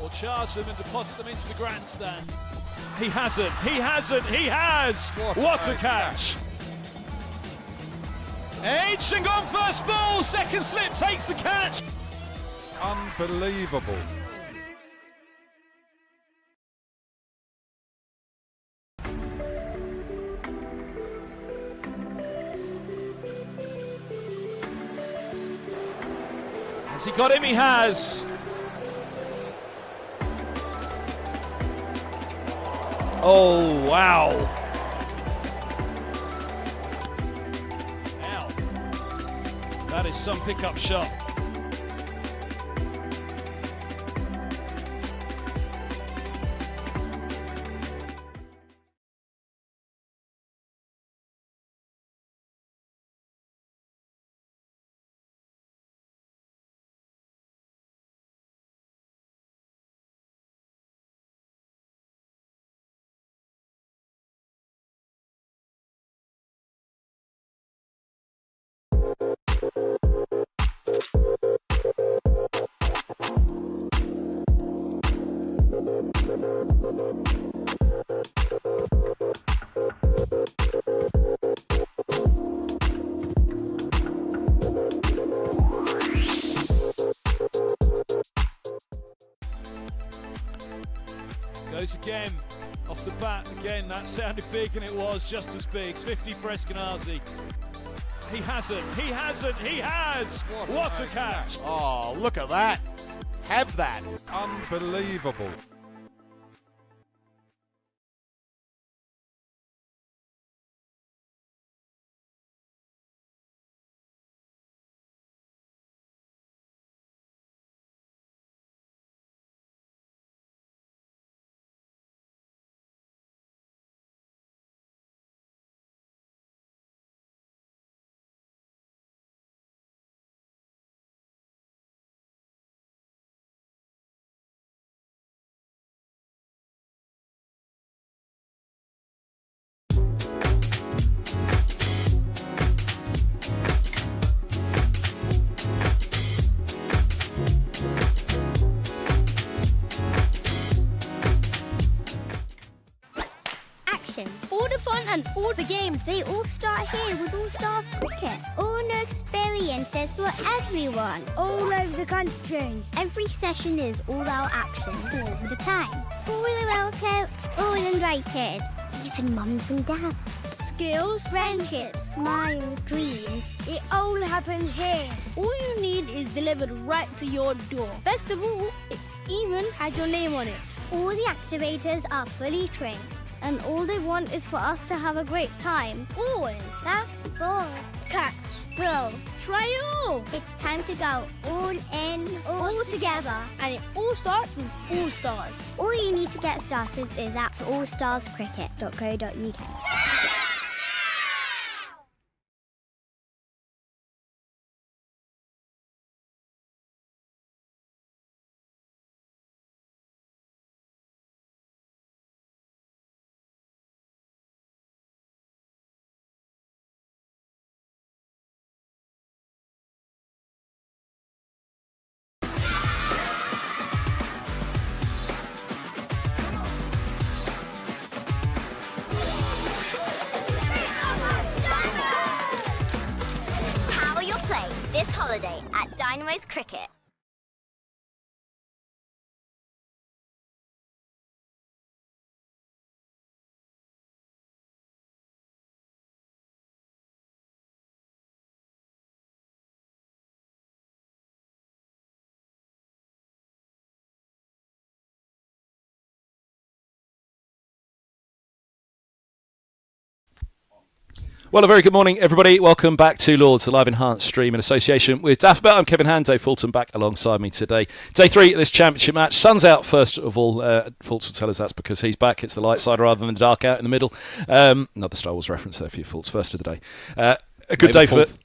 or charge them and deposit them into the grandstand. He hasn't, he has! What a catch! Edged and gone first ball, second slip takes the catch. Unbelievable. Has he got him? He has. Oh, wow. Now, that is some pickup shot. Goes again, off the bat again, that sounded big and it was just as big. It's 50 for Eskenazi. He hasn't, he has! What a catch! Oh, look at that. Have that. Unbelievable. All the fun and all the games, they all start here with All Stars Cricket. All new experiences for everyone. All over the country. Every session is all-out action all the time. Fully welcome, all invited. Even mums and dads. Skills, friendships, smiles, dreams. It all happens here. All you need is delivered right to your door. Best of all, it even has your name on it. All the activators are fully trained. And all they want is for us to have a great time. Always. Laugh, ball, catch, throw. Try it all. It's time to go all in, all together. And it all starts with All Stars. All you need to get started is at allstarscricket.co.uk. This holiday at Dynamo's Cricket. Well, a very good morning, everybody. Welcome back to Lords, the live enhanced stream in association with Daffbet. I'm Kevin Hand, Dave Fulton back alongside me today. Day 3 of this championship match. Sun's out first of all. Fultz will tell us that's because he's back. It's the light side rather than the dark out in the middle. Another Star Wars reference there for you, Fultz. First of the day. A good maybe day for fourth.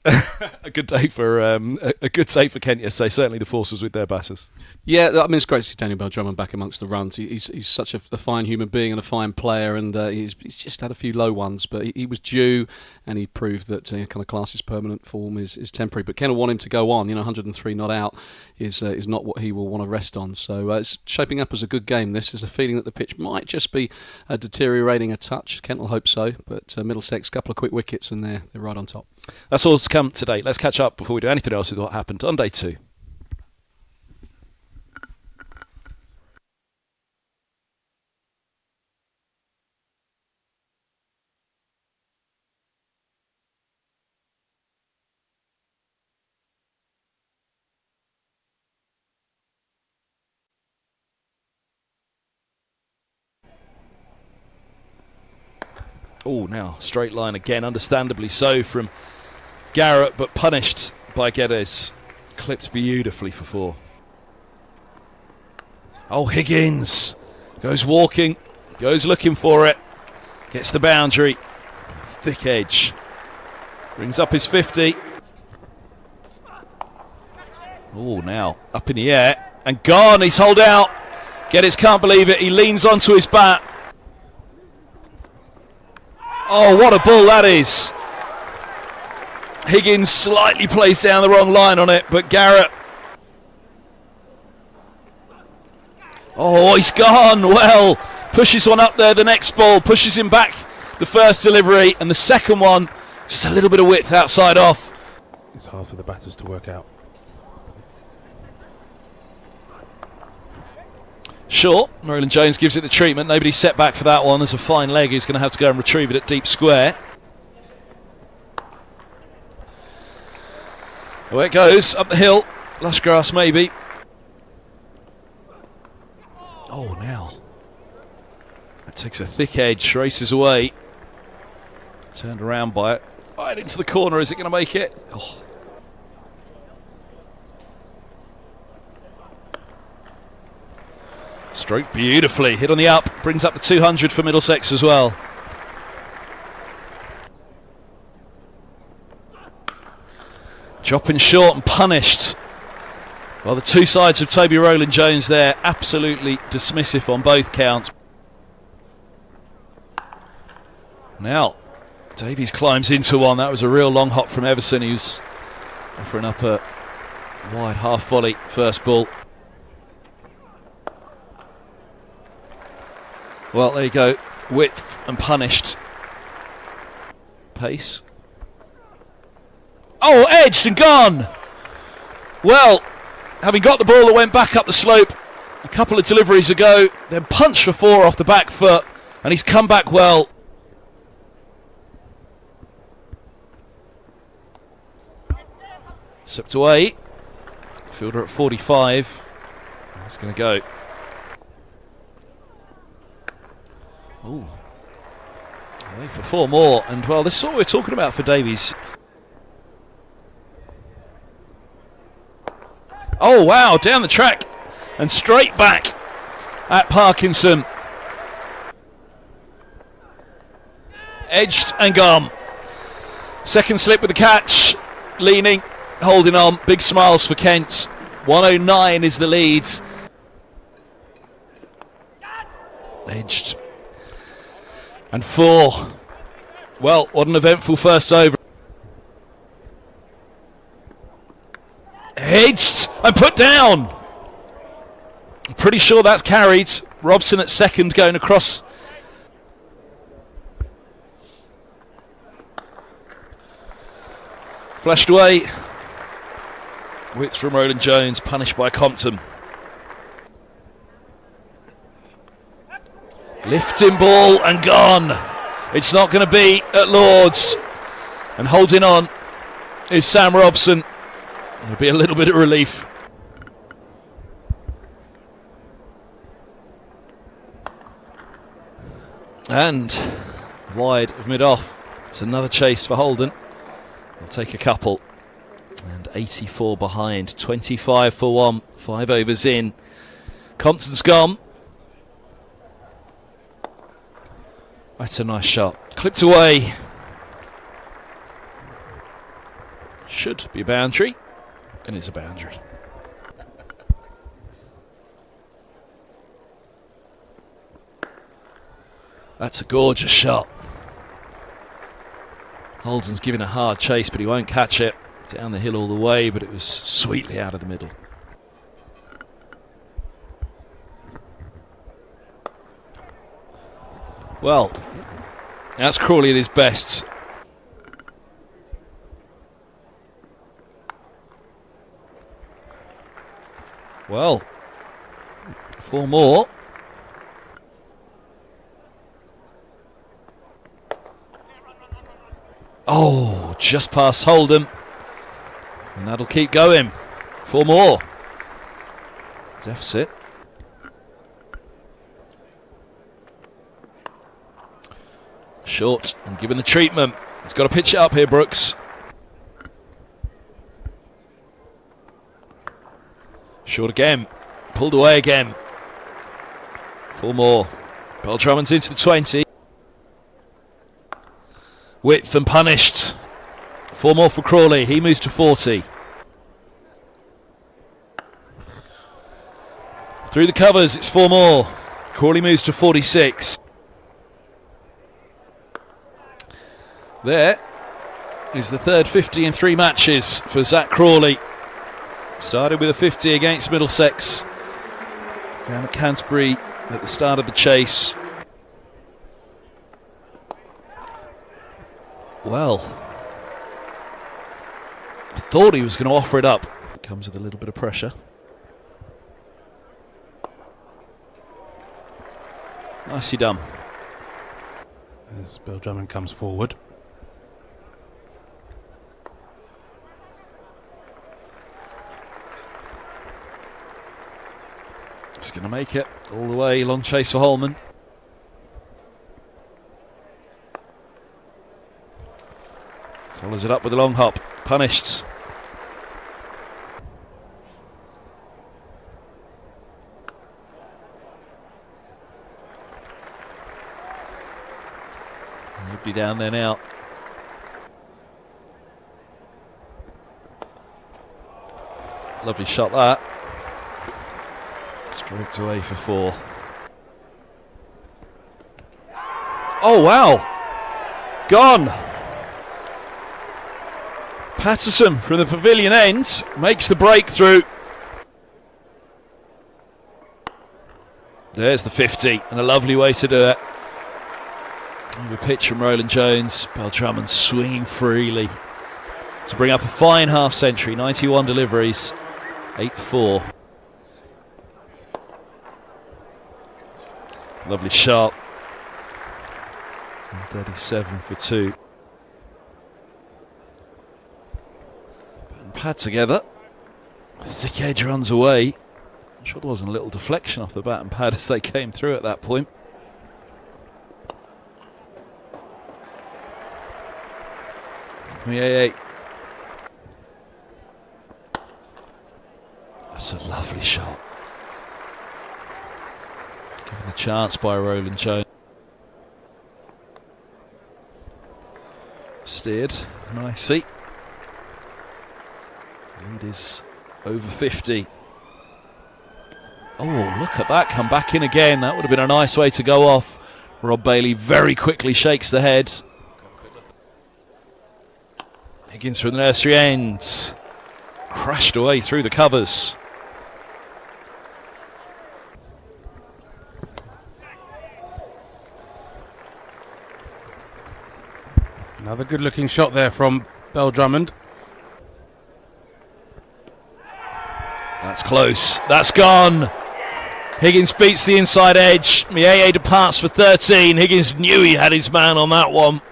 a good day for Kent yesterday. Certainly the forces with their batters. Yeah, I mean, it's great to see Daniel Bell-Drummond back amongst the runs. He's such a fine human being and a fine player, and he's just had a few low ones, but he was due, and he proved that kind of class is permanent, form is temporary. But Ken will want him to go on. 103 not out is not what he will want to rest on. So it's shaping up as a good game. This is a feeling that the pitch might just be deteriorating a touch. Kent will hope so, but Middlesex, a couple of quick wickets, and they're right on top. That's all to come today. Let's catch up before we do anything else with what happened on day 2. Oh, now straight line again, understandably so from Garrett, but punished by Geddes. Clipped beautifully for 4. Oh, Higgins goes walking, goes looking for it, gets the boundary, thick edge, brings up his 50. Oh, now up in the air and gone. He's holed out. Geddes can't believe it. He leans onto his bat. Oh, what a ball that is. Higgins slightly plays down the wrong line on it, but Garrett. Oh, he's gone. Well, pushes one up there. The next ball pushes him back. The first delivery, and the second one, just a little bit of width outside off. It's hard for the batters to work out. Short. Roland Jones gives it the treatment. Nobody set back for that one. There's a fine leg. He's going to have to go and retrieve it at deep square. Away it goes, up the hill. Lush grass maybe. Oh, now. That takes a thick edge, races away. Turned around by it. Right into the corner. Is it going to make it? Oh. Stroke beautifully, hit on the up, brings up the 200 for Middlesex as well. Dropping short and punished. Well, the two sides of Toby Roland Jones there, absolutely dismissive on both counts. Now, Davies climbs into one. That was a real long hop from Everson, who's offering up a wide half volley first ball. Well, there you go. Width and punished. Pace. Oh, edged and gone. Well, having got the ball that went back up the slope a couple of deliveries ago, then punched for 4 off the back foot, and he's come back well. Swept away. Fielder at 45. He's going to go. Ooh. Away for 4 more, and well, this is what we're talking about for Davies. Oh wow, down the track and straight back at Parkinson. Edged and gone. Second slip with the catch, leaning, holding on, big smiles for Kent. 109 is the lead. Edged. And 4. Well, what an eventful first over. Edged and put down. I'm pretty sure that's carried. Robson at second going across. Flashed away. Width from Roland Jones, punished by Compton. Lifting ball and gone. It's not going to be at Lord's. And holding on is Sam Robson. There'll be a little bit of relief. And wide of mid-off. It's another chase for Holden. We'll take a couple. And 84 behind. 25 for 1. 5 overs in. Compton's gone. That's a nice shot. Clipped away. Should be a boundary, and it's a boundary. That's a gorgeous shot. Holden's giving a hard chase, but he won't catch it. Down the hill all the way, but it was sweetly out of the middle. Well, that's Crawley at his best. Well, 4 more. Oh, just past Holden. And that'll keep going. 4 more. Deficit. Short and given the treatment. He's got to pitch it up here, Brooks. Short again. Pulled away again. 4 more. Beltramond's into the 20. Width and punished. 4 more for Crawley. He moves to 40. Through the covers, it's 4 more. Crawley moves to 46. There is the third 50 in 3 matches for Zach Crawley. Started with a 50 against Middlesex down at Canterbury at the start of the chase. Well, I thought he was going to offer it up. It comes with a little bit of pressure. Nicely done. As Bill Drummond comes forward. It's going to make it all the way. Long chase for Holman. Follows it up with a long hop. Punished. Nobody down there now. Lovely shot that. Stroked away for 4. Oh wow! Gone! Patterson from the pavilion end makes the breakthrough. There's the 50 and a lovely way to do it. A pitch from Roland Jones. Beltramond swinging freely to bring up a fine half century. 91 deliveries, 8-4. Lovely shot. And 37 for 2. Bat and pad together. Thick edge runs away. I'm sure there wasn't a little deflection off the bat and pad as they came through at that point. Yeah. That's a lovely shot. Given the chance by Roland Jones. Steered nicely. Lead is over 50. Oh, look at that, come back in again. That would have been a nice way to go off. Rob Bailey very quickly shakes the head. Higgins from the nursery end. Crashed away through the covers. Another good looking shot there from Bell Drummond. That's close. That's gone. Higgins beats the inside edge. Mieye departs for 13. Higgins knew he had his man on that one.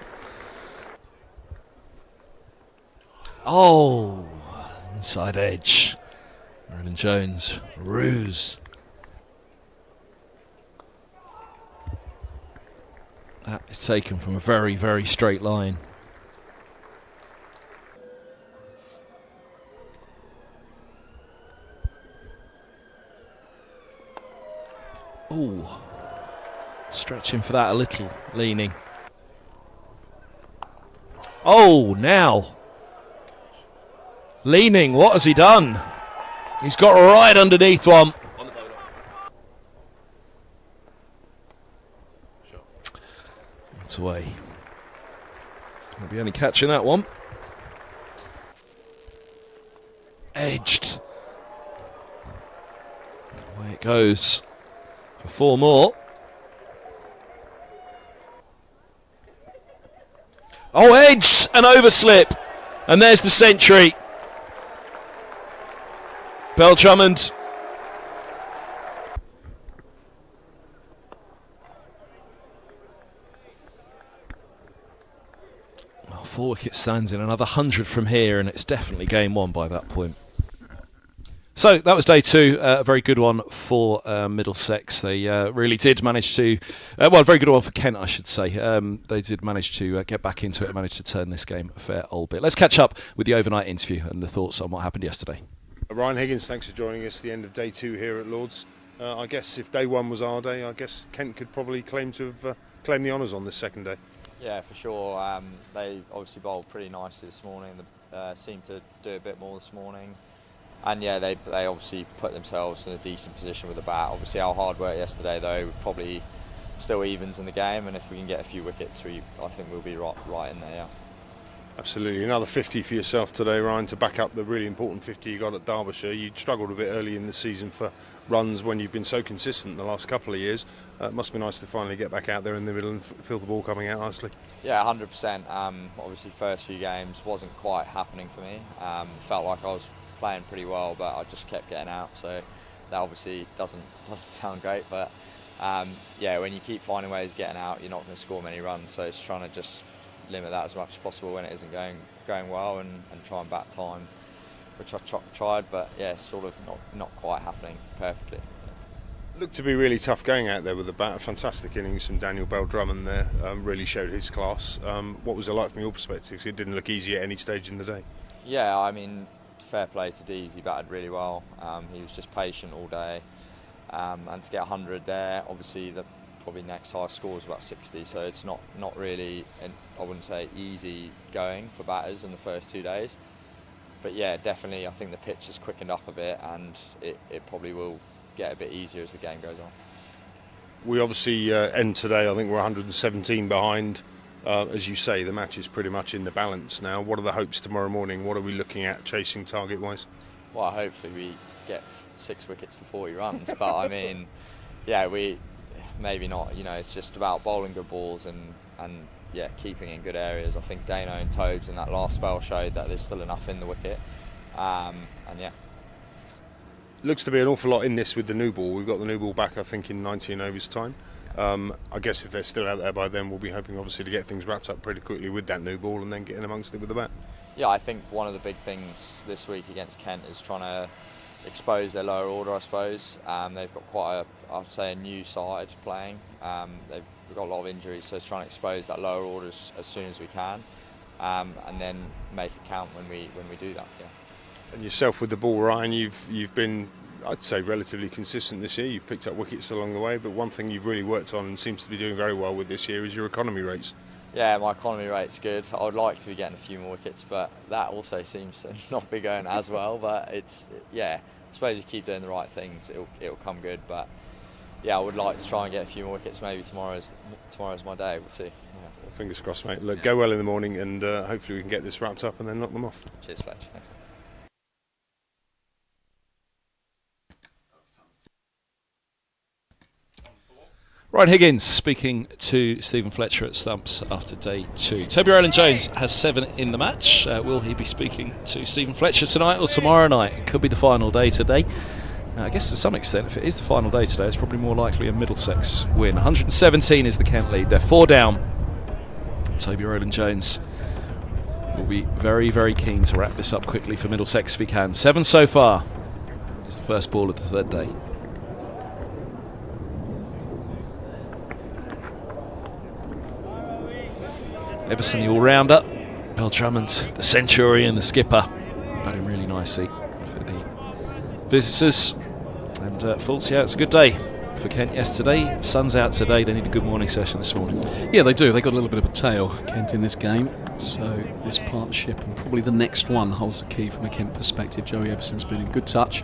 Oh, inside edge. Roland Jones, ruse. That is taken from a very, very straight line. Oh, stretching for that a little, leaning. Oh, now. Leaning, what has he done? He's got right underneath one. It's away. He'll be only catching that one. Edged. Away it goes for 4 more. Oh, edged and overslip. And there's the century. Bell Drummond. Well, 4 wicket stands in, another 100 from here, and it's definitely game 1 by that point. So that was day 2, a very good one for Middlesex. They really did manage to, a very good one for Kent, I should say. They did manage to get back into it and manage to turn this game a fair old bit. Let's catch up with the overnight interview and the thoughts on what happened yesterday. Ryan Higgins, thanks for joining us at the end of day 2 here at Lord's. I guess if day 1 was our day, I guess Kent could probably claim to have claimed the honours on this second day. Yeah, for sure. They obviously bowled pretty nicely this morning. They seemed to do a bit more this morning. And yeah, they obviously put themselves in a decent position with the bat. Obviously our hard work yesterday though probably still evens in the game, and if we can get a few wickets I think we'll be right in there, yeah. Absolutely. Another 50 for yourself today, Ryan, to back up the really important 50 you got at Derbyshire. You struggled a bit early in the season for runs when you've been so consistent the last couple of years. It must be nice to finally get back out there in the middle and feel the ball coming out nicely. Yeah, 100%. Obviously first few games wasn't quite happening for me. Felt like I was playing pretty well, but I just kept getting out, so that obviously doesn't sound great, but yeah, when you keep finding ways of getting out, you're not going to score many runs, so it's trying to just limit that as much as possible when it isn't going well, and try and bat time, which I tried, but yeah, it's sort of not quite happening perfectly. Looked to be really tough going out there with the bat. A fantastic innings from Daniel Bell Drummond there, really showed his class. What was it like from your perspective? 'Cause it didn't look easy at any stage in the day. Yeah, I mean, fair play to Dees, he batted really well. He was just patient all day, and to get 100 there, obviously the probably next highest score is about 60, so it's not really, I wouldn't say easy going for batters in the first 2 days, but yeah, definitely I think the pitch has quickened up a bit, and it probably will get a bit easier as the game goes on. We obviously end today, I think we're 117 behind. As you say, the match is pretty much in the balance now. What are the hopes tomorrow morning? What are we looking at chasing target wise? Well, hopefully we get 6 wickets for 40 runs, but I mean, yeah, we maybe not. You know, it's just about bowling good balls and yeah, keeping in good areas. I think Dano and Tobes in that last spell showed that there's still enough in the wicket, and yeah. Looks to be an awful lot in this with the new ball. We've got the new ball back, I think, in 19 overs time. I guess if they're still out there by then, we'll be hoping obviously to get things wrapped up pretty quickly with that new ball and then getting amongst it with the bat. Yeah, I think one of the big things this week against Kent is trying to expose their lower order, I suppose. They've got quite I'd say a new side playing. They've got a lot of injuries, so it's trying to expose that lower order as soon as we can, and then make it count when we do that. Yeah. And yourself with the ball, Ryan, you've been, I'd say, relatively consistent this year. You've picked up wickets along the way, but one thing you've really worked on and seems to be doing very well with this year is your economy rates. Yeah, my economy rate's good. I would like to be getting a few more wickets, but that also seems to not be going as well. But yeah, I suppose you keep doing the right things, it'll come good. But yeah, I would like to try and get a few more wickets. Maybe tomorrow's my day. We'll see. Yeah. Well, fingers crossed, mate. Look, go well in the morning, and hopefully we can get this wrapped up and then knock them off. Cheers, Fletch. Thanks. Ryan Higgins speaking to Stephen Fletcher at Stumps after day 2. Toby Rowland-Jones has 7 in the match. Will he be speaking to Stephen Fletcher tonight or tomorrow night? It could be the final day today. I guess to some extent, if it is the final day today, it's probably more likely a Middlesex win. 117 is the Kent lead. They're 4 down. Toby Rowland-Jones will be very, very keen to wrap this up quickly for Middlesex if he can. 7 so far. It's the first ball of the third day. Everson, the all-rounder. Bell Drummond, the centurion, the skipper. Batting really nicely for the visitors. And Fultz, yeah, it's a good day for Kent yesterday. Sun's out today. They need a good morning session this morning. Yeah, they do. They got a little bit of a tail, Kent, in this game. So this partnership and probably the next one holds the key from a Kent perspective. Joey Everson's been in good touch.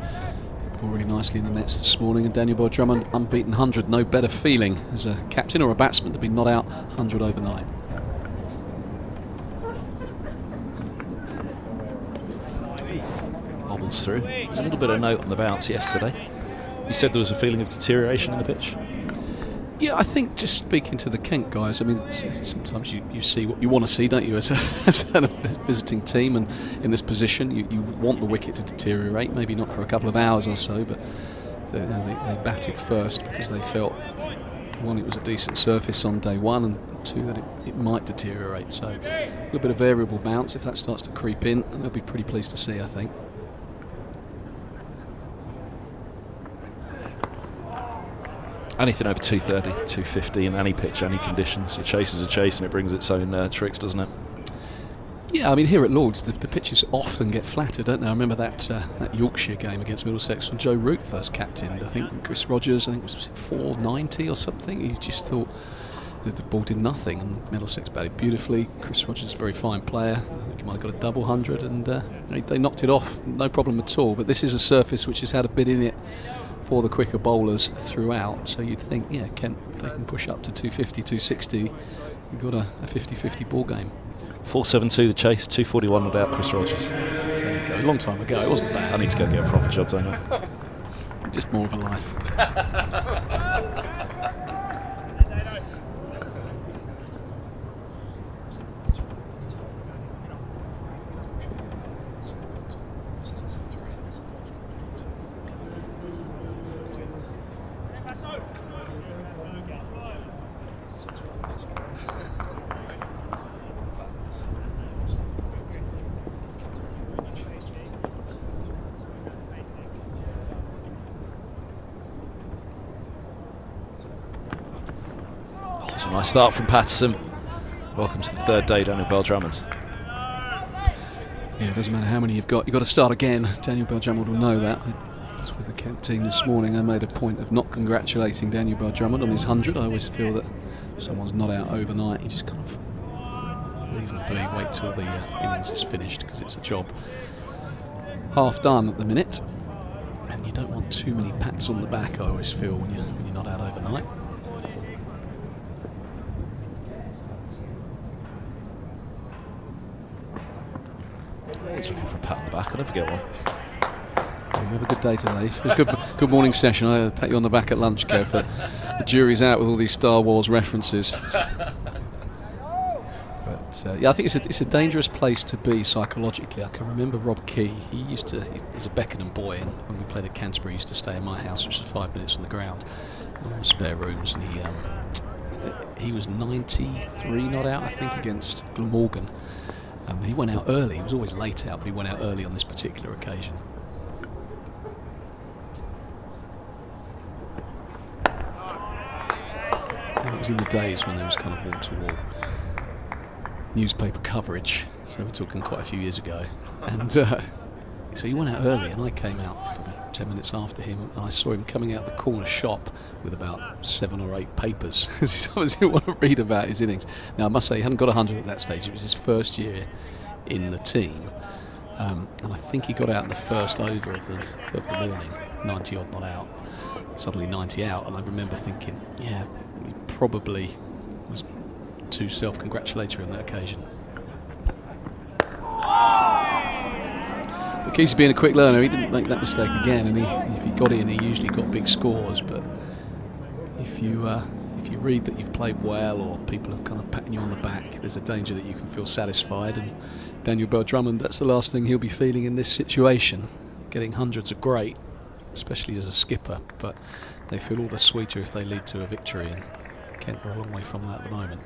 Ball really nicely in the nets this morning, and Daniel Bell-Drummond unbeaten 100. No better feeling as a captain or a batsman to be not out 100 overnight. Bobbles through. There's a little bit of note on the bounce yesterday. You said there was a feeling of deterioration in the pitch? Yeah, I think just speaking to the Kent guys, I mean, sometimes you see what you want to see, don't you, as a visiting team, and in this position you want the wicket to deteriorate, maybe not for a couple of hours or so, but they batted first because they felt, one, it was a decent surface on day one, and two, that it might deteriorate. So a little bit of variable bounce. If that starts to creep in, they'll be pretty pleased to see, I think. Anything over 230, 250 in any pitch, any conditions. A chase is a chase, and it brings its own tricks, doesn't it? Yeah, I mean, here at Lord's, the pitches often get flatter, don't they? I remember that Yorkshire game against Middlesex when Joe Root first captained. I think Chris Rogers, was it 490 or something? You just thought that the ball did nothing, and Middlesex batted beautifully. Chris Rogers is a very fine player. I think he might have got a double 100, and they knocked it off, no problem at all. But this is a surface which has had a bit in it for the quicker bowlers throughout, so you'd think, yeah, Kent, if they can push up to 250, 260, you've got a 50-50 ball game. 472 the chase, 241 without Chris Rogers. There you go, a long time ago, it wasn't bad. I need to go get a proper job, don't I? Just more of a life. It's a nice start from Patterson. Welcome to the third day, Daniel Bell-Drummond. Yeah, it doesn't matter how many you've got to start again. Daniel Bell-Drummond will know that. I was with the Kent team this morning. I made a point of not congratulating Daniel Bell-Drummond on his 100. I always feel that if someone's not out overnight, you just kind of leave them be, wait till the innings is finished, because it's a job half done at the minute. And you don't want too many pats on the back, I always feel, when you're not out overnight. Always looking for a pat on the back, I never get one. You have a good day today. It's a good morning session. I'll pat you on the back at lunch, Kev. But the jury's out with all these Star Wars references. But yeah, I think it's a dangerous place to be psychologically. I can remember Rob Key. He's a Beckenham boy, and when we played at Canterbury, he used to stay in my house, which was 5 minutes from the ground, spare rooms, and he was 93 not out, I think, against Glamorgan. He went out early. He was always late out, but he went out early on this particular occasion. And it was in the days when there was kind of wall-to-wall newspaper coverage, so we're talking quite a few years ago. And so he went out early, and I came out for 10 minutes after him, and I saw him coming out the corner shop with about 7 or 8 papers, because he obviously want to read about his innings. Now, I must say, he hadn't got 100 at that stage. It was his first year in the team, and I think he got out in the first over of the morning, 90 odd not out, suddenly 90 out, and I remember thinking, yeah, he probably was too self-congratulatory on that occasion. But Keysy, being a quick learner, he didn't make that mistake again, and if he got in, he usually got big scores. But if you read that you've played well, or people are kind of patting you on the back, there's a danger that you can feel satisfied. And Daniel Bell-Drummond, that's the last thing he'll be feeling in this situation. Getting hundreds are great, especially as a skipper, but they feel all the sweeter if they lead to a victory, and Kent are a long way from that at the moment.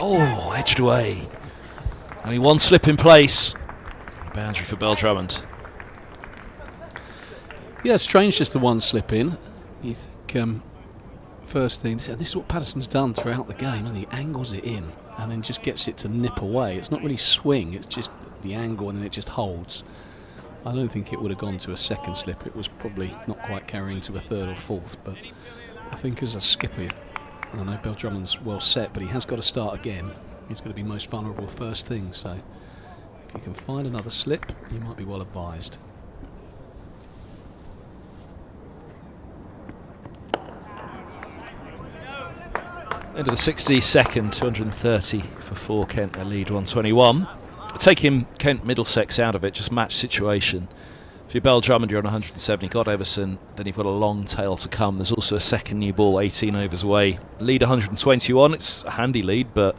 Oh, edged away. Only one slip in place. Boundary for Bell-Drummond. Yeah, strange just the one slip in. You think, first thing, this is what Patterson's done throughout the game, isn't he? Angles it in and then just gets it to nip away. It's not really swing, it's just the angle, and then it just holds. I don't think it would have gone to a second slip. It was probably not quite carrying to a third or fourth, but I think as a skipper, I know Bill Drummond's well set, but he has got to start again. He's going to be most vulnerable first thing, so if you can find another slip, you might be well advised. End of the 62nd, 230 for 4, Kent, their lead 121. Taking Kent Middlesex out of it, just match situation. If you're Bell Drummond, you're on 107, you've got Everson, then you've got a long tail to come. There's also a second new ball, 18 overs away. Lead 121, it's a handy lead, but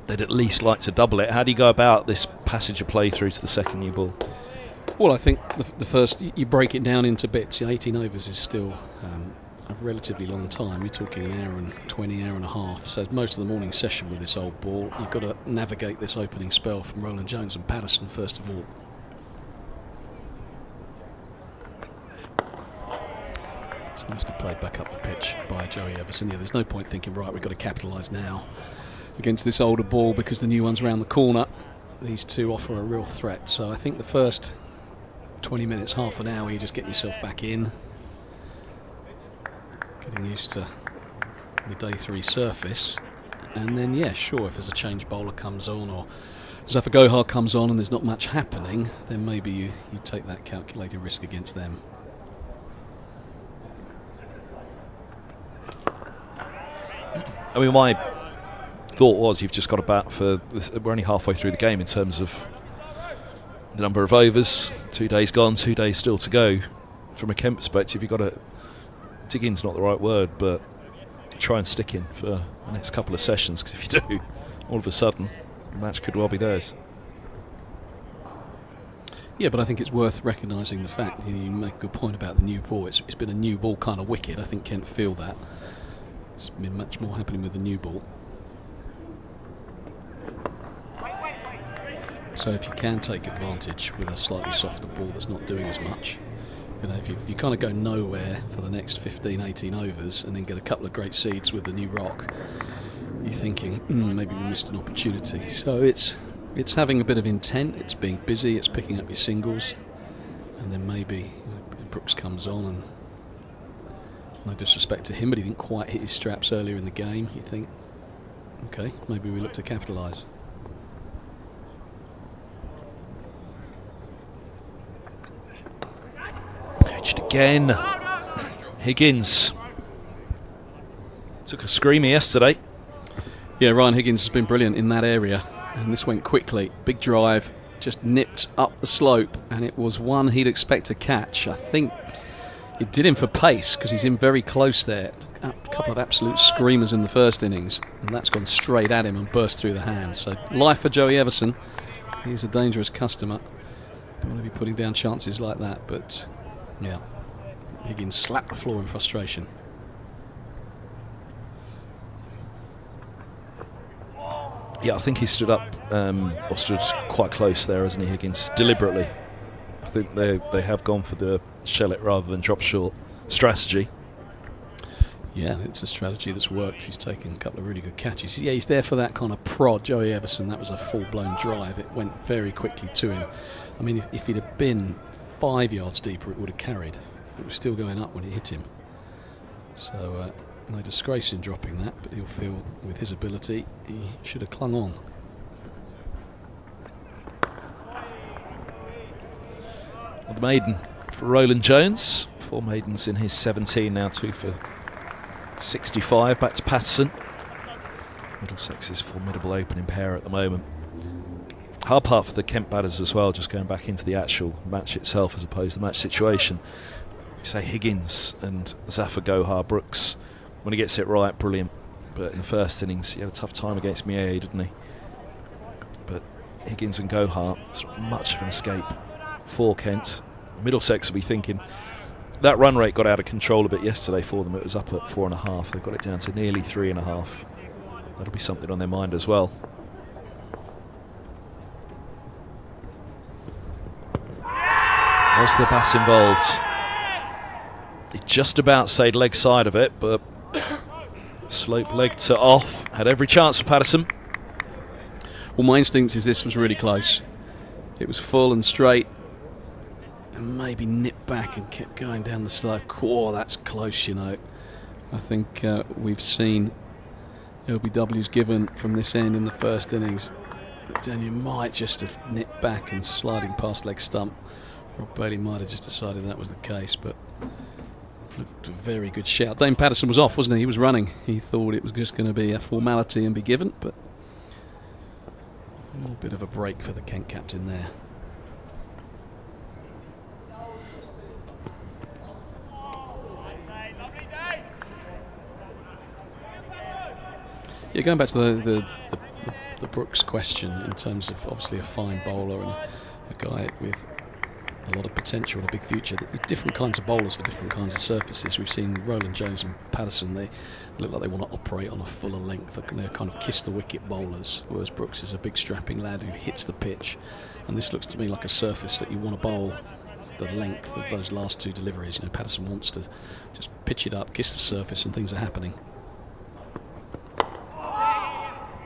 they'd at least like to double it. How do you go about this passage of play through to the second new ball? Well, I think the first, you break it down into bits. 18 overs is still a relatively long time. You're talking an hour and 20, hour and a half. So most of the morning session with this old ball, you've got to navigate this opening spell from Roland Jones and Patterson first of all. It's nicely played back up the pitch by Joey Everson. Yeah, there's no point thinking, right, we've got to capitalise now against this older ball because the new one's round the corner. These two offer a real threat. So I think the first 20 minutes, half an hour, you just get yourself back in, getting used to the day 3 surface, and then yeah, sure, if there's a change bowler comes on or Zafar Gohar comes on and there's not much happening, then maybe you take that calculated risk against them. I mean, my thought was you've just got about for this, we're only halfway through the game in terms of the number of overs. 2 days gone, 2 days still to go. From a Kent perspective, you've got to dig in's not the right word, but try and stick in for the next couple of sessions, because if you do, all of a sudden the match could well be theirs. Yeah, but I think it's worth recognising the fact, you make a good point about the new ball. It's been a new ball kind of wicket. I think Kent feel that. It's been much more happening with the new ball. So if you can take advantage with a slightly softer ball that's not doing as much, you know, if you kind of go nowhere for the next 15, 18 overs and then get a couple of great seeds with the new rock, you're thinking, maybe we missed an opportunity. So it's having a bit of intent, it's being busy, it's picking up your singles, and then maybe Brooks comes on, and no disrespect to him, but he didn't quite hit his straps earlier in the game. You think, okay, maybe we look to capitalise. Edged again. Higgins took a screamer yesterday. Yeah, Ryan Higgins has been brilliant in that area, and this went quickly. Big drive, just nipped up the slope, and it was one he'd expect to catch. I think it did him for pace because he's in very close there. A couple of absolute screamers in the first innings, and that's gone straight at him and burst through the hands. So life for Joey Everson. He's a dangerous customer. Don't want to be putting down chances like that, but yeah, Higgins slapped the floor in frustration. Yeah, I think he stood up, or stood quite close there, hasn't he, Higgins? Deliberately. I think they have gone for the shell it rather than drop short strategy. Yeah, it's a strategy that's worked. He's taken a couple of really good catches. Yeah, he's there for that kind of prod. Joey Everson, that was a full-blown drive. It went very quickly to him. I mean, if he'd have been 5 yards deeper, it would have carried. It was still going up when it hit him. So no disgrace in dropping that, but he'll feel with his ability he should have clung on. Well, the maiden for Roland Jones. 4 maidens in his 17 now, 2 for 65. Back to Patterson. Middlesex's formidable opening pair at the moment. Hard part for the Kent batters as well, just going back into the actual match itself as opposed to the match situation. You say Higgins and Zafar Gohar. Brooks, when he gets it right, brilliant. But in the first innings, he had a tough time against Miei, didn't he? But Higgins and Gohar, it's not much of an escape for Kent. Middlesex will be thinking that run rate got out of control a bit yesterday for them. It was up at 4.5. They got it down to nearly 3.5. That'll be something on their mind as well. Was the bat involved? He just about stayed leg side of it, but slope leg to off. Had every chance for Patterson. Well, my instinct is this was really close. It was full and straight, and maybe nipped back and kept going down the slope. Oh, that's close, you know. I think we've seen LBWs given from this end in the first innings. Daniel might just have nipped back and sliding past leg stump. Rob Bailey might have just decided that was the case, but looked a very good shout. Dane Patterson was off, wasn't he? He was running. He thought it was just going to be a formality and be given, but a little bit of a break for the Kent captain there. Yeah, going back to the Brooks question in terms of obviously a fine bowler and a guy with a lot of potential and a big future. There's different kinds of bowlers for different kinds of surfaces. We've seen Roland Jones and Patterson, they look like they want to operate on a fuller length. They're kind of kiss the wicket bowlers, whereas Brooks is a big strapping lad who hits the pitch. And this looks to me like a surface that you want to bowl the length of those last two deliveries. You know, Patterson wants to just pitch it up, kiss the surface, and things are happening.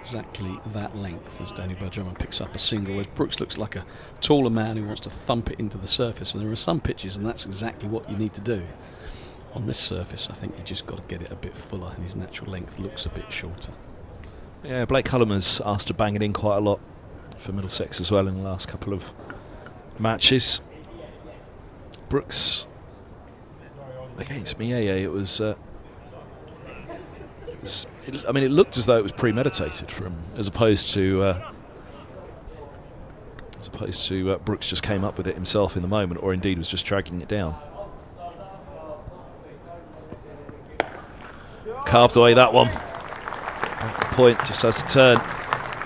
Exactly that length as Daniel Drummond picks up a single, whereas Brooks looks like a taller man who wants to thump it into the surface, and there are some pitches and that's exactly what you need to do. On this surface I think you just got to get it a bit fuller, and his natural length looks a bit shorter. Yeah, Blake Hullerman's asked to bang it in quite a lot for Middlesex as well in the last couple of matches. Brooks against Mieye, it was I mean, it looked as though it was premeditated from, as opposed to Brooks just came up with it himself in the moment, or indeed was just dragging it down. Carved away that one. Back point, just has to turn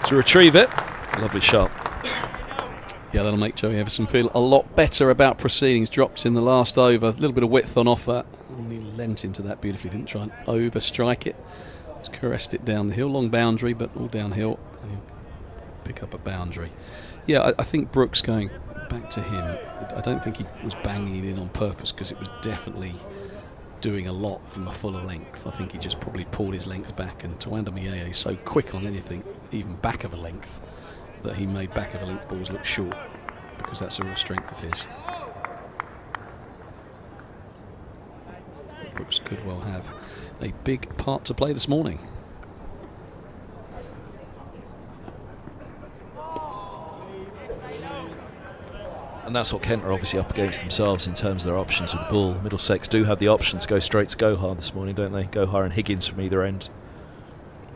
to retrieve it. Lovely shot. Yeah, that'll make Joey Everson feel a lot better about proceedings. Dropped in the last over, a little bit of width on offer. And he leant into that beautifully, didn't try and overstrike it. Just caressed it down the hill, long boundary, but all downhill. And he'll pick up a boundary. Yeah, I think Brooks, going back to him, I don't think he was banging it in on purpose, because it was definitely doing a lot from a fuller length. I think he just probably pulled his length back, and Tawanda Mieye is so quick on anything, even back of a length, that he made back of a length balls look short, because that's a real strength of his. Brooks could well have a big part to play this morning. And that's what Kent are obviously up against themselves in terms of their options with the ball. Middlesex do have the option to go straight to Gohar this morning, don't they? Gohar and Higgins from either end.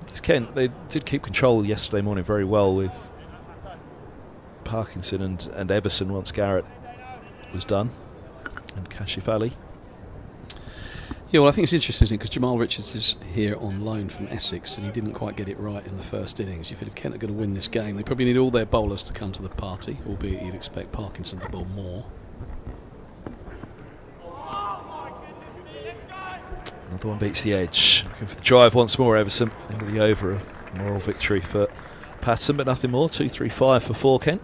It's Kent, they did keep control yesterday morning very well with Parkinson and Everson once Garrett was done, and Kashif Ali. Yeah, well, I think it's interesting, isn't it? Because Jamal Richards is here on loan from Essex, and he didn't quite get it right in the first innings. You feel if Kent are going to win this game, they probably need all their bowlers to come to the party, albeit you'd expect Parkinson to bowl more. Another one beats the edge. Looking for the drive once more, Everson. End of the over, a moral victory for Patterson, but nothing more. 2-3-5 for 4, Kent.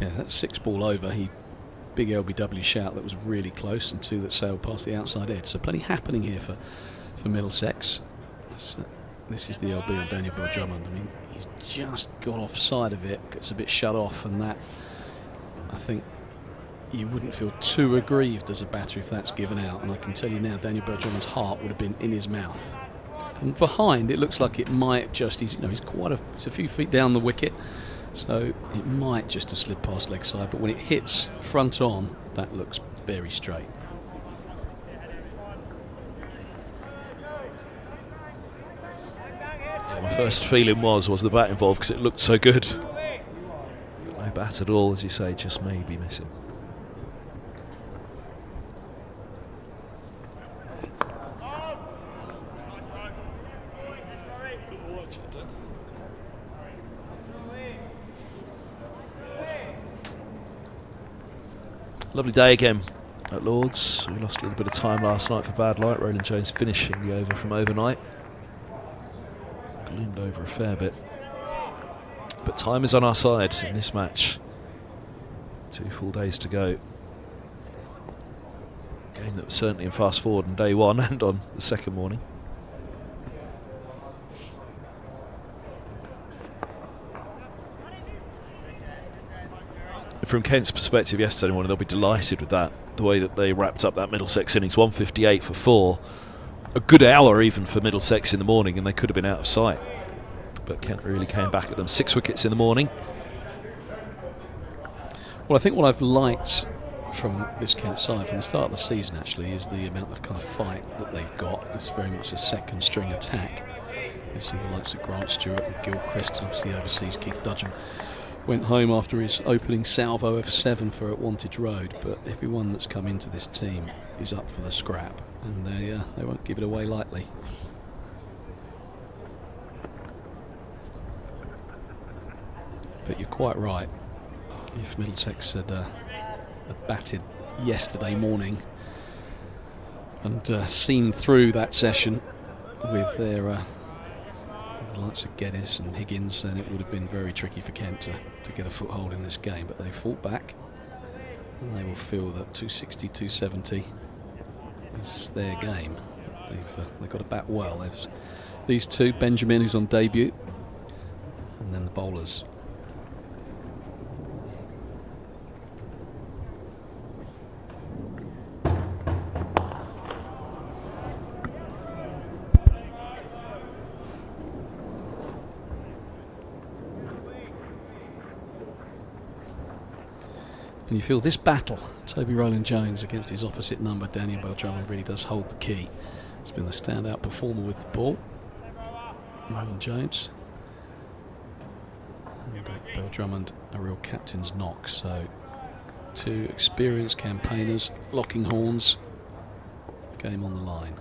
Yeah, that's 6 ball over. Big LBW shout that was really close, and 2 that sailed past the outside edge. So plenty happening here for Middlesex. So this is the LB on Daniel Drummond. I mean, he's just got offside of it, gets a bit shut off, and that, I think, you wouldn't feel too aggrieved as a batter if that's given out. And I can tell you now, Daniel Drummond's heart would have been in his mouth. From behind, it looks like it might just, he's a few feet down the wicket, so it might just have slid past leg side, but when it hits front on, that looks very straight. Yeah, my first feeling was the bat involved, because it looked so good. No bat at all, as you say, just maybe missing. Lovely day again at Lord's. We lost a little bit of time last night for bad light. Roland Jones finishing the over from overnight. Gloomed over a fair bit. But time is on our side in this match. 2 full days to go. Game that was certainly in fast forward on day 1 and on the second morning. from Kent's perspective yesterday morning, they'll be delighted with that. The way that they wrapped up that Middlesex innings, 158 for 4. A good hour even for Middlesex in the morning, and they could have been out of sight. But Kent really came back at them. 6 wickets in the morning. Well, I think what I've liked from this Kent side from the start of the season actually is the amount of kind of fight that they've got. It's very much a second string attack. You see the likes of Grant Stewart and Gilchrist, and obviously overseas Keith Dudgeon went home after his opening salvo of 7 for at Wantage Road, but everyone that's come into this team is up for the scrap, and they won't give it away lightly. But you're quite right. If Middlesex had batted yesterday morning and seen through that session with their the likes of Geddes and Higgins, then it would have been very tricky for Kent to get a foothold in this game. But they fought back, and they will feel that 260, 270 is their game. They've got to bat well. These two, Benjamin, who's on debut, and then the bowlers. And you feel this battle, Toby Rowland-Jones against his opposite number, Daniel Bell-Drummond, really does hold the key. He's been the standout performer with the ball, Rowland-Jones. And Bell-Drummond, a real captain's knock. So, two experienced campaigners, locking horns, game on the line.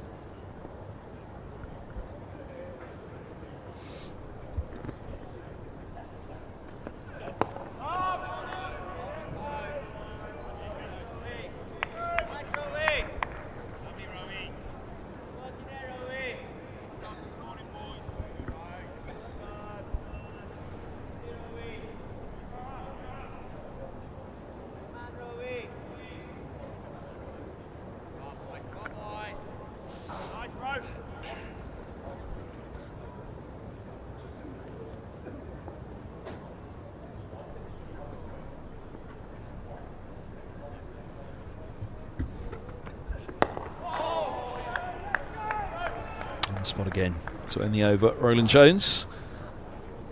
Spot again to end the over. Rowland-Jones,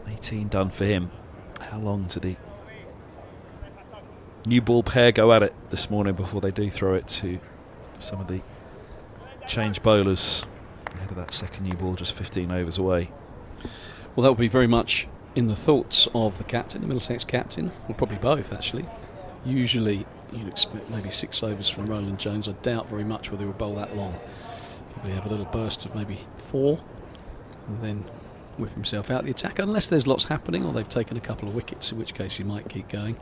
18 done for him. How long do the new ball pair go at it this morning before they do throw it to some of the change bowlers ahead of that second new ball, just 15 overs away? Well, that will be very much in the thoughts of the captain, the Middlesex captain, or probably both actually. Usually you'd expect maybe 6 overs from Rowland-Jones. I doubt very much whether he'll bowl that long. Probably have a little burst of maybe 4 and then whip himself out the attack, unless there's lots happening or they've taken a couple of wickets, in which case he might keep going,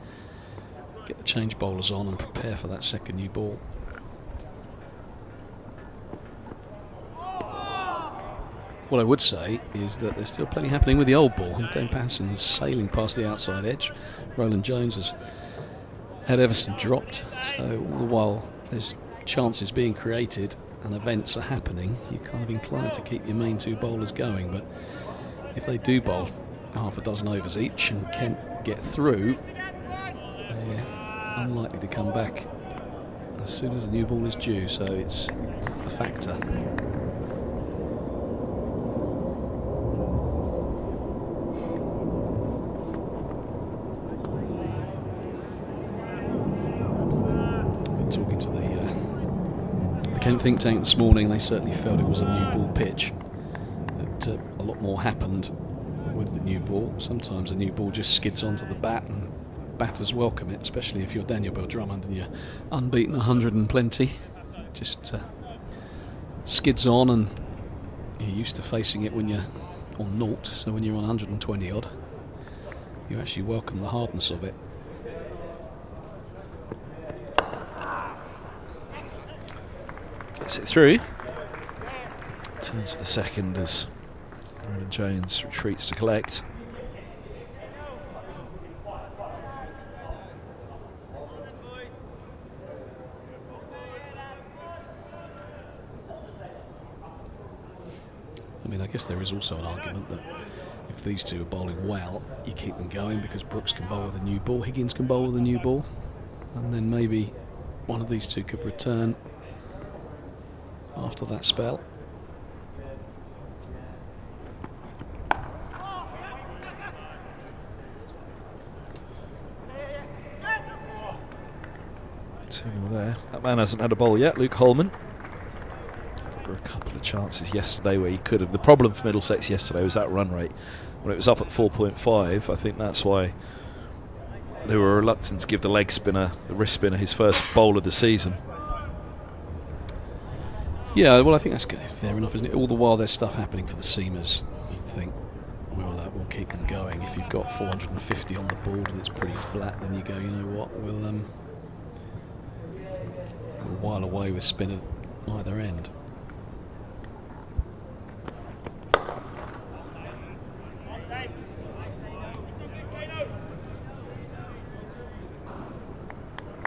get the change bowlers on and prepare for that second new ball. What I would say is that there's still plenty happening with the old ball. Dane Patterson is sailing past the outside edge. Rowland-Jones has had Everson dropped, so all the while there's chances being created and events are happening, you're kind of inclined to keep your main 2 bowlers going. But if they do bowl half a dozen overs each and Kent get through, they're unlikely to come back as soon as the new ball is due, so it's a factor. Talking to the Kent think tank this morning, they certainly felt it was a new ball pitch, that a lot more happened with the new ball. Sometimes a new ball just skids onto the bat and batters welcome it, especially if you're Daniel Bell-Drummond and you're unbeaten 100 and plenty. Just skids on, and you're used to facing it when you're on 0, so when you're on 120 odd, you actually welcome the hardness of it. Gets it through. Turns for the second as Rowland-Jones retreats to collect. mean, I guess there is also an argument that if these two are bowling well, you keep them going because Brooks can bowl with a new ball, Higgins can bowl with a new ball, and then maybe one of these two could return after that spell. Two more there. That man hasn't had a bowl yet, Luke Holman. There were a couple of chances yesterday where he could have. The problem for Middlesex yesterday was that run rate. When it was up at 4.5, I think that's why they were reluctant to give the leg spinner, the wrist spinner, his first bowl of the season. Yeah, well, I think that's fair enough, isn't it? All the while there's stuff happening for the seamers, you'd think, we'll keep them going. If you've got 450 on the board and it's pretty flat, then you go, you know what, we'll while away with spin at either end.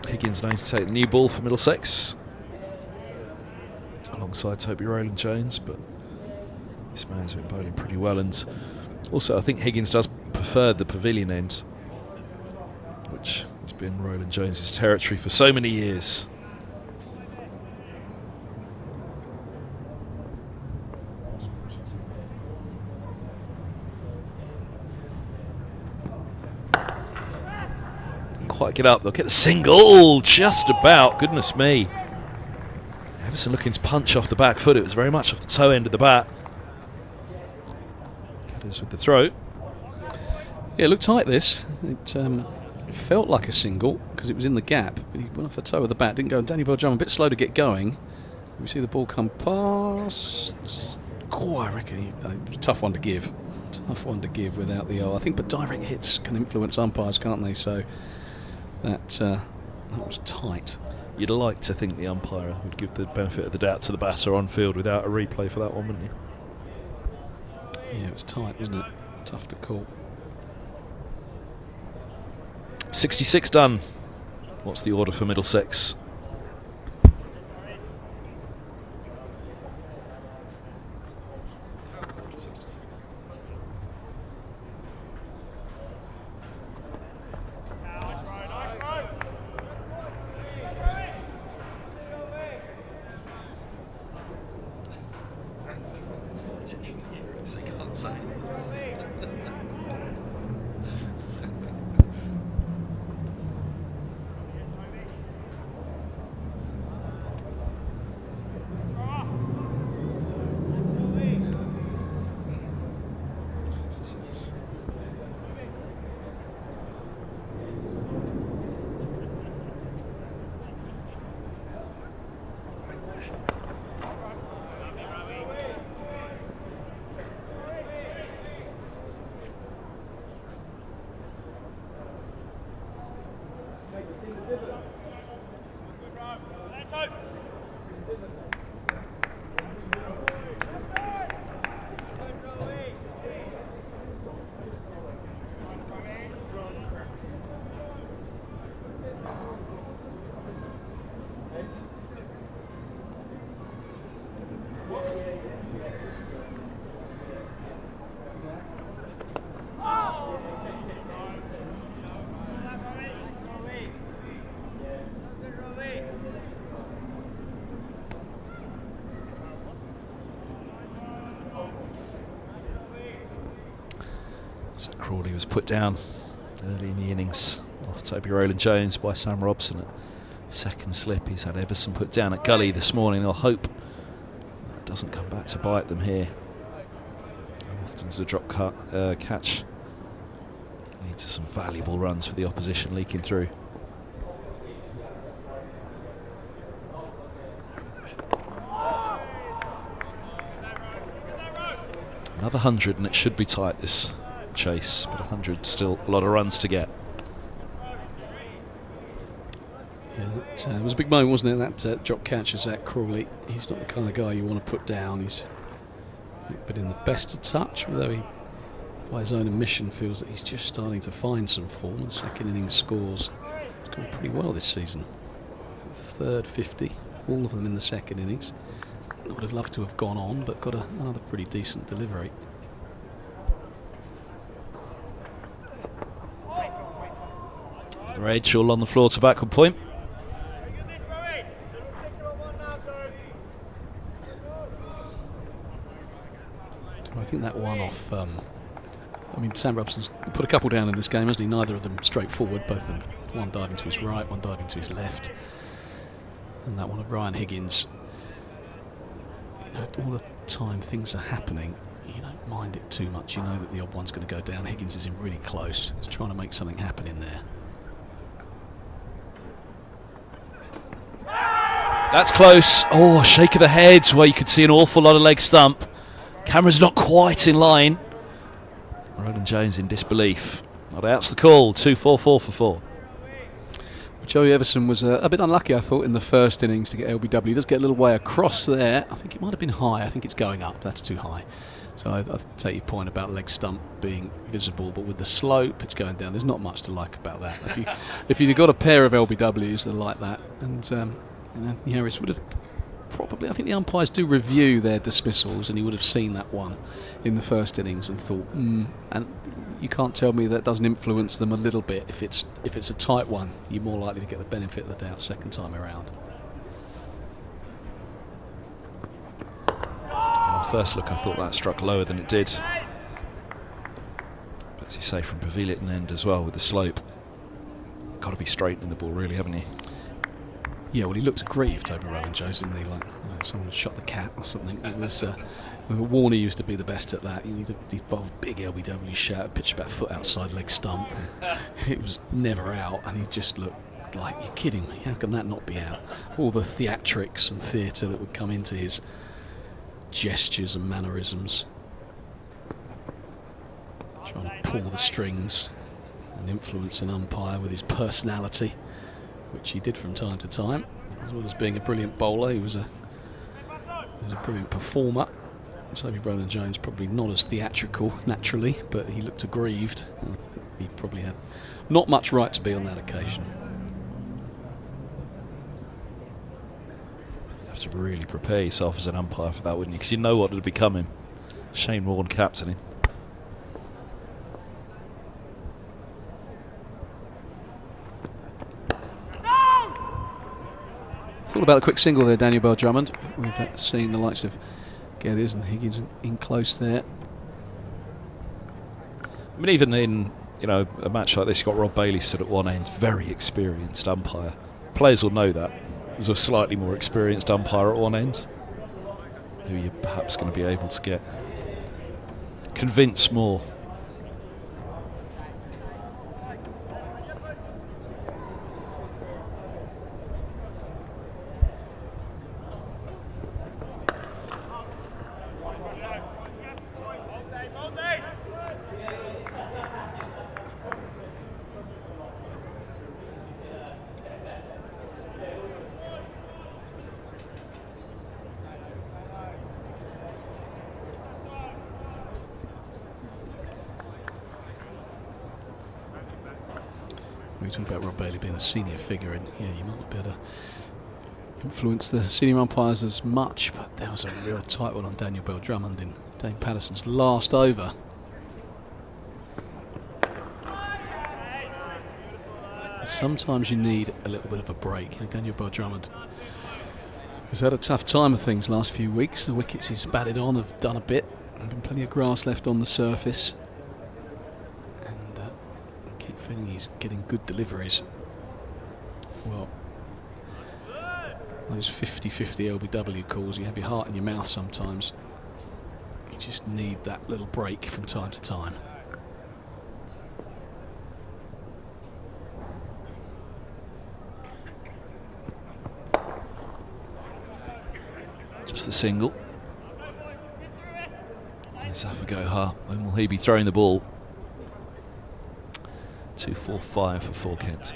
Higgins known to take the new ball for Middlesex alongside Toby Rowland-Jones, but this man's been bowling pretty well, and also I think Higgins does prefer the pavilion end, which has been Rowland-Jones' territory for so many years. Quite get up, they'll get the single, just about, goodness me. Everson looking to punch off the back foot, it was very much off the toe end of the bat. Gathers with the throw. Yeah, it looked tight this. It felt like a single because it was in the gap, but he went off the toe of the bat, didn't go. And Danny Belldrum a bit slow to get going. We see the ball come past. Oh, I reckon tough one to give. Tough one to give without the I think, but direct hits can influence umpires, can't they? So that was tight. You'd like to think the umpire would give the benefit of the doubt to the batter on field without a replay for that one, wouldn't you? Yeah, it was tight, wasn't it? Tough to call. 66 done. What's the order for Middlesex? So Crawley was put down early in the innings off Toby Rowland-Jones by Sam Robson at second slip. He's had Everson put down at gully this morning. They'll hope that doesn't come back to bite them here. Often as a drop catch leads to some valuable runs for the opposition leaking through. Another 100 and it should be tight, this chase, but 100 still a lot of runs to get. Yeah, it was a big moment, wasn't it? That drop catch of Zach Crawley. He's not the kind of guy you want to put down. He's been in the best of touch, although he, by his own admission, feels that he's just starting to find some form. And second innings scores. He's gone pretty well this season. Third 50, all of them in the second innings. would have loved to have gone on, but got another pretty decent delivery. Another edge all on the floor to backward point. I think that one off. I mean, Sam Robson's put a couple down in this game, hasn't he? Neither of them straightforward. Both of them, one diving to his right, one diving to his left. And that one of Ryan Higgins. You know, all the time things are happening, you don't mind it too much. You know that the odd one's going to go down. Higgins is in really close. He's trying to make something happen in there. That's close. Oh, shake of the head where you could see an awful lot of leg stump. Camera's not quite in line. Roland Jones in disbelief. Not out's the call. 2-4-4 for 4. Joey Everson was a bit unlucky, I thought, in the first innings to get LBW. He does get a little way across there. I think it might have been high. I think it's going up. That's too high. So I take your point about leg stump being visible, but with the slope, it's going down. There's not much to like about that. If you'd got a pair of LBWs that are like that, and Harris would have probably, I think the umpires do review their dismissals, and he would have seen that one in the first innings and thought, and you can't tell me that doesn't influence them a little bit. If it's a tight one, you're more likely to get the benefit of the doubt second time around. On first look, I thought that struck lower than it did. But as you say, from pavilion end as well with the slope, got to be straightening the ball, really, haven't you? Yeah, well, he looked aggrieved over Roland Jones, didn't he? Like someone shot the cat or something. It was. Warner used to be the best at that. He'd bowl a big LBW shot, pitch about a foot outside leg stump. It was never out, and he just looked like, you're kidding me. How can that not be out? All the theatrics and theatre that would come into his gestures and mannerisms, trying to pull the strings and influence an umpire with his personality, which he did from time to time, as well as being a brilliant bowler. He was a brilliant performer. So Roland Jones probably not as theatrical naturally, but he looked aggrieved. He probably had not much right to be on that occasion. You'd have to really prepare yourself as an umpire for that, wouldn't you? Because you know what would be coming. Shane Warne captaining. Thought about a quick single there, Daniel Bell Drummond. We've seen the likes of Geddes and Higgins in close there. I mean, even in a match like this, you've got Rob Bailey stood at one end, very experienced umpire. Players will know that. There's a slightly more experienced umpire at one end, who you're perhaps going to be able to convince more. We talked about Rob Bailey being a senior figure, and yeah, you might not be able to influence the senior umpires as much, but there was a real tight one on Daniel Bell Drummond in Dane Patterson's last over. Sometimes you need a little bit of a break. Daniel Bell Drummond has had a tough time of things last few weeks. The wickets he's batted on have done a bit. There's been plenty of grass left on the surface. Feeling he's getting good deliveries. Well, those 50-50 LBW calls, you have your heart in your mouth sometimes. You just need that little break from time to time. Just the single. Zafar Gohar. When will he be throwing the ball? 2-4-5 for Kent.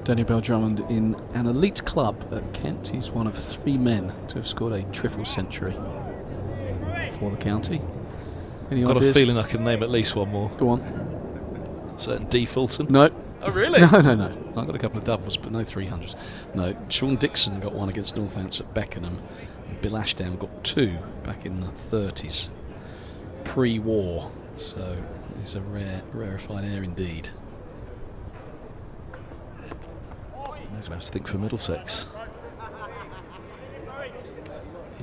Danny Bell-Drummond in an elite club at Kent. He's one of 3 men to have scored a triple century for the county. Any Got ideas? a feeling I can name at least one more. Go on. Certain D. Fulton. No. Oh, really? No. I've got a couple of doubles, but no 300s. No, Sean Dixon got one against Northants at Beckenham. And Bill Ashdown got 2 back in the 30s, pre-war. So he's a rarefied air indeed. I'm going to have to think for Middlesex.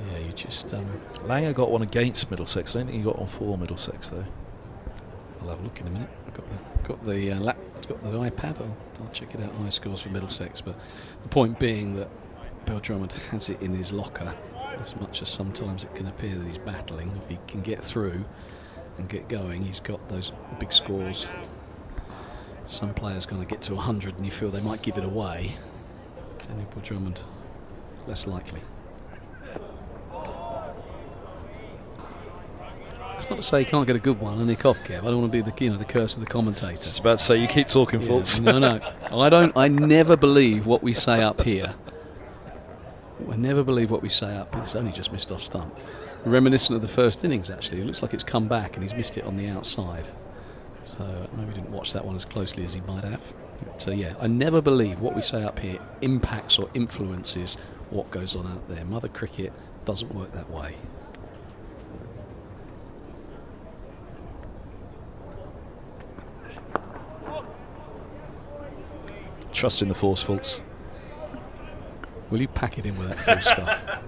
Yeah, you just... Langer got one against Middlesex. I don't think he got one for Middlesex, though. I'll have a look in a minute. I've got the iPad. I'll check it out. High scores for Middlesex. But the point being that Bell-Drummond has it in his locker. As much as sometimes it can appear that he's battling, if he can get through and get going, he's got those big scores. Some players kind of get to 100 and you feel they might give it away. Daniel Bell-Drummond, less likely. That's not to say he can't get a good one and nick off, Kev. I don't want to be the curse of the commentator. Just about to say, you keep talking, Fultz. No. I never believe what we say up here. I never believe what we say up. It's only just missed off stump. Reminiscent of the first innings, actually. It looks like it's come back and he's missed it on the outside. So maybe didn't watch that one as closely as he might have. So yeah, I never believe what we say up here impacts or influences what goes on out there. Mother Cricket doesn't work that way. Trust in the force, Fultz. Will you pack it in with that full stuff?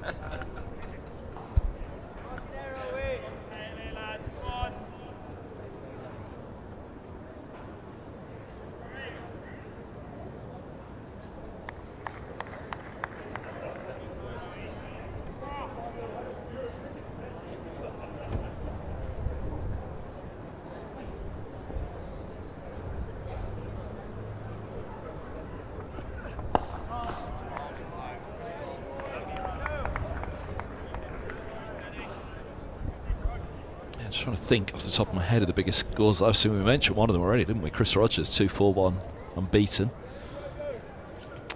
I'm just trying to think off the top of my head of the biggest scores that I've seen. We mentioned one of them already, didn't we? Chris Rogers, 2-4-1, unbeaten.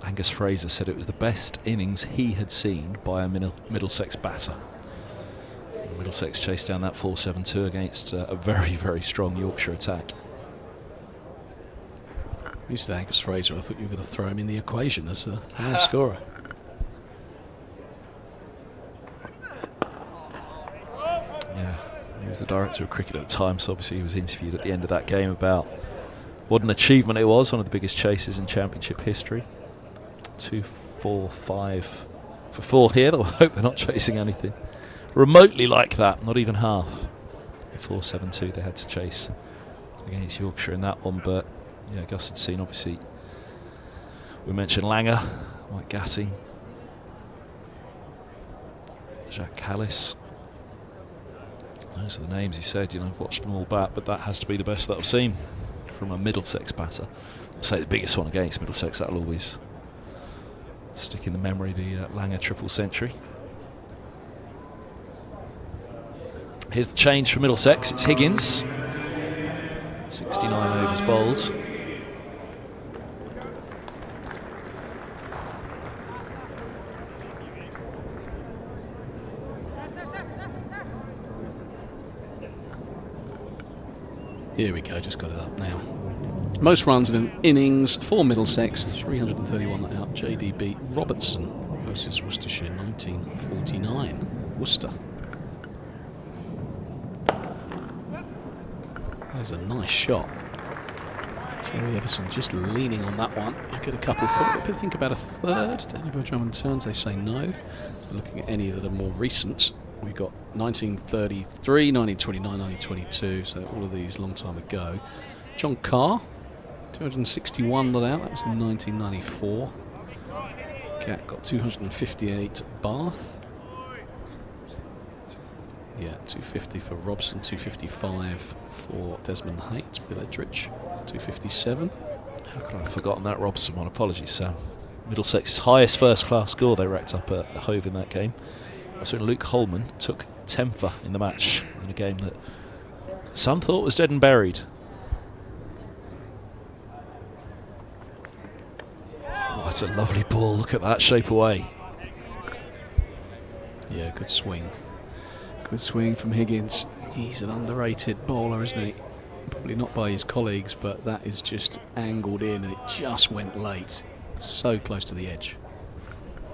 Angus Fraser said it was the best innings he had seen by a Middlesex batter. Middlesex chased down that 4-7-2 against a very, very strong Yorkshire attack. You said Angus Fraser, I thought you were going to throw him in the equation as a high scorer. Yeah, he was the director of cricket at the time, so obviously he was interviewed at the end of that game about what an achievement it was, one of the biggest chases in championship history. 2-4-5 for 4 here. They'll hope they're not chasing anything remotely like that, not even half. 4-7-2 they had to chase against Yorkshire in that one, but yeah, Gus had seen, obviously, we mentioned Langer, Mike Gatting, Jacques Callis. Those are the names he said, I've watched them all bat, but that has to be the best that I've seen from a Middlesex batter. I'd say the biggest one against Middlesex, that'll always stick in the memory, the Langer triple century. Here's the change for Middlesex, it's Higgins. 69 overs bowled. Here we go, just got it up now. Most runs in an innings for Middlesex, 331 out. JDB Robertson versus Worcestershire, 1949. Worcester. That is a nice shot. Jerry Everson just leaning on that one. I get a couple for it. Think about a third. Danny Bell-Drummond turns, they say no. So looking at any that are more recent, we've got 1933, 1929, 1922, so all of these long time ago. John Carr, 261 not out, that was in 1994. Cat got 258 at Bath. Yeah, 250 for Robson, 255 for Desmond Hayes, Bill Edrich, 257. How could I have forgotten that Robson one? Apologies, Sam. Middlesex's highest first-class score they racked up at Hove in that game. So Luke Holman took temper in the match in a game that some thought was dead and buried. That's a lovely ball. Look at that shape away. Yeah, good swing. Good swing from Higgins. He's an underrated bowler, isn't he? Probably not by his colleagues, but that is just angled in and it just went late. So close to the edge.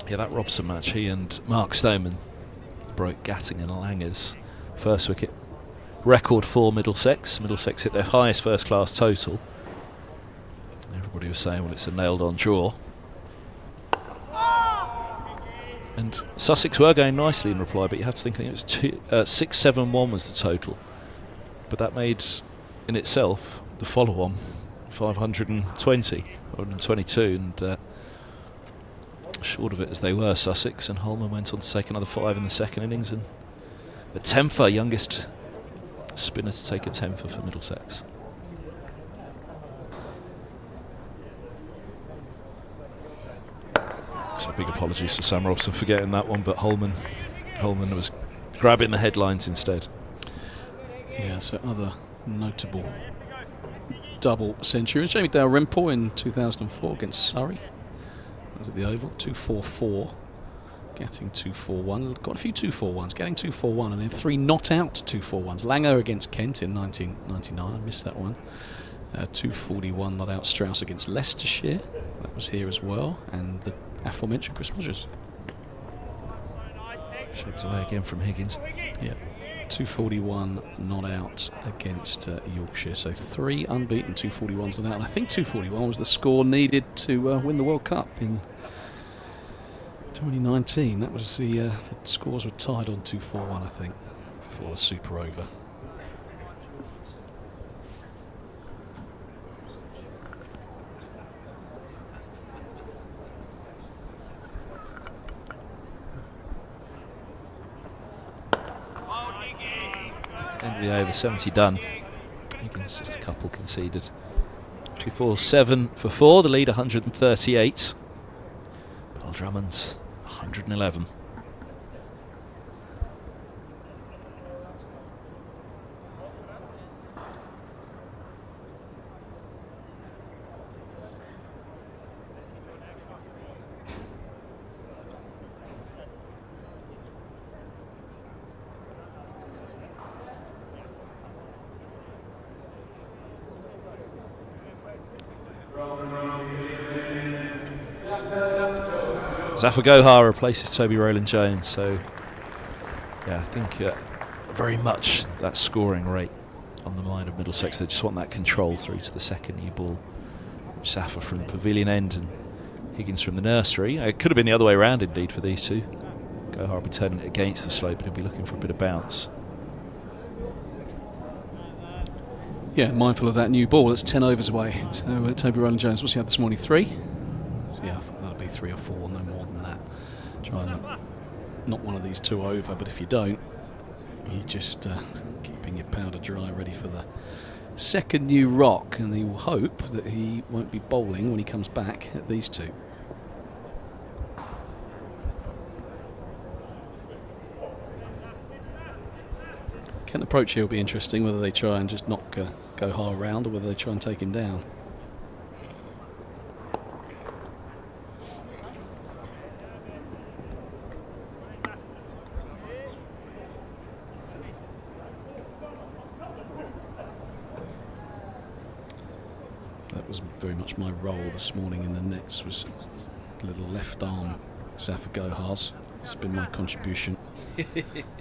Yeah, that Robson match, he and Mark Stoneman broke Gatting and Langer's first wicket record for Middlesex. Middlesex hit their highest first class total. Everybody was saying, well, it's a nailed on draw. And Sussex were going nicely in reply, but you have to think it was 6-7-1 was the total. But that made in itself the follow-on 520, 522, and short of it as they were, Sussex, and Holman went on to take another 5 in the second innings, and a tenfer, youngest spinner to take a tenfer for Middlesex. So big apologies to Sam Robson for getting that one, but Holman was grabbing the headlines instead. Yeah, so other notable double centuries. Jamie Dale Rimple in 2004 against Surrey. That was at the Oval, 244. Getting 241. Got a few 241s. Getting 241 and then 3 not out 241s. Langer against Kent in 1999. I missed that one. 241 not out Strauss against Leicestershire. That was here as well. And the aforementioned Chris Rogers. Shapes away again from Higgins. Yeah. 241 not out against Yorkshire. So 3 unbeaten 241s not out. And I think 241 was the score needed to win the World Cup in 2019. That was the scores were tied on 241, I think, before the Super Over. End of the over, 70 done. Higgins just a couple conceded. 247 for 4, the lead 138. Paul Drummond 111. Zafar Gohar replaces Toby Rowland-Jones, so yeah, I think very much that scoring rate on the mind of Middlesex. They just want that control through to the second new ball. Zafar from the pavilion end and Higgins from the nursery. It could have been the other way around indeed for these two. Gohar will be turning it against the slope and he'll be looking for a bit of bounce. Yeah, mindful of that new ball. It's 10 overs away. So Toby Rowland-Jones, what's he had this morning? 3? Yeah, I thought that'll be 3 or 4, no more than that. Try and knock one of these 2 over, but if you don't, you're just keeping your powder dry, ready for the second new rock, and he will hope that he won't be bowling when he comes back at these 2. Kent approach here will be interesting, whether they try and just knock Gohar around or whether they try and take him down. That was very much my role this morning in the nets, was a little left arm Zafar Gohar's. It's been my contribution.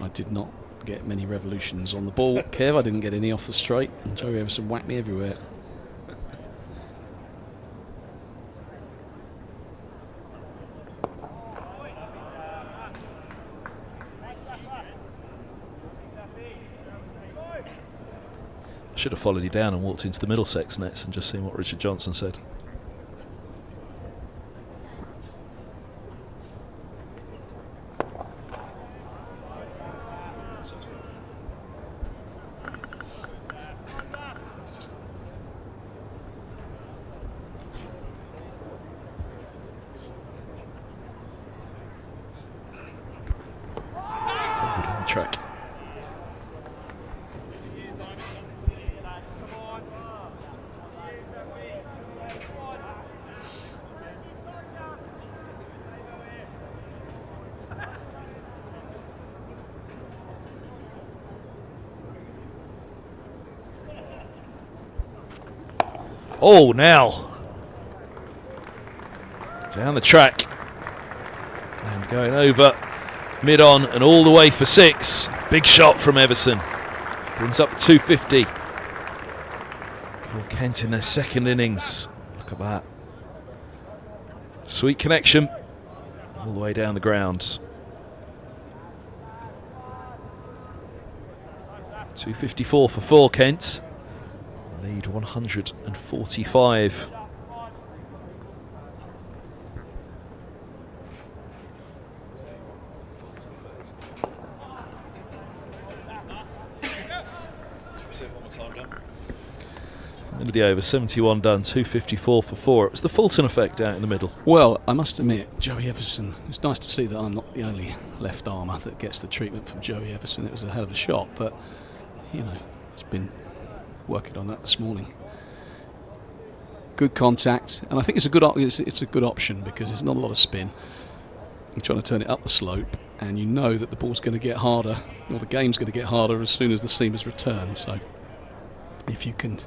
I did not get many revolutions on the ball, Kev. I didn't get any off the straight, and Joey Everson whacked me everywhere. I should have followed you down and walked into the Middlesex nets and just seen what Richard Johnson said. Down the track. Oh, now. Down the track. And going over mid-on and all the way for 6. Big shot from Everson. Brings up the 250. For Kent in their second innings. Look at that. Sweet connection. All the way down the ground. 254 for 4, Kent. Lead 145. End of the over, 71 done, 254 for 4. It was the Fulton effect out in the middle. Well, I must admit, Joey Everson, it's nice to see that I'm not the only left armer that gets the treatment from Joey Everson. It was a hell of a shot, but, you know, he's been working on that this morning. Good contact, and I think it's a good option because there's not a lot of spin. You're trying to turn it up the slope, and you know that the ball's going to get harder, or the game's going to get harder as soon as the seamers return. So if you can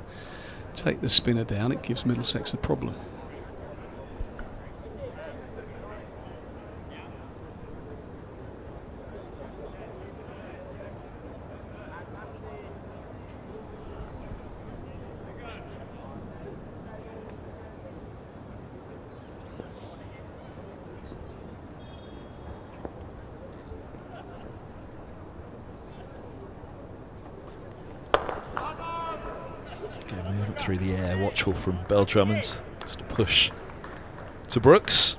take the spinner down, it gives Middlesex a problem. Through the air, watchful from Bell Drummond. Just a push to Brooks.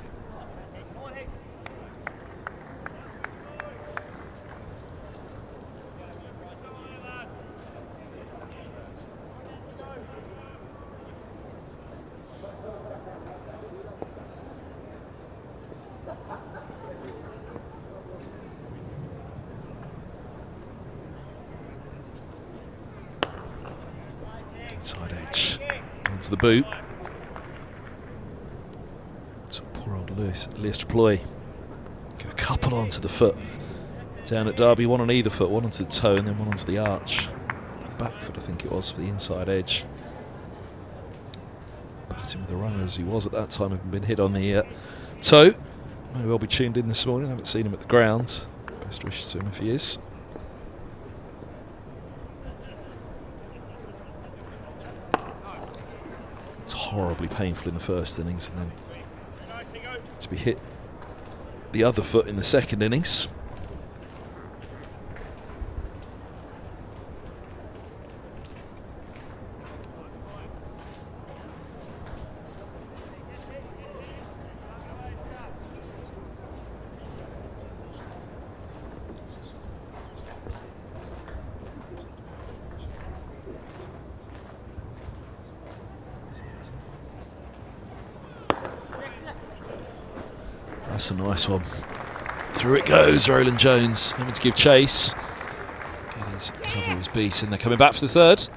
Inside edge onto the boot. So poor old Lewis Deploy. Get a couple onto the foot. Down at Derby, one on either foot, one onto the toe and then one onto the arch. Back foot I think it was for the inside edge. Batting with the runner as he was at that time, having been hit on the toe. May well be tuned in this morning, I haven't seen him at the ground. Best wishes to him if he is. Horribly painful in the first innings, and then to be hit the other foot in the second innings. That's a nice one. Through it goes, Roland Jones having to give chase. Get his cover was beaten. They're coming back for the third.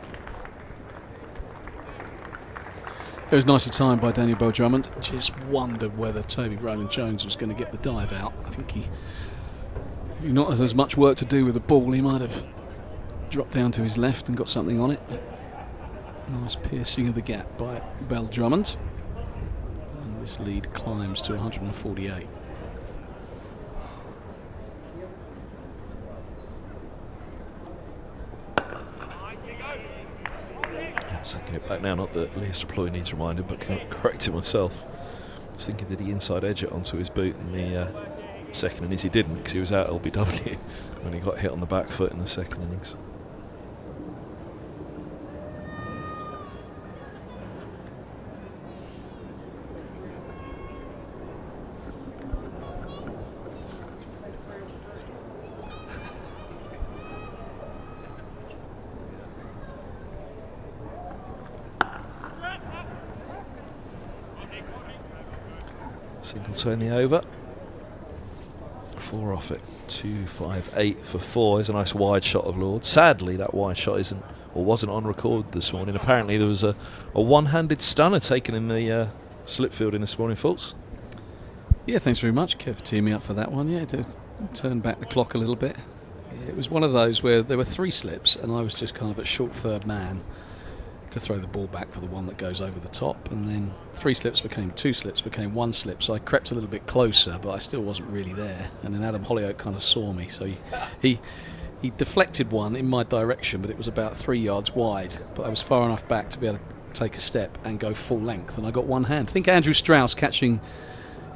It was nicely timed by Daniel Bell Drummond. Just wondered whether Toby Roland Jones was going to get the dive out. I think he not had as much work to do with the ball. He might have dropped down to his left and got something on it. Nice piercing of the gap by Bell Drummond. And this lead climbs to 148. Second it back now, not that Leas Deploy needs reminded, but can correct it myself. I was thinking, did he inside edge it onto his boot in the second innings? He didn't, because he was out LBW when he got hit on the back foot in the second innings. Single toe in the over. 4 off it. 258 for 4 is a nice wide shot of Lord. Sadly, that wide shot wasn't on record this morning. Apparently, there was a one-handed stunner taken in the slip fielding this morning, folks. Yeah, thanks very much, Kev, teeing me up for that one. Yeah, to turn back the clock a little bit. Yeah, it was one of those where there were 3 slips, and I was just kind of a short third man. to throw the ball back for the one that goes over the top, and then 3 slips became 2 slips, became 1 slip, so I crept a little bit closer, but I still wasn't really there, and then Adam Hollyoake kind of saw me, so he deflected one in my direction, but it was about 3 yards wide, but I was far enough back to be able to take a step and go full length, and I got one hand. I think Andrew Strauss catching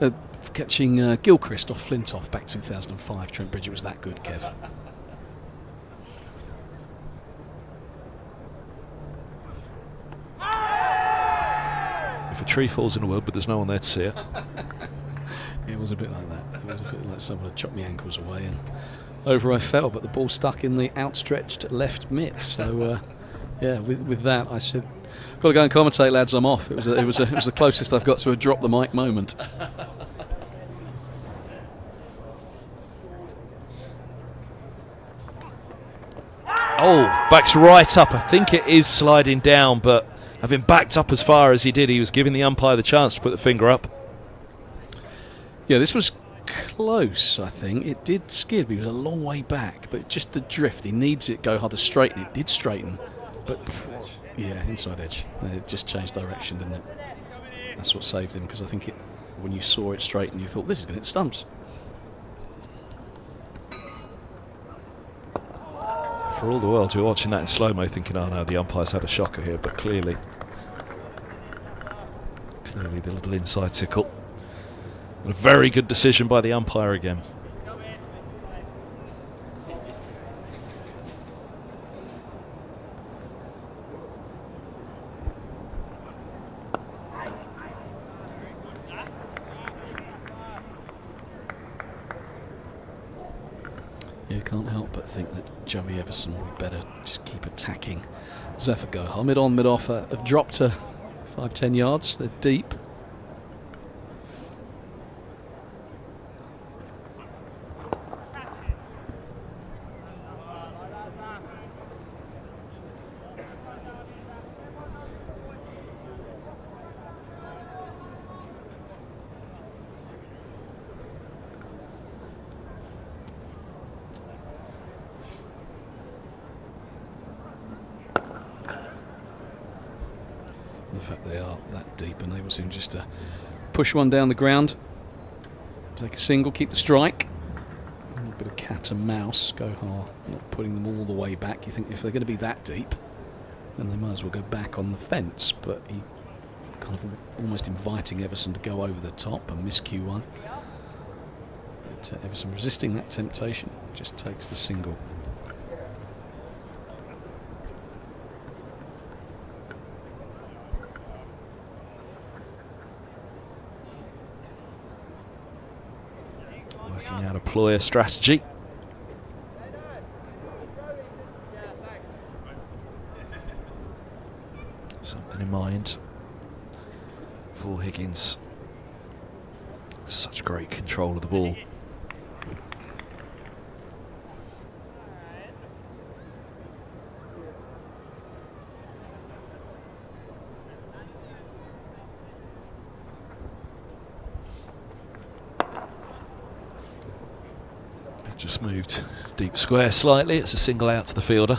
Gilchrist off Flintoff back 2005, Trent Bridge, it was that good, Kev. If a tree falls in a wood but there's no one there to see it. It was a bit like that. It was a bit like someone had chopped my ankles away and over I fell, but the ball stuck in the outstretched left mitt. So with that I said, got to go and commentate, lads, I'm off. It was the closest I've got to a drop the mic moment. Oh, backs right up. I think it is sliding down, but having backed up as far as he did, he was giving the umpire the chance to put the finger up. Yeah, this was close, I think. It did skid, but he was a long way back. But just the drift, he needs it go hard to straighten. It did straighten, but yeah, inside edge. It just changed direction, didn't it? That's what saved him, because I think when you saw it straighten, you thought, this is going to hit stumps. For all the world, you're watching that in slow-mo thinking, oh no, the umpire's had a shocker here, but clearly the little inside tickle. And a very good decision by the umpire again. You can't help but think that Joey Everson would better just keep attacking. Zephyr Gohar, mid-on, mid-off, have dropped to 5-10 yards. They're deep. The fact they are that deep enables him just to push one down the ground, take a single, keep the strike. A little bit of cat and mouse. Gohar not putting them all the way back. You think if they're going to be that deep, then they might as well go back on the fence, but he kind of almost inviting Everson to go over the top and miscue one. But Everson resisting that temptation, just takes the single. Working out a ploy, a strategy. Something in mind for Higgins. Such great control of the ball. Just moved deep square slightly. It's a single out to the fielder.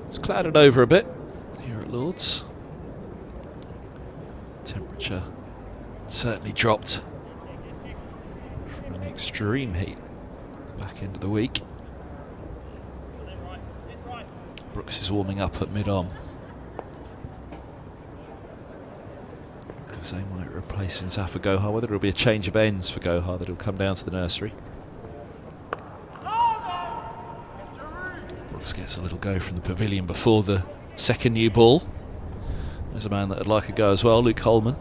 It's clouded over a bit here at Lord's. Temperature certainly dropped from the extreme heat at the back end of the week. Brooks is warming up at mid-on. Because they might replace Zephyr Gohar. Whether it'll be a change of ends for Gohar, that he'll come down to the nursery. Gets a little go from the pavilion before the second new ball. There's a man that would like a go as well, Luke Holman.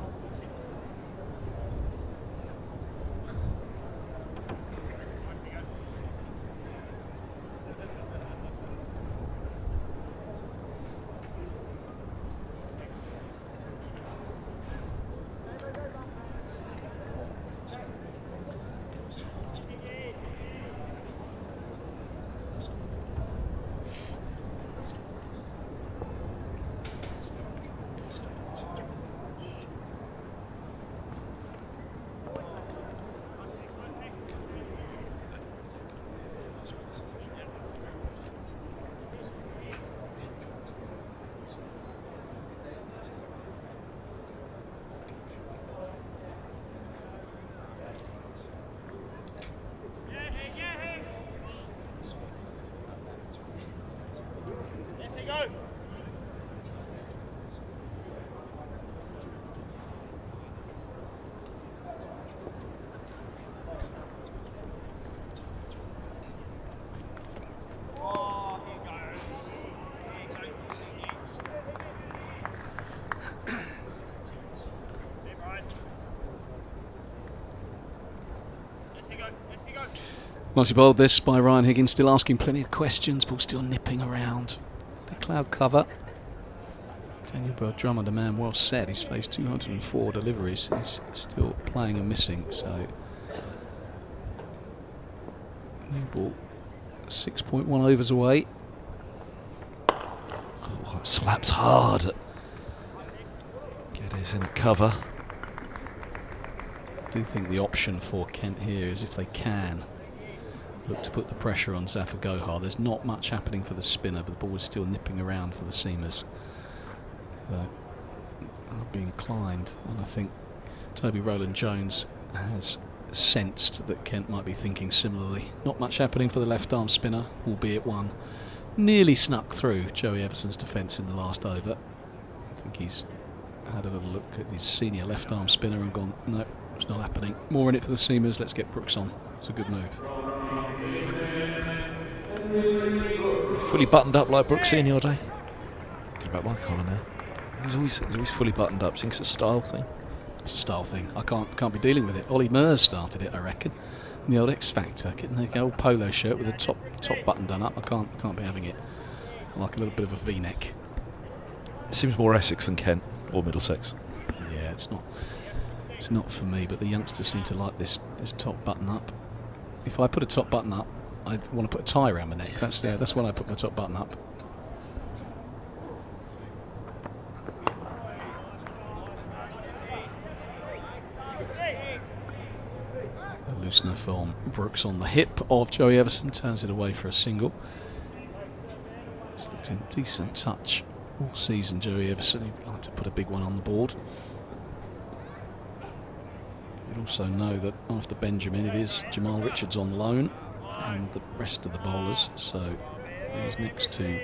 Nicely bowled this by Ryan Higgins, still asking plenty of questions, ball still nipping around. The cloud cover. Daniel Drummond, a man well set. He's faced 204 deliveries. He's still playing and missing, so new ball 6.1 overs away. Oh, it slaps hard. Geddes in at cover. I do think the option for Kent here is, if they can, look to put the pressure on Zafar Gohar. There's not much happening for the spinner, but the ball is still nipping around for the seamers. I'll be inclined, and I think Toby Rowland-Jones has sensed that Kent might be thinking similarly. Not much happening for the left arm spinner, albeit one nearly snuck through Joey Everson's defence in the last over. I think he's had a little look at his senior left arm spinner and gone, no, it's not happening. More in it for the seamers, let's get Brooks on. It's a good move. Fully buttoned up like Brooksy in your day. Get about my collar now. He's always fully buttoned up. Think it's a style thing. It's a style thing. I can't be dealing with it. Ollie Murs started it, I reckon. And the old X Factor, getting the old polo shirt with the top button done up. I can't be having it. I like a little bit of a V-neck. It seems more Essex than Kent or Middlesex. Yeah, it's not for me. But the youngsters seem to like this top button up. If I put a top button up, I want to put a tie around my neck. That's when I put my top button up. Loosener from Brooks on the hip of Joey Everson, turns it away for a single. He's looked in decent touch all season, Joey Everson. He'd like to put a big one on the board. You'd also know that after Benjamin it is Jamal Richards on loan and the rest of the bowlers, so these next two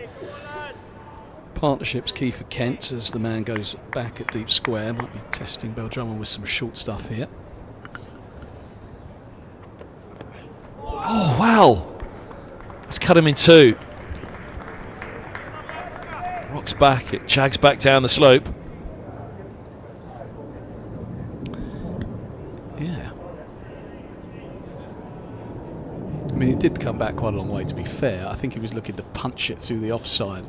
partnerships key for Kent as the man goes back at deep square. Might be testing Drummond with some short stuff here. Oh, wow! Let's cut him in two. Rocks back, it jags back down the slope. Yeah. I mean, it did come back quite a long way, to be fair. I think he was looking to punch it through the offside,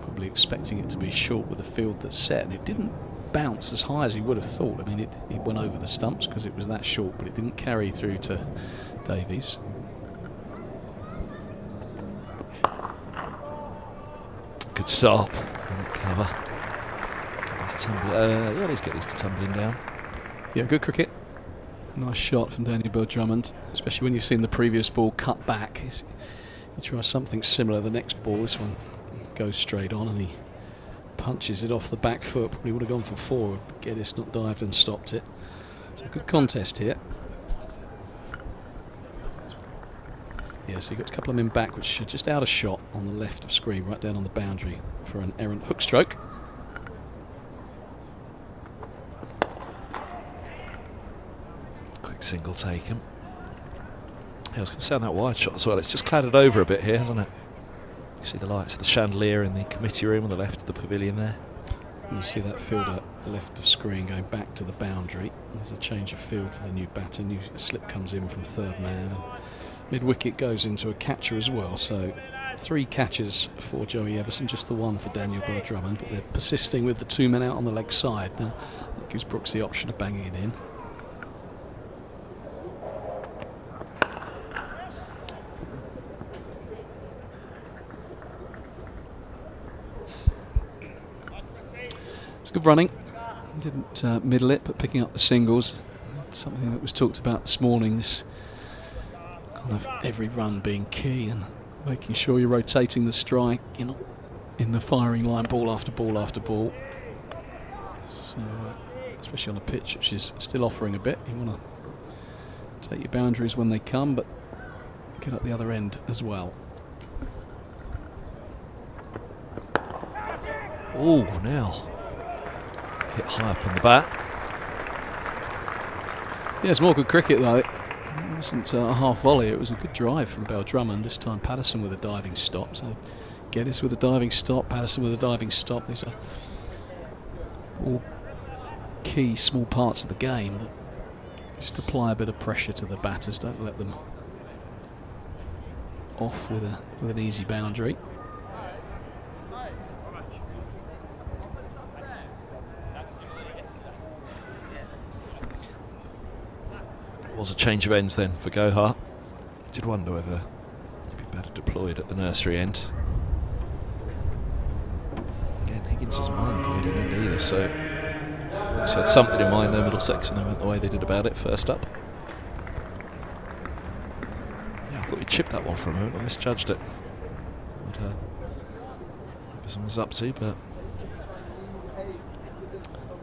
probably expecting it to be short with the field that's set, and it didn't bounce as high as he would have thought. I mean, it went over the stumps because it was that short, but it didn't carry through to Davies. Good stop. Cover. Let's get these tumbling down. Yeah, good cricket. Nice shot from Daniel Drummond, especially when you've seen the previous ball cut back. He tries something similar. The next ball, this one goes straight on, and he punches it off the back foot. Probably would have gone for four, but Geddes not dived and stopped it. So good contest here. Yeah, so you've got a couple of men back, which are just out of shot on the left of screen, right down on the boundary for an errant hook stroke. Quick single taken. Yeah, I was going to say on that wide shot as well, it's just clouded over a bit here, hasn't it? You see the lights, the chandelier in the committee room on the left of the pavilion there. And you see that fielder left of screen going back to the boundary. There's a change of field for the new batter. New slip comes in from third man. And mid-wicket goes into a catcher as well, so 3 catches for Joey Everson, just the one for Daniel Drummond, but they're persisting with the 2 men out on the leg side. Now that gives Brooks the option of banging it in. It's good running, didn't middle it, but picking up the singles, something that was talked about this morning, this kind of every run being key and making sure you're rotating the strike, you're not in the firing line ball after ball after ball. So, especially on a pitch which is still offering a bit, you want to take your boundaries when they come, but get up the other end as well. Oh, now hit high up in the bat. Yeah, it's more good cricket though. It wasn't a half volley, it was a good drive from Drummond. This time Patterson with a diving stop. So Geddes with a diving stop, Patterson with a diving stop. These are all key small parts of the game that just apply a bit of pressure to the batters. Don't let them off with an easy boundary. It was a change of ends then for Gohar. Did wonder whether he'd be better deployed at the nursery end. Again, Higgins doesn't mind deployed in end either, so he had something in mind there, Middlesex, and they went the way they did about it first up. Yeah, I thought he chipped that one for a moment. I misjudged it. What Everson was up to, but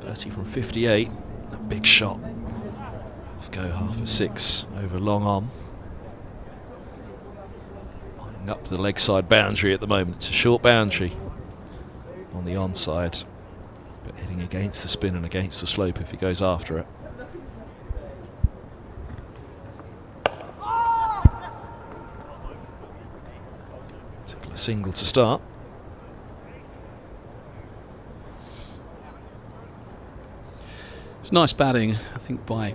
30 from 58, that big shot off Gohar for 6 over long on. Eyeing up the leg side boundary at the moment. It's a short boundary on the onside, but heading against the spin and against the slope if he goes after it. Tickler single to start. It's nice batting, I think, by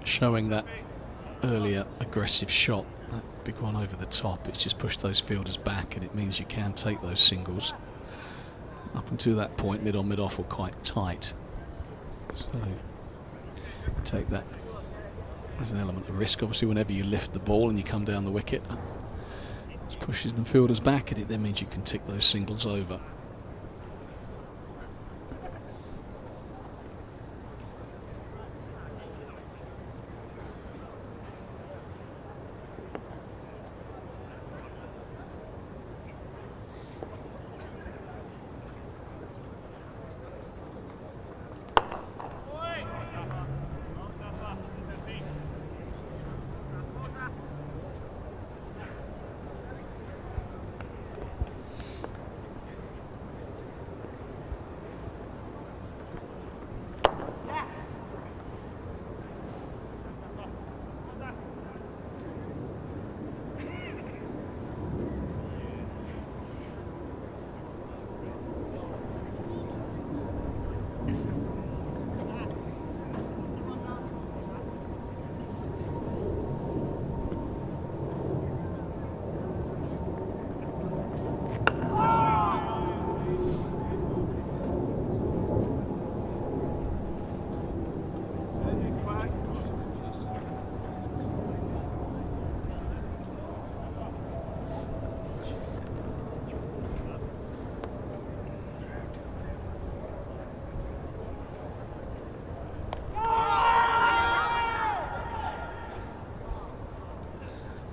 showing that earlier aggressive shot, that big one over the top. It's just pushed those fielders back, and it means you can take those singles. Up until that point, mid on, mid off were quite tight. So take that as an element of risk. Obviously, whenever you lift the ball and you come down the wicket, it pushes the fielders back, and it then means you can tick those singles over.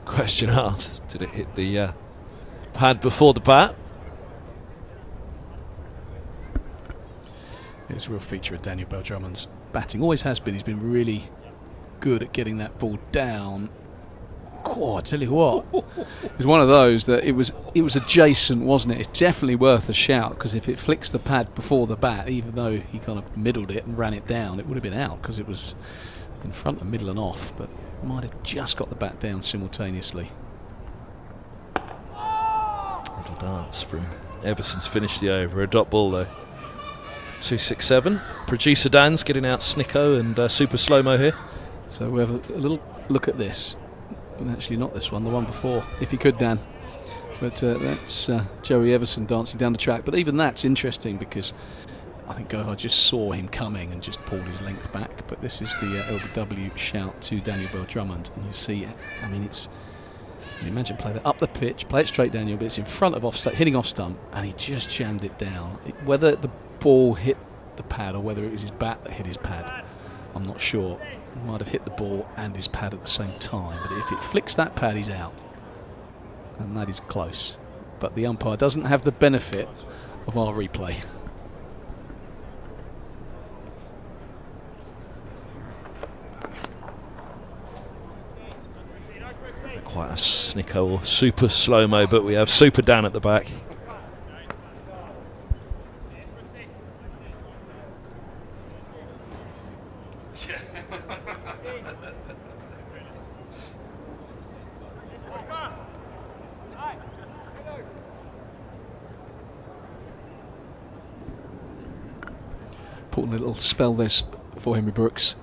Question asked, did it hit the pad before the bat? It's a real feature of Daniel Bell-Drummond's batting. Always has been. He's been really good at getting that ball down. Oh, I tell you what, it was one of those that it was adjacent, wasn't it? It's definitely worth a shout, because if it flicks the pad before the bat, even though he kind of middled it and ran it down, it would have been out because it was in front of middle and off, but might have just got the bat down simultaneously. Little dance from Everson's finished the over. A dot ball though. 267. Producer Dan's getting out Snicko and super slow-mo here. So we have a little look at this. Actually not this one, the one before, if you could, Dan. But that's Joey Everson dancing down the track. But even that's interesting, because I think Gohar just saw him coming and just pulled his length back. But this is the LBW shout to Daniel Bell-Drummond, and you see, I mean, it's, you imagine play that up the pitch, play it straight down, but it's in front of hitting off stump, and he just jammed it down. Whether the ball hit the pad or whether it was his bat that hit his pad, I'm not sure. He might have hit the ball and his pad at the same time, but if it flicks that pad, he's out, and that is close. But the umpire doesn't have the benefit of our replay. Quite a Snicko or super slow-mo, but we have Super Dan at the back. Important little spell this for Henry Brooks.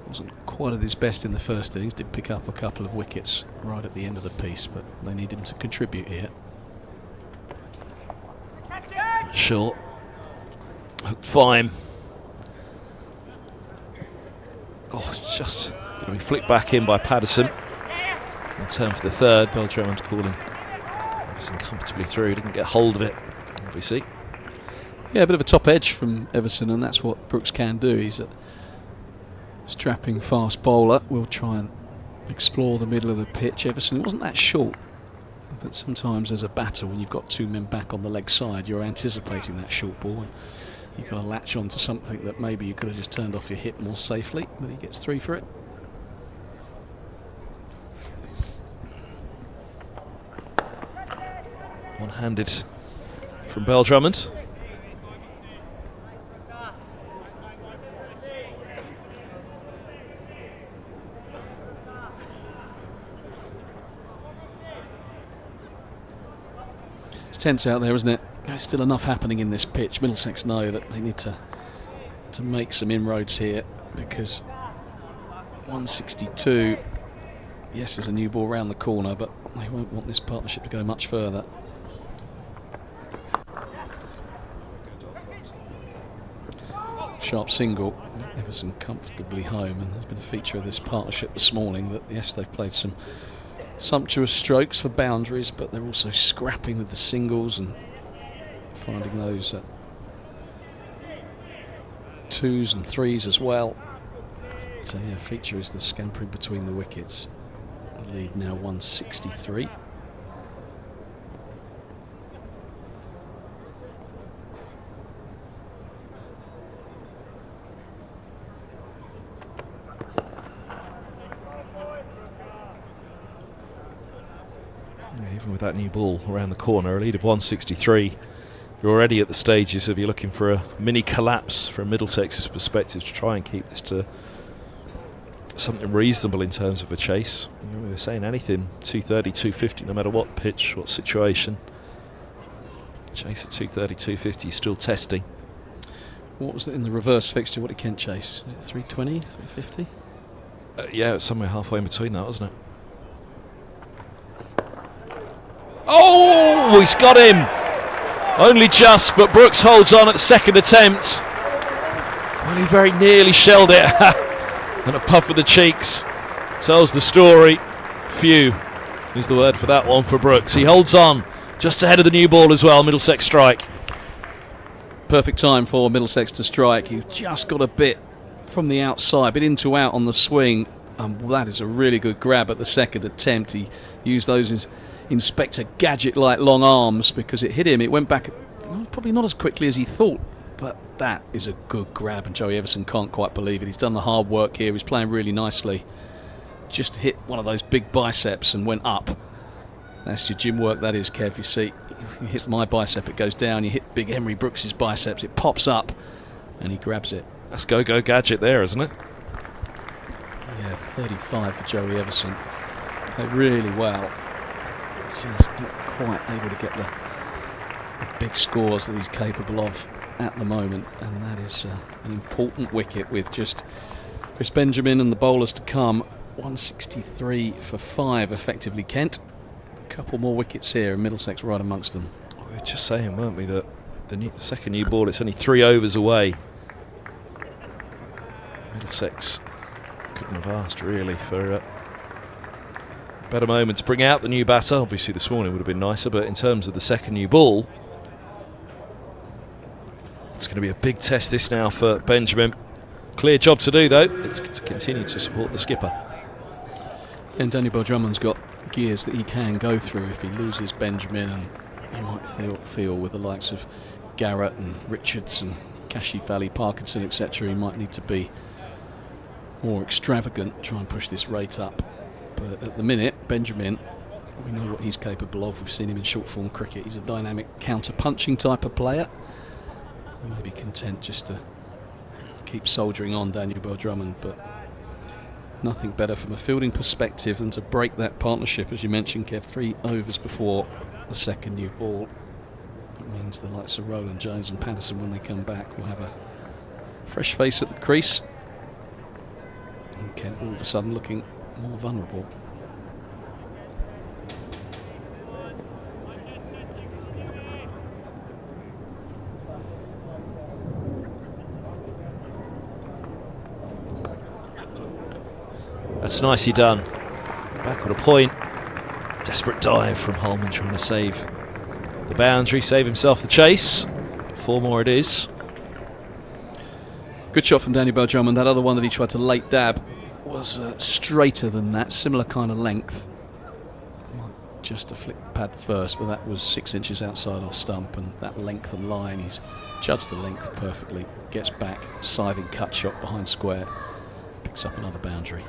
Wasn't quite at his best in the first innings, did pick up a couple of wickets right at the end of the piece, but they need him to contribute here. Short. Hooked fine. Oh, it's just going to be flicked back in by Patterson. In turn for the third, Bell Drummond calling Everson comfortably through, didn't get hold of it, obviously. Yeah, a bit of a top edge from Everson, and that's what Brooks can do. He's a strapping fast bowler. We'll try and explore the middle of the pitch. Everson, it wasn't that short, but sometimes as a batter, when you've got two men back on the leg side, you're anticipating that short ball, and you've got to latch on to something that maybe you could have just turned off your hip more safely, but he gets 3 for it. One-handed from Bell Drummond. It's tense out there, isn't it? There's still enough happening in this pitch. Middlesex know that they need to make some inroads here, because 162, yes, there's a new ball round the corner, but they won't want this partnership to go much further. Sharp single, Everson comfortably home, and there's been a feature of this partnership this morning that, yes, they've played some sumptuous strokes for boundaries, but they're also scrapping with the singles and finding those 2s and 3s as well. So yeah, feature is the scampering between the wickets. The lead now 163. Even with that new ball around the corner, a lead of 163, you're already at the stages of you're looking for a mini collapse from Middlesex's perspective to try and keep this to something reasonable in terms of a chase. We were saying anything 230, 250, no matter what pitch, what situation. Chase at 230, 250, still testing. What was it in the reverse fixture? What did Kent chase? Was it 320, 350? Yeah, it was somewhere halfway in between that, wasn't it? Oh, he's got him! Only just, but Brooks holds on at the second attempt. Well, he very nearly shelled it. And a puff of the cheeks tells the story. Phew is the word for that one for Brooks. He holds on just ahead of the new ball as well. Middlesex strike. Perfect time for Middlesex to strike. He just got a bit from the outside, bit into out on the swing. That is a really good grab at the second attempt. He used those as Inspector Gadget-like long arms, because it hit him. It went back probably not as quickly as he thought, but that is a good grab, and Joey Everson can't quite believe it. He's done the hard work here. He's playing really nicely. Just hit one of those big biceps and went up. That's your gym work, that is, Kev. You see, you hit my bicep, it goes down. You hit Big Henry Brooks's biceps, it pops up, and he grabs it. That's go-go Gadget there, isn't it? Yeah, 35 for Joey Everson. Played really well. Just not quite able to get the big scores that he's capable of at the moment, and that is an important wicket with just Chris Benjamin and the bowlers to come. 163 for 5 effectively, Kent. A couple more wickets here, and Middlesex right amongst them. We were just saying, weren't we, that the second new ball, it's only 3 overs away. Middlesex couldn't have asked really for a better moment to bring out the new batter. Obviously this morning would have been nicer, but in terms of the second new ball, it's going to be a big test this now for Benjamin. Clear job to do though. It's to continue to support the skipper. And Daniel Bell Drummond's got gears that he can go through if he loses Benjamin, and he might feel with the likes of Garrett and Richards and Kashi Valley, Parkinson, etc. he might need to be more extravagant, try and push this rate up. But at the minute, Benjamin, we know what he's capable of. We've seen him in short form cricket. He's a dynamic counter-punching type of player. He may be content just to keep soldiering on, Daniel Bell Drummond, but nothing better from a fielding perspective than to break that partnership, as you mentioned, Kev, 3 overs before the second new ball. It means the likes of Roland Jones and Patterson, when they come back, will have a fresh face at the crease. And Kent all of a sudden looking more vulnerable. That's nicely done. Back on a point. Desperate dive from Holman, trying to save the boundary, save himself the chase. 4 more it is. Good shot from Danny Bell-Drummond. That other one that he tried to late dab was straighter than that, similar kind of length. Just a flick pad first, but that was 6 inches outside off stump, and that length and line, he's judged the length perfectly. Gets back, scything cut shot behind square, picks up another boundary.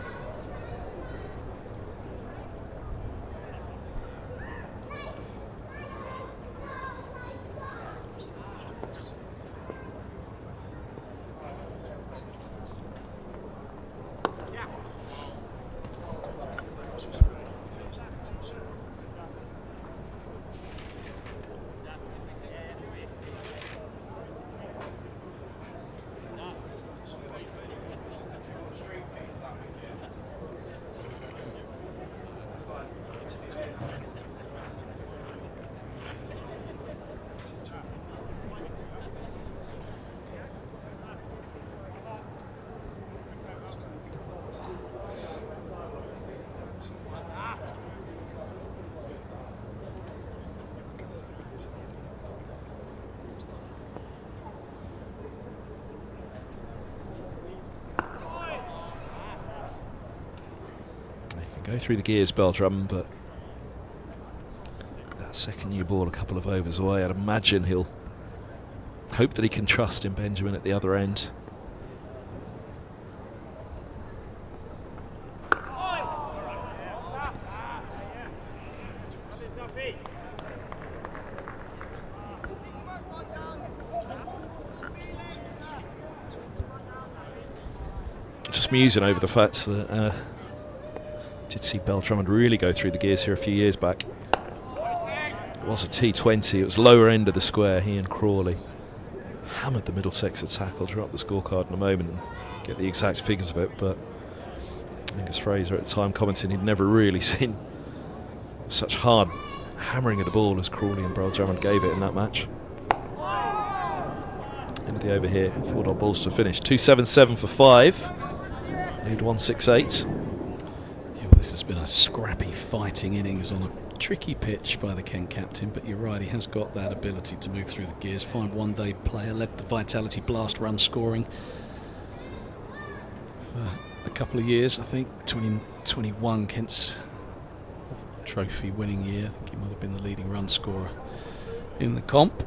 Go through the gears, Bell-Drummond, but that second new ball a couple of overs away, I'd imagine he'll hope that he can trust in Benjamin at the other end. Just musing over the fact that did see Bell-Drummond really go through the gears here a few years back. It was a T20, it was lower end of the square. He and Crawley hammered the Middlesex attack. I'll drop the scorecard in a moment and get the exact figures of it, but Angus Fraser at the time commenting he'd never really seen such hard hammering of the ball as Crawley and Bell-Drummond gave it in that match. End of the over here, 4 dot balls to finish. 277 for 5, lead 168. This has been a scrappy fighting innings on a tricky pitch by the Kent captain, but you're right, he has got that ability to move through the gears. Fine one-day player, led the Vitality Blast run scoring for a couple of years. I think 2021 Kent's trophy winning year. I think he might have been the leading run scorer in the comp.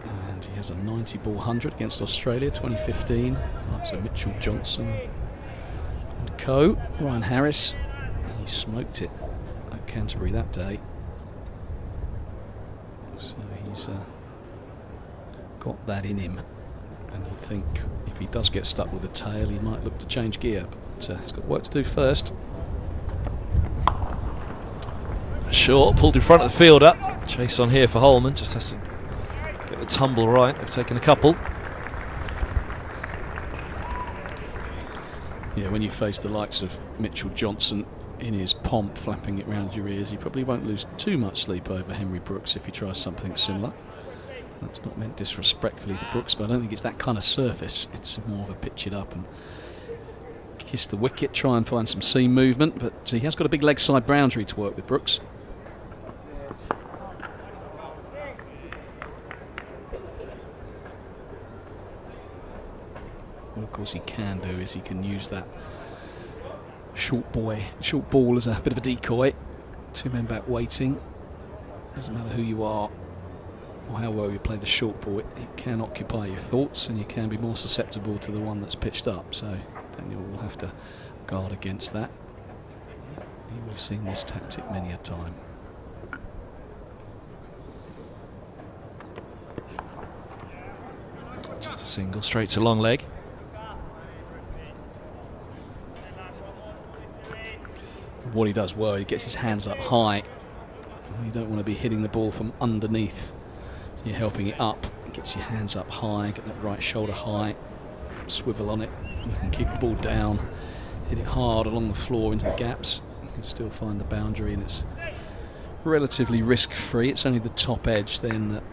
And he has a 90 ball 100 against Australia 2015. So Mitchell Johnson and co. Ryan Harris, he smoked it at Canterbury that day. So he's got that in him. And you think if he does get stuck with the tail, he might look to change gear. But he's got work to do first. Short, pulled in front of the fielder. Chase on here for Holman, just has to get the tumble right. They've taken a couple. Yeah, when you face the likes of Mitchell Johnson in his pomp, flapping it round your ears, you probably won't lose too much sleep over Henry Brooks if he tries something similar. That's not meant disrespectfully to Brooks, but I don't think it's that kind of surface. It's more of a pitch it up and kiss the wicket, try and find some seam movement, but he has got a big leg side boundary to work with, Brooks. What of course he can do is he can use that short ball as a bit of a decoy. 2 men back waiting. Doesn't matter who you are or how well you play the short ball, it can occupy your thoughts and you can be more susceptible to the one that's pitched up. So Daniel will have to guard against that. You would have seen this tactic many a time. Just a single, straight to long leg. What he does well, he gets his hands up high. You don't want to be hitting the ball from underneath. So you're helping it up. It gets your hands up high, get that right shoulder high. swivel on it. You can keep the ball down, hit it hard along the floor into the gaps. You can still find the boundary, and it's relatively risk-free. It's only the top edge then that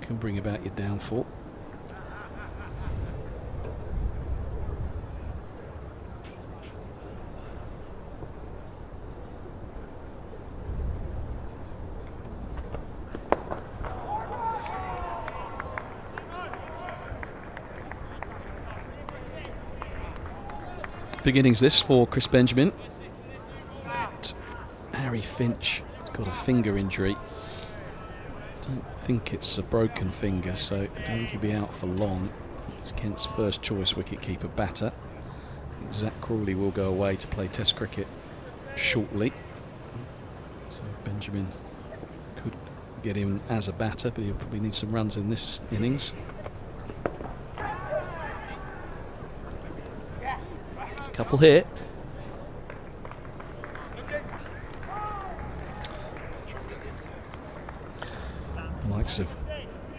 can bring about your downfall. Big innings this for Chris Benjamin. But Harry Finch has got a finger injury. Don't think it's a broken finger, so I don't think he'll be out for long. It's Kent's first choice wicket-keeper batter. I think Zach Crawley will go away to play Test cricket shortly. So Benjamin could get him as a batter, but he'll probably need some runs in this innings. Couple here. The likes of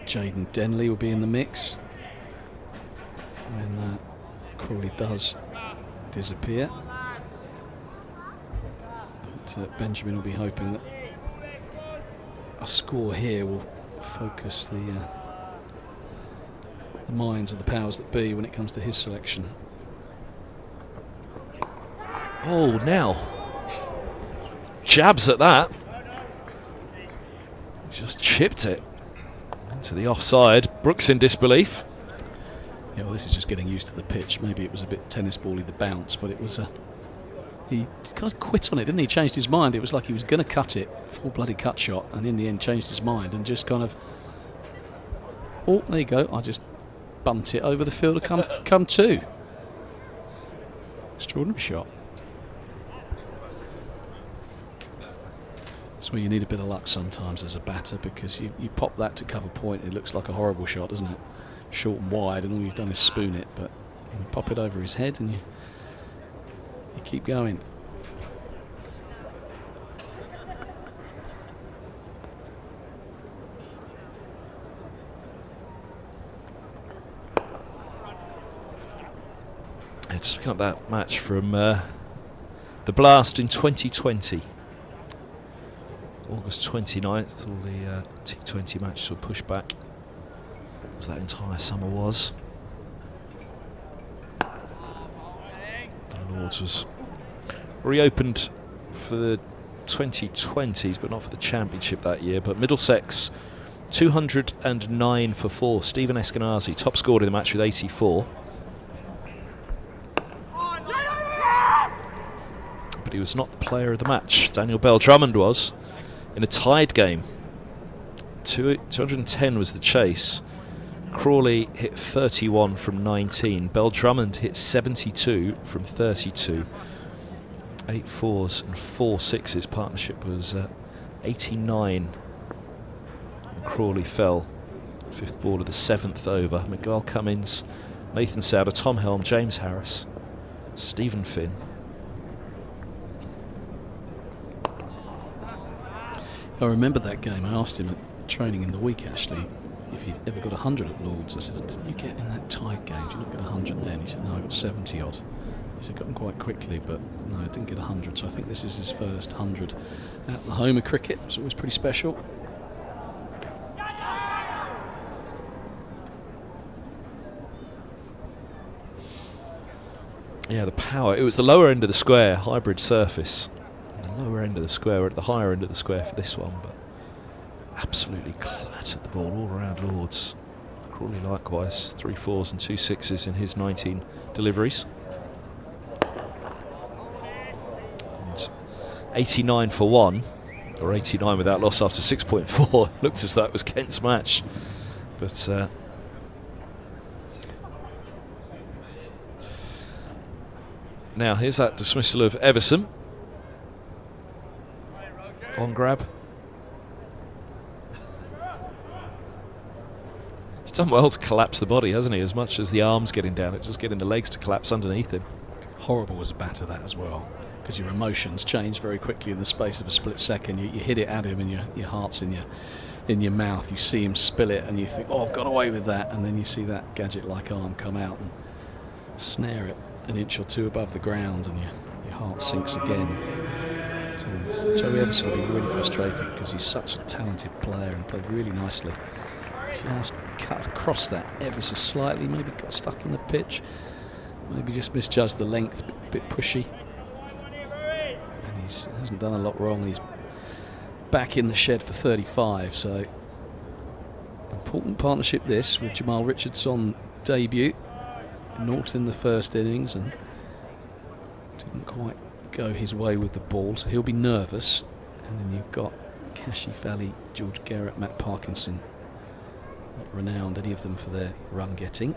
Jaden Denley will be in the mix when Crawley does disappear. But Benjamin will be hoping that a score here will focus the minds of the powers that be when it comes to his selection. Oh, now jabs at that. Just chipped it into the offside. Brooks in disbelief. Yeah, well, this is just getting used to the pitch. Maybe it was a bit tennis bally, the bounce, but it was he kind of quit on it, didn't he? Changed his mind. It was like he was going to cut it, full bloody cut shot, and in the end changed his mind and just kind of, oh, there you go. I just bunt it over the fielder. Come to. Extraordinary shot. That's where you need a bit of luck sometimes as a batter, because you pop that to cover point, it looks like a horrible shot, doesn't it? Short and wide, and all you've done is spoon it, but you pop it over his head and you keep going. Just looking up that match from the Blast in 2020. August 29th, all the T20 matches were pushed back, as that entire summer was. The Lords was reopened for the 2020s, but not for the Championship that year. But Middlesex, 209 for 4. Stephen Eskenazi, top scorer in the match with 84. But he was not the player of the match. Daniel Bell-Drummond was. In a tied game, 210 was the chase. Crawley hit 31 from 19. Bell-Drummond hit 72 from 32. 8 fours and 4 sixes. Partnership was 89. And Crawley fell. 5th ball of the 7th over. Miguel Cummins, Nathan Souder, Tom Helm, James Harris, Stephen Finn. I remember that game. I asked him at training in the week actually if he'd ever got 100 at Lords. I said, didn't you get in that tied game? Did you not get 100 then? He said, no, I got 70 odd. He said, got them quite quickly, but no, I didn't get 100. So I think this is his first 100 at the home of cricket. It's always pretty special. Yeah, the power. It was the lower end of the square, hybrid surface. The lower end of the square, we're at the higher end of the square for this one, but absolutely clattered the ball all around Lords. Crawley likewise, 3 fours and 2 sixes in his 19 deliveries. And 89 for 1, or 89 without loss after 6.4. Looked as though it was Kent's match, but now here's that dismissal of Everson. On grab. He's done well to collapse the body, hasn't he? As much as the arms getting down, it's just getting the legs to collapse underneath him. Horrible as a batter, that as well, because your emotions change very quickly in the space of a split second. You hit it at him and your heart's in your in your mouth. You see him spill it and you think, oh, I've got away with that, and then you see that gadget-like arm come out and snare it an inch or two above the ground, and your heart sinks again. Joey Everson will be really frustrated because he's such a talented player and played really nicely. Just cut across that ever so slightly, maybe got stuck in the pitch, maybe just misjudged the length, a bit pushy. And he hasn't done a lot wrong. He's back in the shed for 35, so important partnership this with Jamal Richards on debut. Knocked in the first innings and didn't quite go his way with the ball, so he'll be nervous. And then you've got Kashi Valley, George Garrett, Matt Parkinson, not renowned, any of them, for their run getting.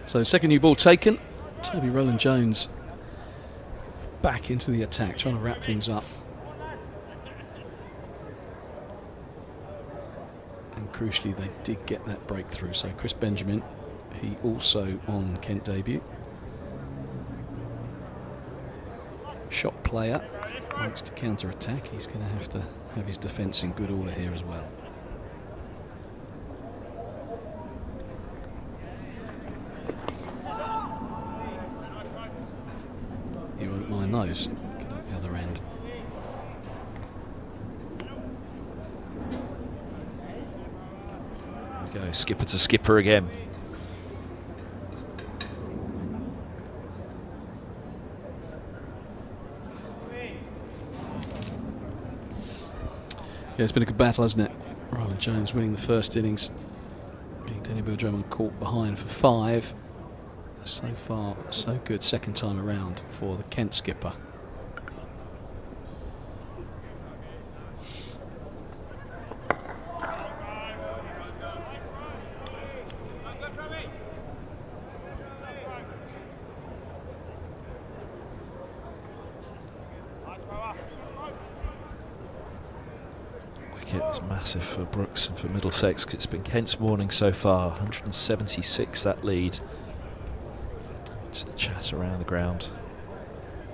So second new ball taken. Toby Rowland-Jones back into the attack, trying to wrap things up. And crucially, they did get that breakthrough. So Chris Benjamin, he also on Kent debut. Shot player, likes to counter-attack. He's going to have his defence in good order here as well. You won't mind those. Get at the other end. There we go, skipper to skipper again. Yeah, it's been a good battle, hasn't it? Rowland-Jones winning the first innings, getting Dynamo Drummond caught behind for 5. So far, so good second time around for the Kent skipper. It's massive for Brooks and for Middlesex. It's been Kent's morning so far. 176 that lead. Just the chat around the ground.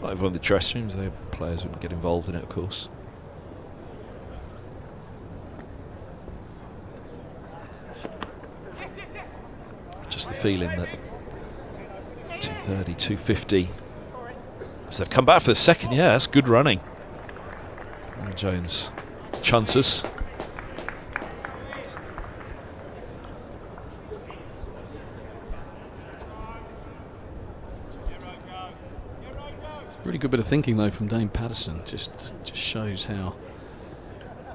Not everyone in the dressing rooms, the players wouldn't get involved in it, of course. Just the feeling that 230, 250. So they've come back for the second. Yeah, that's good running. And Jones chances. Really good bit of thinking though from Dane Patterson. Just shows how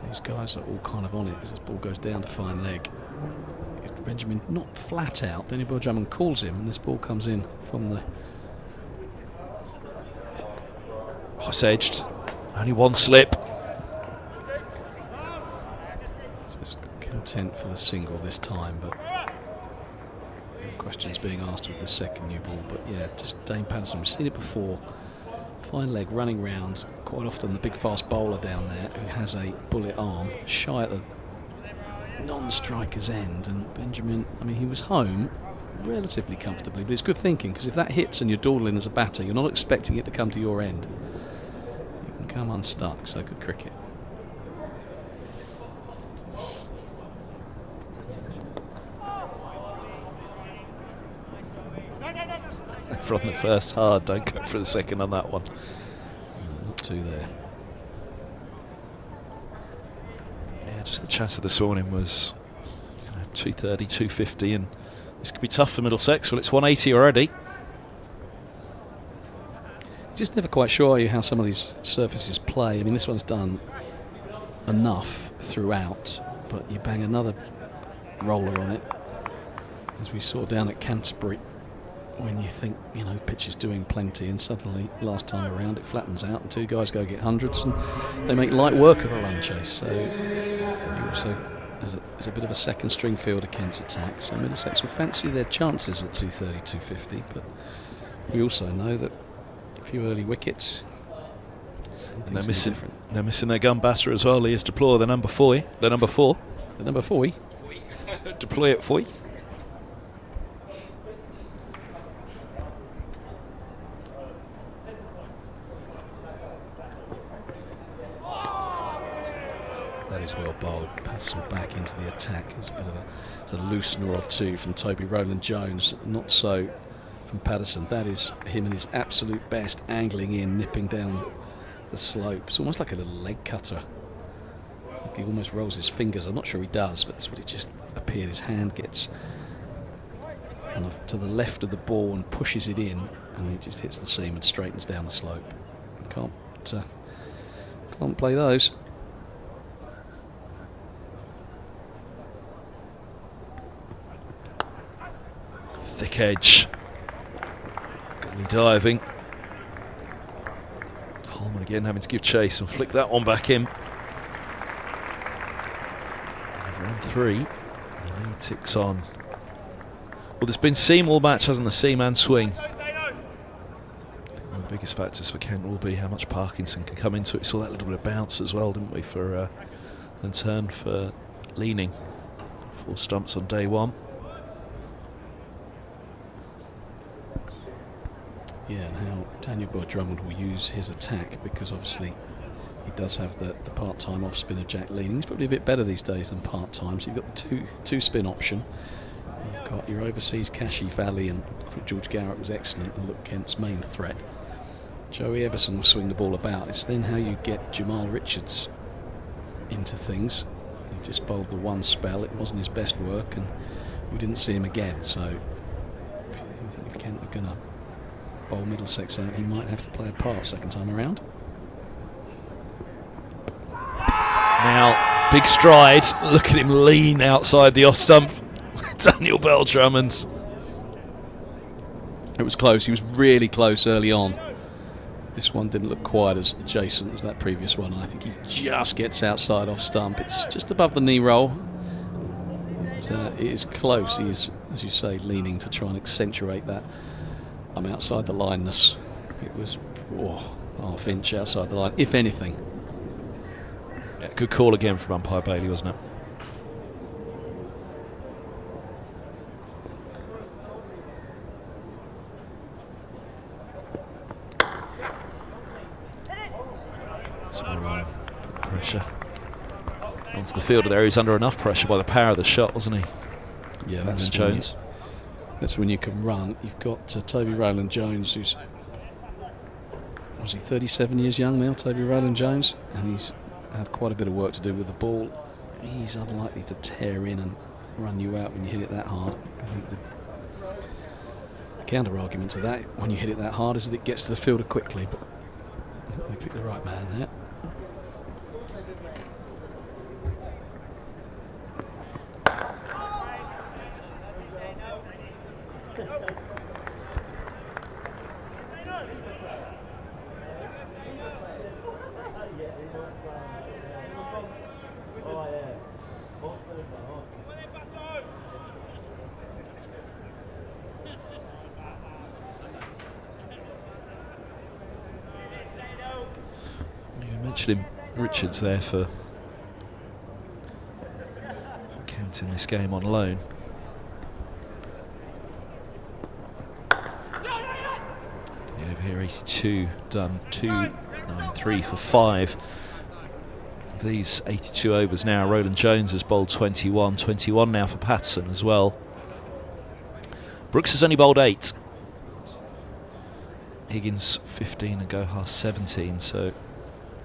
these guys are all kind of on it as this ball goes down to fine leg. Benjamin not flat out, then Bill Drummond calls him and this ball comes in from the Cross edged. Only one slip. just content for the single this time, but questions being asked with the second new ball. But yeah, just Dane Patterson, we've seen it before. Fine leg running round, quite often the big fast bowler down there who has a bullet arm, shy at the non-striker's end, and Benjamin, I mean, he was home relatively comfortably, but it's good thinking, because if that hits and you're dawdling as a batter, you're not expecting it to come to your end. You can come unstuck, so good cricket. From the first hard, don't go for the second on that one. Not two there. Yeah, just the chatter this morning was 230, 250, and this could be tough for Middlesex. Well, it's 180 already. Just never quite sure, are you, how some of these surfaces play. I mean, this one's done enough throughout, but you bang another roller on it, as we saw down at Canterbury, when you think, you know, the pitch is doing plenty, and suddenly last time around it flattens out and two guys go get hundreds and they make light work of a run chase. So you also, as a bit of a second string fielder, Kent's attack, so Middlesex will fancy their chances at 230, 250, but we also know that a few early wickets, and they're missing their gun batter as well, Lias Deplore, the number 4. The number 4. Deploy it for you. That is well bowled. Patterson back into the attack. It was a bit of a loosener or two from Toby Rowland-Jones. Not so from Patterson. That is him at his absolute best, angling in, nipping down the slope. It's almost like a little leg cutter. He almost rolls his fingers. I'm not sure he does, but that's what it just appeared. His hand gets kind of to the left of the ball and pushes it in, and it just hits the seam and straightens down the slope. Can't play those. Thick edge. Gonna be diving. Holman again having to give chase and flick that one back in. Over on 3. The lead ticks on. Well, there's been seam all match, hasn't there? Seam and swing. I think one of the biggest factors for Kent will be how much Parkinson can come into it. We saw that little bit of bounce as well, didn't we, for and turn for leaning. 4 stumps on day 1. Yeah, and how Daniel Drummond will use his attack, because obviously he does have the part-time off-spinner Jack Leaning. He's probably a bit better these days than part-time, so you've got the two-spin option. You've got your overseas Kashi Valley, and I thought George Garrett was excellent and looked Kent's main threat. Joey Everson will swing the ball about. It's then how you get Jamal Richards into things. He just bowled the one spell. It wasn't his best work, and we didn't see him again. So I think if Kent are going to bowl Middlesex out, he might have to play a part second time around. Now, big stride. Look at him lean outside the off stump. Daniel Drummond. It was close. He was really close early on. This one didn't look quite as adjacent as that previous one, and I think he just gets outside off stump. It's just above the knee roll. It is close. He is, as you say, leaning to try and accentuate that. I'm outside the lineness. It was half inch outside the line, if anything. Yeah, good call again from umpire Bailey, wasn't it? Put pressure onto the fielder there. He's under enough pressure by the power of the shot, wasn't he? Yeah, that's Jones. That's when you can run. You've got Toby Rowland-Jones, who's, was he 37 years young now, Toby Rowland-Jones, and he's had quite a bit of work to do with the ball. He's unlikely to tear in and run you out when you hit it that hard. I think the counter argument to that, when you hit it that hard, is that it gets to the fielder quickly, but they picked the right man there. Mentioned Richards there for Kent in this game on loan. Yeah, over here 82 done, 293 for 5. These 82 overs now. Rowland-Jones has bowled 21 now for Patterson as well. Brooks has only bowled 8. Higgins 15 and Gohar 17, so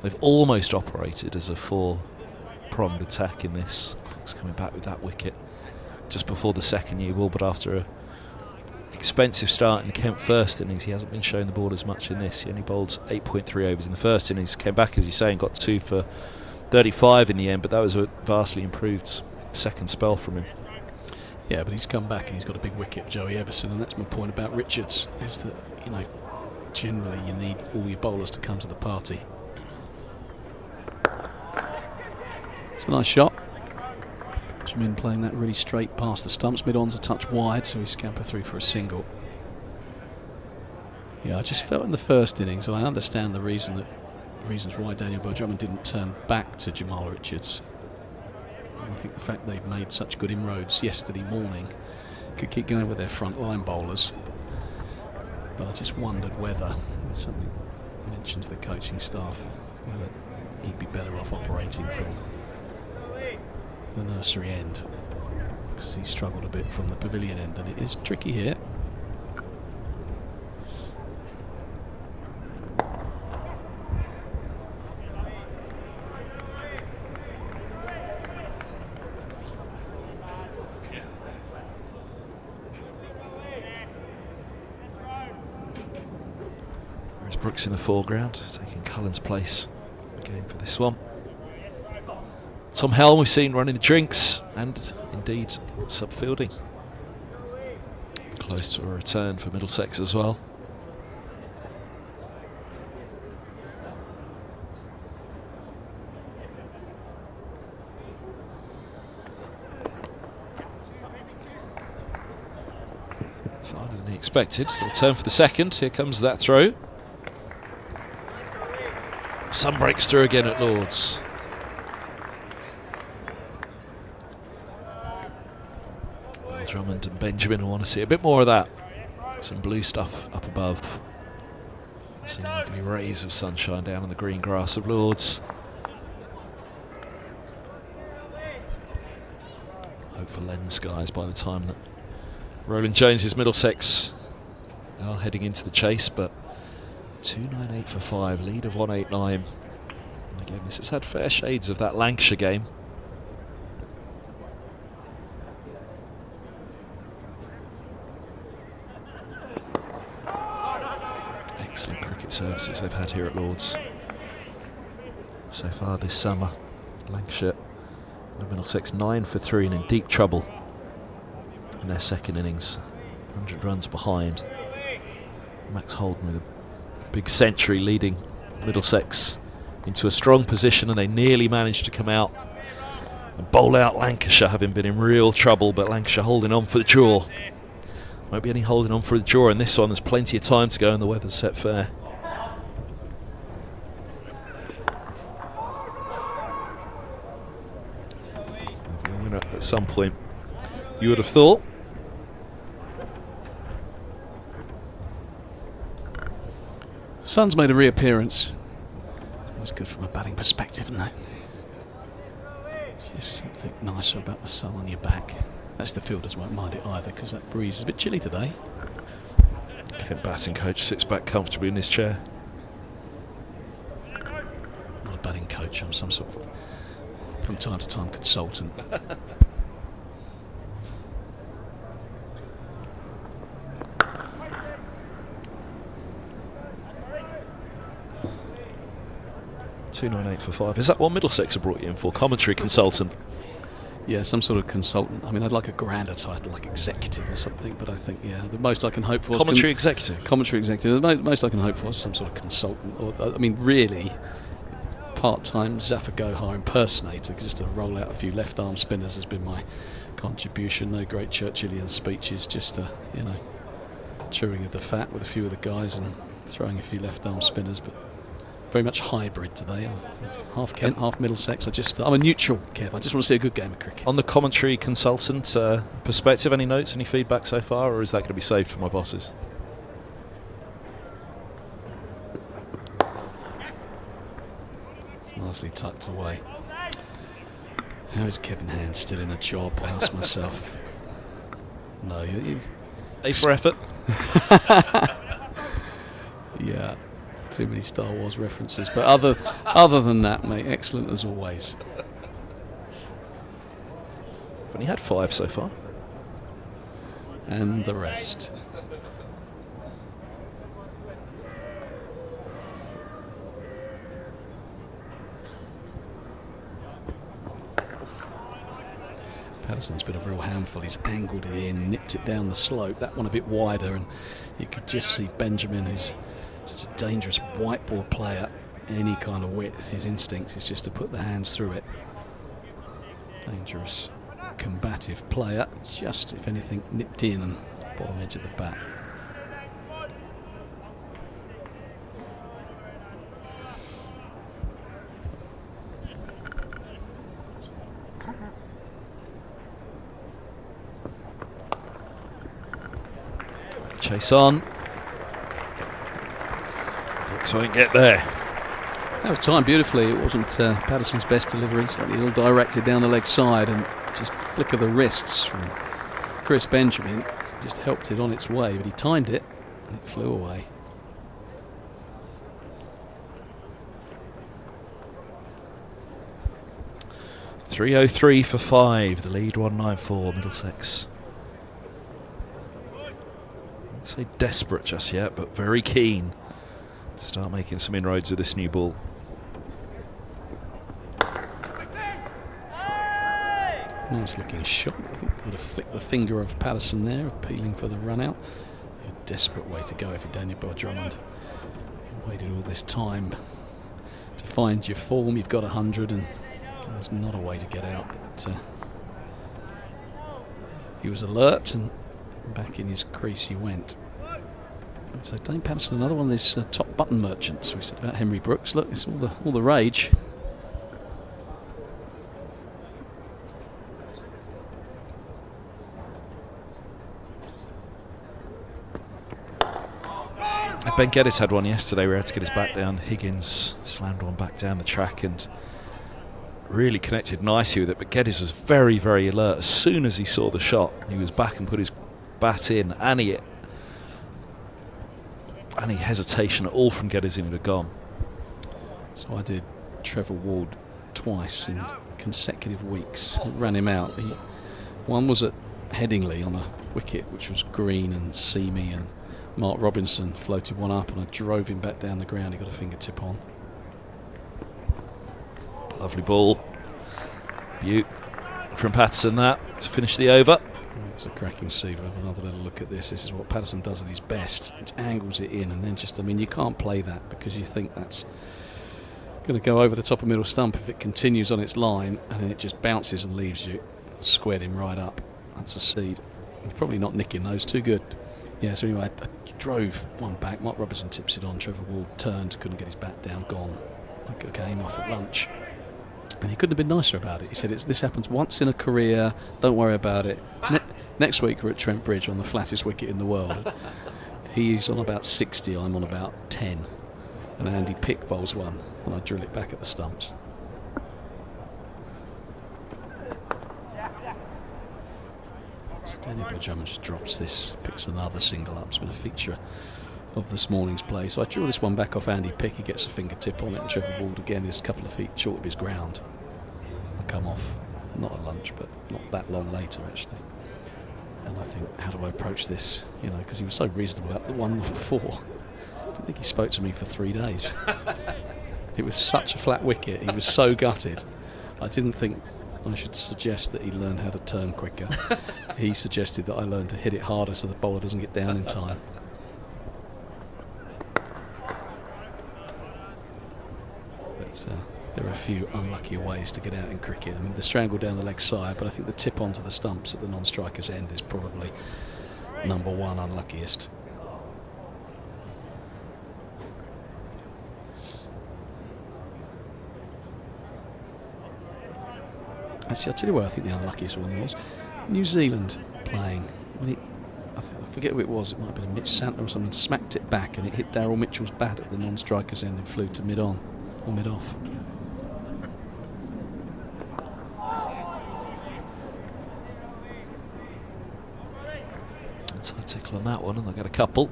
they've almost operated as a 4-pronged attack in this. Brooks coming back with that wicket just before the second year ball, but after an expensive start in the Kent first innings, he hasn't been showing the ball as much in this. He only bowled 8.3 overs in the first innings, came back, as you say, and got 2 for 35 in the end, but that was a vastly improved second spell from him. Yeah, but he's come back and he's got a big wicket, Joey Everson, and that's my point about Richards, is that, you know, generally you need all your bowlers to come to the party. It's a nice shot. Benjamin playing that really straight past the stumps. Mid-on's a touch wide, so he's scamper through for a single. Yeah, I just felt in the first innings, and I understand the reasons why Daniel Drummond didn't turn back to Jamal Richards. And I think the fact they've made such good inroads yesterday morning could keep going with their front line bowlers. But I just wondered whether, there's something mentioned to the coaching staff, whether he'd be better off operating from the nursery end, because he struggled a bit from the pavilion end, and it is tricky here. There's Brooks in the foreground, taking Cullen's place again for this one. Tom Helm we've seen running the drinks and indeed sub-fielding. Close to a return for Middlesex as well. Farther than he expected, so return for the second. Here comes that throw. Sun breaks through again at Lords. Drummond and Benjamin will want to see a bit more of that. Some blue stuff up above. Some lovely rays of sunshine down on the green grass of Lords. Hope for lens skies by the time that Roland Jones's Middlesex are heading into the chase, but 298 for 5, lead of 189. And again, this has had fair shades of that Lancashire game. Excellent cricket services they've had here at Lords so far this summer. Lancashire and Middlesex 9 for 3 and in deep trouble in their second innings, 100 runs behind. Max Holden with a big century leading Middlesex into a strong position, and they nearly managed to come out and bowl out Lancashire, having been in real trouble, but Lancashire holding on for the draw. Won't be any holding on for the draw in this one. There's plenty of time to go and the weather's set fair. There'll be a winner at some point, you would have thought. Sun's made a reappearance. It's always good from a batting perspective, isn't it? It's just something nicer about the sun on your back. Actually, the fielders won't mind it either, because that breeze is a bit chilly today. Kent batting coach sits back comfortably in his chair. Not a batting coach, I'm some sort of, from time to time, consultant. .298 for 5. Is that what Middlesex have brought you in for? Commentary consultant? Yeah, some sort of consultant. I mean, I'd like a grander title, like executive or something, but I think, yeah, the most I can hope for is... Commentary executive? Commentary executive. The most I can hope for is some sort of consultant. Or, I mean, really, part-time Zafar Gohar impersonator, just to roll out a few left-arm spinners has been my contribution. No great Churchillian speeches, just, you know, chewing of the fat with a few of the guys and throwing a few left-arm spinners, but... very much hybrid today. I'm half Kent, half Middlesex. I'm a neutral, Kev. I just want to see a good game of cricket. On the commentary consultant perspective, any notes, any feedback so far, or is that going to be saved for my bosses? It's nicely tucked away. How is Kevin Hand still in a job? I ask myself. No, A for effort. Yeah. Too many Star Wars references, but other than that, mate, excellent as always. I've only had 5 so far. And the rest. Patterson's been a real handful. He's angled it in, nipped it down the slope. That one a bit wider, and you could just see Benjamin, who's such a dangerous whiteboard player, any kind of width. His instinct is just to put the hands through it. Dangerous, combative player, just, if anything, nipped in and bottom edge of the bat. Chase on. Brooks won't get there. That was timed beautifully. It wasn't Patterson's best delivery, slightly ill-directed down the leg side, and just flick of the wrists from Chris Benjamin just helped it on its way, but he timed it and it flew away. .303 for 5, the lead 194, Middlesex. I wouldn't say desperate just yet, but very keen to start making some inroads with this new ball. Nice looking shot. I think would have flicked the finger of Patterson there, appealing for the run out. A desperate way to go if you're Daniel Drummond. You waited all this time to find your form. You've got 100 and there's not a way to get out. But he was alert and back in his crease he went. And so Dane Patterson, another one of these top button merchants. We said about Henry Brooks. Look, it's all the rage. Ben Geddes had one yesterday where he had to get his back down. Higgins slammed one back down the track and really connected nicely with it, but Geddes was very, very alert. As soon as he saw the shot, he was back and put his bat in. Any hesitation at all from Geddes in, it had gone. So I did Trevor Ward twice in consecutive weeks. Ran him out. One was at Headingley on a wicket which was green and seamy, and Mark Robinson floated one up and I drove him back down the ground. He got a fingertip on. Lovely ball. Beaut from Patterson that to finish the over. It's a cracking seaver. Have another little look at this. This is what Patterson does at his best. It angles it in and then just, I mean, you can't play that because you think that's going to go over the top of middle stump if it continues on its line, and then it just bounces and leaves you. Squared him right up. That's a seed. He's probably not nicking those. Too good. Yeah, so anyway, I drove one back. Mark Robinson tips it on. Trevor Ward turned, couldn't get his bat down, gone. I came off at lunch. And he couldn't have been nicer about it. He said, this happens once in a career, don't worry about it. Next week we're at Trent Bridge on the flattest wicket in the world. He's on about 60, I'm on about 10. And Andy Pick bowls one, and I drill it back at the stumps. So Daniel Drummond just drops this, picks another single up. It's been a feature of this morning's play. So I drew this one back off Andy Pick. He gets a fingertip on it, and Trevor Ward again is a couple of feet short of his ground. I come off, not at lunch, but not that long later actually. And I think, how do I approach this? You know, because he was so reasonable at the one before. I didn't think he spoke to me for 3 days. It was such a flat wicket. He was so gutted. I didn't think I should suggest that he learn how to turn quicker. He suggested that I learn to hit it harder so the bowler doesn't get down in time. But there are a few unluckier ways to get out in cricket. I mean, the strangle down the leg side, but I think the tip onto the stumps at the non-striker's end is probably number one unluckiest. Actually, I'll tell you where I think the unluckiest one was. New Zealand playing. When I forget who it was, it might have been a Mitch Santner or someone, smacked it back and it hit Daryl Mitchell's bat at the non-striker's end and flew to mid-on or mid-off. Let's have a tickle on that one, and they'll get a couple.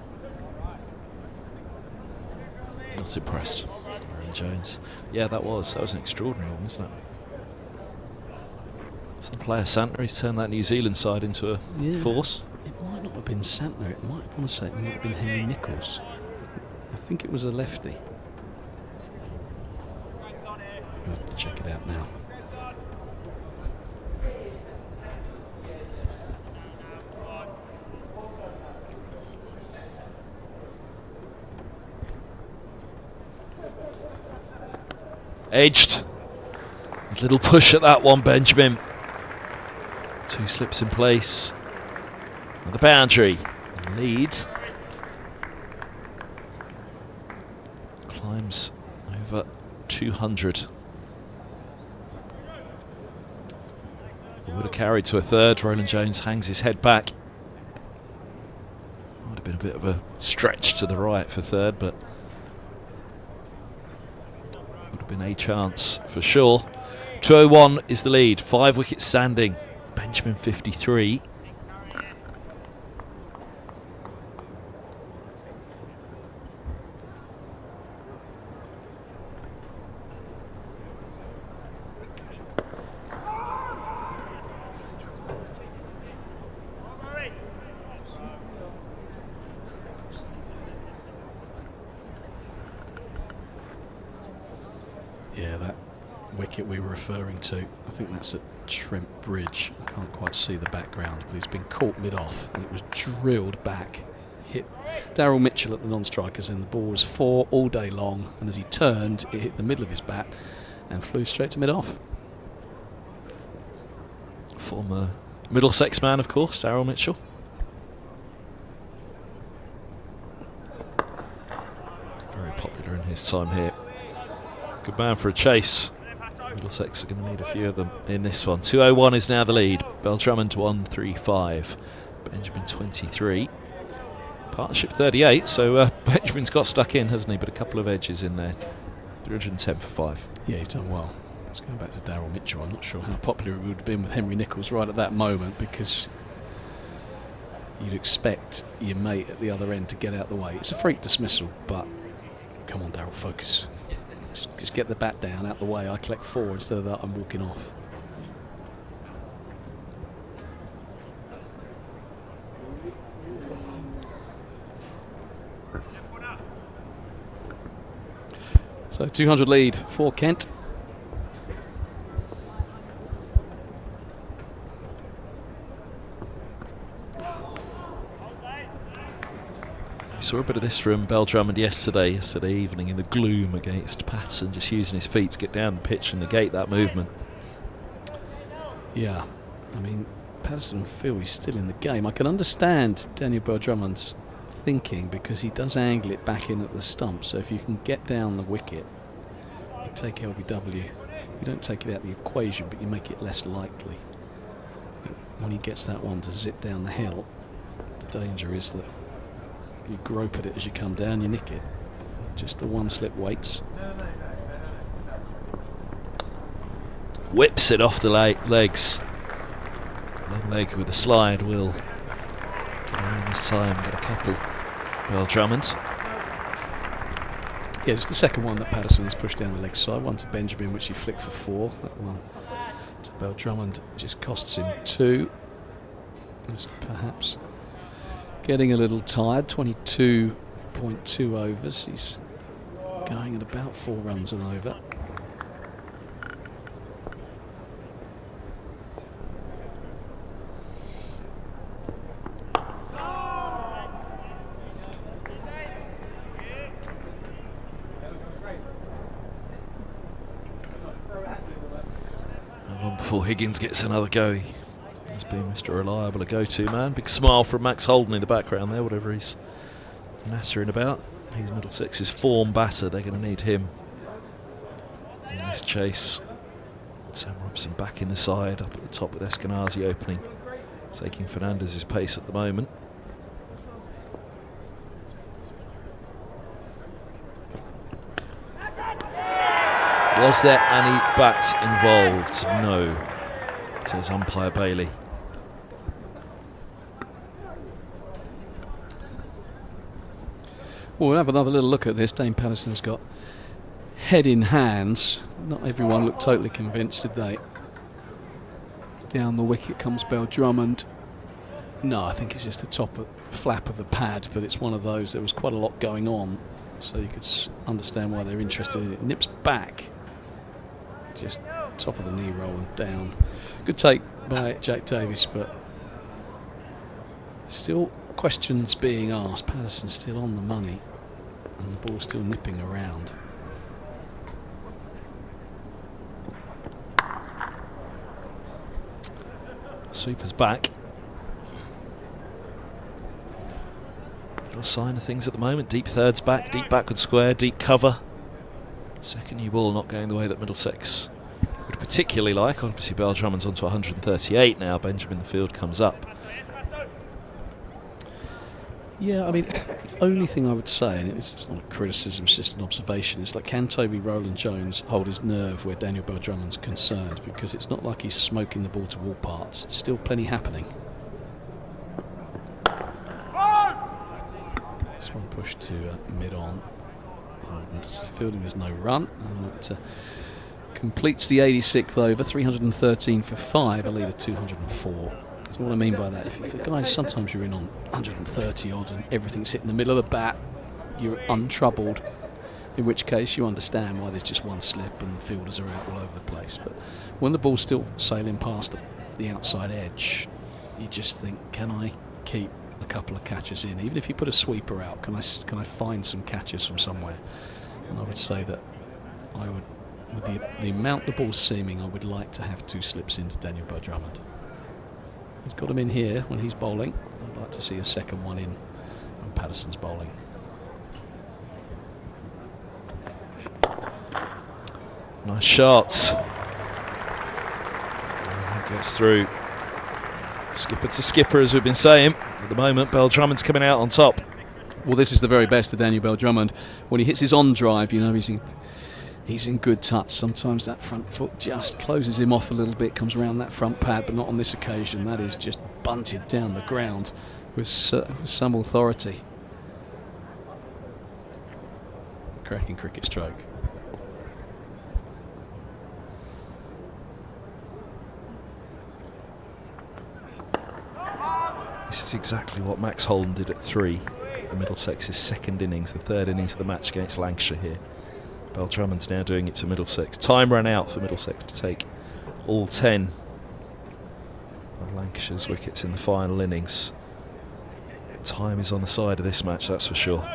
Not impressed. Roland Jones. Yeah, that was an extraordinary one, wasn't it? Some player Santner, he's turned that New Zealand side into a force. It might not have been Santner, it might have been Henry Nichols. I think it was a lefty. I'll have to check it out now. Edged. A little push at that one, Benjamin. 2 slips in place. And the boundary. Lead. Climbs over 200. Would have carried to a third. Roland Jones hangs his head back. Might have been a bit of a stretch to the right for third, but would have been a chance for sure. 201 is the lead, 5 wickets standing. Benjamin 53. Yeah, that wicket we were referring to, I think that's at Trent Bridge. I can't quite see the background, but he's been caught mid-off and it was drilled back. Hit Daryl Mitchell at the non-strikers and the ball was 4 all day long, and as he turned it hit the middle of his bat and flew straight to mid-off. Former Middlesex man, of course, Daryl Mitchell. Very popular in his time here. Good man for a chase. Middlesex are going to need a few of them in this one. 201 is now the lead. Drummond 135. Benjamin 23. Partnership 38, so Benjamin's got stuck in, hasn't he? But a couple of edges in there. 310 for 5. Yeah, he's done well. Let's go back to Daryl Mitchell. I'm not sure how popular it would have been with Henry Nicholls right at that moment, because you'd expect your mate at the other end to get out the way. It's a freak dismissal, but come on, Daryl, focus. Just get the bat down, out the way. I collect 4 instead of that. I'm walking off. So 200 lead for Kent. We saw a bit of this from Drummond yesterday evening in the gloom against Patterson, just using his feet to get down the pitch and negate that movement. Yeah, I mean, Patterson will feel he's still in the game. I can understand Daniel Drummond's thinking, because he does angle it back in at the stump, so if you can get down the wicket, you take LBW. You don't take it out of the equation, but you make it less likely. When he gets that one to zip down the hill, the danger is that you grope at it as you come down, you nick it. Just the one slip waits. Whips it off the legs. Long leg with a slide will get around this time, get a couple. Drummond. Yeah, it's the second one that Patterson has pushed down the leg side. One to Benjamin, which he flicked for 4. That one to Drummond just costs him 2. Just perhaps getting a little tired. 22.2 overs. He's going at about 4 runs an over. Before Higgins gets another go, he's been Mr. Reliable, a go-to man. Big smile from Max Holden in the background there, whatever he's nattering about. He's Middlesex's form batter. They're going to need him in this chase. Sam Robson back in the side, up at the top with Eskenazi opening, taking Fernandez's pace at the moment. Was there any bat involved? No, says umpire Bailey. Well, we'll have another little look at this. Dane Patterson's got head in hands. Not everyone looked totally convinced, did they? Down the wicket comes Drummond. No, I think it's just the top flap of the pad, but it's one of those. There was quite a lot going on, so you could understand why they're interested in it. Nips back. Just top of the knee roll and down. Good take by Jack Davies, but still questions being asked. Patterson's still on the money and the ball's still nipping around. Sweeper's back. Little sign of things at the moment. Deep thirds back, deep backward square, deep cover. Second new ball not going the way that Middlesex would particularly like. Obviously Drummond's on to 138 now. Benjamin, the field comes up. Yeah, I mean, the only thing I would say, and it's not a criticism, it's just an observation, is like, can Toby Rowland-Jones hold his nerve where Daniel Bell-Drummond's concerned? Because it's not like he's smoking the ball to all parts. It's still plenty happening. This one pushed to mid-on. And fielding there's no run, and that completes the 86th over. 313 for 5, a lead of 204. That's what I mean by that. If the guys, sometimes you're in on 130 odd and everything's hitting the middle of the bat, you're untroubled, in which case you understand why there's just one slip and the fielders are out all over the place. But when the ball's still sailing past the outside edge, you just think, can I keep a couple of catches in? Even if you put a sweeper out, can I find some catches from somewhere? And I would say that I would, with the amount the ball's seaming, I would like to have 2 slips into Daniel Bell-Drummond. He's got him in here when he's bowling. I'd like to see a second one in when Patterson's bowling. Nice shot. That gets through. Skipper to skipper, as we've been saying. At the moment, Bell-Drummond's coming out on top. Well, this is the very best of Daniel Bell-Drummond. When he hits his on drive, you know, he's in good touch. Sometimes that front foot just closes him off a little bit, comes around that front pad, but not on this occasion. That is just bunted down the ground with some authority. Cracking cricket stroke. This is exactly what Max Holden did at 3. Middlesex's second innings, the third innings of the match against Lancashire here. Bell-Drummond's now doing it to Middlesex. Time ran out for Middlesex to take all 10 of Lancashire's wickets in the final innings. Time is on the side of this match, that's for sure.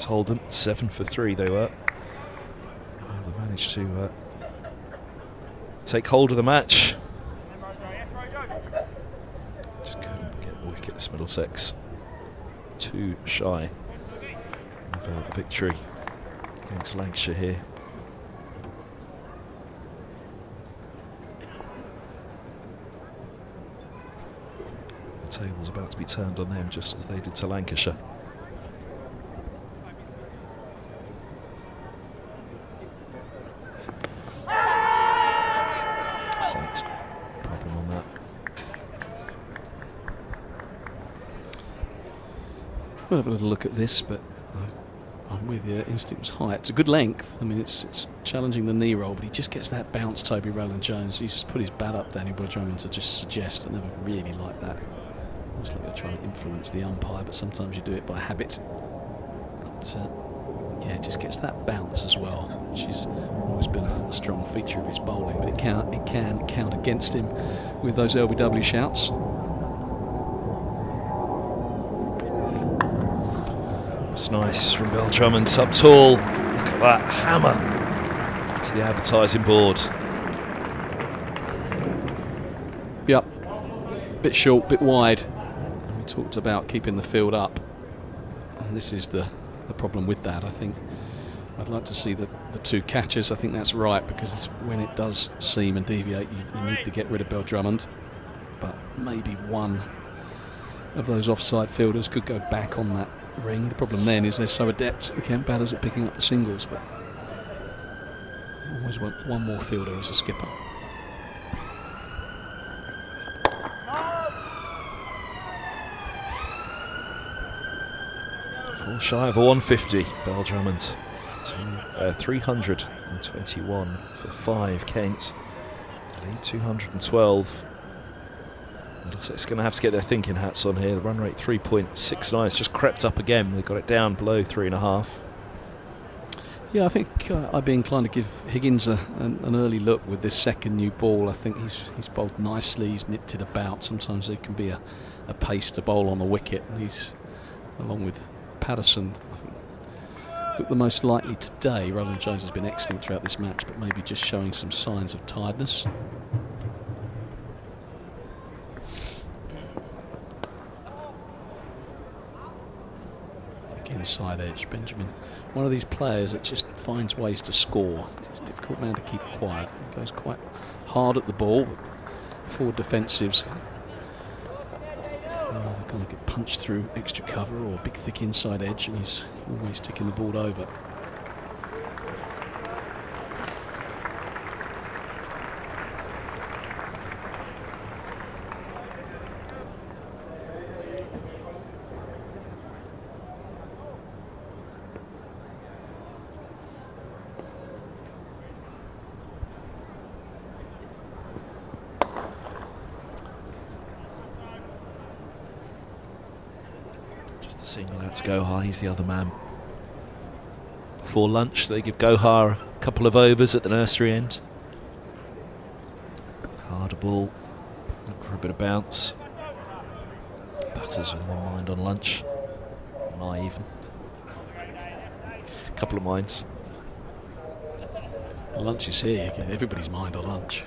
Holden, 7 for 3 they were. They managed to take hold of the match. Just couldn't get the wickets. Middlesex too shy of the victory against Lancashire here. The table's about to be turned on them just as they did to Lancashire. Problem on that. We'll have a little look at this, but I'm with you. Instinct was high. It's a good length. I mean, it's challenging the knee roll, but he just gets that bounce. Toby Rowland-Jones. He's just put his bat up, Daniel Bell-Drummond, to just suggest. I never really like that. Almost like they're trying to influence the umpire, but sometimes you do it by habit. But, yeah, it just gets that bounce as well, which has always been a strong feature of his bowling, but it can count against him with those LBW shouts. That's nice from Bell-Drummond, up tall. Look at that hammer to the advertising board. Yep, bit short, bit wide. And we talked about keeping the field up, and this is the problem with that. I think I'd like to see the 2 catches. I think that's right, because when it does seam and deviate, you need to get rid of Bell-Drummond, but maybe one of those offside fielders could go back on that ring. The problem then is they're so adept, the Kent batters, at picking up the singles, but you always want one more fielder as a skipper. Shy of a 150, Bell-Drummond. 321 for 5, Kent. Lead 212. Middlesex going to have to get their thinking hats on here. The run rate 3.69. It's just crept up again. They got it down below 3.5. Yeah, I think I'd be inclined to give Higgins an early look with this second new ball. I think he's bowled nicely. He's nipped it about. Sometimes there can be a pace to bowl on the wicket. And he's, along with Patterson, I think, looked the most likely today. Rowland-Jones has been excellent throughout this match, but maybe just showing some signs of tiredness. inside edge. Benjamin, one of these players that just finds ways to score. It's a difficult man to keep quiet. He goes quite hard at the ball. Forward defensives they're going to get punched through extra cover or big thick inside edge, and he's always ticking the ball over. Just a single out to Gohar, he's the other man. Before lunch they give Gohar a couple of overs at the nursery end. Harder ball, look for a bit of bounce. Batters with one mind on lunch. An eye even. A couple of minds. Lunch is here, you get everybody's mind on lunch.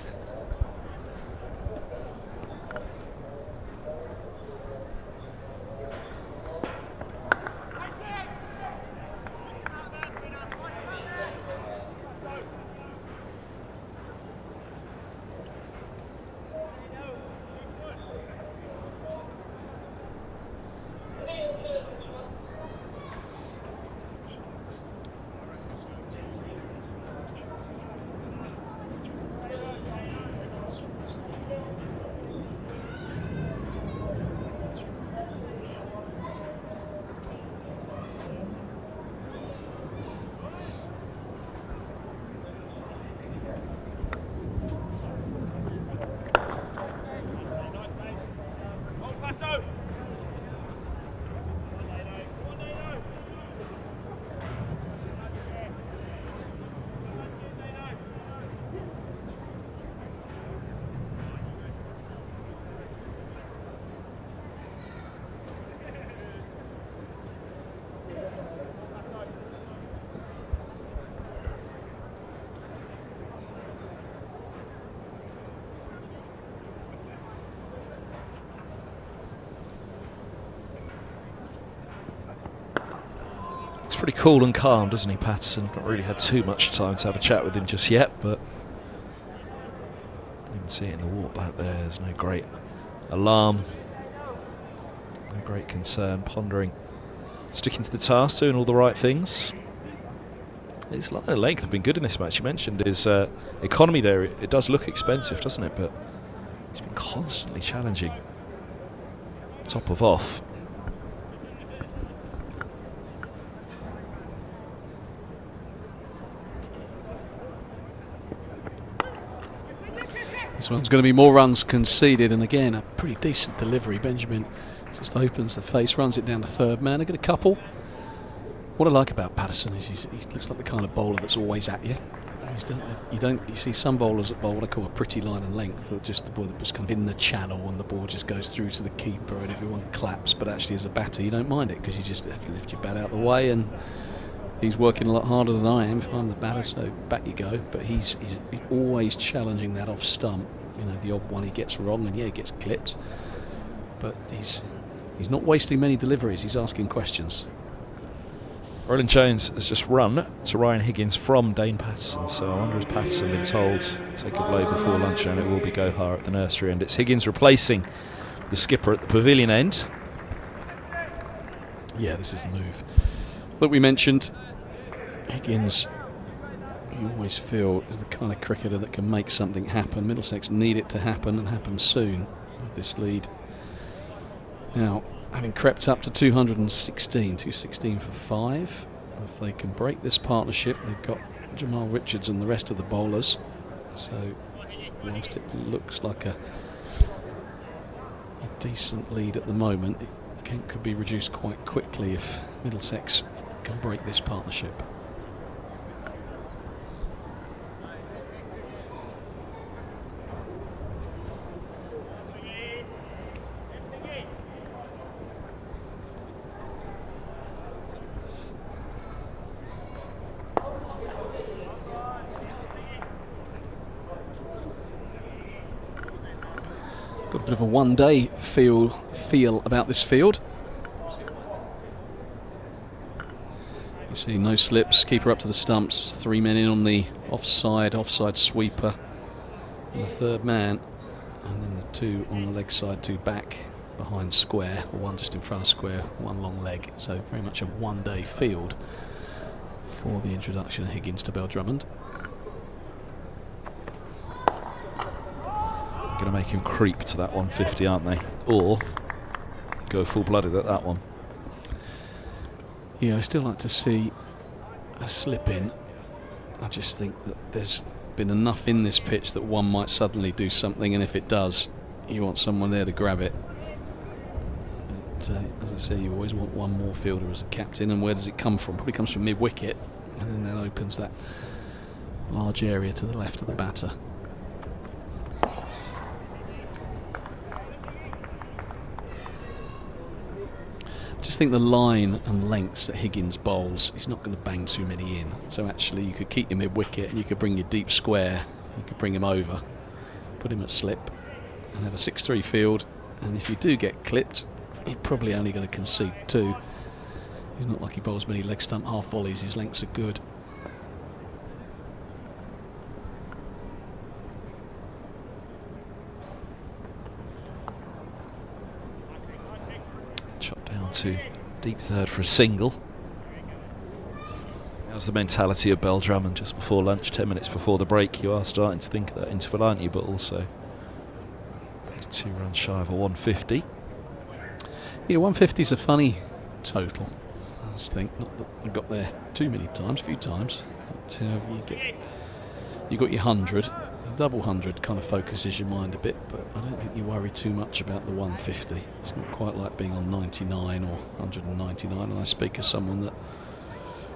Looks pretty cool and calm, doesn't he, Patterson? Not really had too much time to have a chat with him just yet, but you can see it in the walk back there. There's no great alarm, no great concern, pondering, sticking to the task, doing all the right things. His line of length have been good in this match. You mentioned his economy there. It does look expensive, doesn't it? But he's been constantly challenging. Top of off. This one's going to be more runs conceded, and again a pretty decent delivery. Benjamin just opens the face, runs it down to third man. I get a couple. What I like about Patterson is he looks like the kind of bowler that's always at you. You see some bowlers that bowl what I call a pretty line of length, that just the ball that was kind of in the channel and the ball just goes through to the keeper and everyone claps. But actually, as a batter, you don't mind it because you just lift your bat out of the way, and he's working a lot harder than I am if I'm the batter, so back you go. But he's always challenging that off stump. You know, the odd one he gets wrong, and yeah, he gets clipped. But he's not wasting many deliveries. He's asking questions. Roland Jones has just run to Ryan Higgins from Dane Patterson, so I wonder has Patterson been told to take a blow before lunch, and it will be Gohar at the nursery end. It's Higgins replacing the skipper at the pavilion end. Yeah, this is the move. Look, we mentioned Higgins, you always feel, is the kind of cricketer that can make something happen. Middlesex need it to happen, and happen soon, with this lead. Now, having crept up to 216 for 5. If they can break this partnership, they've got Jamal Richards and the rest of the bowlers. So, whilst it looks like a decent lead at the moment, it could be reduced quite quickly if Middlesex can break this partnership. Got a bit of a one-day feel about this field. You see no slips, keeper up to the stumps, 3 men in on the offside sweeper, and the third man, and then the 2 on the leg side, 2 back behind square, or 1 just in front of square, 1 long leg. So very much a one-day field for the introduction of Higgins to Bell Drummond. Going to make him creep to that 150, aren't they? Or go full-blooded at that one. Yeah, I still like to see a slip in. I just think that there's been enough in this pitch that one might suddenly do something, and if it does, you want someone there to grab it. But, as I say, you always want one more fielder as a captain, and where does it come from? Probably comes from mid-wicket, and then that opens that large area to the left of the batter. I just think the line and lengths that Higgins bowls, he's not going to bang too many in. So actually you could keep him mid-wicket and you could bring your deep square, you could bring him over, put him at slip and have a 6-3 field. And if you do get clipped, you're probably only going to concede 2. He's not like he bowls many leg stump half volleys, his lengths are good. To deep third for a single. That was the mentality of Bell Drummond just before lunch, 10 minutes before the break. You are starting to think of that interval, aren't you? But also, he's 2 runs shy of a 150. Yeah, 150 is a funny total. I just think not that I got there too many times, a few times. But you got your 100. The double 100 kind of focuses your mind a bit, but I don't think you worry too much about the 150. It's not quite like being on 99 or 199, and I speak as someone that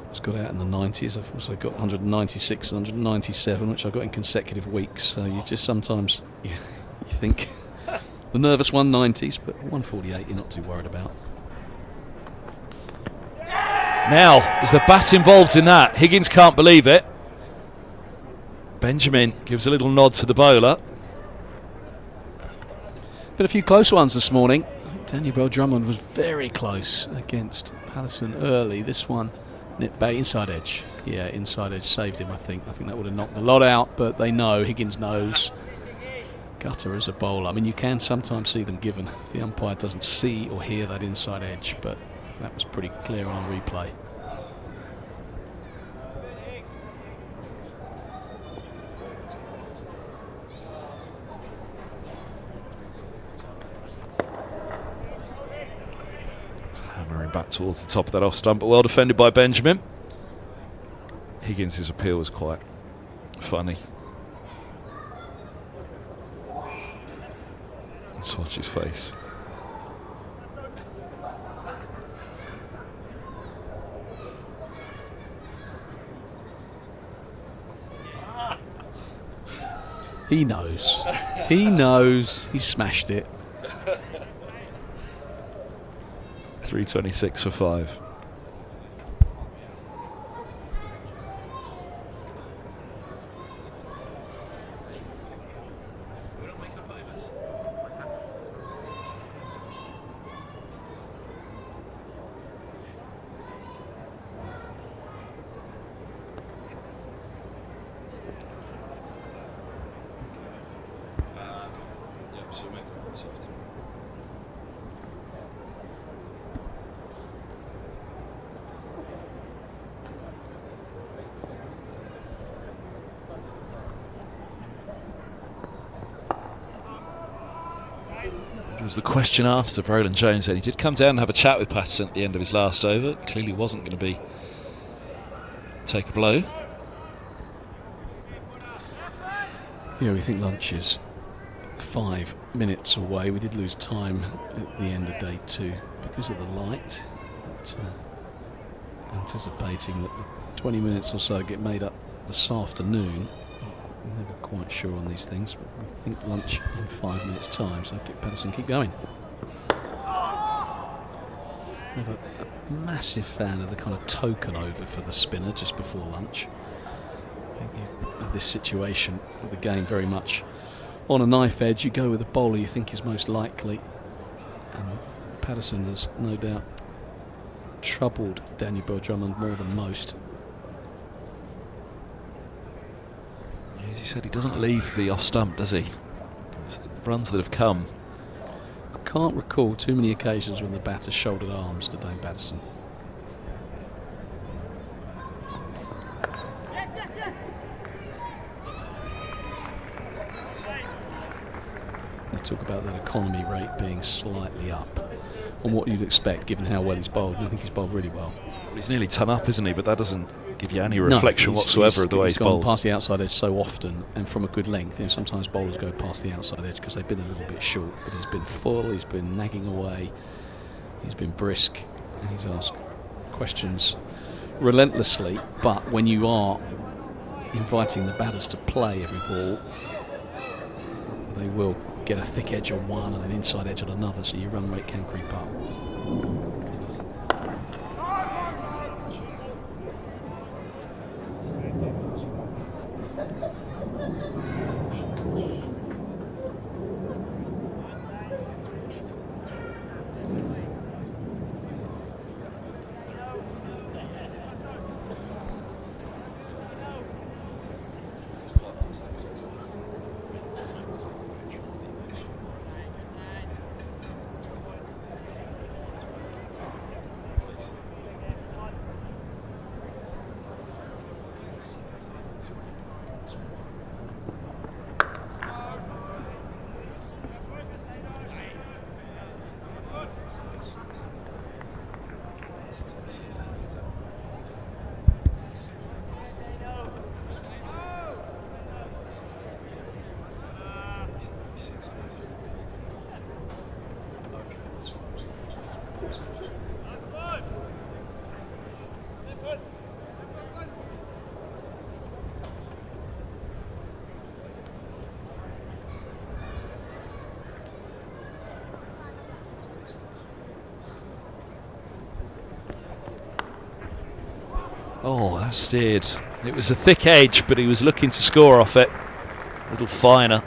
has got out in the 90s. I've also got 196 and 197, which I got in consecutive weeks, so you just sometimes you think the nervous 190s, but 148 you're not too worried about. Now, is the bat involved in that? Higgins can't believe it. Benjamin gives a little nod to the bowler. But a few close ones this morning. Daniel Bell Drummond was very close against Patterson early. This one nipped back inside edge. Yeah, inside edge saved him, I think. I think that would have knocked the lot out, but they know, Higgins knows. Gutter as a bowler. I mean, you can sometimes see them given if the umpire doesn't see or hear that inside edge, but that was pretty clear on replay. Back towards the top of that off stump, but well defended by Benjamin. Higgins' appeal was quite funny. Just watch his face. He knows. He knows. He smashed it. 326 for 5. Was the question asked of Roland Jones, and he did come down and have a chat with Patterson at the end of his last over. Clearly wasn't going to take a blow. Yeah, we think lunch is 5 minutes away. We did lose time at the end of day 2 because of the light. But, anticipating that the 20 minutes or so get made up this afternoon. I'm never quite sure on these things, but we think lunch in 5 minutes' time, so Patterson keep going. I'm a massive fan of the kind of token over for the spinner just before lunch. I think you have this situation with the game very much on a knife edge. You go with a bowler you think is most likely, and Patterson has no doubt troubled Daniel Bell-Drummond more than most. As you said, he doesn't leave the off stump, does he? The runs that have come. I can't recall too many occasions when the batter shouldered arms to Dane Batterson. They talk about that economy rate being slightly up on what you'd expect given how well he's bowled. And I think he's bowled really well. He's nearly ton up, isn't he? But that doesn't give you any reflection whatsoever of the way he's gone bowled. Past the outside edge so often and from a good length. Sometimes bowlers go past the outside edge because they've been a little bit short, but he's been full, he's been nagging away, he's been brisk, and he's asked questions relentlessly. But when you are inviting the batters to play every ball, they will get a thick edge on one and an inside edge on another, so your run rate can creep up. Oh, that steered. It was a thick edge, but he was looking to score off it. A little finer.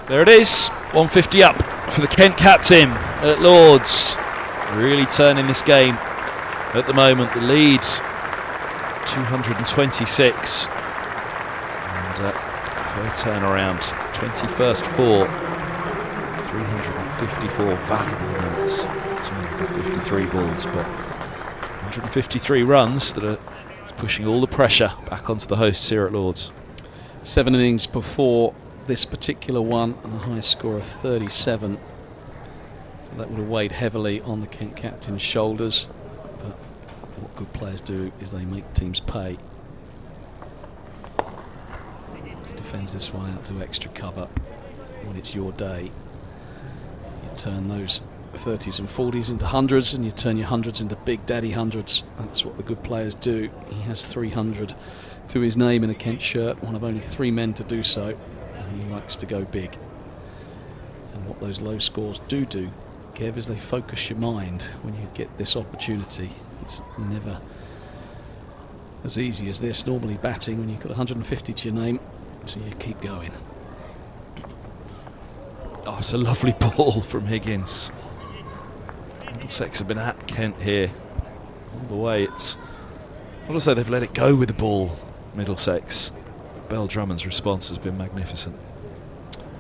There it is, 150 up for the Kent captain at Lords. Really turning this game at the moment. The lead, 226. And fair turnaround, 21st for 354 valuable minutes, 253 balls, but 153 runs that are pushing all the pressure back onto the hosts here at Lords. 7 innings before this particular one and a high score of 37. So that would have weighed heavily on the Kent captain's shoulders. But what good players do is they make teams pay. So defends this one out to extra cover when it's your day. You turn those 30s and 40s into hundreds, and you turn your hundreds into big daddy hundreds. That's what the good players do. He has 300 to his name in a Kent shirt, one of only 3 men to do so, and he likes to go big. And what those low scores do, Kev, is they focus your mind when you get this opportunity. It's never as easy as this normally batting when you've got 150 to your name, so you keep going. Oh, it's a lovely ball from Higgins. Middlesex have been at Kent here all the way. It's, I want to say they've let it go with the ball, Middlesex. Bell Drummond's response has been magnificent.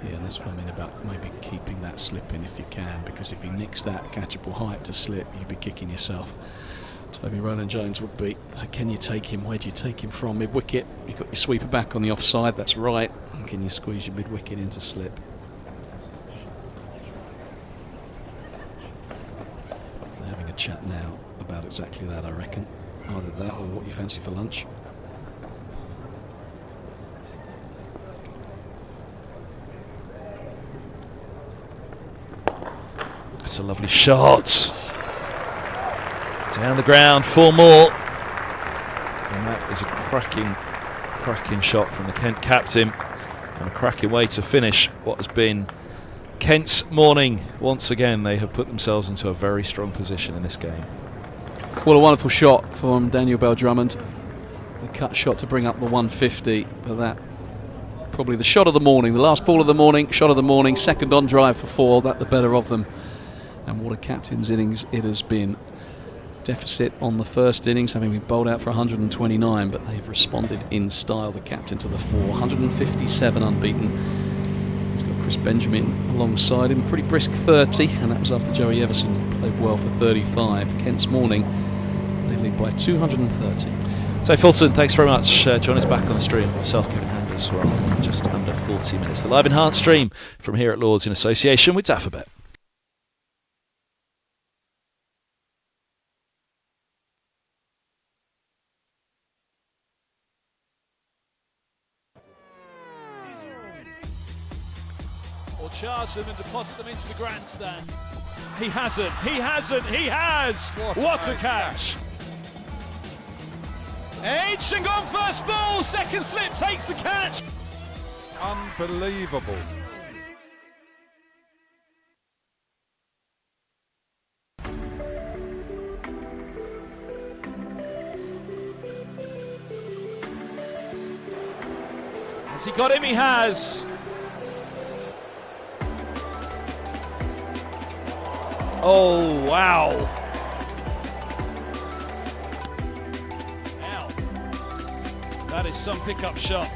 Yeah, that's what I mean about maybe keeping that slip in if you can, because if he nicks that catchable height to slip, you'd be kicking yourself. Toby Rowland-Jones would be. So can you take him? Where do you take him from? Mid-wicket. You've got your sweeper back on the offside, that's right. And can you squeeze your mid-wicket into slip? They're having a chat now about exactly that, I reckon. Either that or what you fancy for lunch. That's a lovely shot. Down the ground, 4 more. And that is a cracking shot from the Kent captain. And a cracking way to finish what has been Kent's morning. Once again, they have put themselves into a very strong position in this game. What a wonderful shot from Daniel Bell-Drummond. The cut shot to bring up the 150, but that probably the shot of the morning, the last ball of the morning, shot of the morning, second on drive for 4, that the better of them. And what a captain's innings it has been. Deficit on the first innings, having been bowled out for 129, but they've responded in style. The captain to the 4, 157 unbeaten. He's got Chris Benjamin alongside him, pretty brisk 30, and that was after Joey Everson played well for 35. Kent's morning, they lead by 230. Dave Fulton, thanks very much. Join us back on the stream. Myself, Kevin Hand as well. In just under 40 minutes. The live enhanced stream from here at Lords in association with Daffabet. Or charge them and deposit them into the grandstand. He hasn't, he has! What a catch! Edged and gone first ball, second slip takes the catch. Unbelievable. Has he got him? He has. Oh, wow. Now, that is some pickup shot.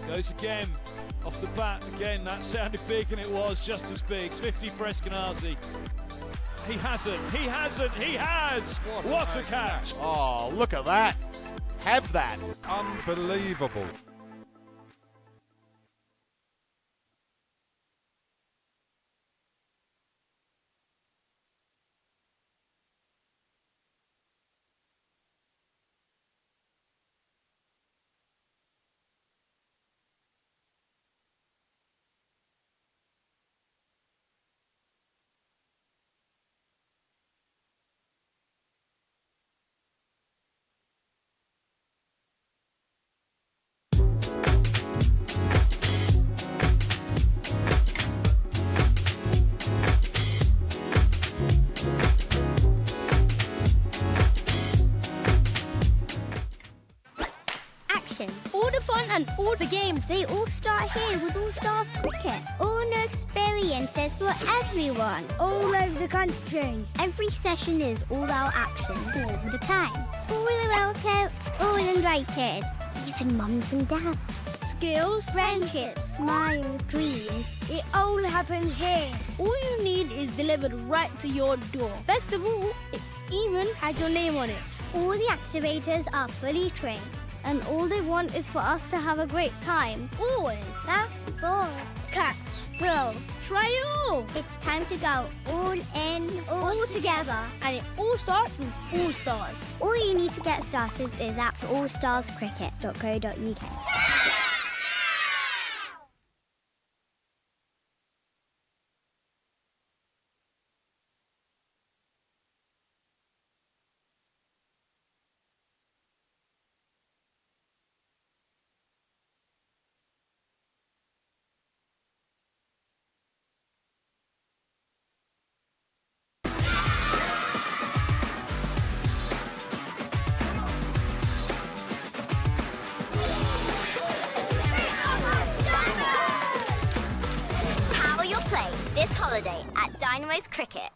Goes again, off the bat again, that sounded big and it was just as big. It's 50 for Eskenazi. He hasn't, he has! What a catch! Oh, look at that. Have that. Unbelievable. and all the games, they all start here with All Stars Cricket. All new experiences for everyone. All over the country. Every session is all-out action all the time. All welcome, all invited. Even mums and dads. Skills, friendships, smiles, dreams. It all happens here. All you need is delivered right to your door. Best of all, it even has your name on it. All the activators are fully trained, and all they want is for us to have a great time. Always. Laugh, ball, catch, throw. Try it all. It's time to go all in, all together. And it all starts with All Stars. All you need to get started is at allstarscricket.co.uk. Power your play this holiday at Dynamo's Cricket.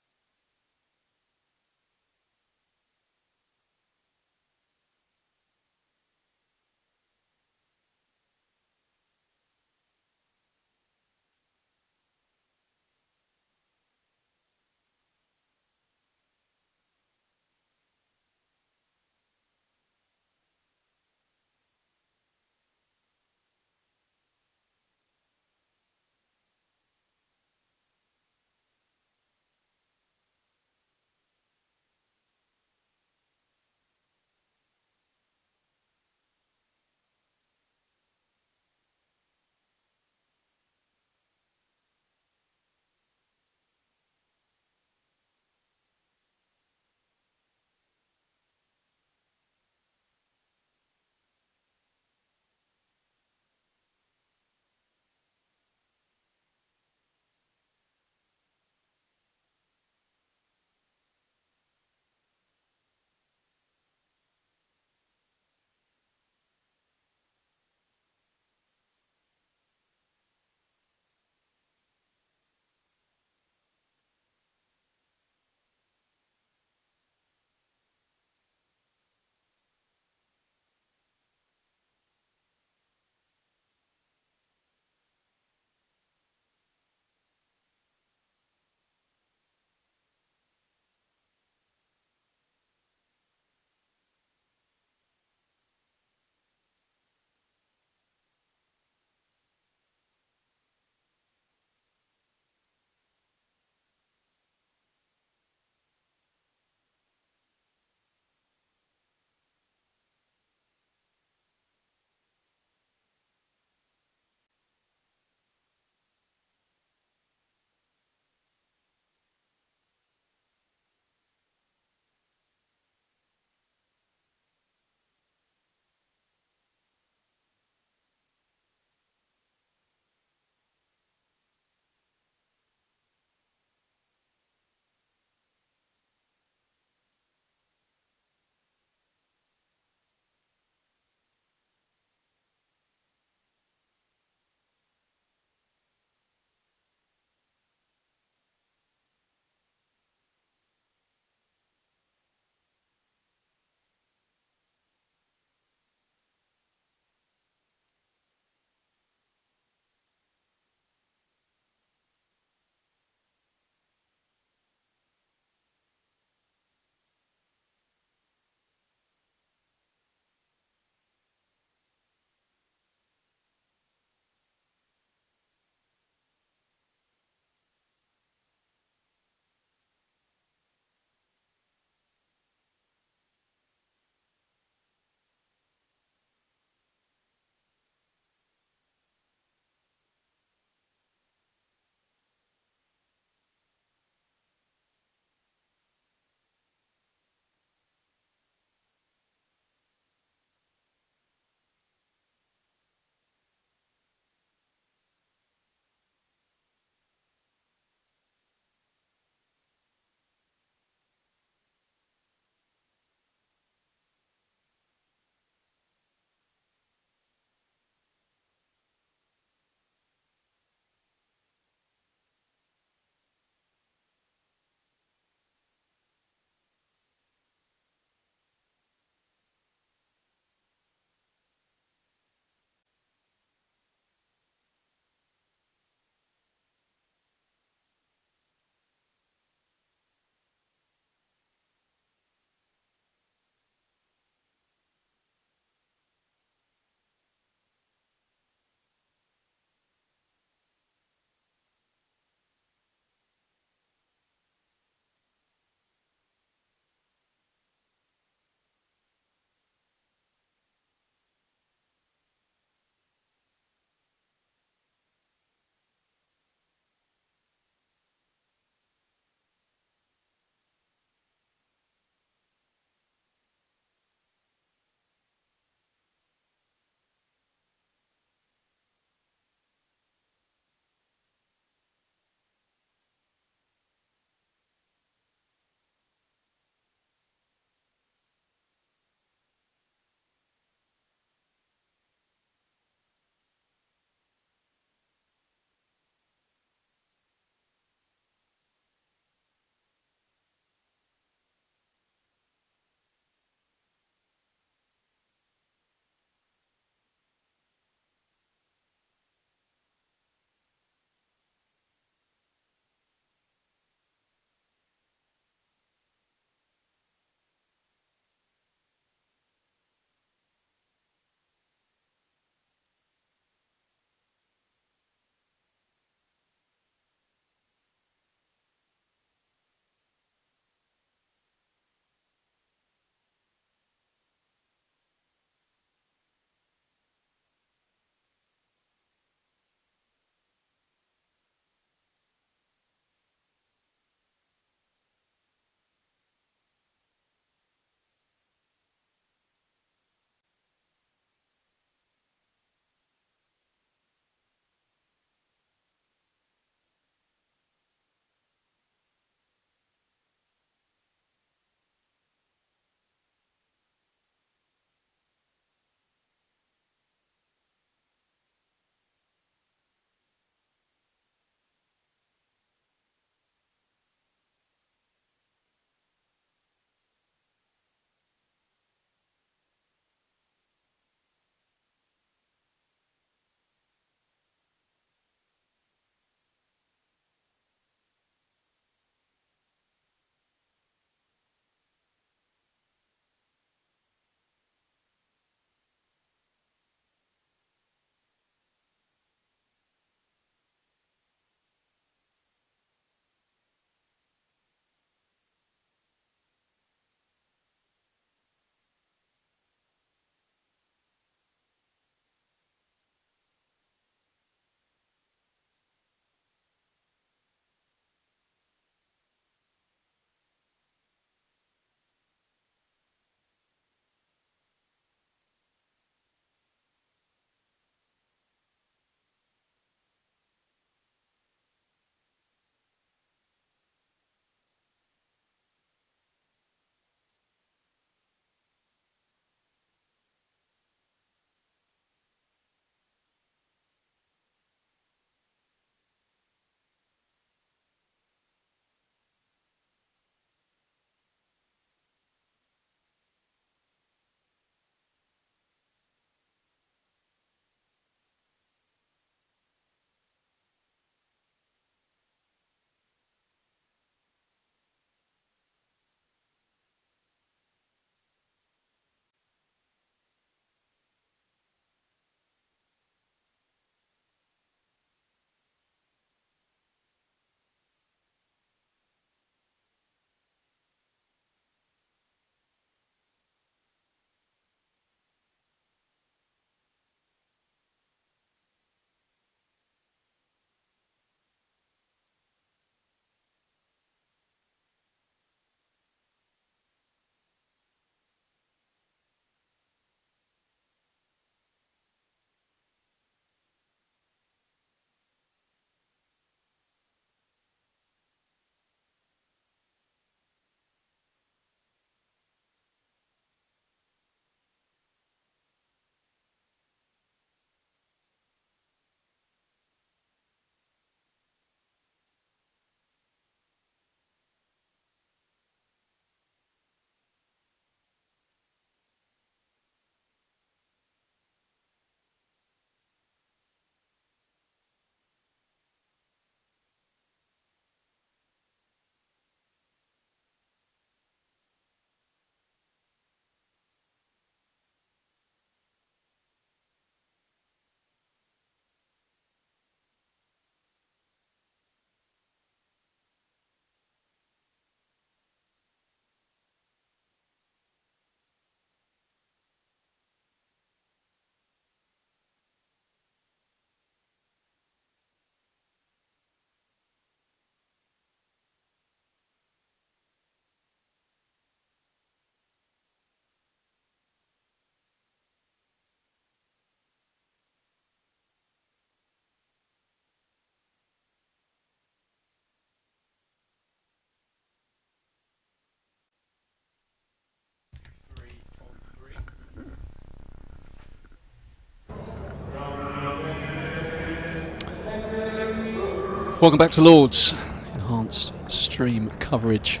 Welcome back to Lords. Enhanced stream coverage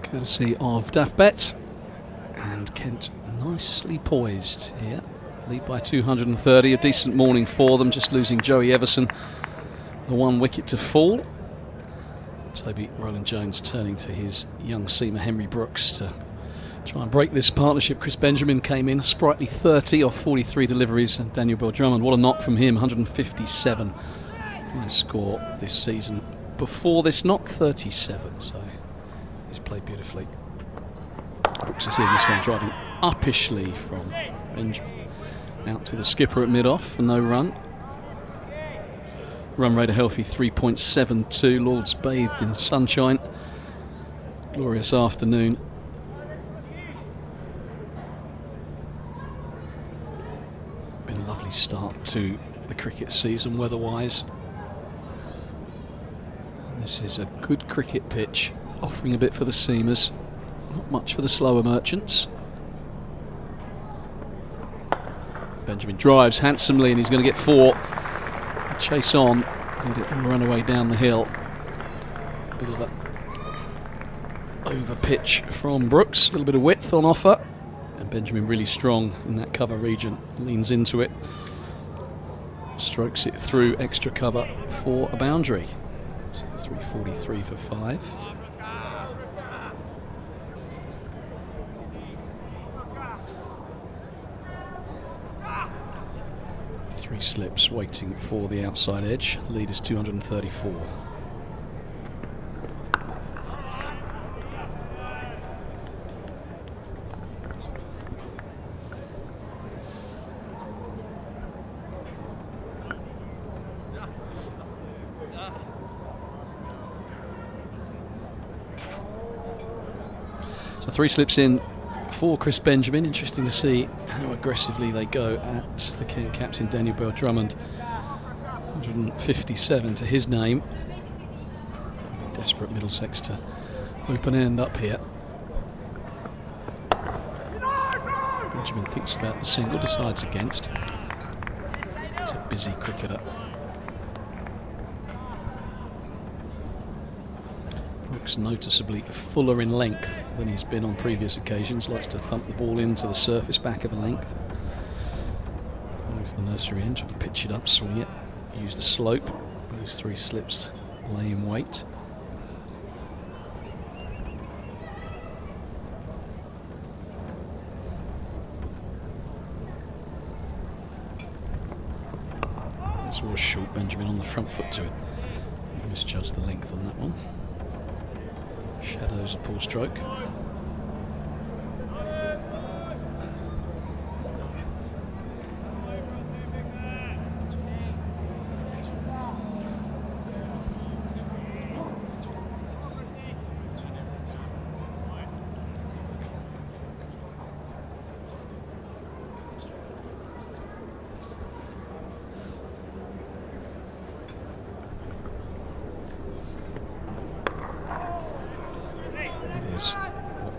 courtesy of Daft Bet. And Kent nicely poised here. Lead by 230. A decent morning for them, just losing Joey Everson, the 1 wicket to fall. Toby Rowland-Jones turning to his young seamer Henry Brooks to try and break this partnership. Chris Benjamin came in, a sprightly 30 off 43 deliveries, and Daniel Bell-Drummond, what a knock from him, 157. Nice score this season. Before this knock, 37, so he's played beautifully. Brooks is in this one, driving uppishly from Benjamin. Out to the skipper at mid-off for no run. Run rate a healthy 3.72. Lords bathed in sunshine. Glorious afternoon. Been a lovely start to the cricket season weather-wise. This is a good cricket pitch, offering a bit for the seamers, not much for the slower merchants. Benjamin drives handsomely and he's going to get 4. Chase on, let it run away down the hill. Bit of a over pitch from Brooks, a little bit of width on offer, and Benjamin really strong in that cover region, leans into it, strokes it through extra cover for a boundary. So 343 for 5. Three slips waiting for the outside edge. Lead is 234. So 3 slips in for Chris Benjamin. Interesting to see how aggressively they go at the Kent captain Daniel Bell-Drummond. 157 to his name. Desperate Middlesex to open end up here. Benjamin thinks about the single, decides against. He's a busy cricketer. Brooks noticeably fuller in length than he's been on previous occasions, likes to thump the ball into the surface back of the length. Going for the nursery end, pitch it up, swing it, use the slope. Those 3 slips lay in wait. This was short, Benjamin on the front foot to it. Misjudged the length on that one. Shadows a pull stroke.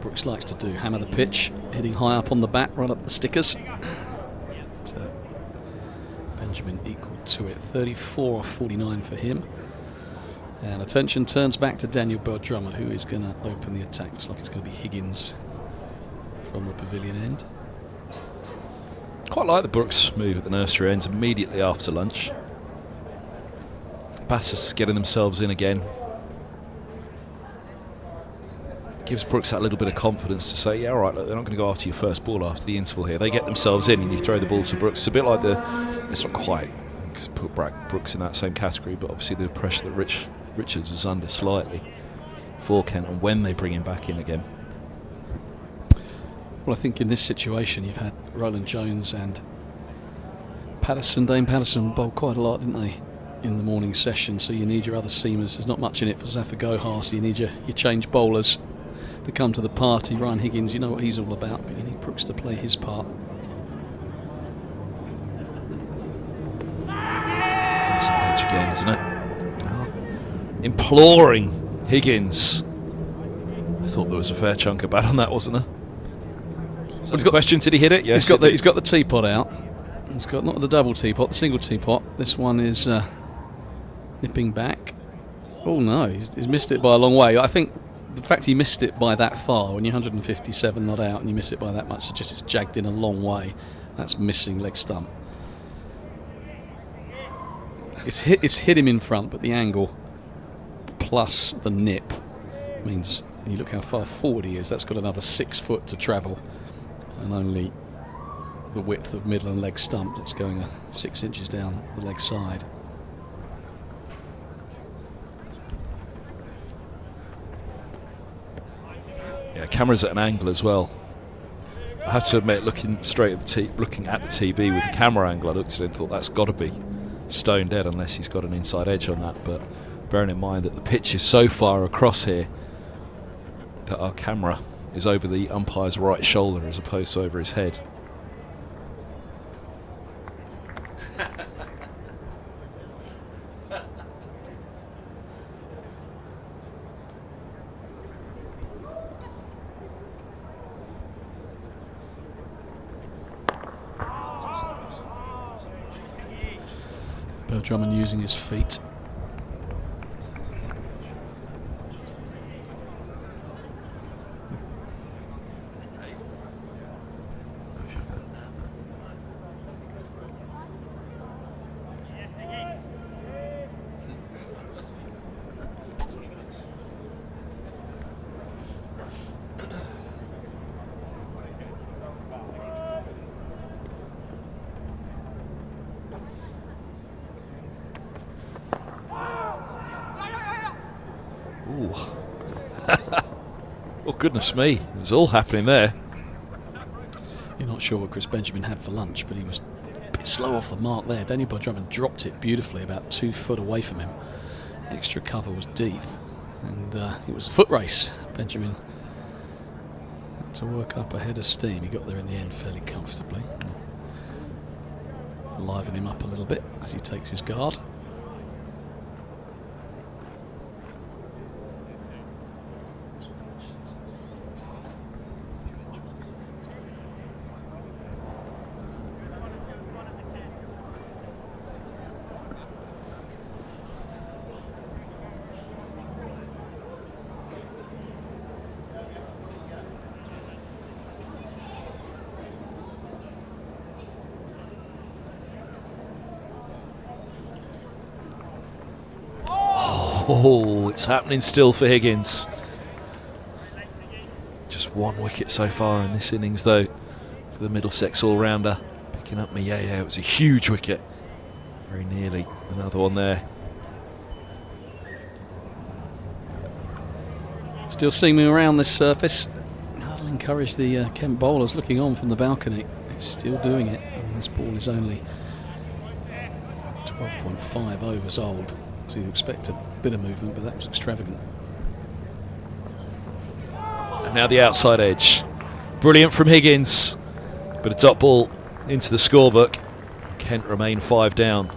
Brooks likes to do, hammer the pitch, hitting high up on the bat, right up the stickers. But, Benjamin equal to it, 34 off 49 for him. And attention turns back to Daniel Bell-Drummond, who is going to open the attack. Looks like it's going to be Higgins from the pavilion end. Quite like the Brooks move at the nursery ends immediately after lunch. Batters getting themselves in again. Gives Brooks that little bit of confidence to say, yeah, all right, look, they're not going to go after your first ball after the interval here. They get themselves in and you throw the ball to Brooks. It's a bit like it's not quite, put Brooks in that same category, but obviously the pressure that Richards was under slightly for Kent, and when they bring him back in again. Well, I think in this situation you've had Rowland-Jones and Dame Patterson bowled quite a lot, didn't they, in the morning session, so you need your other seamers. There's not much in it for Zafar Gohar, so you need your change bowlers to come to the party. Ryan Higgins, you know what he's all about, but you need Brooks to play his part. Inside edge again, isn't it? Oh, imploring Higgins. I thought there was a fair chunk of bat on that, wasn't there? So the question, did he hit it? Yes. He's got the teapot out. He's got not the double teapot, the single teapot. This one is Nipping back. Oh no, he's missed it by a long way. I think the fact he missed it by that far, when you're 157 not out and you miss it by that much, suggests it's jagged in a long way. That's missing leg stump. It's hit him in front, but the angle plus the nip means, you look how far forward he is, that's got another 6 foot to travel, and only the width of middle and leg stump that's going 6 inches down the leg side. Yeah, camera's at an angle as well. I have to admit, looking at the TV with the camera angle, I looked at it and thought that's got to be stone dead unless he's got an inside edge on that. But bearing in mind that the pitch is so far across here that our camera is over the umpire's right shoulder as opposed to over his head. Drummond using his feet. Oh goodness me, there's all happening there. You're not sure what Chris Benjamin had for lunch, but he was a bit slow off the mark there. Daniel Drummond dropped it beautifully about 2 foot away from him. Extra cover was deep, and it was a foot race. Benjamin had to work up a head of steam. He got there in the end fairly comfortably. Liven him up a little bit as he takes his guard. Oh, it's happening still for Higgins. Just 1 wicket so far in this innings, though, for the Middlesex all-rounder. Picking up Miyeya, it was a huge wicket. Very nearly another one there. Still seaming around this surface. I'll encourage the Kent bowlers looking on from the balcony. He's still doing it. I mean, this ball is only 12.5 overs old. So you'd expect a bit of movement, but that was extravagant. And now the outside edge. Brilliant from Higgins. But a dot ball into the scorebook. Kent remain 5 down.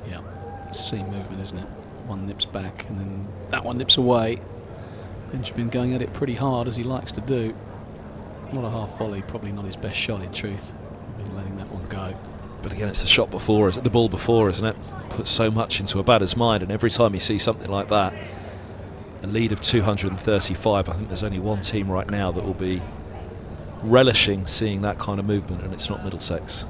Yeah, seam movement, isn't it? One nips back and then that one nips away. Benjamin going at it pretty hard, as he likes to do. Not a half volley, probably not his best shot in truth. Been letting that one go. But again, it's the shot before, the ball before, isn't it? Puts so much into a batter's mind, and every time you see something like that, a lead of 235, I think there's only one team right now that will be relishing seeing that kind of movement, and it's not Middlesex.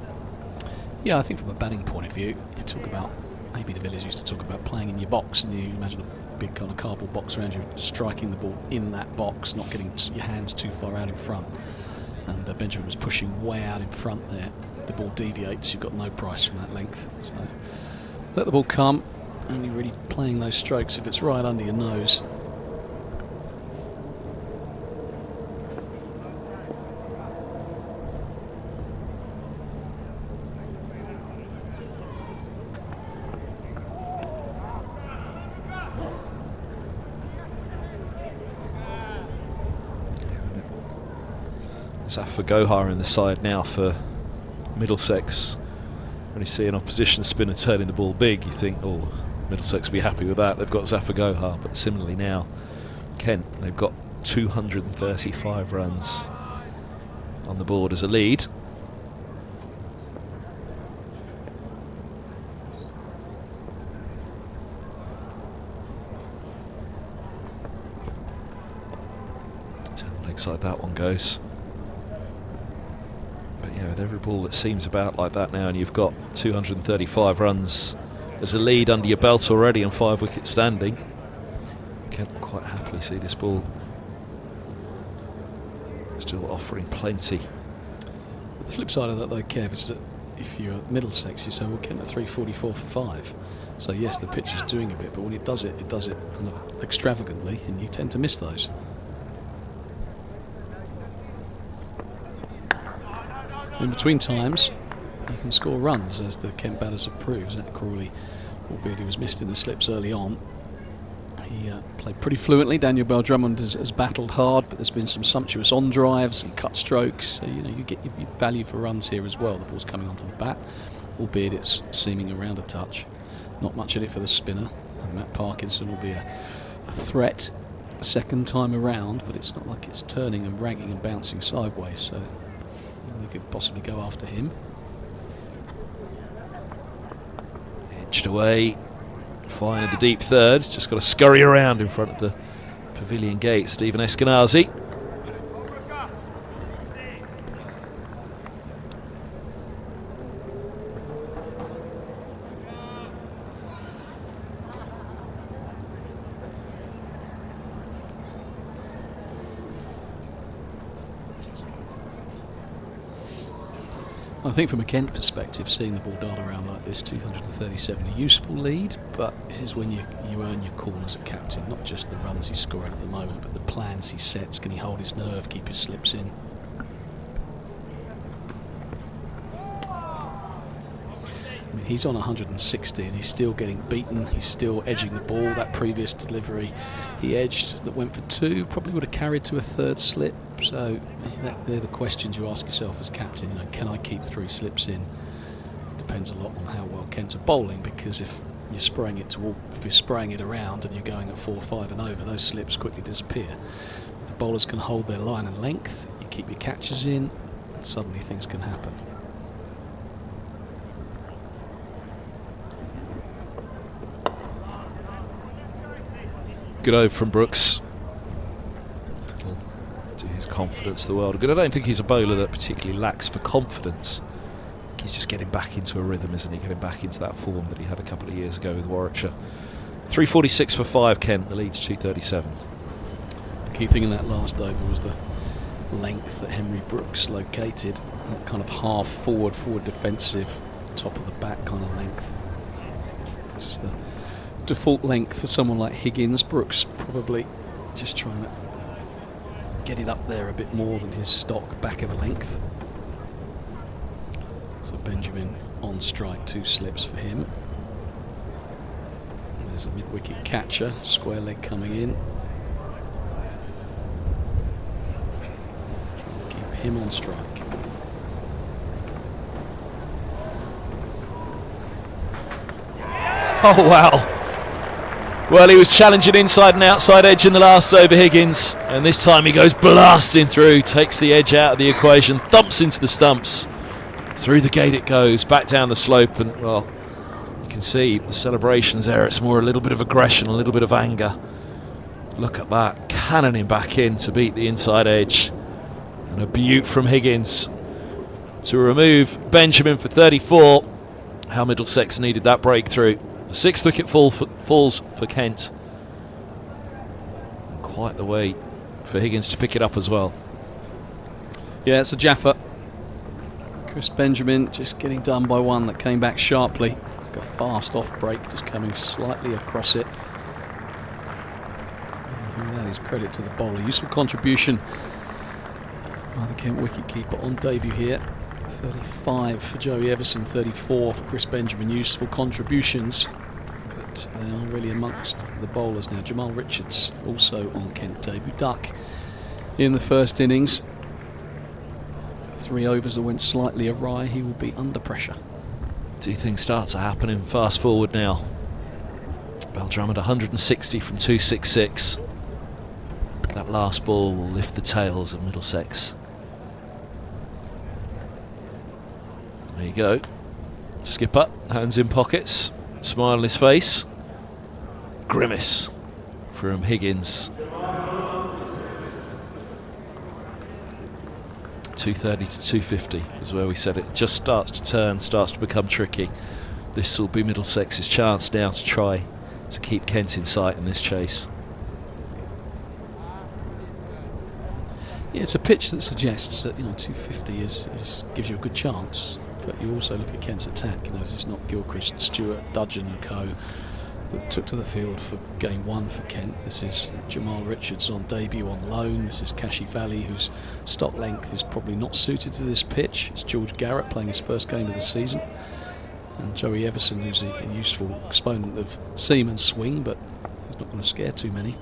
Yeah, I think from a batting point of view, you talk about, maybe the Villiers used to talk about playing in your box, and you imagine a big kind of cardboard box around you, striking the ball in that box, not getting your hands too far out in front. And Benjamin was pushing way out in front there. The ball deviates, you've got no price from that length. So let the ball come, only really playing those strokes if it's right under your nose. Zafar Gohar in the side now for Middlesex. When you see an opposition spinner turning the ball big, you think, oh, Middlesex will be happy with that. They've got Zafar Gohar, but similarly now, Kent, they've got 235 runs on the board as a lead. backside that one goes. But yeah, with every ball that seems about like that now, and you've got 235 runs as a lead under your belt already and 5 wickets standing, you can quite happily see this ball still offering plenty. The flip side of that though, Kev, is that if you're at Middlesex, you say, well, Kent are 344 for 5. So yes, the pitch is doing a bit, but when it does it kind of extravagantly, and you tend to miss those. In between times, you can score runs, as the Kent batters have proved. Zach Crawley, albeit he was missed in the slips early on, he played pretty fluently. Daniel Bell-Drummond has battled hard, but there's been some sumptuous on drives and cut strokes. So you get your value for runs here as well. The ball's coming onto the bat, albeit it's seaming around a touch. Not much in it for the spinner. And Matt Parkinson will be a threat a second time around, but it's not like it's turning and ragging and bouncing sideways. So they could possibly go after him. Edged away. Fine in the deep third. He's just got to scurry around in front of the pavilion gate. Stephen Eskenazi. I think from a Kent perspective, seeing the ball dart around like this, 237, a useful lead, but this is when you earn your call as a captain, not just the runs he's scoring at the moment, but the plans he sets. Can he hold his nerve, keep his slips in? I mean, he's on 160 and he's still getting beaten, he's still edging the ball. That previous delivery he edged that went for 2 probably would have carried to a 3rd slip. So they're the questions you ask yourself as captain. You know, can I keep 3 slips in? It depends a lot on how well Kent are bowling, because if you're spraying it around and you're going at 4, 5 and over, those slips quickly disappear. If the bowlers can hold their line and length, you keep your catches in, and suddenly things can happen. Good over from Brooks. To his confidence, the world. Good. I don't think he's a bowler that particularly lacks for confidence. He's just getting back into a rhythm, isn't he? Getting back into that form that he had a couple of years ago with Warwickshire. 346 for 5, Kent. The lead's 237. The key thing in that last over was the length that Henry Brooks located. That kind of half forward defensive, top of the bat kind of length. It's the default length for someone like Higgins. Brooks probably just trying to get it up there a bit more than his stock back of a length. So Benjamin on strike, 2 slips for him. There's a mid-wicket catcher, square leg coming in. Trying to keep him on strike. Oh wow. Well, he was challenging inside and outside edge in the last over, Higgins, and this time he goes blasting through, takes the edge out of the equation, thumps into the stumps. Through the gate it goes, back down the slope, and well, you can see the celebrations there. It's more a little bit of aggression, a little bit of anger. Look at that, cannoning back in to beat the inside edge. And a beaut from Higgins to remove Benjamin for 34. How Middlesex needed that breakthrough. The 6th wicket falls for Kent. And quite the way for Higgins to pick it up as well. Yeah, it's a Jaffa. Chris Benjamin just getting done by one that came back sharply. Like a fast off break, just coming slightly across it. I think that is credit to the bowler. Useful contribution by the Kent wicketkeeper on debut here. 35 for Joey Everson, 34 for Chris Benjamin. Useful contributions, but they are really amongst the bowlers now. Jamal Richards also on Kent debut. Duck in the first innings. 3 overs that went slightly awry. He will be under pressure. Do things start to happen in fast forward now? Bell-Drummond 160 from 266. That last ball will lift the tails of Middlesex. There you go. Skipper, hands in pockets, smile on his face. Grimace from Higgins. 230 to 250 is where we said it. Just starts to turn, starts to become tricky. This will be Middlesex's chance now to try to keep Kent in sight in this chase. Yeah, it's a pitch that suggests that 250 gives you a good chance, but you also look at Kent's attack. This is not Gilchrist, Stewart, Dudgeon and co that took to the field for game 1 for Kent. This is Jamal Richards on debut on loan. This is Kashi Valley, whose stock length is probably not suited to this pitch. It's George Garrett playing his first game of the season, and Joey Everson, who's a useful exponent of seam and swing, but he's not going to scare too many.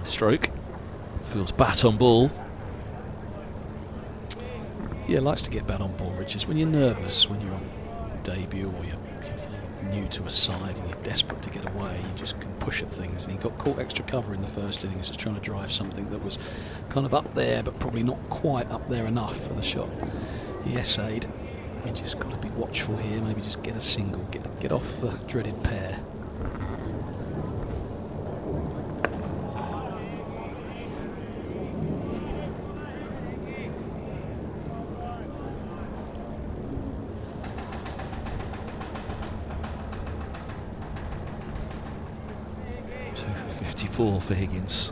Stroke. Feels bat on ball. Yeah, likes to get bat on ball, Richards. When you're nervous, when you're on debut or you're new to a side and you're desperate to get away, you just can push at things. And he got caught extra cover in the first innings, just trying to drive something that was kind of up there, but probably not quite up there enough for the shot. He essayed. You just got to be watchful here. Maybe just get a single, get off the dreaded pair. For Higgins.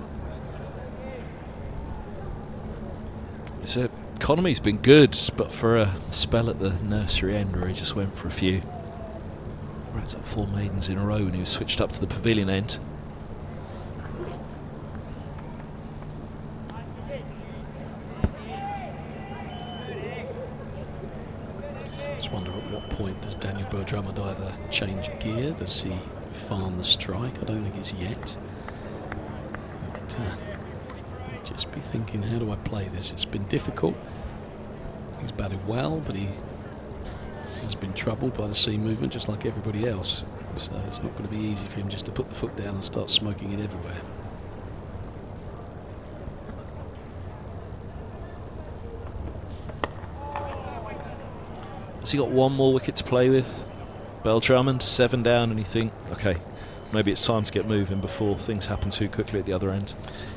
His economy's been good, but for a spell at the nursery end where he just went for a few. Racked up 4 maidens in a row and he was switched up to the pavilion end. Just wonder at what point does Daniel Burr-Drummond either change gear? Does he farm the strike? I don't think it's yet. Just be thinking, how do I play this? It's been difficult. He's batted well, but he has been troubled by the seam movement just like everybody else. So it's not going to be easy for him just to put the foot down and start smoking it everywhere. Has he got one more wicket to play with? Bell-Drummond, 7 down, and you think, okay, maybe it's time to get moving before things happen too quickly at the other end.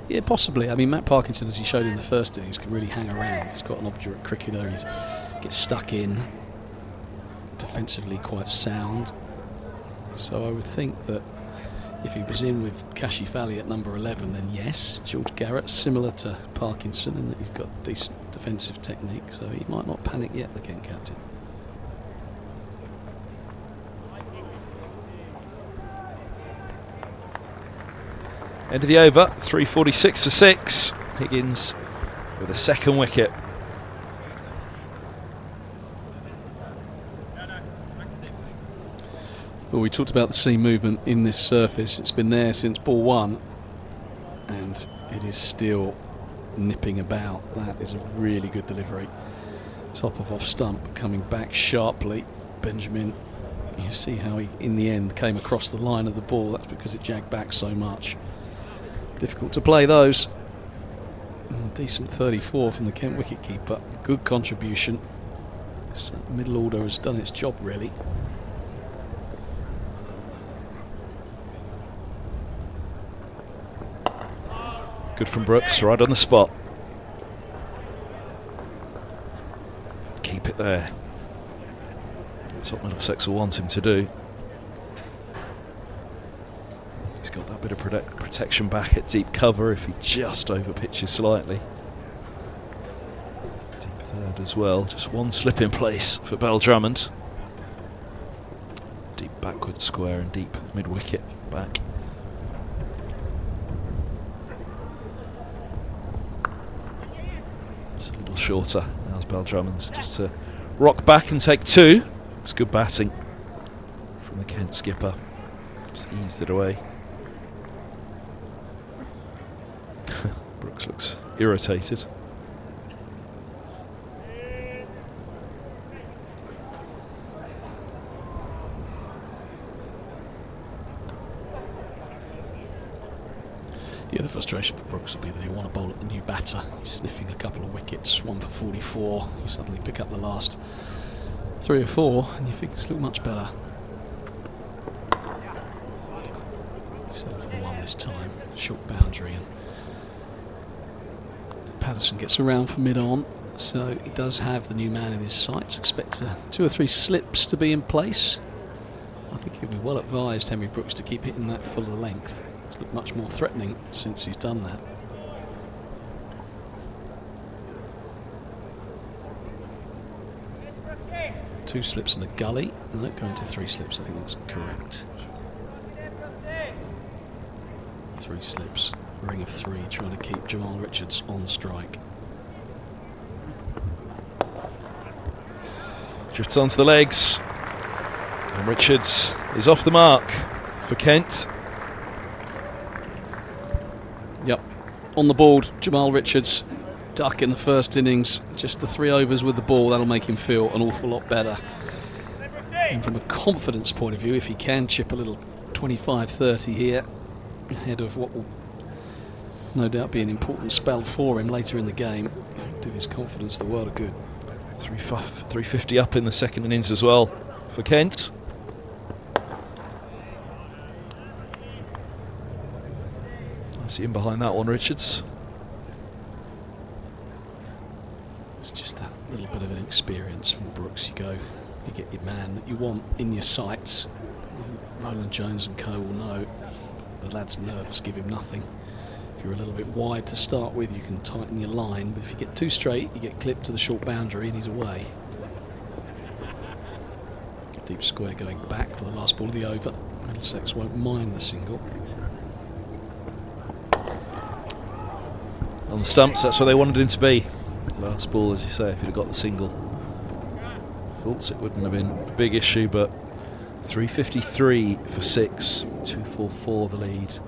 Yeah, possibly. I mean, Matt Parkinson, as he showed in the first innings, can really hang around. He's got an obdurate cricketer. He gets stuck in. Defensively quite sound. So I would think that if he was in with Kashi Valley at number 11, then yes. George Garrett, similar to Parkinson in that he's got decent defensive technique, so he might not panic yet, the Kent captain. End of the over, 346 for 6. Higgins with a second wicket. Well, we talked about the seam movement in this surface. It's been there since ball 1, and it is still nipping about. That is a really good delivery. Top of off stump, coming back sharply. Benjamin, you see how he, in the end, came across the line of the ball. That's because it jagged back so much. Difficult to play those. Decent 34 from the Kent wicketkeeper. Good contribution. This middle order has done its job, really. Good from Brooks, right on the spot. Keep it there. That's what Middlesex will want him to do. He's got that bit of protection back at deep cover if he just over pitches slightly. Deep third as well. Just one slip in place for Bell-Drummond. Deep backward square and deep mid wicket back. It's a little shorter. Now's Bell-Drummond's just to rock back and take 2. It's good batting from the Kent skipper. Just eased it away. Brooks looks irritated. Yeah, the frustration for Brooks will be that he'll want to bowl at the new batter. He's sniffing a couple of wickets, 1 for 44. You suddenly pick up the last 3 or 4 and you think it's looked much better. Settle for the one this time. Short boundary, and Patterson gets around for mid-on, so he does have the new man in his sights. Expect 2 or 3 slips to be in place. I think he'll be well advised, Henry Brooks, to keep hitting that fuller length. It's looked much more threatening since he's done that. Two slips and a gully. No, going to 3 slips, I think that's correct. 3 slips. Ring of 3, trying to keep Jamal Richards on strike. Drifts onto the legs. And Richards is off the mark for Kent. Yep. On the board, Jamal Richards. Duck in the first innings. Just the 3 overs with the ball, that'll make him feel an awful lot better. And from a confidence point of view, if he can chip a little 25-30 here, ahead of what will no doubt be an important spell for him later in the game, do his confidence the world of good. 350 up in the second innings as well for Kent. I see him behind that one, Richards. It's just that little bit of an experience from Brooks. You get your man that you want in your sights. Roland Jones and co will know the lad's nervous, give him nothing. If you're a little bit wide to start with, you can tighten your line, but if you get too straight, you get clipped to the short boundary and he's away. Deep square going back for the last ball of the over. Middlesex won't mind the single. On the stumps, that's where they wanted him to be. Last ball, as you say, if he'd have got the single. Thoughts it wouldn't have been a big issue, but 353 for 6, 244 the lead.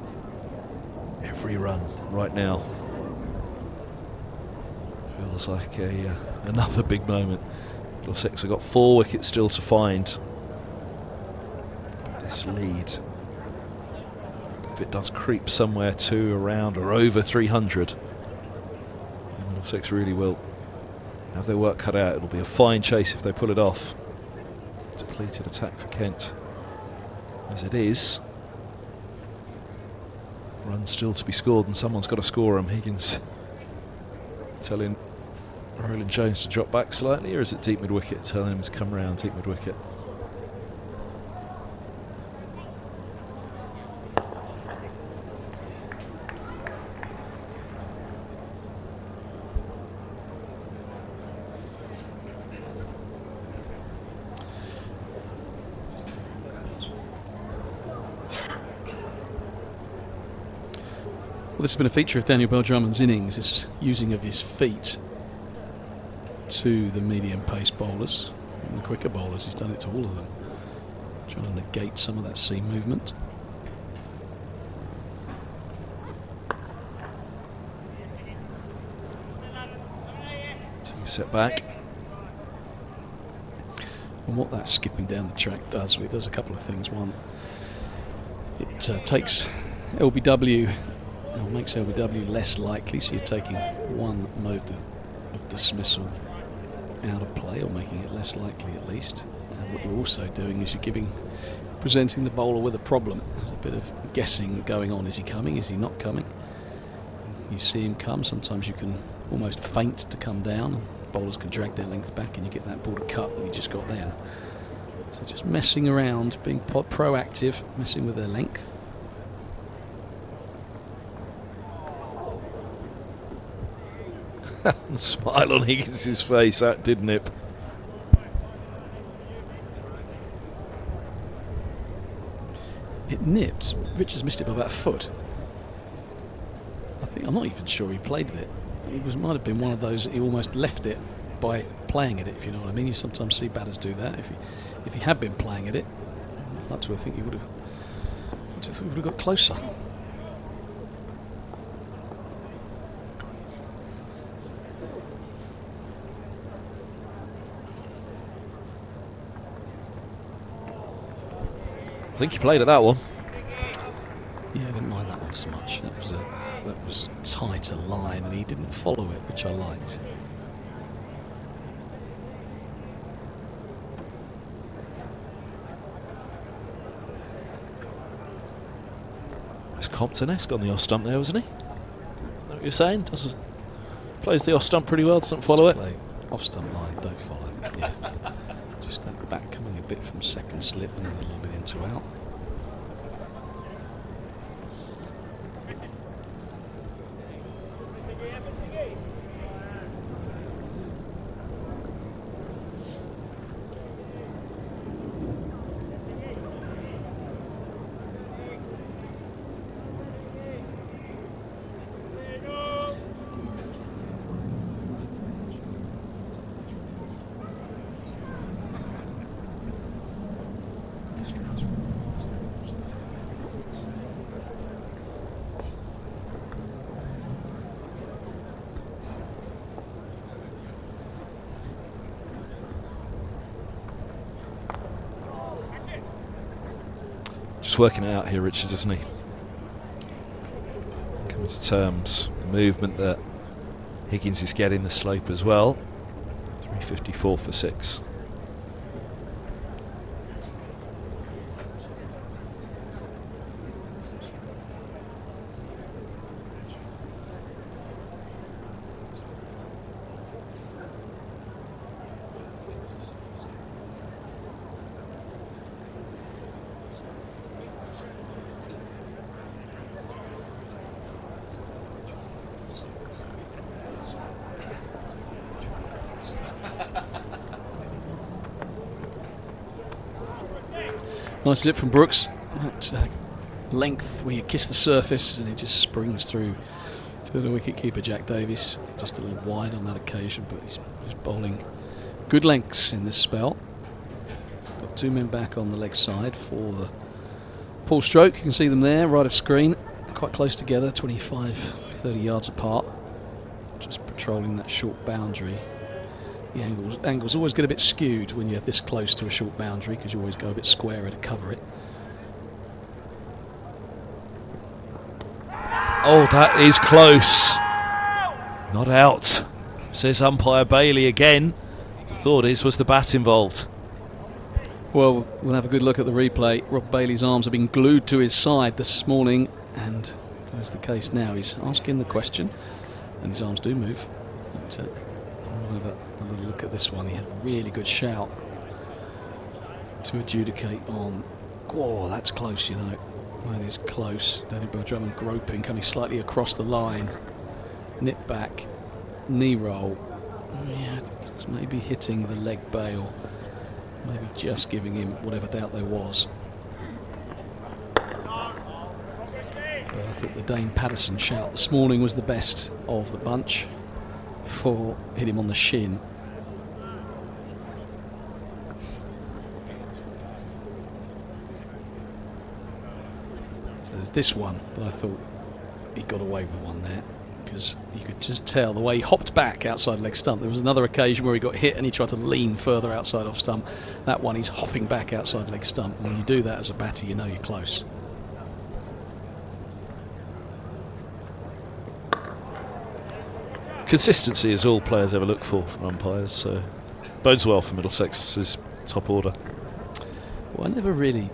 Every run right now feels like another big moment. Middlesex have got 4 wickets still to find. But this lead, if it does creep somewhere to around or over 300, then Middlesex really will have their work cut out. It'll be a fine chase if they pull it off. Depleted attack for Kent. As it is, runs still to be scored and someone's got to score them. Higgins telling Roland Jones to drop back slightly, or is it deep mid-wicket telling him to come round deep mid-wicket? This has been a feature of Daniel Bell-Drummond's innings, is using of his feet to the medium pace bowlers and the quicker bowlers. He's done it to all of them, trying to negate some of that seam movement. Set back. And what that skipping down the track does, it does a couple of things. One, it takes LBW, or makes LBW less likely, so you're taking one mode of dismissal out of play, or making it less likely at least. And what you're also doing is you're presenting the bowler with a problem. There's a bit of guessing going on. Is he coming? Is he not coming? You see him come. Sometimes you can almost feint to come down. Bowlers can drag their length back and you get that ball to cut that you just got then. So just messing around, being proactive, messing with their length. The smile on Higgins' face, that did nip. It nipped. Richards missed it by about a foot. I'm not even sure he played it. It might have been one of those, he almost left it by playing at it, if you know what I mean. You sometimes see batters do that. If he had been playing at it, I'd like to think he would have got closer. I think he played at that one. Yeah, I didn't mind that one so much. That was a tighter line and he didn't follow it, which I liked. Compton-esque on the off stump there, wasn't he? Is that what you're saying? Plays the off stump pretty well, doesn't follow it. Play off stump line, don't follow. Yeah. Just that back coming a bit from second slip and then a little bit into out. Just working it out here, Richards, isn't he? Coming to terms. The movement that Higgins is getting, the slope as well. 354 for 6. Nice zip from Brooks. That length where you kiss the surface and it just springs through to the wicket-keeper Jack Davies. Just a little wide on that occasion, but he's bowling good lengths in this spell. Got 2 men back on the leg side for the pull stroke. You can see them there, right of screen. Quite close together, 25-30 yards apart. Just patrolling that short boundary. The angles always get a bit skewed when you're this close to a short boundary because you always go a bit squarer to cover it. Oh, that is close. Not out, says umpire Bailey again. The thought was the bat involved. Well, we'll have a good look at the replay. Rob Bailey's arms have been glued to his side this morning, and as the case now, he's asking the question, and his arms do move. But, we'll have a little look at this one. He had a really good shout to adjudicate on. Oh, that's close, you know. That is close. Dynamo Drummond groping, coming slightly across the line. Nip back, knee roll. Yeah, maybe hitting the leg bail. Maybe just giving him whatever doubt there was. But I thought the Dane Patterson shout this morning was the best of the bunch. For hit him on the shin. So there's this one that I thought he got away with one there, because you could just tell the way he hopped back outside leg stump. There was another occasion where he got hit and he tried to lean further outside off stump. That one he's hopping back outside leg stump. When you do that as a batter, you know you're close. Consistency is all players ever look for from umpires, so bodes well for Middlesex's top order. Well, I was never really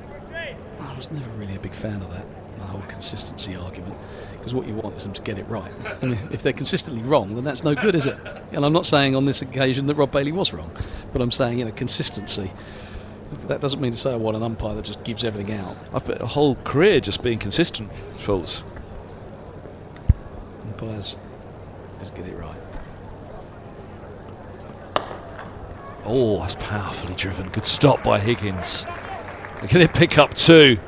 a big fan of that, the whole consistency argument, because what you want is them to get it right. And if they're consistently wrong, then that's no good, is it? And I'm not saying on this occasion that Rob Bailey was wrong, but I'm saying, consistency. That doesn't mean to say I want an umpire that just gives everything out. I've bet a whole career just being consistent, Schultz. Umpires just get it right. Oh, that's powerfully driven. Good stop by Higgins. Can it pick up 2?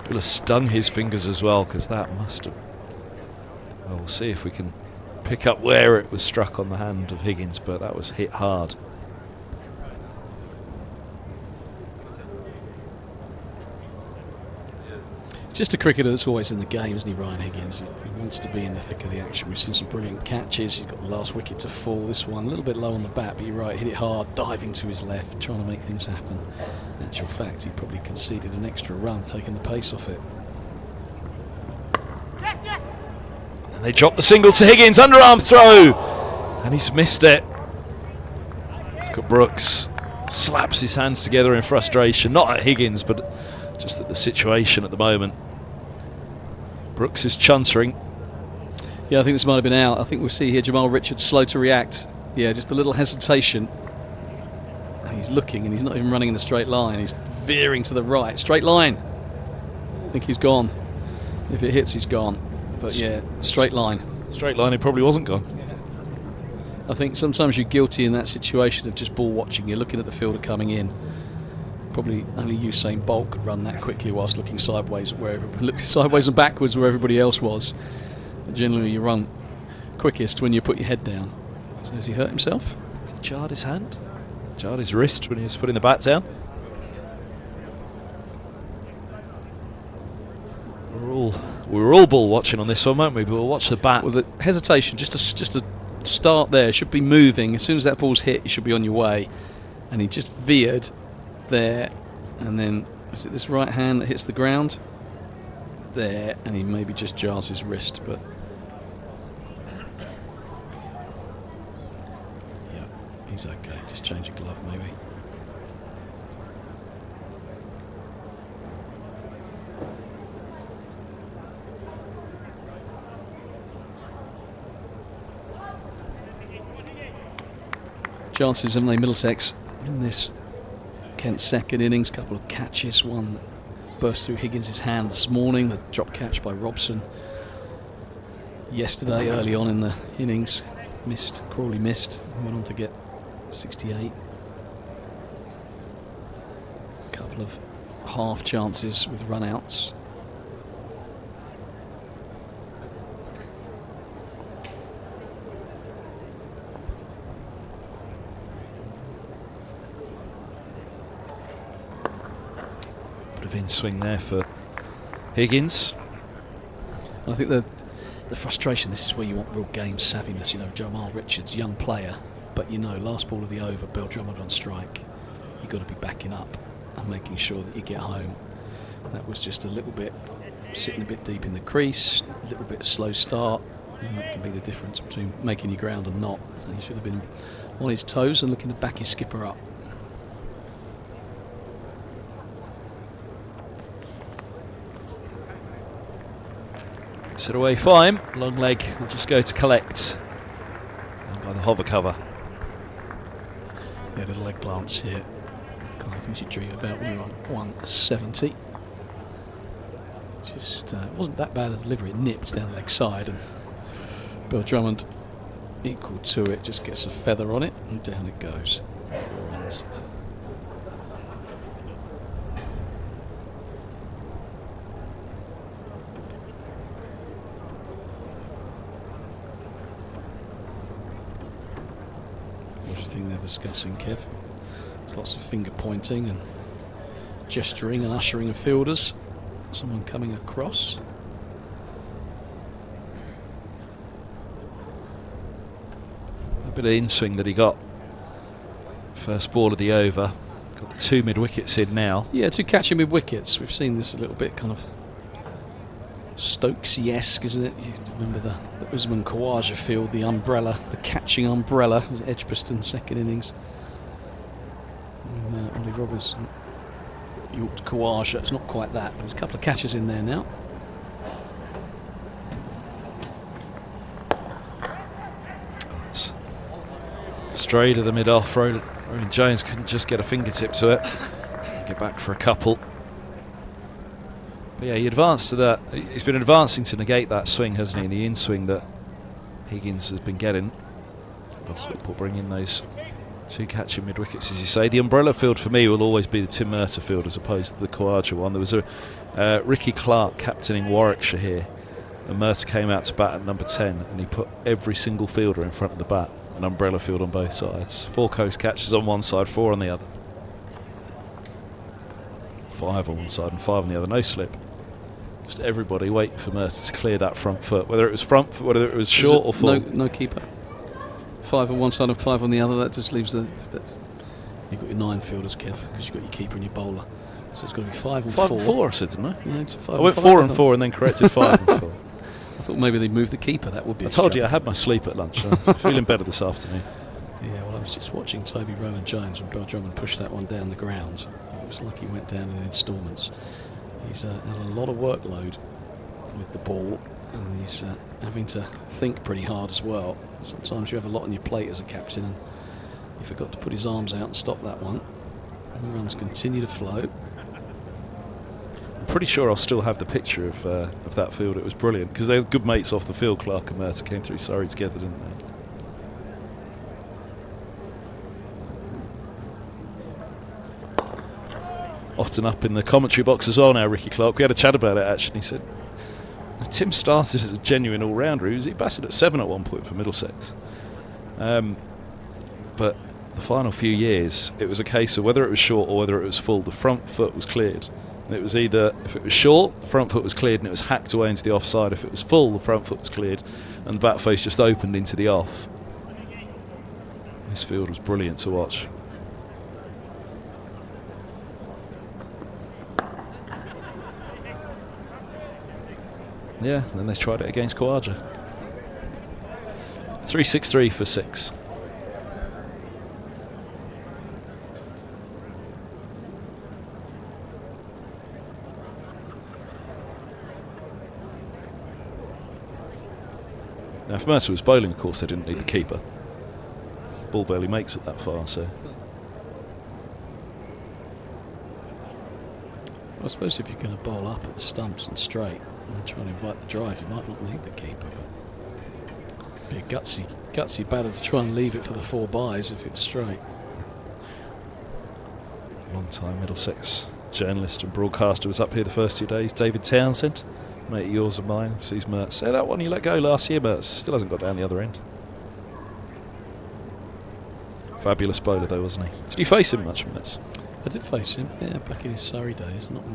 Will have stung his fingers as well, because that must have. Well, we'll see if we can pick up where it was struck on the hand of Higgins, but that was hit hard. Just a cricketer that's always in the game, isn't he, Ryan Higgins? He wants to be in the thick of the action. We've seen some brilliant catches. He's got the last wicket to fall. This one a little bit low on the bat, but you're right, hit it hard, diving to his left, trying to make things happen. In actual fact, he probably conceded an extra run, taking the pace off it. And they drop the single to Higgins, underarm throw, and he's missed it. Look at Brooks, slaps his hands together in frustration, not at Higgins, but just at the situation at the moment. Brooks is chuntering. Yeah, I think this might have been out. I think we'll see here Jamal Richards slow to react. Yeah, just a little hesitation. He's looking and he's not even running in a straight line. He's veering to the right. Straight line. I think he's gone. If it hits, he's gone. But yeah, straight line. Straight line, he probably wasn't gone. I think sometimes you're guilty in that situation of just ball watching. You're looking at the fielder coming in. Probably only Usain Bolt could run that quickly whilst looking sideways at sideways and backwards where everybody else was. But generally, you run quickest when you put your head down. So has he hurt himself? Did he jarred his hand? Jarred his wrist when he was putting the bat down? We were all ball watching on this one, weren't we? But we'll watch the bat. Well, the hesitation, just to start there, should be moving. As soon as that ball's hit, you should be on your way. And he just veered there, and then is it this right hand that hits the ground? There, and he maybe just jars his wrist, but yeah, he's okay. Just change a glove, maybe. Chances, haven't they, Middlesex, in this Kent's second innings? Couple of catches, one burst through Higgins' hand this morning, the drop catch by Robson yesterday early on in the innings. Crawley missed, went on to get 68. A couple of half chances with run-outs. In swing there for Higgins. I think the frustration, this is where you want real game savviness. You know, Jamal Richards, young player, but you know, last ball of the over, Bill Drummond on strike. You've got to be backing up and making sure that you get home. That was just a little bit sitting a bit deep in the crease, a little bit slow start, and that can be the difference between making your ground and not. So he should have been on his toes and looking to back his skipper up. Set away fine. Long leg will just go to collect. And by the hover cover. Yeah, a little leg glance here. I think she drew about 170. Just it wasn't that bad a delivery. It nipped down the leg side, and Bill Drummond, equal to it, just gets a feather on it, and down it goes. 4 runs. They're discussing, Kev. There's lots of finger pointing and gesturing and ushering of fielders. Someone coming across. A bit of in-swing that he got. First ball of the over. Got the 2 mid-wickets in now. Yeah, 2 catching mid-wickets. We've seen this a little bit kind of Stokesy-esque, isn't it? You remember the Usman Khawaja field, the umbrella, the catching umbrella. It was Edgbaston, second innings. And, Ollie Robertson, York Khawaja. It's not quite that, but there's a couple of catches in there now. Stray to the mid-off. Roland Jones couldn't just get a fingertip to it. Get back for a couple. But yeah, he advanced to that. He's been advancing to negate that swing, hasn't he? The in-swing that Higgins has been getting. But Hope will bring in those 2 catching mid-wickets, as you say. The umbrella field for me will always be the Tim Murtagh field as opposed to the Khawaja one. There was a Ricky Clark captaining Warwickshire here, and Murtagh came out to bat at number 10, and he put every single fielder in front of the bat. An umbrella field on both sides. 4 coast catches on one side, 4 on the other. 5 on one side and 5 on the other. No slip. Just everybody waiting for Murtagh to clear that front foot, whether it was front foot, whether it was short or full. No keeper. 5 on one side and 5 on the other. That just leaves you've got your 9 fielders, Kev, because you've got your keeper and your bowler. So it's got to be 5 and 4. 5 and 4, I said, didn't I? Yeah, it's 5 I went 4 and 4 and then corrected 5 and 4. I thought maybe they'd move the keeper. That would be. I told you I had my sleep at lunch. I'm feeling better this afternoon. Yeah, well, I was just watching Toby Roland Jones and Bill Drummond push that one down the ground. It was like he went down in instalments. He's had a lot of workload with the ball, and he's having to think pretty hard as well. Sometimes you have a lot on your plate as a captain, and he forgot to put his arms out and stop that one. And the runs continue to flow. I'm pretty sure I'll still have the picture of that field. It was brilliant because they were good mates off the field. Clark and Mercer came through Surrey together, didn't they? Often up in the commentary box as well now, Ricky Clark. We had a chat about it actually. He said Tim started as a genuine all-rounder. He batted at 7 at one point for Middlesex. But the final few years, it was a case of whether it was short or whether it was full, the front foot was cleared. And it was either, if it was short, the front foot was cleared and it was hacked away into the offside. If it was full, the front foot was cleared and the bat face just opened into the off. This field was brilliant to watch. Yeah, and then they tried it against Khawaja. 363 for 6. Now, if Mercer was bowling, of course, they didn't need the keeper. Ball barely makes it that far, so. I suppose if you're going to bowl up at the stumps and straight and try and invite the drive, you might not need the keeper, but be a gutsy batter to try and leave it for the 4 byes if it's straight. Long time Middlesex journalist and broadcaster was up here the first 2 days. David Townsend, mate of yours and mine, sees Mertz. Say that one you let go last year, Mertz still hasn't got down the other end. Fabulous bowler though, wasn't he? Did you face him much, Mertz? I did face him, yeah, back in his Surrey days, not when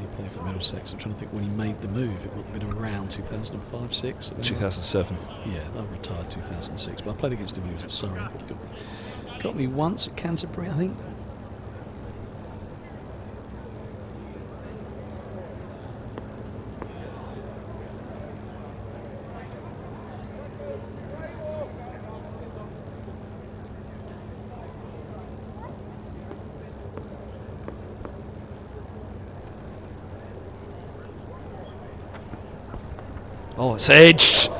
he played for Middlesex. I'm trying to think when he made the move. It would have been around 2005-06. 2007. Yeah, I retired 2006, but I played against him when he was at Surrey. I think he got me once at Canterbury, I think. Oh, it's edged!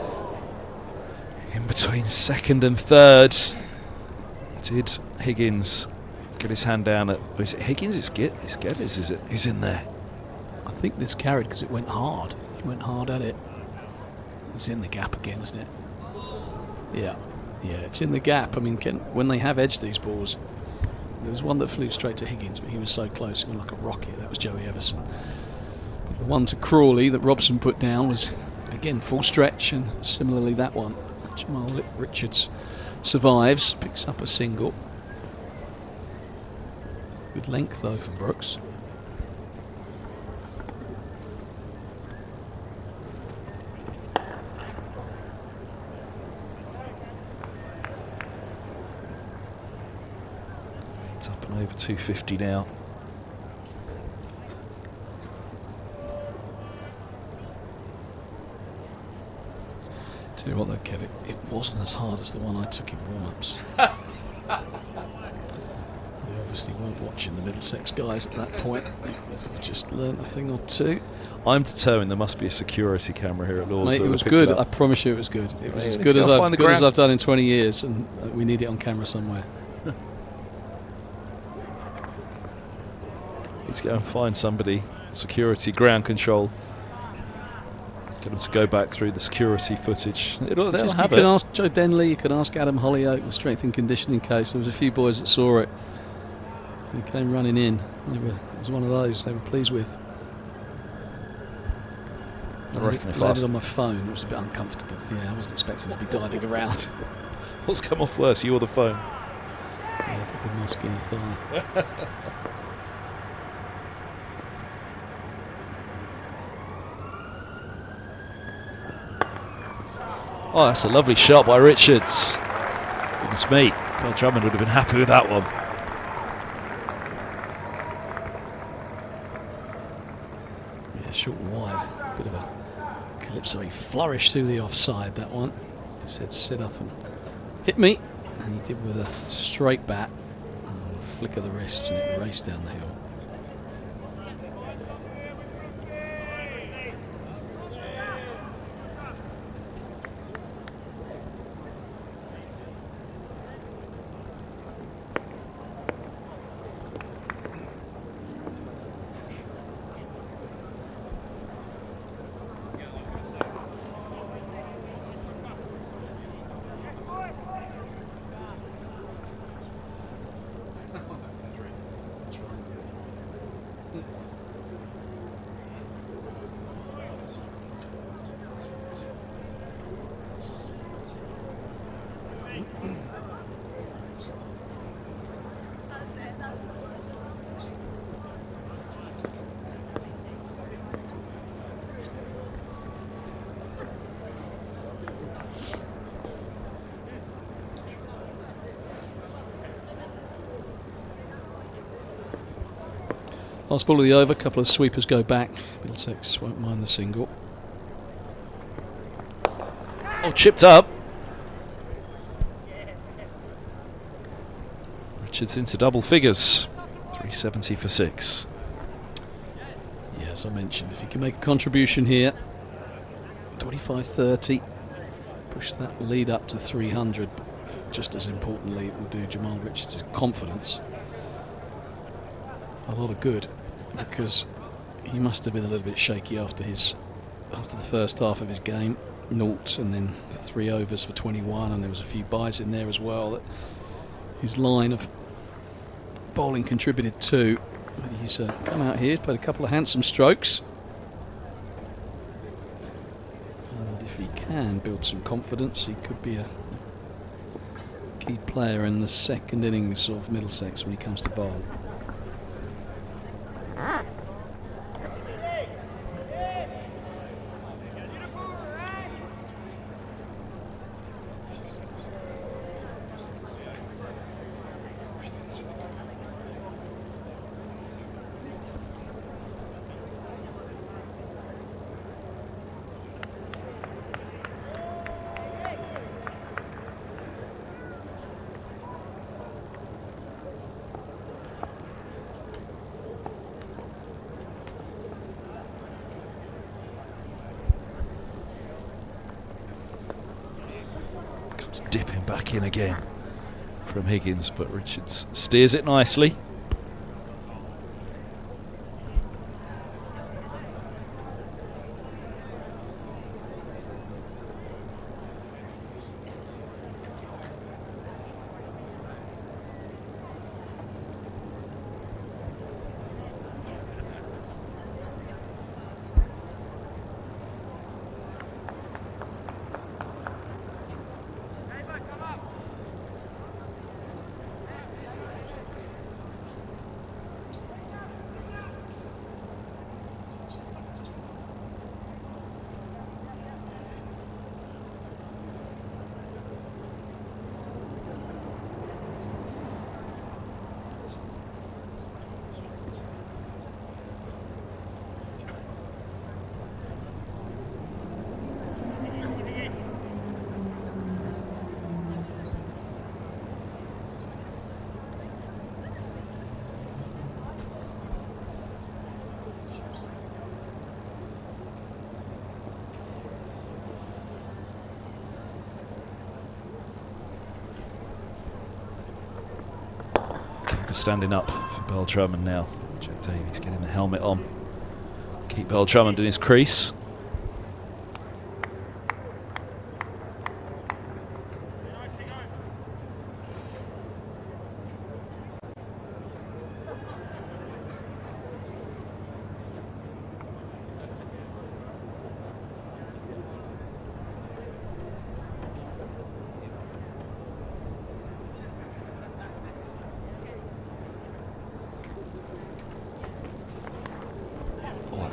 In between second and third. Did Higgins get his hand down at... Is it Higgins? It's Geddes, is it? Who's in there? I think this carried because it went hard. He went hard at it. It's in the gap again, isn't it? Yeah. Yeah, it's in the gap. I mean, when they have edged these balls, there was one that flew straight to Higgins, but he was so close, it went like a rocket. That was Joey Everson. The one to Crawley that Robson put down was... Again, full stretch, and similarly that one. Jamal Richards survives, picks up a single. Good length though for Brooks. It's up and over 250 now. Tell you what though, Kev, it wasn't as hard as the one I took in warm-ups. They obviously weren't watching the Middlesex guys at that point. They've just learnt a thing or two. I'm determined there must be a security camera here at Lord's. Mate, it was good. I promise you it was good. It was as good as I've done in 20 years, and we need it on camera somewhere. Let's go and find somebody. Security, ground control. Get them to go back through the security footage. They'll have you can ask Joe Denley, you can ask Adam Hollyoak, the strength and conditioning coach. There was a few boys that saw it. They came running in. It was one of those they were pleased with. I reckon it landed on my phone. It was a bit uncomfortable. Yeah, I wasn't expecting to be diving around. What's come off worse, you or the phone? Yeah, probably my skinny thigh. Oh, that's a lovely shot by Richards. Goodness me, Bill Drummond would have been happy with that one. Yeah, short and wide. Bit of a calypso flourish through the offside, that one. He said sit up and hit me, and he did with a straight bat. And a flick of the wrists, and it raced down the hill. Last ball of the over, couple of sweepers go back. Middlesex won't mind the single. Oh, chipped up. Richards into double figures. 370 for 6. Yeah, as I mentioned, if he can make a contribution here, 25-30, push that lead up to 300. Just as importantly, it will do Jamal Richards' confidence a lot of good, because he must have been a little bit shaky after the first half of his game. 0 and then 3 overs for 21, and there was a few byes in there as well that his line of bowling contributed to. But he's come out here, played a couple of handsome strokes, and if he can build some confidence, he could be a key player in the second innings of Middlesex when he comes to bowl. Dipping back in again from Higgins, but Richards steers it nicely. Standing up for Beltram now. Jack Davies getting the helmet on. Keep Beltram in his crease.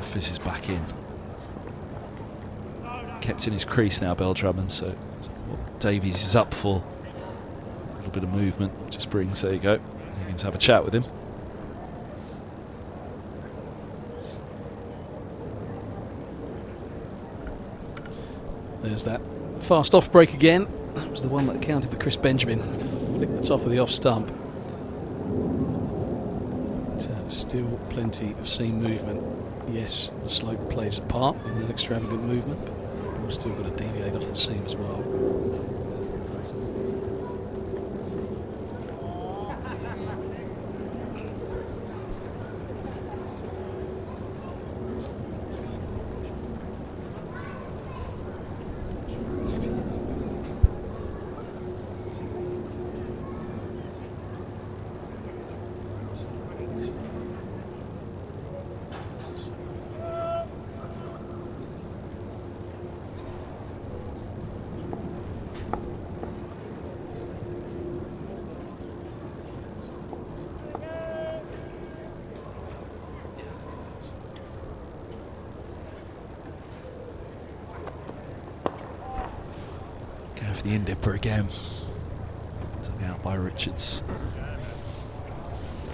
Fizz is back in. Kept in his crease now, Beltram, so what Davies is up for. A little bit of movement just brings, there you go. You can have a chat with him. There's that fast off break again. That was the one that accounted for Chris Benjamin. Flicked the top of the off stump. Still plenty of seam movement. Yes, the slope plays a part in that extravagant movement, but we've still got to deviate off the seam as well. The in-dipper again. Took out by Richards.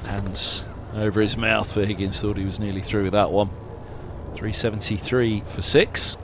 Hands over his mouth for Higgins. Thought he was nearly through with that one. 373 for 6.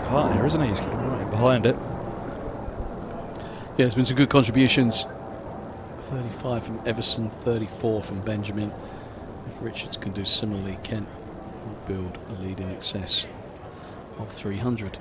Part here, isn't he? He's getting right behind it. Yeah, there's been some good contributions. 35 from Everson, 34 from Benjamin. If Richards can do similarly, Kent will build a lead in excess of 300.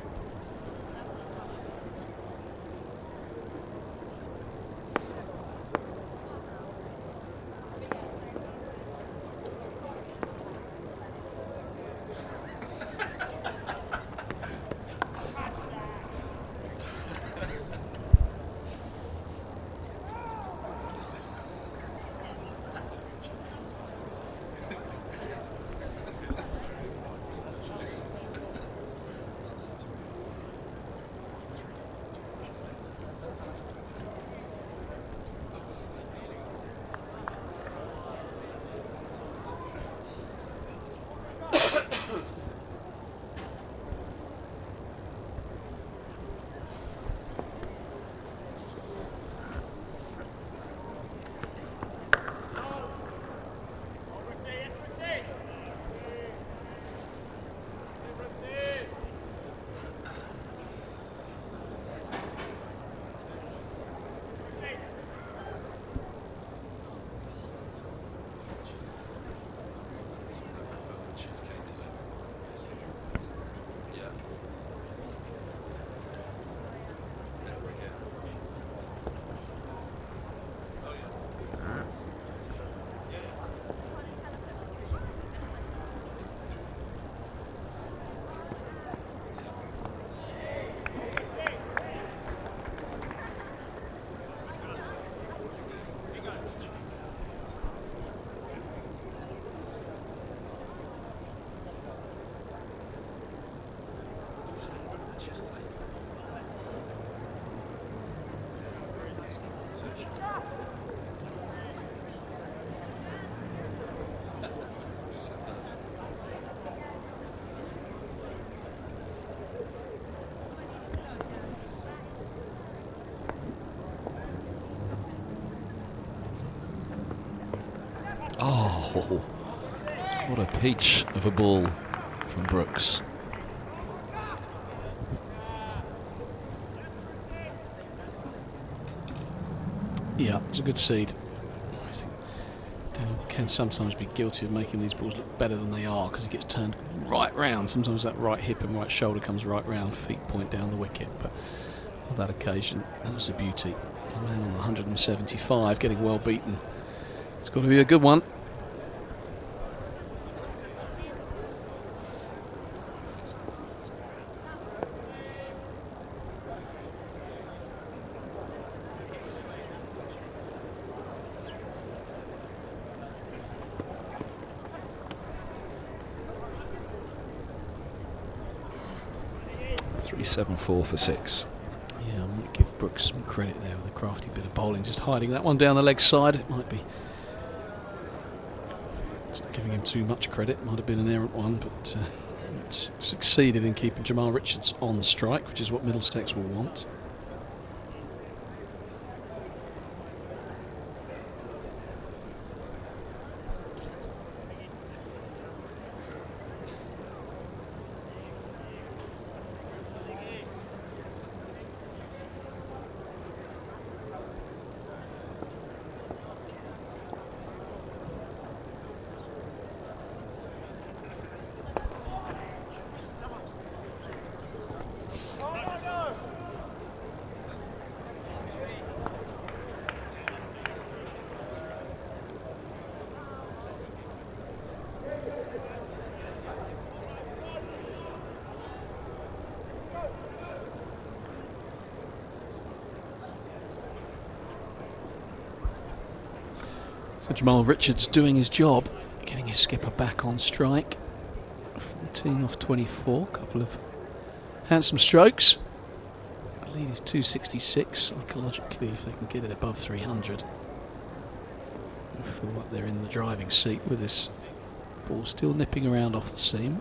Oh, what a peach of a ball from Brooks. Yeah, it's a good seed. I think Daniel can sometimes be guilty of making these balls look better than they are because he gets turned right round. Sometimes that right hip and right shoulder comes right round, feet point down the wicket. But on that occasion, that was a beauty. A man on 175, getting well beaten. It's got to be a good one. .374 for 6. Yeah, I might give Brooks some credit there with a crafty bit of bowling, just hiding that one down the leg side. It might be just giving him too much credit. Might have been an errant one, but it's succeeded in keeping Jamal Richards on strike, which is what Middlesex will want. So Jamal Richards doing his job, getting his skipper back on strike. 14 off 24, couple of handsome strokes. The lead is 266 psychologically if they can get it above 300. I feel like they're in the driving seat with this ball still nipping around off the seam.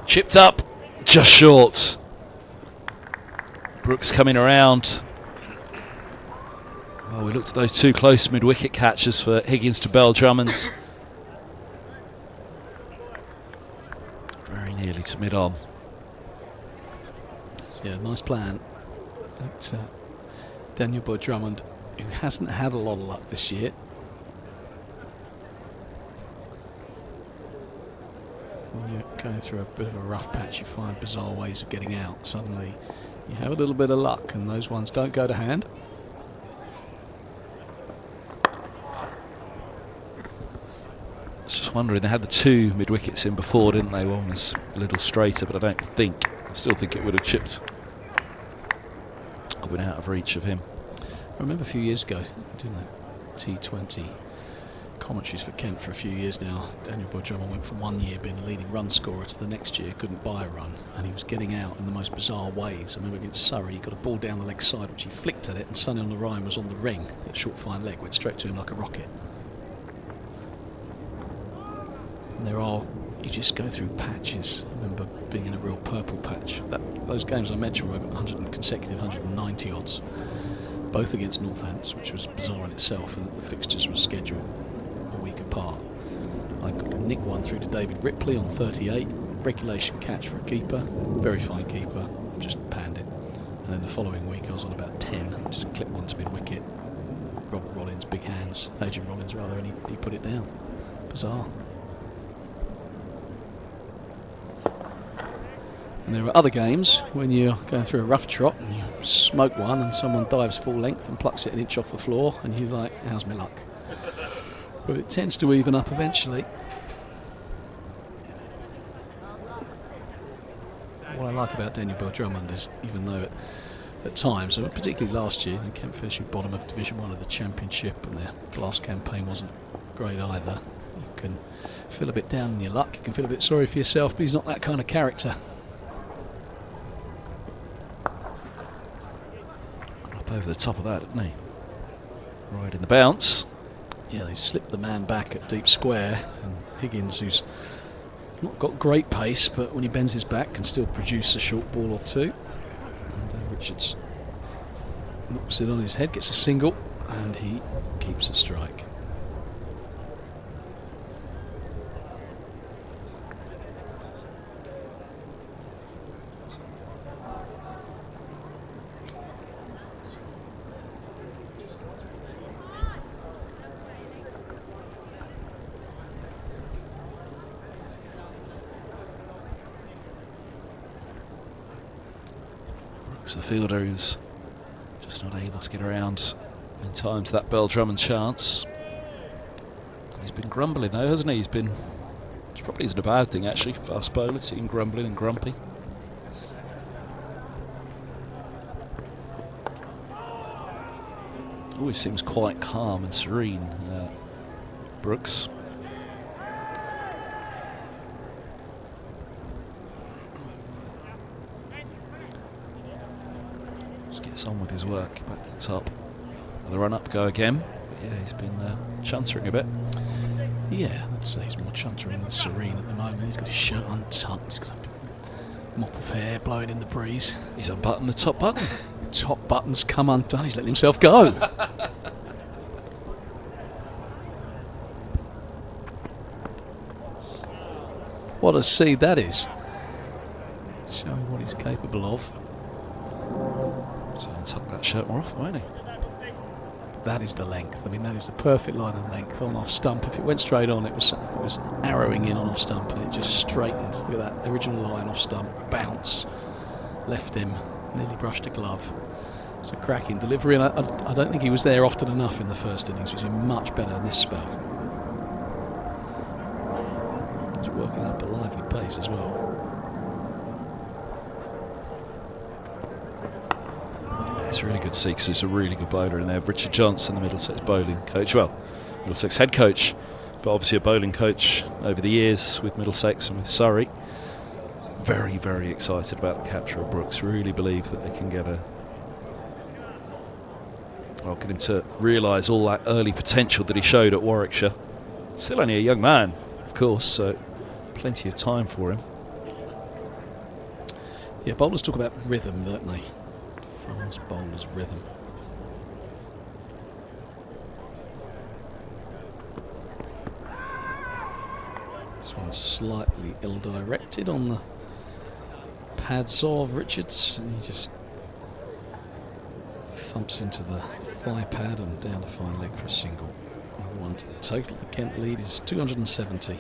Chipped up, just short. Brooks coming around. Well, we looked at those two close mid-wicket catches for Higgins to Bell Drummonds. Very nearly to mid-on. Yeah, nice plan. But, Daniel Boyd Drummond, who hasn't had a lot of luck this year. When you're going through a bit of a rough patch, you find bizarre ways of getting out. Suddenly, you have a little bit of luck, and those ones don't go to hand. I was just wondering, they had the two mid-wickets in before, didn't they? One was a little straighter, but I still think it would have chipped. Been out of reach of him. I remember a few years ago doing that T20 commentaries for Kent for a few years now. Daniel Boyd Drummond went from one year being the leading run scorer to the next year couldn't buy a run, and he was getting out in the most bizarre ways. I remember against Surrey, he got a ball down the leg side which he flicked at it, and Sonny on the Rhine was on the ring. That short fine leg went straight to him like a rocket. And you just go through patches. I remember being in a real purple patch. Those games I mentioned were 190 odds, both against Northants, which was bizarre in itself, and the fixtures were scheduled a week apart. I nicked one through to David Ripley on 38, regulation catch for a keeper, very fine keeper, just panned it. And then the following week I was on about 10, just clipped one to mid-wicket. Robert Rollins, big hands, Adrian Rollins rather, and he put it down. Bizarre. And there are other games when you're going through a rough trot and you smoke one and someone dives full length and plucks it an inch off the floor and you're like, how's my luck? But it tends to even up eventually. What I like about Daniel Boyd Drummond is, even though at times, particularly last year, Kent finished bottom of Division 1 of the Championship and their last campaign wasn't great either. You can feel a bit down in your luck, you can feel a bit sorry for yourself, but he's not that kind of character. Over the top of that, didn't he? Right in the bounce. Yeah, they slipped the man back at deep square, and Higgins, who's not got great pace, but when he bends his back can still produce a short ball or two. And Richards knocks it on his head, gets a single, and he keeps the strike. The fielder who's just not able to get around in time to that Bell Drummond chance. He's been grumbling though, hasn't he? Which probably isn't a bad thing actually, fast bowler, seeing grumbling and grumpy. Always seems quite calm and serene, Brooks. On with his work back to the top. The run up go again. But yeah, he's been chuntering a bit. Yeah, I'd say he's more chuntering than serene at the moment. He's got his shirt untucked, he's got a mop of hair blowing in the breeze. He's unbuttoned the top button. Top button's come undone, he's letting himself go. What a seed that is. Showing what he's capable of. So tuck that shirt more often, won't he? That is the length. I mean, that is the perfect line of length on off stump. If it went straight on, it was arrowing in on off stump, and it just straightened. Look at that original line off stump, bounce, left him, nearly brushed a glove. It's a cracking delivery, and I don't think he was there often enough in the first innings. He's been much better in this spell. He's working up a lively pace as well. It's really good to see because there's a really good bowler in there. Richard Johnson, the Middlesex bowling coach, well, Middlesex head coach, but obviously a bowling coach over the years with Middlesex and with Surrey. Very, very excited about the capture of Brooks. Really believe that they can get him to realise all that early potential that he showed at Warwickshire. Still only a young man, of course, so plenty of time for him. Yeah, bowlers talk about rhythm, don't they? Fast bowlers' rhythm. This one's slightly ill-directed on the pads of Richards, and he just thumps into the thigh pad and down the fine leg for a single. Another one to the total. The Kent lead is 270.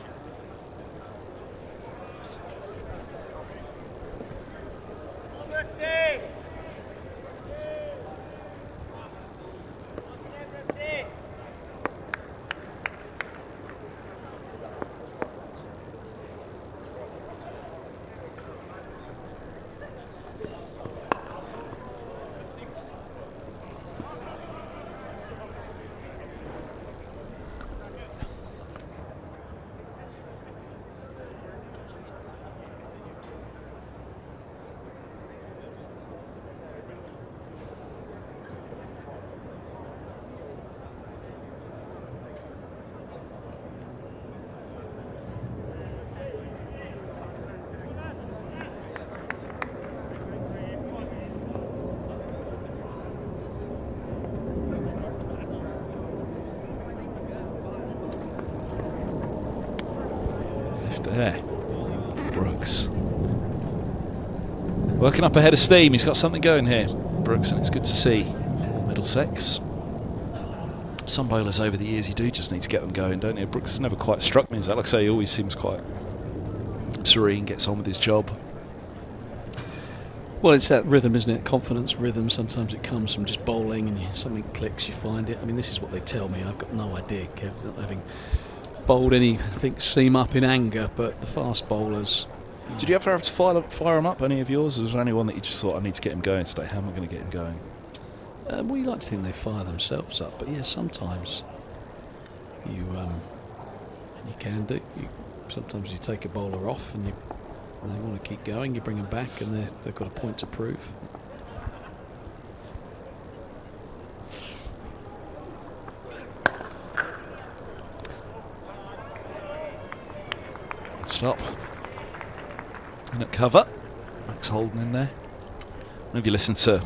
There, Brooks. Working up ahead of steam, he's got something going here, Brooks, and it's good to see. Middlesex. Some bowlers over the years, you do just need to get them going, don't you? Brooks has never quite struck me as that. Like I say, he always seems quite serene, gets on with his job. Well, it's that rhythm, isn't it? Confidence, rhythm. Sometimes it comes from just bowling and something clicks, you find it. I mean, this is what they tell me. I've got no idea, Kev, not having bowled anything seam up in anger, but the fast bowlers. Did you ever have to fire them up, any of yours? Or was there any one that you just thought, I need to get him going today? How am I going to get him going? Well, you like to think they fire themselves up, but yeah, sometimes you can do. Sometimes you take a bowler off and they want to keep going. You bring them back, and they've got a point to prove. Stop. And at cover, Max Holden in there. Have you listened to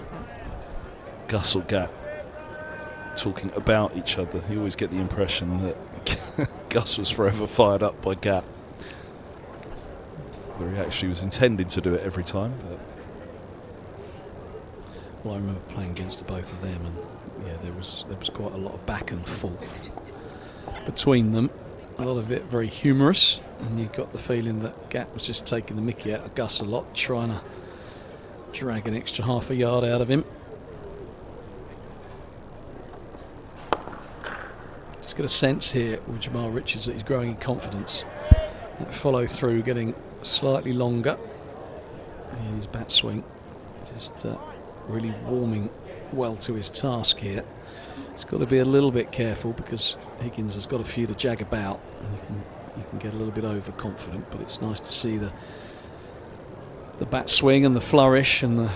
Gus or Gat talking about each other? You always get the impression that Gus was forever fired up by Gat. Where he actually was intending to do it every time. But Well, I remember playing against the both of them, and yeah, there was quite a lot of back and forth between them. A lot of it very humorous, and you got the feeling that Gat was just taking the mickey out of Gus a lot, trying to drag an extra half a yard out of him. Just get a sense here with Jamal Richards that he's growing in confidence. That follow through getting slightly longer, and his bat swing just really warming well to his task here. He's got to be a little bit careful because Higgins has got a few to jag about, and you can get a little bit overconfident, but it's nice to see the bat swing and the flourish and the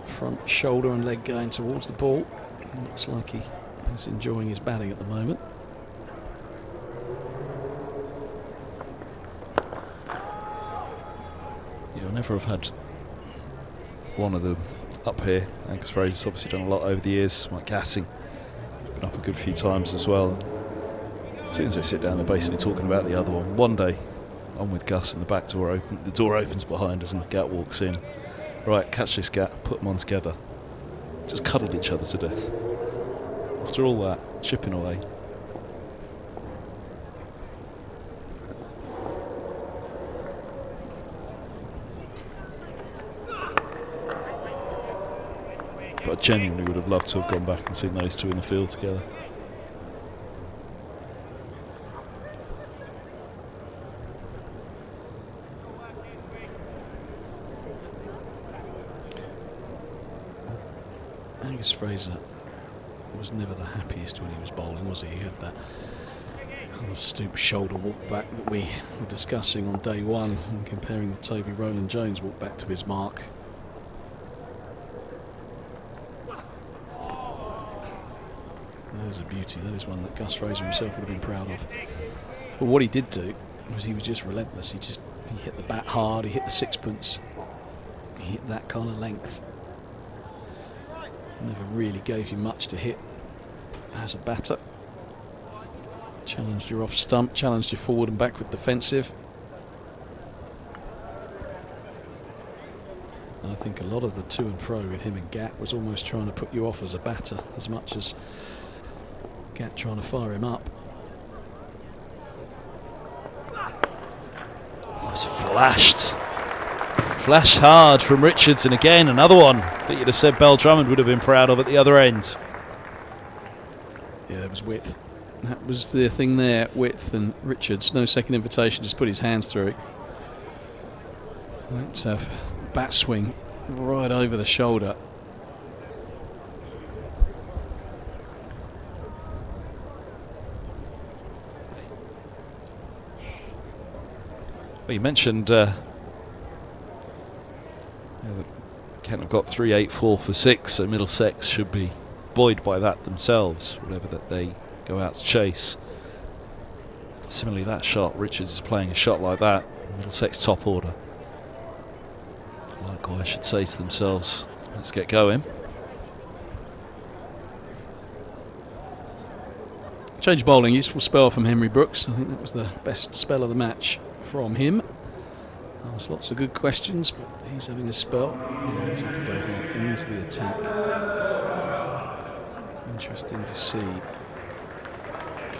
front shoulder and leg going towards the ball. It looks like he's enjoying his batting at the moment. yeah, I never have had one of them up here. Angus Fraser's obviously done a lot over the years. Mike Gassing been up a good few times as well. As soon as they sit down, they're basically talking about the other one. One day, I'm with Gus and the back door open. The door opens behind us and Gat walks in. Right, catch this Gat, put them on together. Just cuddled each other to death. After all that, chipping away. But I genuinely would have loved to have gone back and seen those two in the field together. Angus Fraser was never the happiest when he was bowling, was he? He had that kind of stoop shoulder walk back that we were discussing on day one and comparing the Toby Roland Jones walk back to his mark. That is a beauty. That is one that Gus Fraser himself would have been proud of. But what he did do was he was just relentless. He hit the bat hard, he hit the sixpence, he hit that kind of length. Never really gave you much to hit as a batter. Challenged your off stump, challenged your forward and backward defensive. And I think a lot of the to and fro with him and Gat was almost trying to put you off as a batter as much as Gat trying to fire him up. It's flashed hard from Richards, and again another one that you'd have said Bell Drummond would have been proud of at the other end. Yeah, there was width. That was the thing there, width, and Richards, no second invitation, just put his hands through it. That's a bat swing right over the shoulder. Well, you mentioned Kent have got 3-8-4 for 6, so Middlesex should be buoyed by that themselves, whatever that they go out to chase. Similarly, that shot, Richards is playing a shot like that, Middlesex top order. Likewise should say to themselves, let's get going. Change bowling, useful spell from Henry Brooks. I think that was the best spell of the match from him. Asked lots of good questions, but he's having a spell. Let's have to go into the attack. Interesting to see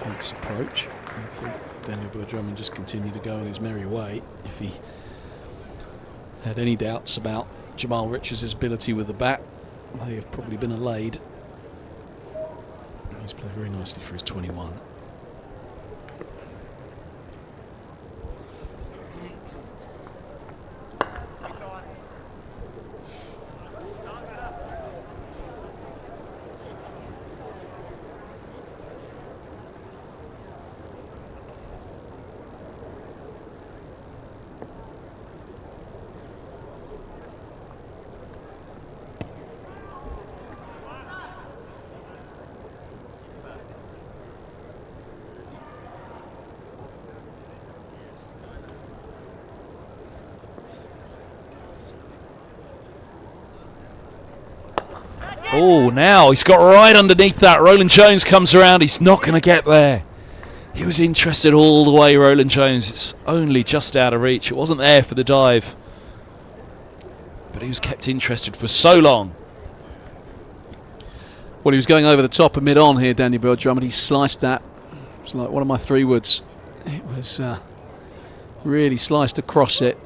Kent's approach. I think Daniel Drummond just continued to go on his merry way. If he had any doubts about Jamal Richards' ability with the bat, they have probably been allayed. He's played very nicely for his 21. Oh, now he's got right underneath that. Roland Jones comes around. He's not going to get there. He was interested all the way, Roland Jones. It's only just out of reach. It wasn't there for the dive. But he was kept interested for so long. Well, he was going over the top of mid-on here, Daniel Drummond. He sliced that. It was like one of my 3 woods. It was really sliced across it.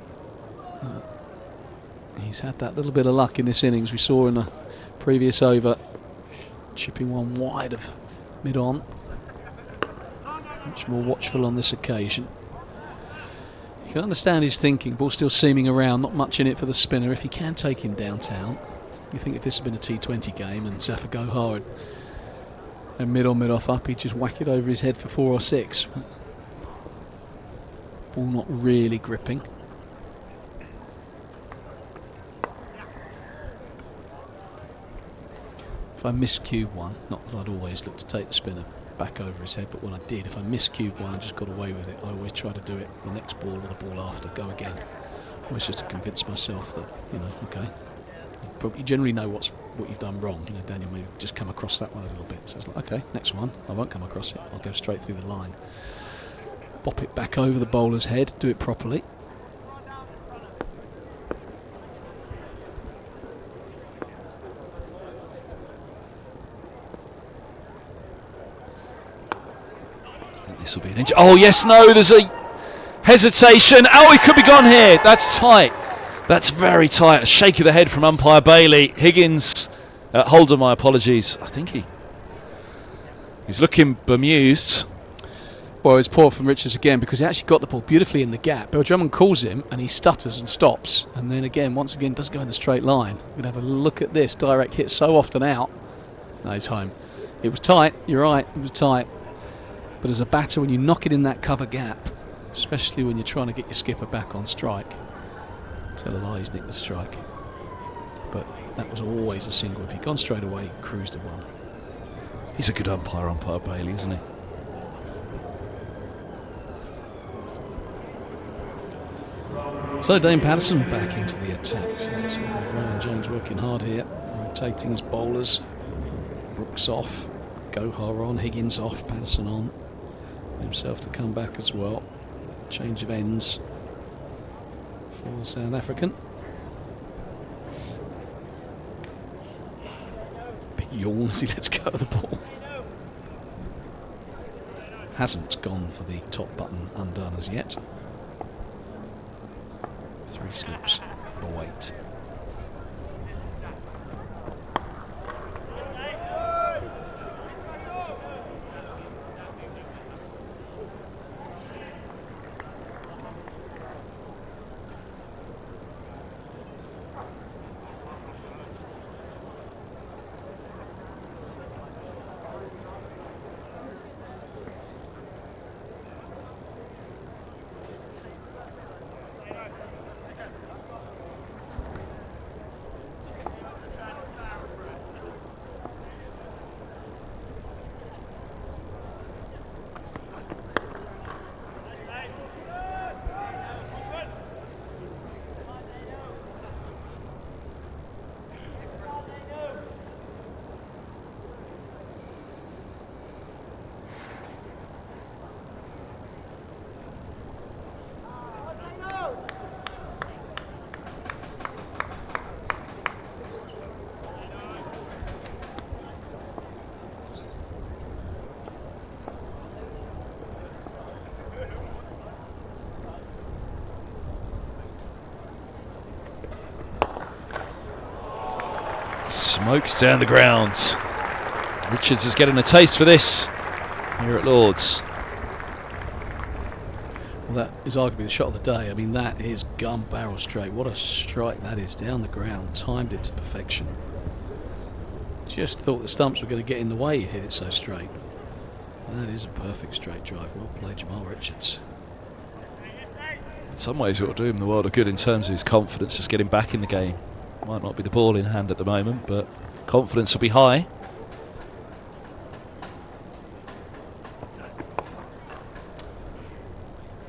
He's had that little bit of luck in this innings. We saw in the previous over, chipping one wide of mid-on. Much more watchful on this occasion. You can understand his thinking. Ball still seaming around, not much in it for the spinner. If he can take him downtown, you think if this had been a T20 game and Zafar go hard and mid-on, mid-off up, he'd just whack it over his head for 4 or 6. Ball not really gripping. If I miscued one, not that I'd always look to take the spinner back over his head, but when I did, if I miscued one, I just got away with it. I always try to do it the next ball or the ball after, go again. Always just to convince myself that, you know, okay, you generally know what you've done wrong. You know, Daniel may just come across that one a little bit. So it's like, okay, next one, I won't come across it. I'll go straight through the line. Bop it back over the bowler's head, do it properly. This will be an inch. Oh, yes, no, there's a hesitation. Oh, he could be gone here. That's tight. That's very tight. A shake of the head from umpire Bailey. Higgins, Holder, my apologies. I think he's looking bemused. Well, it's poor from Richards again because he actually got the ball beautifully in the gap. Bill Drummond calls him and he stutters and stops. And then again, once again, doesn't go in the straight line. We're going to have a look at this. Direct hit so often out. No, he's home. It was tight. You're right. It was tight. But as a batter, when you knock it in that cover gap, especially when you're trying to get your skipper back on strike, tell a lie, he's nicked the strike. But that was always a single. If he'd gone straight away, cruised to one. He's a good umpire Bailey, isn't he? So Dane Patterson back into the attack. So Ryan James working hard here, rotating his bowlers. Brooks off, Gohar on, Higgins off, Patterson on. Himself to come back as well. Change of ends for the South African. Big yawn as he lets go of the ball. Hasn't gone for the top button undone as yet. 3 slips await. Smokes down the ground. Richards is getting a taste for this here at Lord's. Well, that is arguably the shot of the day. I mean, that is gun barrel straight. What a strike that is down the ground. Timed it to perfection. Just thought the stumps were going to get in the way. He hit it so straight. That is a perfect straight drive. Well played, Jamal Richards. In some ways, it will do him the world of good in terms of his confidence, just getting back in the game. Might not be the ball in hand at the moment, but confidence will be high.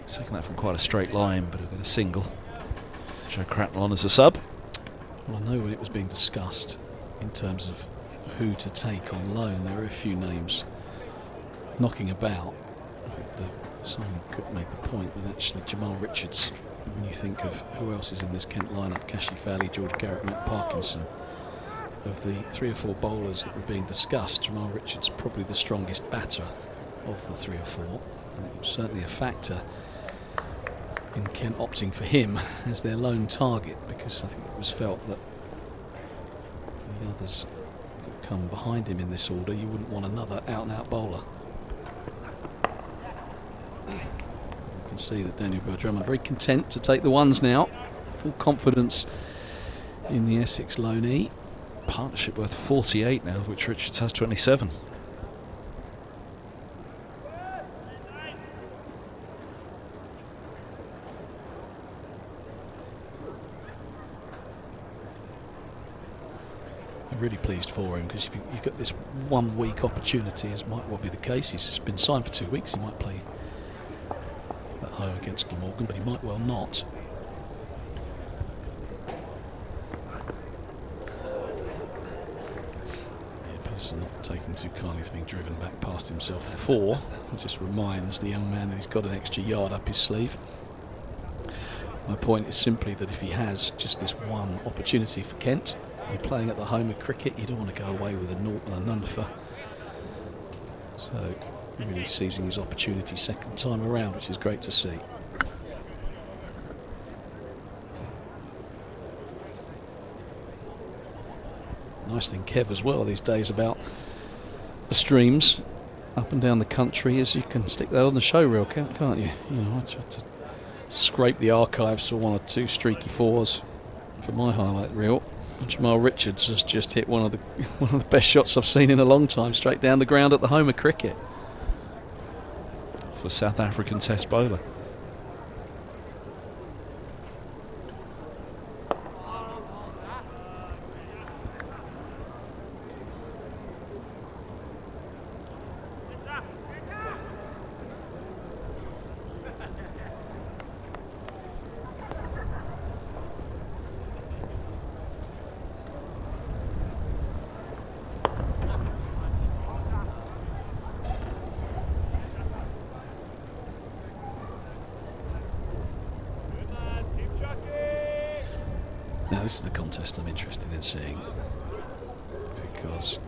Second that from quite a straight line, but he'll get a single. Joe Cracknell on as a sub. Well, I know when it was being discussed in terms of who to take on loan, there were a few names knocking about. Simon Cook made the point that actually Jamal Richards, when you think of who else is in this Kent lineup, Kashi Fowley, George Garrett, Matt Parkinson, of the 3 or 4 bowlers that were being discussed, Jamal Richards probably the strongest batter of the 3 or 4. And it was certainly a factor in Kent opting for him as their lone target, because I think it was felt that the others that come behind him in this order, you wouldn't want another out-and-out bowler. You can see that Daniel Drummond very content to take the ones now. Full confidence in the Essex loanee. Partnership worth 48 now, of which Richards has 27. I'm really pleased for him, because if you've got this 1 week opportunity, as might well be the case, he's been signed for 2 weeks, he might play at home against Glamorgan, but he might well not. Yeah, Pearson not taking too kindly to being driven back past himself for 4. It just reminds the young man that he's got an extra yard up his sleeve. My point is simply that if he has just this one opportunity for Kent, you're playing at the home of cricket, you don't want to go away with a naught and a none for. So really seizing his opportunity second time around, which is great to see. Nice thing, Kev, as well these days about the streams. up and down the country is you can stick that on the show reel, can't you? You know, I tried to scrape the archives for 1 or 2 streaky 4s for my highlight reel. And Jamal Richards has just hit one of the best shots I've seen in a long time, straight down the ground at the home of cricket. For South African Test bowler. Now this is the contest I'm interested in seeing, because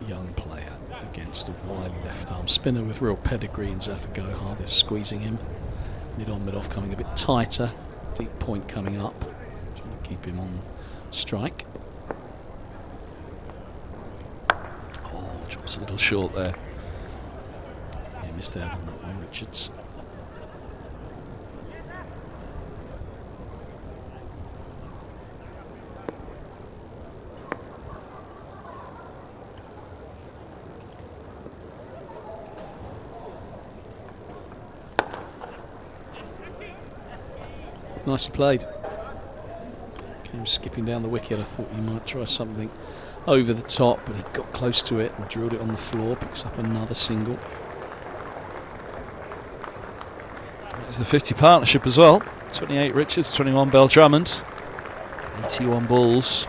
young player against a wily left arm spinner with real pedigree in Zafar Gohar. They're squeezing him mid on mid off, coming a bit tighter, deep point coming up, trying to keep him on strike. Oh, drops a little short there. He missed out on that one, Richards. Nicely played. Came skipping down the wicket. I thought he might try something over the top, but he got close to it and drilled it on the floor. Picks up another single. There's the 50 partnership as well. 28 Richards, 21 Bell Drummond, 81 balls.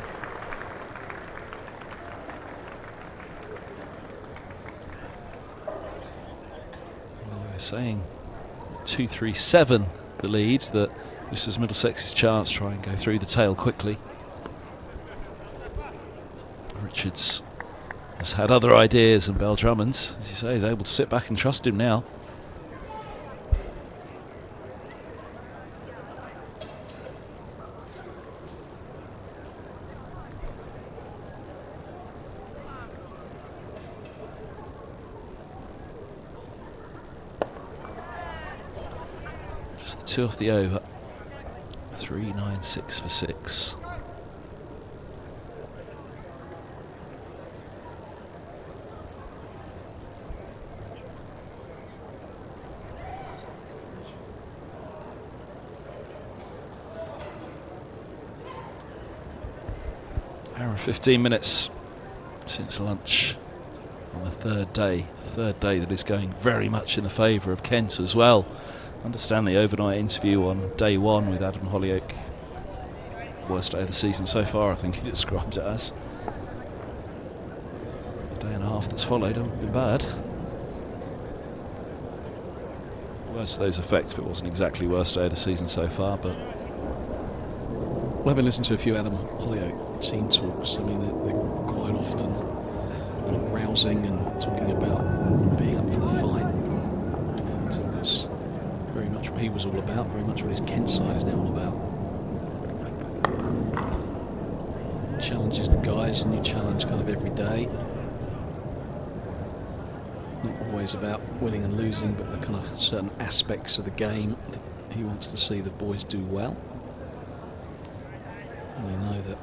Well, we were saying 2-3-7 the lead, that this is Middlesex's chance to try and go through the tail quickly. Richards has had other ideas, and Bell Drummond, as you say, is able to sit back and trust him now. Just the 2 off the over. 3-9-6 for 6. Hour and 15 minutes since lunch on the third day that is going very much in the favour of Kent as well. Understand the overnight interview on day 1 with Adam Hollyoake. Worst day of the season so far, I think he describes it as. The day and a half that's followed hasn't been bad. Worst of those effects, but it wasn't exactly worst day of the season so far, but... Well, having listened to a few Adam Hollyoake team talks, I mean, they're quite often rousing and talking about being up for the fight. And that's very much what he was all about, very much what his Kent side is now all about. Challenges the guys, and you challenge kind of every day. Not always about winning and losing, but the kind of certain aspects of the game that he wants to see the boys do well. And you know that,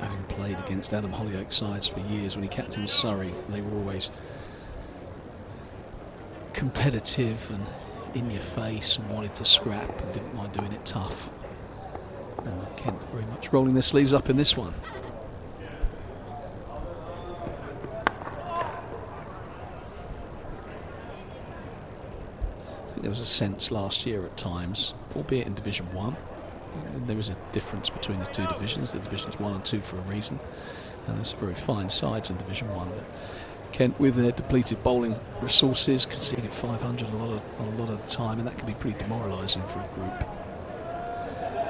having played against Adam Hollyoake sides for years, when he captained Surrey, they were always competitive and in your face and wanted to scrap and didn't mind doing it tough. And Kent very much rolling their sleeves up in this one. I think there was a sense last year at times, albeit in Division 1, there was a difference between the two divisions, the Divisions 1 and 2 for a reason, and there's very fine sides in Division 1. But Kent, with their depleted bowling resources, conceded 500 a lot of the time, and that can be pretty demoralising for a group.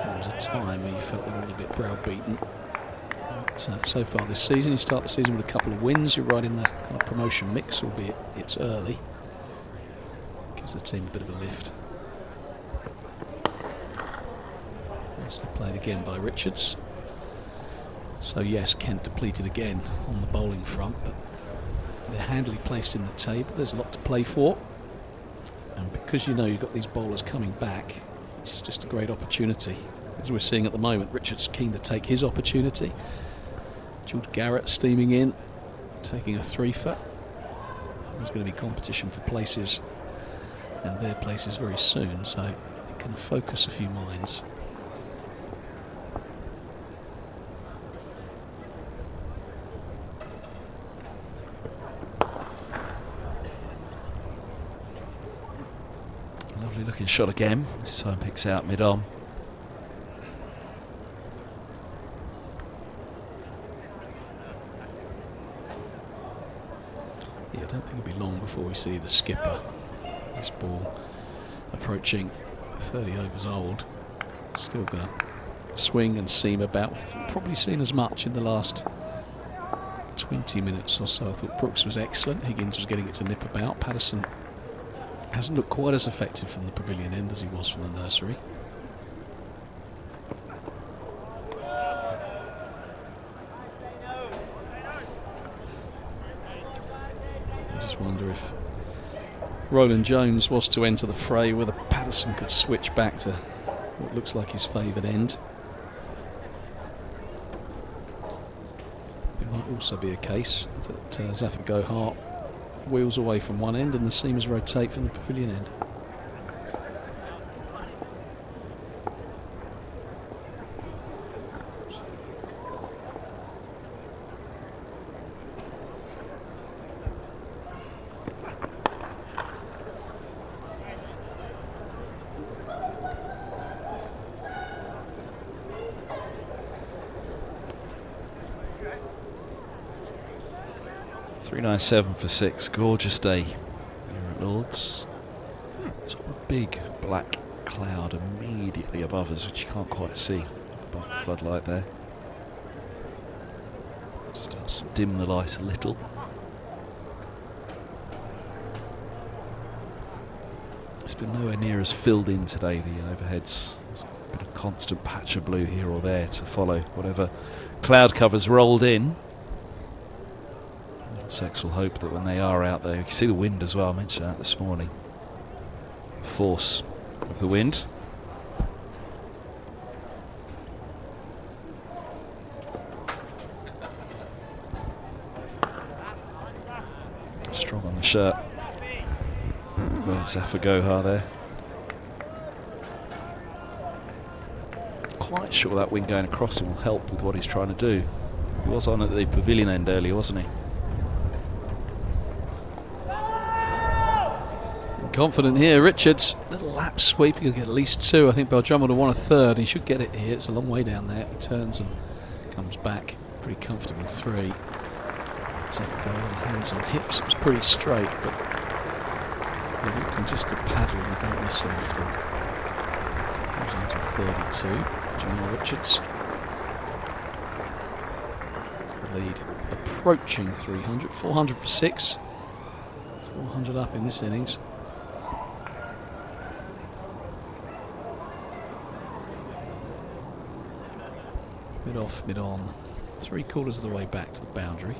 There was a time where you felt they were a little bit browbeaten. But so far this season, you start the season with a couple of wins, you're right in the kind of promotion mix, albeit it's early. Gives the team a bit of a lift. Nicely played again by Richards. So yes, Kent depleted again on the bowling front, but They're handily placed in the table. There's a lot to play for. And because you know you've got these bowlers coming back, it's just a great opportunity. As we're seeing at the moment, Richard's keen to take his opportunity. George Garrett steaming in, taking a 3-for. There's going to be competition for places and their places very soon, so it can focus a few minds. Lovely looking shot again. This time picks out mid-on. Yeah, I don't think it'll be long before we see the skipper. This ball approaching 30 overs old. Still going to swing and seam about. Probably seen as much in the last 20 minutes or so. I thought Brooks was excellent. Higgins was getting it to nip about. Patterson hasn't looked quite as effective from the pavilion end as he was from the nursery. I just wonder if Roland Jones was to enter the fray, whether Patterson could switch back to what looks like his favoured end. It might also be a case that Zafar Gohart wheels away from one end and the seamers rotate from the pavilion end. .397 for 6. Gorgeous day here at Lord's. Sort of a big black cloud immediately above us, which you can't quite see above the floodlight there. Starts to dim the light a little. It's been nowhere near as filled in today, the overheads. There's a bit of constant patch of blue here or there to follow whatever cloud cover's rolled in. Middlesex will hope that when they are out there, you can see the wind as well. I mentioned that this morning. Force of the wind. Strong on the shirt. Zafar Gohar there. Quite sure that wind going across him will help with what he's trying to do. He was on at the pavilion end earlier, wasn't he? Confident here, Richards. Little lap sweep, he'll get at least 2. I think Beltran would have won a 3rd. He should get it here. It's a long way down there. He turns and comes back. Pretty comfortable 3. Zafar Gohar, hands on hips. It was pretty straight, but you're looking just to paddle without missing often. Goes on to 32. Jamal Richards. The lead approaching 300. 400 for 6. 400 up in this innings. Mid off, mid on. 3/4 of the way back to the boundary.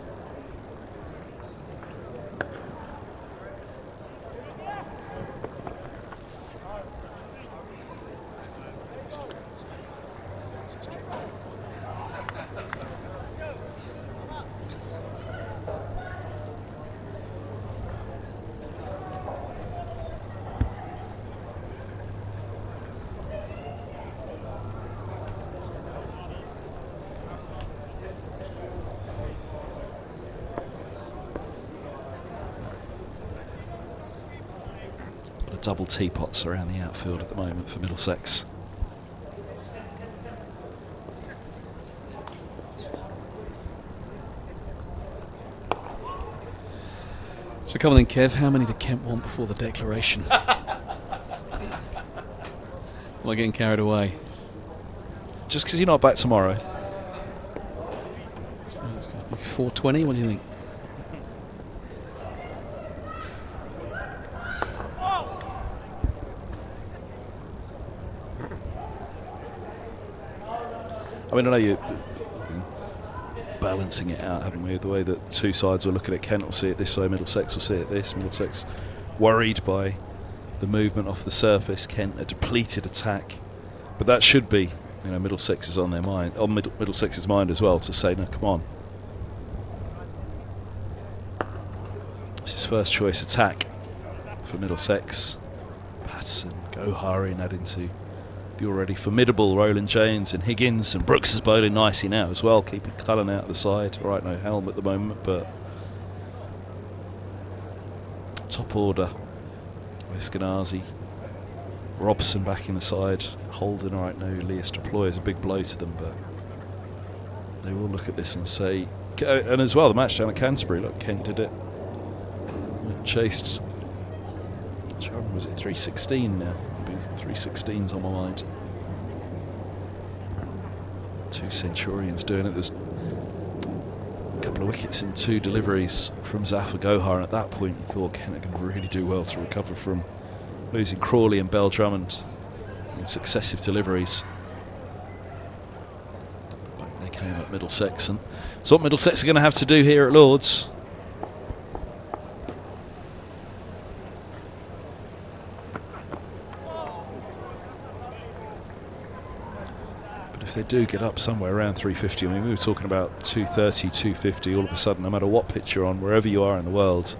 Double teapots around the outfield at the moment for Middlesex. So come on then, Kev, how many did Kemp want before the declaration? Am I getting carried away? Just because you're not back tomorrow. 420, what do you think? I mean, I know you balancing it out, haven't we? The way that the two sides will look at it. Kent will see it this way, Middlesex will see it this. Middlesex worried by the movement off the surface. Kent a depleted attack, but that should be, you know, Middlesex is on their mind, on Middlesex's mind as well, to say, no, come on. This is first choice attack for Middlesex. Patterson, Goharin adding to the already formidable Roland James and Higgins, and Brooks is bowling nicely now as well, keeping Cullen out the side. Right, no Helm at the moment, but top order. Eskenazi, Robson back in the side, Holden, right, no Elias Deploy is a big blow to them, but they will look at this and say, and as well the match down at Canterbury, look, Kent did it, chased, was it 316 now? 316's on my mind. 2 Centurions doing it. There's a couple of wickets in 2 deliveries from Zafar Gohar, and at that point you thought Kent can really do well to recover from losing Crawley and Bell Drummond in successive deliveries. But they came at Middlesex, and it's what Middlesex are going to have to do here at Lord's. If they do get up somewhere around 350, I mean, we were talking about 230, 250, all of a sudden, no matter what pitch you're on, wherever you are in the world,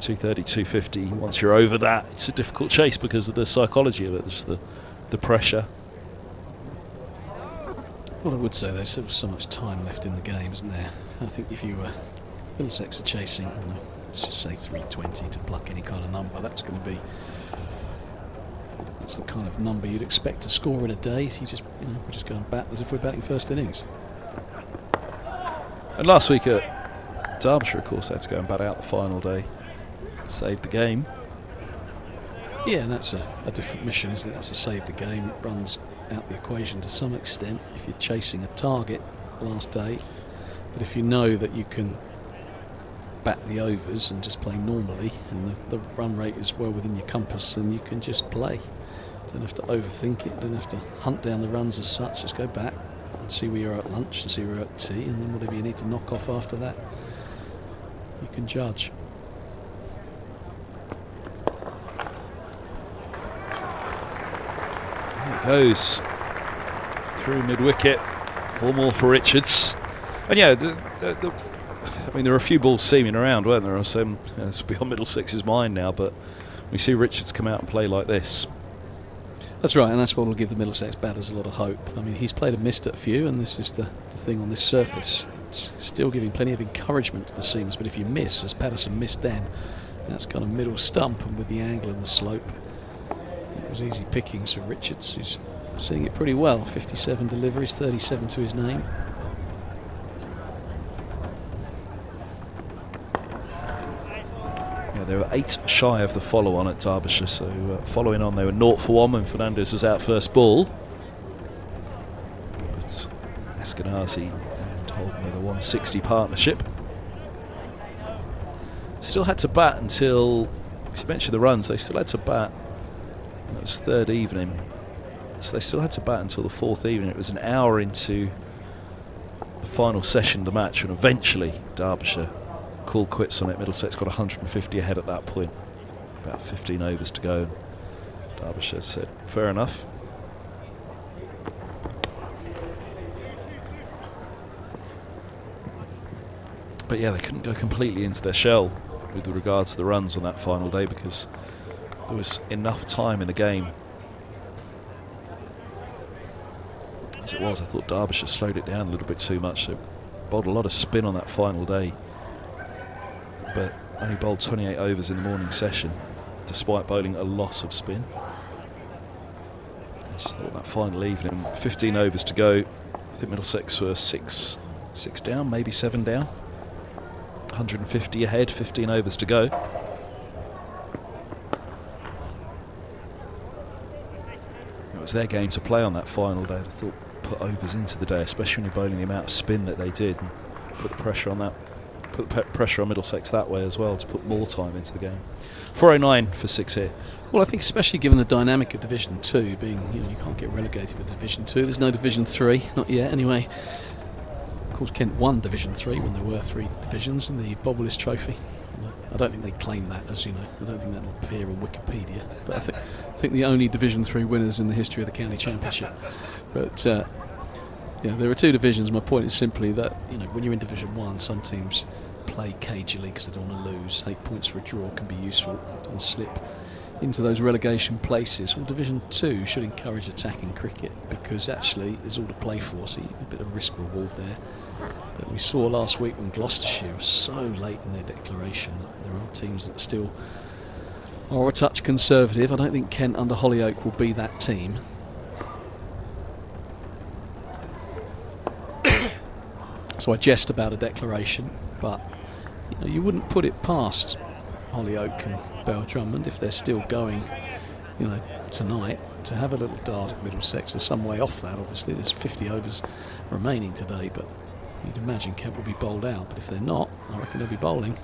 230, 250, once you're over that, it's a difficult chase because of the psychology of it, just the pressure. What I would say, there's still so much time left in the game, isn't there? I think if you Middlesex are chasing, you know, let's just say 320 to pluck any kind of number, that's going to be, that's the kind of number you'd expect to score in a day. So you just, you know, we're just going to bat as if we're batting first innings. And last week at Derbyshire, of course, they had to go and bat out the final day, save the game. Yeah, and that's a different mission, isn't it? That's to save the game. It runs out the equation to some extent if you're chasing a target last day. But if you know that you can bat the overs and just play normally, and the run rate is well within your compass, then you can just play. Don't have to overthink it, don't have to hunt down the runs as such. Just go back and see where you're at lunch and see where you're at tea, and then whatever you need to knock off after that, you can judge. There it goes through mid-wicket, 4 more for Richards. And yeah, I mean, there were a few balls seaming around, weren't there? It's beyond Middlesex's mind now, but we see Richards come out and play like this. That's right, and that's what will give the Middlesex batters a lot of hope. I mean, he's played and missed at a few, and this is the thing on this surface. It's still giving plenty of encouragement to the seamers, but if you miss, as Patterson missed then, that's kind of middle stump, and with the angle and the slope, it was easy pickings for Richards, who's seeing it pretty well. 57 deliveries, 37 to his name. They were 8 shy of the follow-on at Derbyshire, so following on they were 0 for 1 when Fernandez was out first ball. But Eskenazi and Holden with a 160 partnership. Still had to bat until, as you mentioned the runs, they still had to bat, and it was 3rd evening, so they still had to bat until the 4th evening. It was an hour into the final session of the match, and eventually Derbyshire called quits on it. Middlesex got 150 ahead at that point, about 15 overs to go. Derbyshire said fair enough. But yeah, they couldn't go completely into their shell with regards to the runs on that final day because there was enough time in the game. As it was, I thought Derbyshire slowed it down a little bit too much. They bowled a lot of spin on that final day, but only bowled 28 overs in the morning session, despite bowling a lot of spin. I just thought that final evening, 15 overs to go, I think Middlesex were 6 down, maybe 7 down. 150 ahead, 15 overs to go. It was their game to play on that final day. I thought put overs into the day, especially when you're bowling the amount of spin that they did, and put the pressure on that. Put the pressure on Middlesex that way as well to put more time into the game. 409 for 6 here. Well, I think especially given the dynamic of Division 2 being, you know, you can't get relegated to Division 2. There's no Division 3, not yet anyway. Of course, Kent won Division 3 when there were 3 divisions in the Bobblist Trophy. I don't think they claim that, as you know. I don't think that'll appear on Wikipedia. But I think the only Division 3 winners in the history of the county championship. But yeah, there are 2 divisions. My point is simply that, you know, when you're in Division 1, some teams play cagily because they don't want to lose. 8 points for a draw can be useful. Don't want to slip into those relegation places. Well, Division 2 should encourage attacking cricket because actually there's all to play for, so you get a bit of risk reward there. But we saw last week when Gloucestershire was so late in their declaration that there are teams that still are a touch conservative. I don't think Kent under Hollyoake will be that team. So I jest about a declaration, but you know, you wouldn't put it past Hollyoake and Bell-Drummond if they're still going, you know, tonight to have a little dart at Middlesex. There's some way off that, obviously. There's 50 overs remaining today, but you'd imagine Kent will be bowled out. But if they're not, I reckon they'll be bowling.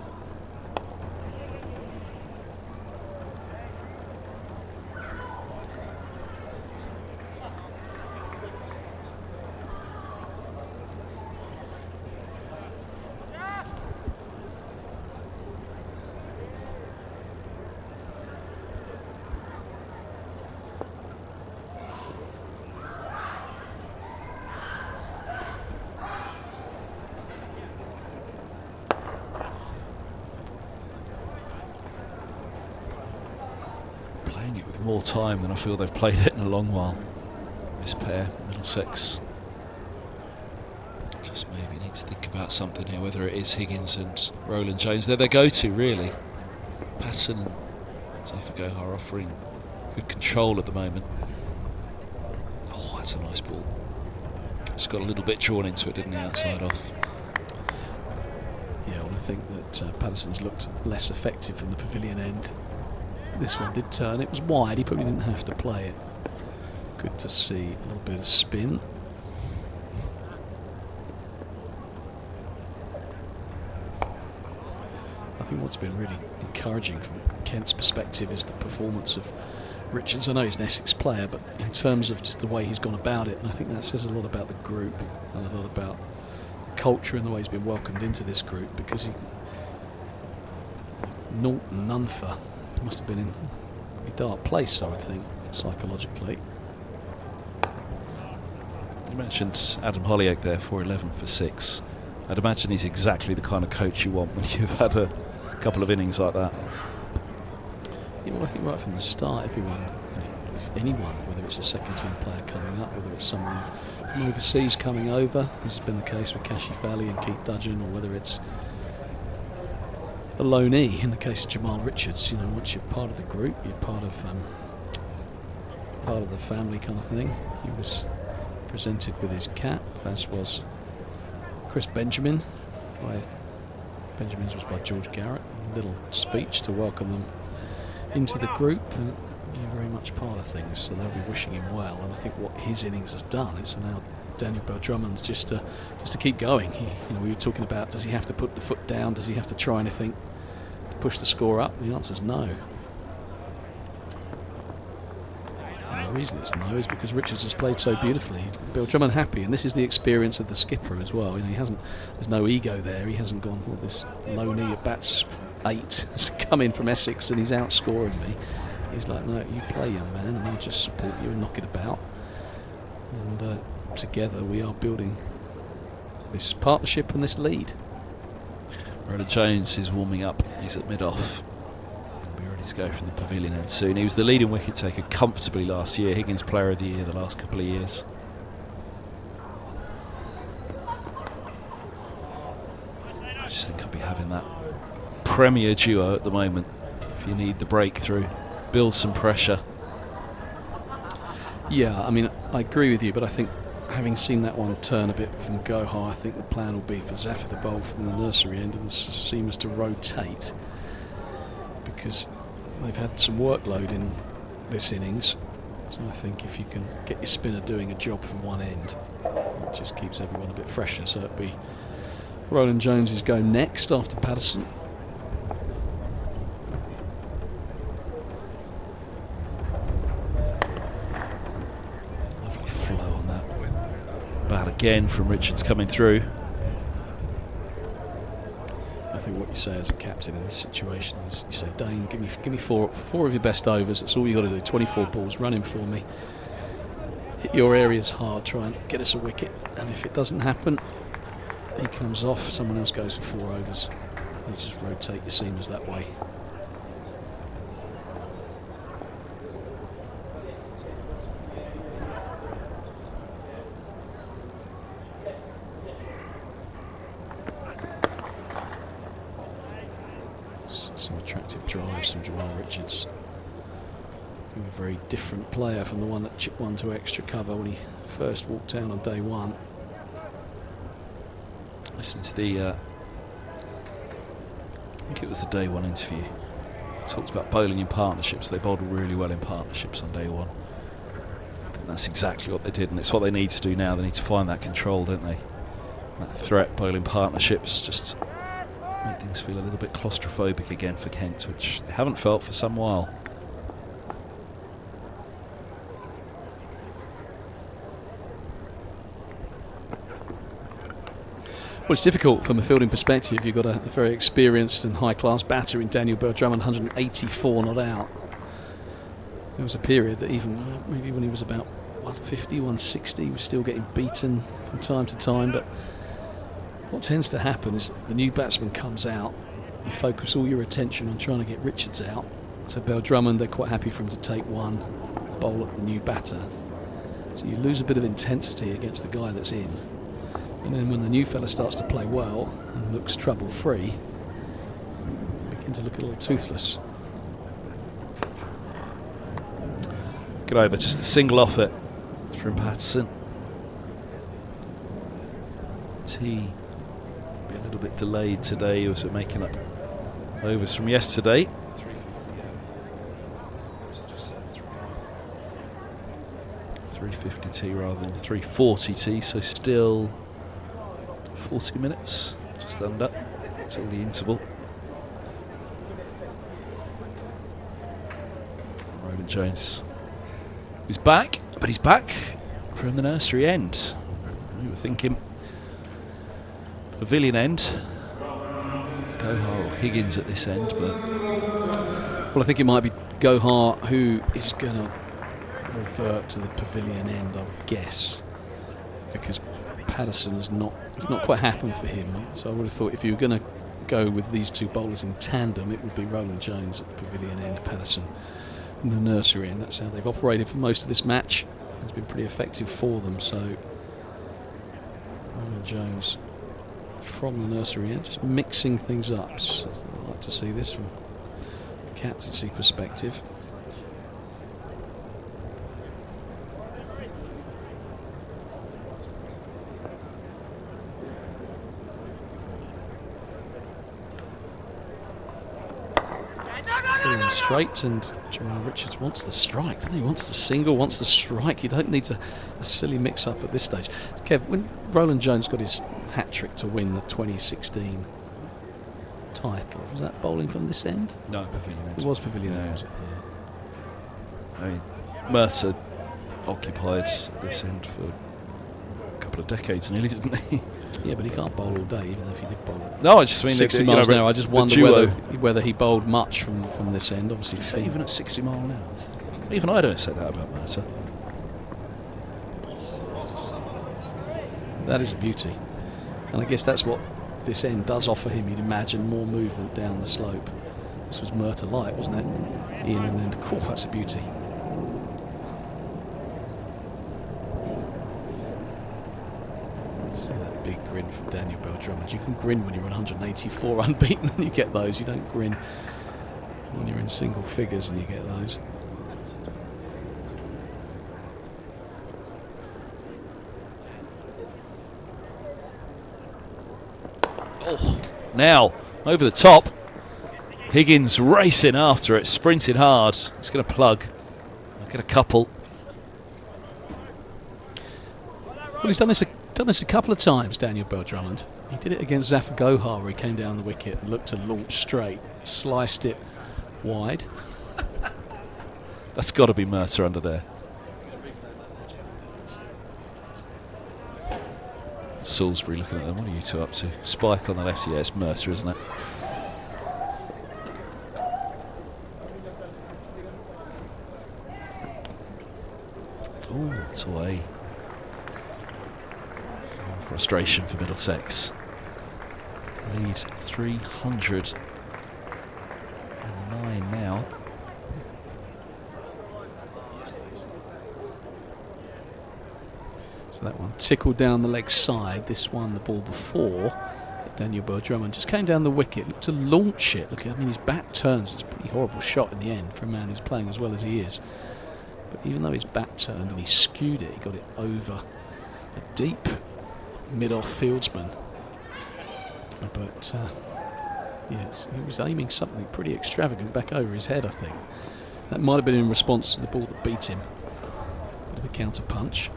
Playing it with more time than I feel they've played it in a long while. This pair, Middlesex, just maybe need to think about something here, whether it is Higgins and Roland Jones. They're their go-to, really. Patterson and Zaffago are offering good control at the moment. Oh, that's a nice ball. Just got a little bit drawn into it, didn't he, outside off. Yeah, well, I think that Patterson's looked less effective from the pavilion end. This one did turn. It was wide. He probably didn't have to play it. Good to see a little bit of spin. I think what's been really encouraging from Kent's perspective is the performance of Richards. I know he's an Essex player, but in terms of just the way he's gone about it, and I think that says a lot about the group and a lot about the culture and the way he's been welcomed into this group, because he, Norton Nunfer must have been in a dark place, I would think, psychologically. You mentioned Adam Hollyoake there, 4-11 for 6. I'd imagine he's exactly the kind of coach you want when you've had a couple of innings like that. Yeah, well, I think right from the start, everyone, anyone, whether it's a second team player coming up, whether it's someone from overseas coming over, this has been the case with Kashi Fally and Keith Dudgeon, or whether it's a loanee in the case of Jamal Richards. You know, once you're part of the group, you're part of the family kind of thing. He was presented with his cap, as was Chris Benjamin. Benjamin's was by George Garrett. A little speech to welcome them into the group, and you're very much part of things, so they'll be wishing him well. And I think what his innings has done is now Daniel Bell-Drummond's just to keep going. You know, we were talking about, does he have to put the foot down? Does he have to try anything to push the score up? The answer's no. And the reason it's no is because Richards has played so beautifully. Bell-Drummond happy, and this is the experience of the skipper as well. You know, there's no ego there. He hasn't gone, well, this loanee at bats 8 has come in from Essex and he's outscoring me. He's like, no, you play, young man, and I'll just support you and knock it about. And together we are building this partnership and this lead. Roland Jones is warming up. He's at mid-off. We'll be ready to go from the pavilion end soon. He was the leading wicket taker comfortably last year. Higgins Player of the Year the last couple of years. I just think I'll be having that premier duo at the moment. If you need the breakthrough, build some pressure. Yeah, I mean, I agree with you, but I think having seen that one turn a bit from go high, I think the plan will be for Zaffa to bowl from the nursery end and Seamers to rotate, because they've had some workload in this innings. So I think if you can get your spinner doing a job from one end, it just keeps everyone a bit fresher. So it'll be Roland Jones' go next after Patterson. Lovely flow on that bat again from Richards coming through. what you say as a captain in this situation. Is you say, Dane, give me four of your best overs. That's all you got to do. 24 balls, run in for me. Hit your areas hard. Try and get us a wicket. And if it doesn't happen, he comes off. Someone else goes for 4 overs. You just rotate your seamers that way. Some attractive drives from Jamal Richards. A very different player from the one that chipped one to extra cover when he first walked down on day one. Listening to the, I think it was the day one interview. Talked about bowling in partnerships. They bowled really well in partnerships on day one. I think that's exactly what they did, and it's what they need to do now. They need to find that control, don't they? That threat, bowling partnerships, just make things feel a little bit claustrophobic again for Kent, which they haven't felt for some while. Well, it's difficult from a fielding perspective. You've got a very experienced and high-class batter in Daniel Bell-Drummond, 184 not out. There was a period that even maybe when he was about 150, 160, he was still getting beaten from time to time. But what tends to happen is the new batsman comes out, you focus all your attention on trying to get Richards out. So Bell-Drummond, they're quite happy for him to take one, bowl at the new batter. So you lose a bit of intensity against the guy that's in. And then when the new fella starts to play well and looks trouble-free, begin to look a little toothless. Good over, just a single off it from Patterson. T be a little bit delayed today, also making up overs from yesterday. 350 T rather than 340 T, so still 40 minutes, just under, till the interval. Roland Jones is back, but he's back from the nursery end. We were thinking pavilion end, Gohar or Higgins at this end, but... Well, I think it might be Gohar who is going to revert to the pavilion end, I would guess, because Patterson it's not quite happened for him. So I would have thought if you were going to go with these two bowlers in tandem, it would be Roland Jones at the pavilion end, Patterson in the nursery end. That's how they've operated for most of this match. It's been pretty effective for them. So Roland Jones from the nursery end, just mixing things up. So I'd like to see this from a captaincy perspective. Straight, and Jamal Richards wants the strike, doesn't he? Wants the single, wants the strike. You don't need a silly mix-up at this stage. Kev, when Roland Jones got his hat-trick to win the 2016 title, was that bowling from this end? No, pavilion end. It was pavilion end, was it? Yeah. I mean, Murtagh occupied this end for a couple of decades nearly, didn't he? Yeah, but he can't bowl all day, even if he did bowl. No, I just mean 60 that, miles an hour. I just wonder whether he bowled much from this end. Obviously, it's even at 60 mile an hour. Even I don't say that about Murtagh. That is a beauty, and I guess that's what this end does offer him. You'd imagine more movement down the slope. This was Murtagh light, wasn't it? In and then, cool, that's a beauty. See that big grin from Daniel Bell-Drummond. You can grin when you're on 184 unbeaten and you get those. You don't grin when you're in single figures and you get those. Oh, now over the top. Higgins racing after it, sprinting hard. It's going to plug. I'll get a couple. Well, he's done this a couple of times, Daniel Bell-Drummond. He did it against Zafar Gohar, where he came down the wicket and looked to launch straight, sliced it wide. That's got to be Murtagh under there. Salisbury looking at them. What are you two up to? Spike on the left. Yeah, it's Murtagh, isn't it? away. More frustration for Middlesex. Lead 309 now. So that one tickled down the leg side. This one, the ball before, Daniel Drummond just came down the wicket, looked to launch it. Look, I mean, his bat turns. It's a pretty horrible shot in the end for a man who's playing as well as he is. But even though his bat turned and he skewed it, he got it over a deep mid-off fieldsman. But yes, he was aiming something pretty extravagant back over his head, I think. That might have been in response to the ball that beat him. Bit of a counter punch.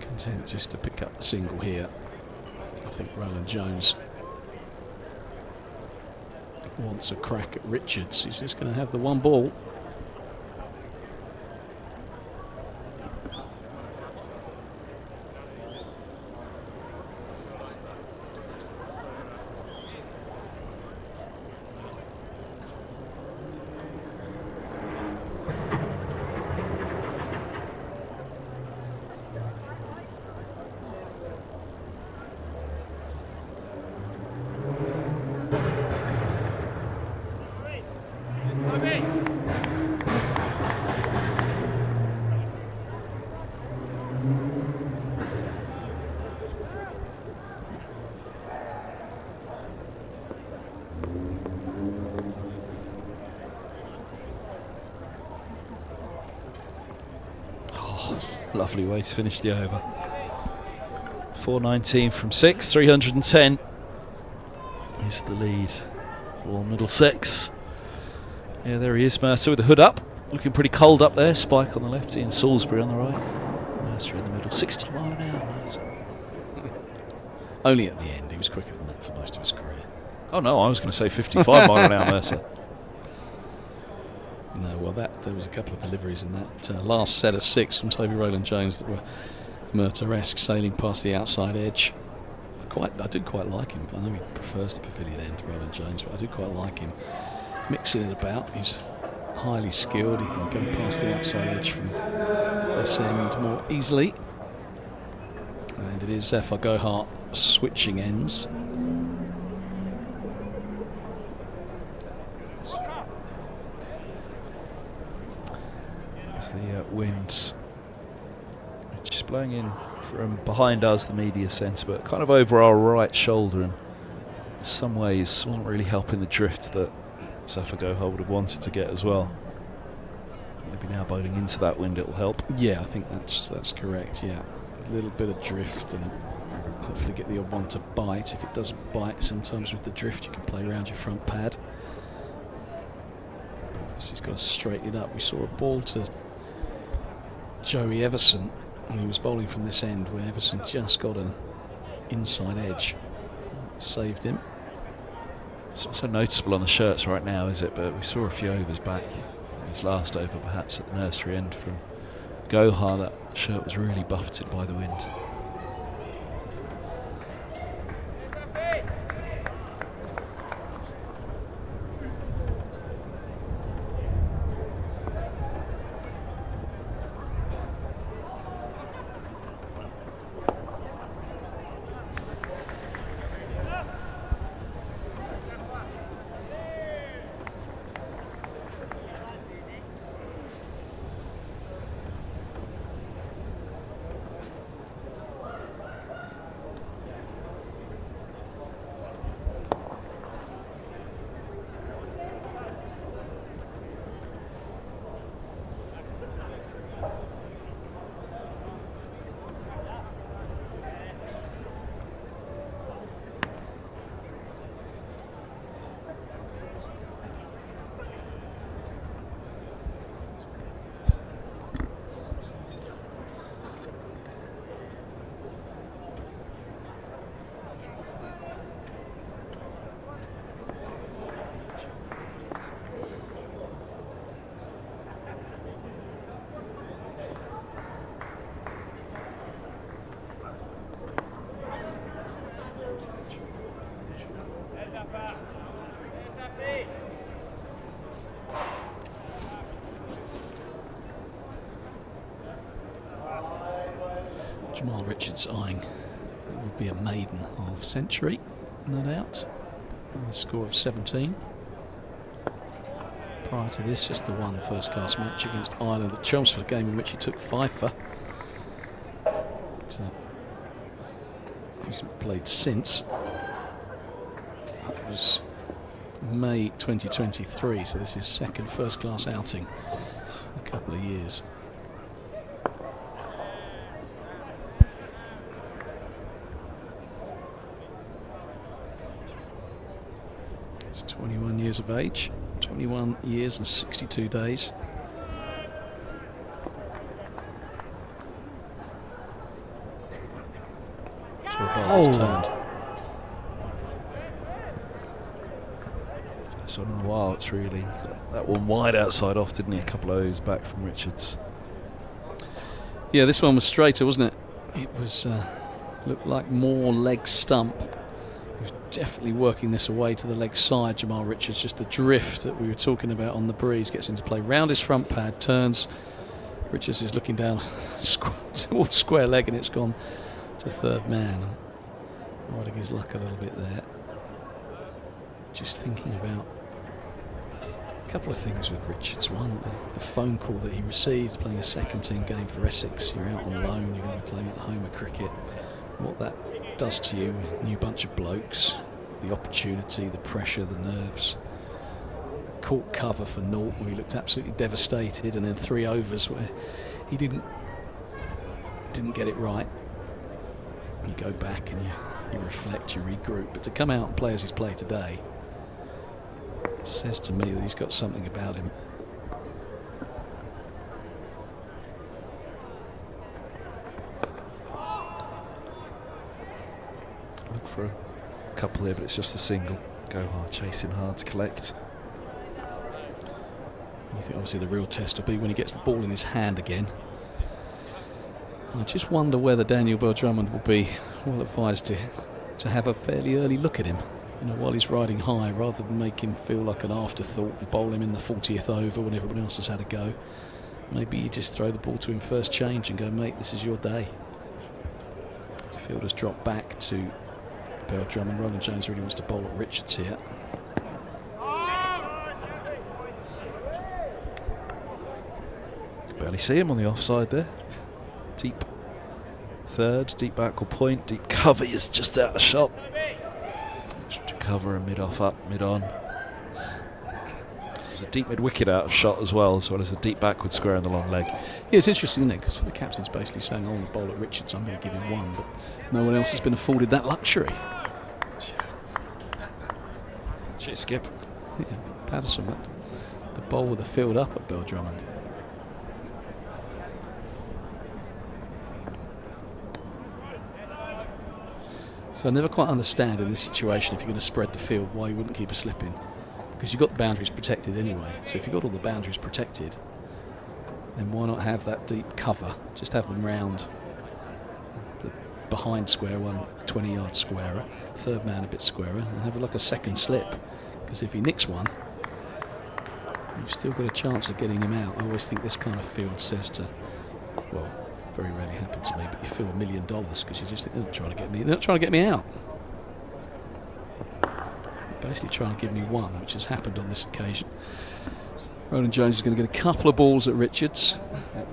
Content just to pick up the single here. I think Roland Jones wants a crack at Richards. He's just going to have the one ball. Lovely way to finish the over. 419 from 6, 310 is the lead for Middlesex. Yeah, there he is, Mercer with the hood up. Looking pretty cold up there. Spike on the left, Ian Salisbury on the right. Mercer in the middle. 60 mile an hour, Mercer. Only at the end. He was quicker than that for most of his career. Oh no, I was going to say 55 mile an hour, Mercer. No, well, there was a couple of deliveries in that last set of 6 from Toby Roland Jones that were Merter-esque, sailing past the outside edge. I do quite like him. I know he prefers the pavilion end, Roland Jones, but I do quite like him mixing it about. He's highly skilled. He can go past the outside edge from this end more easily. And it is Zephyr Gohart switching ends. The wind, which is blowing in from behind us, the media centre, but kind of over our right shoulder, and in some ways wasn't really helping the drift that Zephyr Gohart would have wanted to get as well. Maybe now bowling into that wind it'll help. Yeah, I think that's correct. Yeah, a little bit of drift and hopefully get the odd one to bite. If it doesn't bite, sometimes with the drift you can play around your front pad. So he's got to straighten it up. We saw a ball to Joey Everson, and he was bowling from this end where Everson just got an inside edge. Saved him. It's not so noticeable on the shirts right now, is it? But we saw a few overs back. His last over perhaps at the nursery end from Gohart. That shirt was really buffeted by the wind. Jamal Richards eyeing what would be a maiden half century, no doubt. A score of 17. Prior to this, just the one first-class match against Ireland at Chelmsford, a game in which he took 5 for. But, hasn't played since. That was May 2023, so this is second first-class outing in a couple of years. He's 21 years of age. 21 years and 62 days. So a ball has turned. First one in a while, it's really that one wide outside off, didn't he? A couple of O's back from Richards. Yeah, this one was straighter, wasn't it? It was looked like more leg stump. He was definitely working this away to the leg side, Jamal Richards. Just the drift that we were talking about on the breeze gets into play. Round his front pad, turns. Richards is looking down towards square leg, and it's gone to third man. Riding his luck a little bit there. Just thinking about a couple of things with Richards. One, the phone call that he received playing a second team game for Essex. You're out on loan, you're going to be playing at home at cricket. What that does to you, a new bunch of blokes, the opportunity, the pressure, the nerves. The caught cover for naught where he looked absolutely devastated, and then 3 overs where he didn't get it right. You go back and you reflect, you regroup, but to come out and play as he's played today says to me that he's got something about him. Look for a couple there, but it's just a single. Go hard, chasing hard to collect. I think obviously the real test will be when he gets the ball in his hand again. I just wonder whether Daniel Bell-Drummond will be well advised to have a fairly early look at him, you know, while he's riding high, rather than make him feel like an afterthought and bowl him in the 40th over when everyone else has had a go. Maybe you just throw the ball to him first change and go, mate, this is your day. The field has dropped back to Bell-Drummond. Roland Jones really wants to bowl at Richards here. Could barely see him on the offside there. Deep third, deep backward point, deep cover is just out of shot. Extra cover and mid off up, mid on. There's a deep mid wicket out of shot as well as the deep backward square and the long leg. Yeah, it's interesting, isn't it? Because the captain's basically saying, I want to bowl at Richards, I'm going to give him one, but no one else has been afforded that luxury. Cheers, Skip. Yeah, Patterson went to bowl with the field up at Bell-Drummond. So I never quite understand in this situation, if you're going to spread the field, why you wouldn't keep a slip in. Because you've got the boundaries protected anyway. So if you've got all the boundaries protected, then why not have that deep cover? Just have them round the behind square one, 20 yards squarer, third man a bit squarer, and have like a second slip. Because if he nicks one, you've still got a chance of getting him out. I always think this kind of field says to, well, very rarely happens to me, but you feel $1 million because you just think they're not trying to get me. They're not trying to get me out. They're basically trying to give me one, which has happened on this occasion. So Roland Jones is going to get a couple of balls at Richards.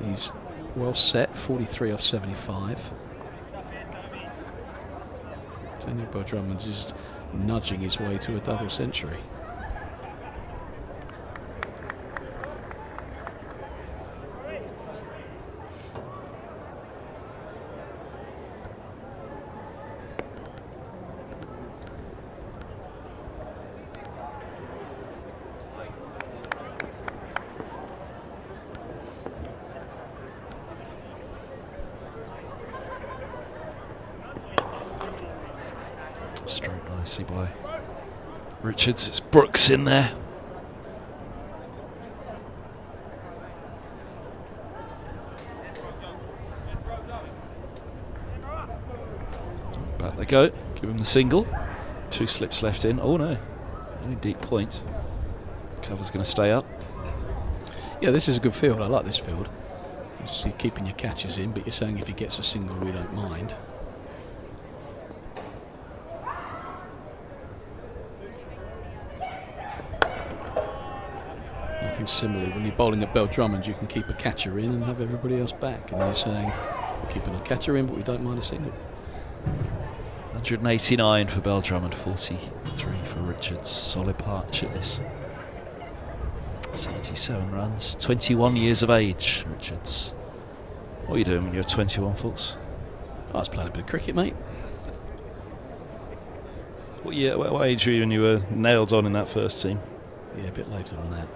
He's well set, 43 off 75. Daniel Bell-Drummond is nudging his way to a double century. Stroke nicely by Richards. It's Brooks in there. Back they go. Give him the single. 2 slips left in. Oh no. Only deep point. Cover's going to stay up. Yeah, this is a good field. I like this field. So you're keeping your catches in, but you're saying if he gets a single, we don't mind. I think similarly, when you're bowling at Belldrummond, you can keep a catcher in and have everybody else back. And you're saying, we're keeping a catcher in, but we don't mind a single. 189 for Belldrummond, 43 for Richards. Solid partnership this. 77 runs, 21 years of age, Richards. What are you doing when you're 21, folks? I was playing a bit of cricket, mate. What age were you when you were nailed on in that first team? Yeah, a bit later than that.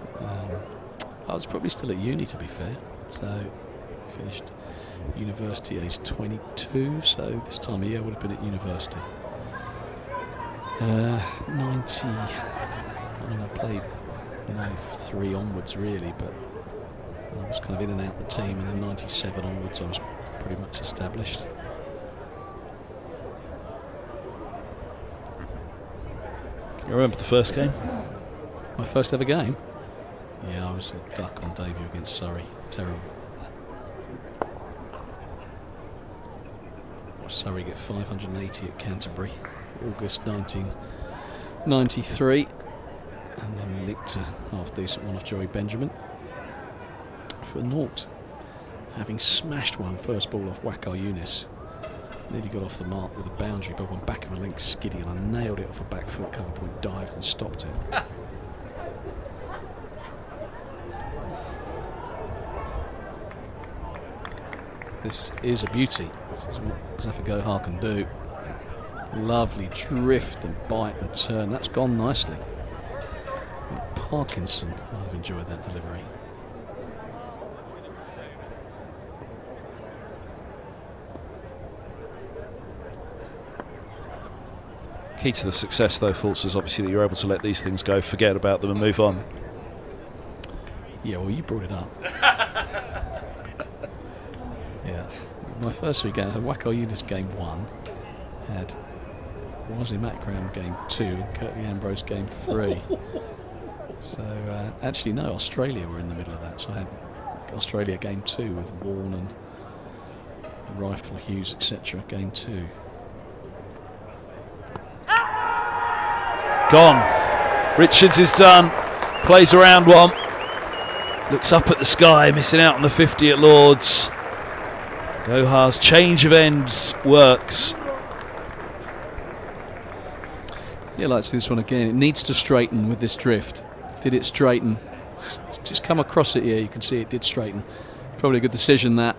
I was probably still at uni, to be fair. So, finished university age 22, so this time of year I would have been at university. 90, I mean, I played 93 onwards really, but I was kind of in and out the team, and then 97 onwards I was pretty much established. You remember the first game? My first ever game? Yeah, I was a duck on debut against Surrey. Terrible. Surrey get 580 at Canterbury, August 1993, and then nicked a half-decent one off Joey Benjamin for naught, having smashed one first ball off Wakar Yunis. Nearly got off the mark with a boundary, but went back of a length skiddy, and I nailed it off a back foot cover point, dived and stopped it. This is a beauty. This is what Zafar Gohar can do. Lovely drift and bite and turn. That's gone nicely. And Parkinson might have enjoyed that delivery. Key to the success, though, Fultz, is obviously that you're able to let these things go, forget about them, and move on. Yeah, well, you brought it up. Yeah, my first 3 games, I had Wakar Yunis game 1, had Wesley Macram game 2, and Kirtley Ambrose game 3. So actually, no, Australia were in the middle of that. So I had Australia game 2 with Warne and Rifle Hughes, etc. Game 2. Gone. Richards is done. Plays around one. Looks up at the sky, missing out on the 50 at Lords. Gohar's change of ends works. Yeah, let's see this one again. It needs to straighten with this drift. Did it straighten? Just come across it here. You can see it did straighten. Probably a good decision that.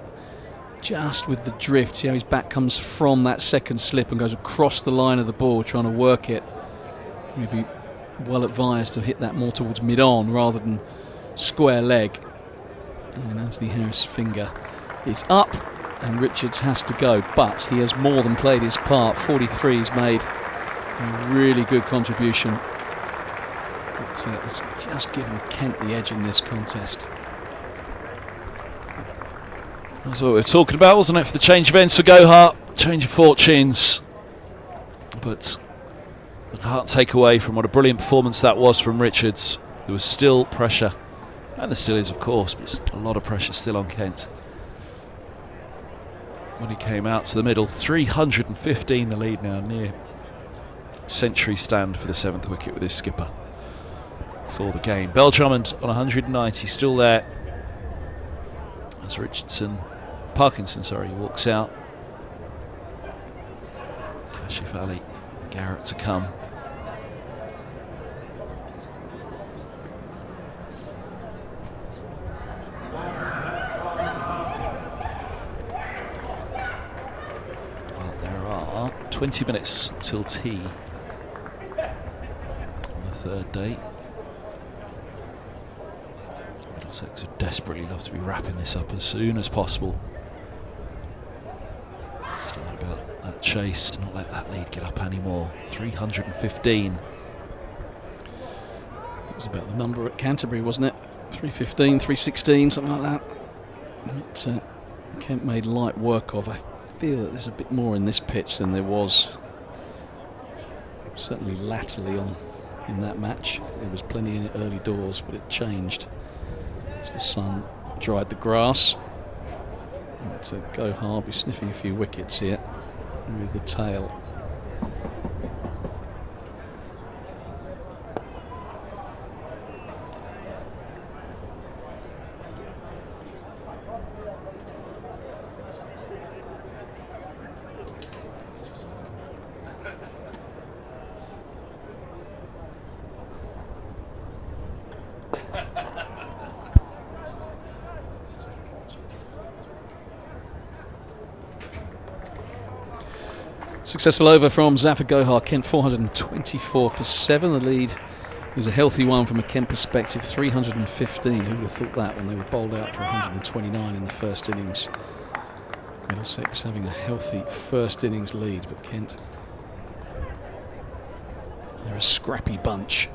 Just with the drift. See how his back comes from that second slip and goes across the line of the ball, trying to work it. Maybe well advised to hit that more towards mid-on rather than square leg. And Anthony Harris' finger is up, and Richards has to go, but he has more than played his part. 43, he's made a really good contribution. But it's just given Kent the edge in this contest. That's what we were talking about, wasn't it, for the change of ends for Gohar, change of fortunes. But I can't take away from what a brilliant performance that was from Richards. There was still pressure, and there still is, of course, but a lot of pressure still on Kent. When he came out to the middle, 315 the lead now, near century stand for the 7th wicket with his skipper for the game. Belldrummond on 190, still there as Parkinson walks out. Kashif Ali, Garrett to come. Well, there are 20 minutes till tea on the 3rd day. Middlesex would desperately love to be wrapping this up as soon as possible. Start about that chase, not let that lead get up anymore. 315. That was about the number at Canterbury, wasn't it? 315, 316, something like that. But Kent made light work of. I feel that there's a bit more in this pitch than there was certainly latterly on in that match. There was plenty in it early doors, but it changed as the sun dried the grass. To go hard, be sniffing a few wickets here with the tail. Successful over from Zafar Gohar. Kent 424 for 7. The lead was a healthy one from a Kent perspective, 315. Who would have thought that when they were bowled out for 129 in the first innings. Middlesex having a healthy first innings lead, but Kent, they're a scrappy bunch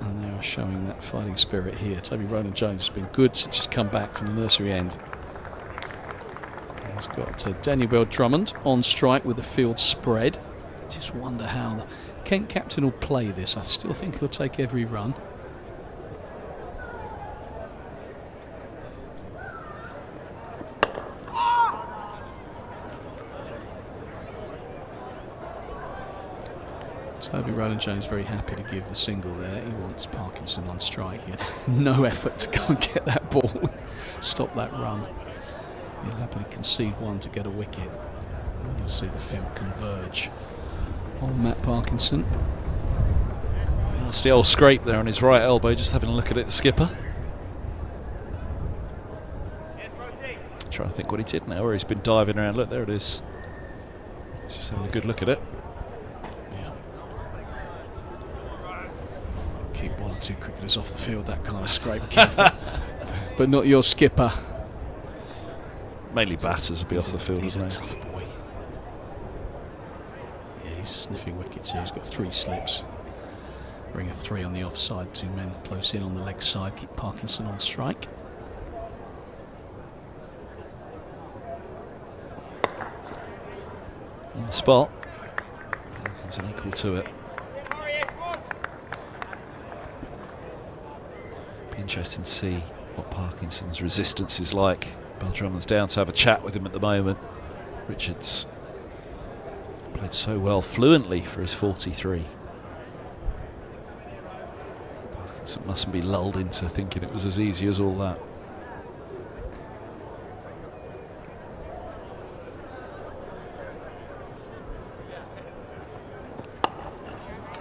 and they are showing that fighting spirit here. Toby Rowland-Jones has been good since he's come back from the nursery end. He's got Daniel Bell-Drummond on strike with the field spread. Just wonder how the Kent captain will play this. I still think he'll take every run. Toby Rowland-Jones very happy to give the single there. He wants Parkinson on strike. He had no effort to go and get that ball, stop that run. He'll happily concede one to get a wicket. And you'll see the field converge on Matt Parkinson. That's the old scrape there on his right elbow, just having a look at it, the skipper. Trying to think what he did now, where he's been diving around. Look, there it is. He's just having a good look at it. Yeah. Keep one or two cricketers off the field, that kind of scrape, Kev, but not your skipper. Mainly batters will be off the field, He's a isn't he? tough boy. Yeah, he's sniffing wickets here. He's got 3 slips. Bring a 3 on the offside, 2 men close in on the leg side. Keep Parkinson on strike. On the spot. Parkinson equal to it. Be interesting to see what Parkinson's resistance is like. Bell-Drummond's down to have a chat with him at the moment. Richards played so well fluently for his 43. Parkinson mustn't be lulled into thinking it was as easy as all that.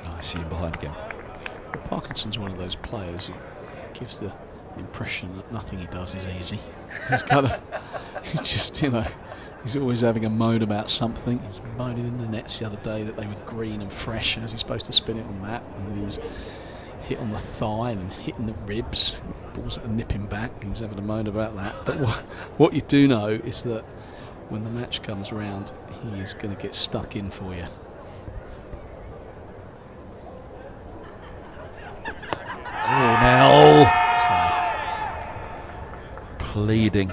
I see him behind again. Well, Parkinson's one of those players who gives the impression that nothing he does is easy. He's kind of, he's just, you know, he's always having a moan about something. He was moaning in the nets the other day that they were green and fresh, and as he's supposed to spin it on that, and then he was hit on the thigh and hitting the ribs. Balls that are nipping back. He was having a moan about that. But what you do know is that when the match comes round, he is going to get stuck in for you. Oh, now pleading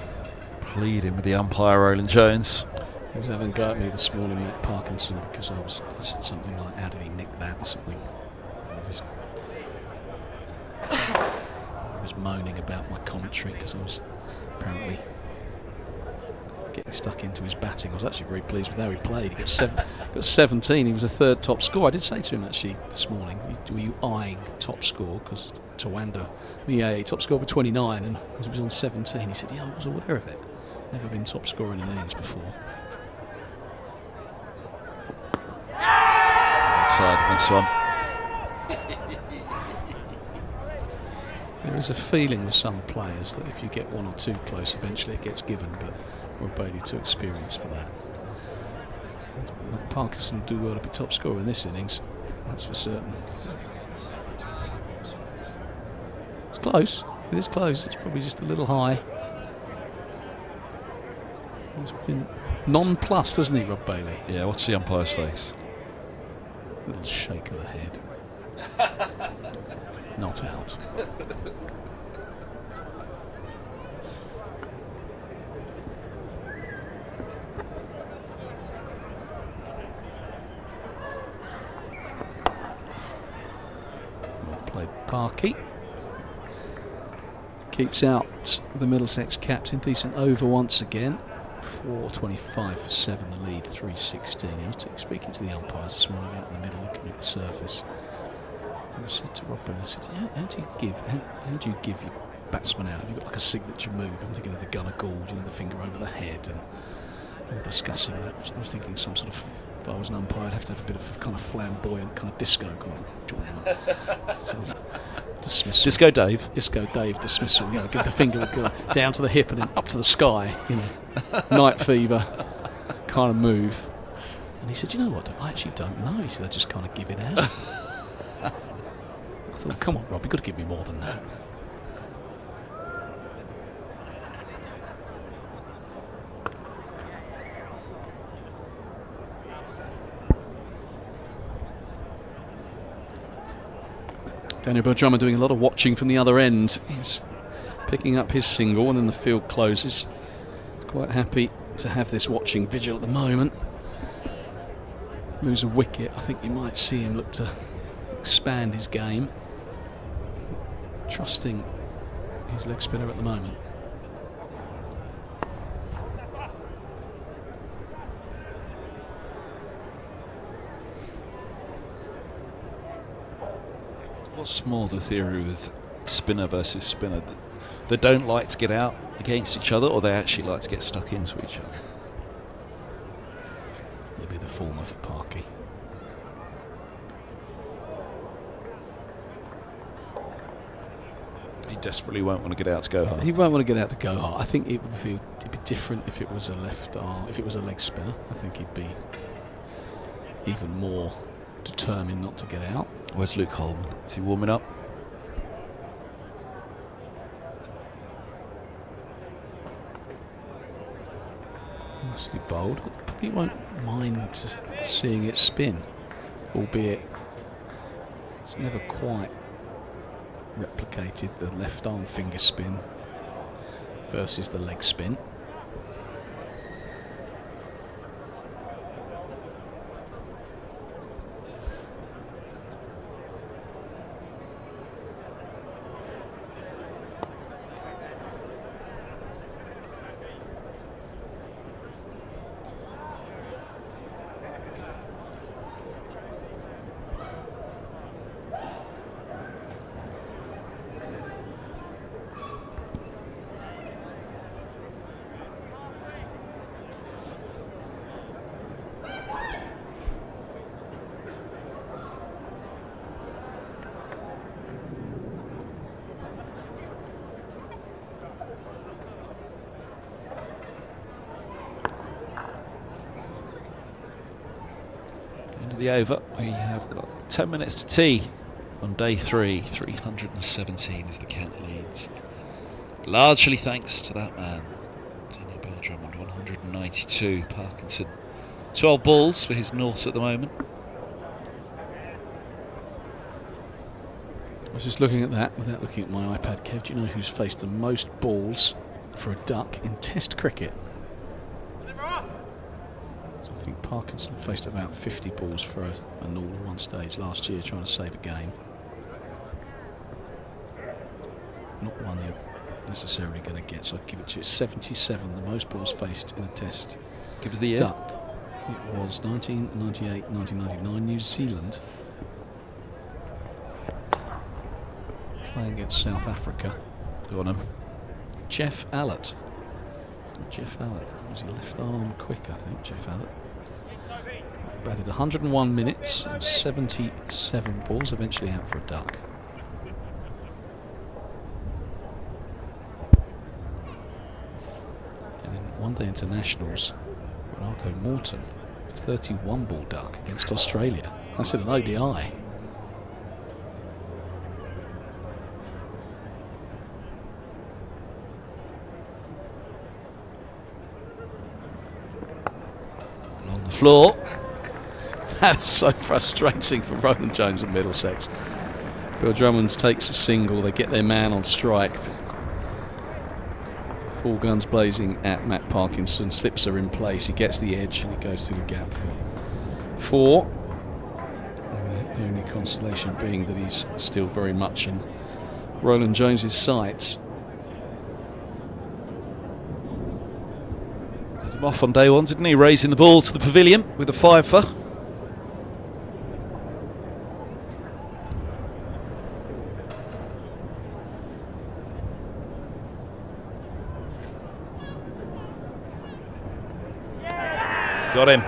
with the umpire, Rowland-Jones. He was having a go at me this morning, Matt Parkinson, because I said something like, "How did he nick that?" or something. I was moaning about my commentary because I was apparently getting stuck into his batting. I was actually very pleased with how he played. He got 17. He was a 3rd top scorer. I did say to him actually this morning, "Were you eyeing top score?" Because Tawanda, top scorer with 29, and as he was on 17, he said, "Yeah, I was aware of it. Never been top scorer in an innings before." Outside in this one. There is a feeling with some players that if you get 1 or 2 close, eventually it gets given, but Rob Bailey too experienced for that. Parkinson will do well to be top scorer in this innings, that's for certain. It's close. It is close. It's probably just a little high. He's been nonplussed, hasn't he, Rob Bailey? Yeah, watch the umpire's face. Little shake of the head. Not out. Well played, Parky. Keeps out the Middlesex captain. Decent over once again. 4.25 for 7, the lead, 3.16. I was speaking to the umpires this morning out in the middle, looking at the surface. And I said to Rob Brown, I said, how do you give your batsman out? Have you got like a signature move? I'm thinking of the Gunner Gould, the finger over the head, and we were discussing that. I was thinking some sort of, if I was an umpire, I'd have to have a bit of kind of flamboyant kind of disco kind of sort of dismissal. Disco Dave. Disco Dave dismissal. Give the finger down to the hip and then up to the sky. Night fever kind of move. And he said, you know what? I actually don't know. He said, I just kind of give it out. I thought, come on, Rob, you've got to give me more than that. Daniel Drummond doing a lot of watching from the other end. He's picking up his single and then the field closes. He's quite happy to have this watching vigil at the moment. Moves a wicket. I think you might see him look to expand his game. Trusting his leg spinner at the moment. What's more the theory with spinner versus spinner? They don't like to get out against each other, or they actually like to get stuck into each other? It'll be the former for Parky. He desperately won't want to get out to go hard. He won't want to get out to go hard. I think it'd be different if it was a left arm, if it was a leg spinner. I think he'd be even more determined not to get out. Where's Luke Holman? Is he warming up? Nicely bowled. Probably won't mind seeing it spin, albeit it's never quite replicated the left arm finger spin versus the leg spin. The over, we have got 10 minutes to tea on day 3. 317 is the Kent leads, largely thanks to that man Daniel Drummond. 192. Parkinson 12 balls for his Norse at the moment. I was just looking at that without looking at my iPad. Kev, do you know who's faced the most balls for a duck in Test cricket? I think Parkinson faced about 50 balls for a North at one stage last year, trying to save a game. Not one you're necessarily going to get, so I'd give it to you. 77, the most balls faced in a Test. Give us the year. Duck. It was 1998, 1999, New Zealand. Playing against South Africa. Go on, him. Jeff Allett. Jeff Allett. Was he left arm quick, I think, Jeff Allett. Batted 101 minutes and 77 balls, eventually out for a duck. And in one-day internationals, Marco Morton, 31 ball duck against Australia. That's in an ODI. On the floor. That's so frustrating for Roland Jones and Middlesex. Bill Drummond takes a single, they get their man on strike. Full guns blazing at Matt Parkinson, slips her in place, he gets the edge and he goes through the gap for 4. And the only consolation being that he's still very much in Roland Jones's sights. Had him off on day one, didn't he? Raising the ball to the pavilion with a fiver. Got him.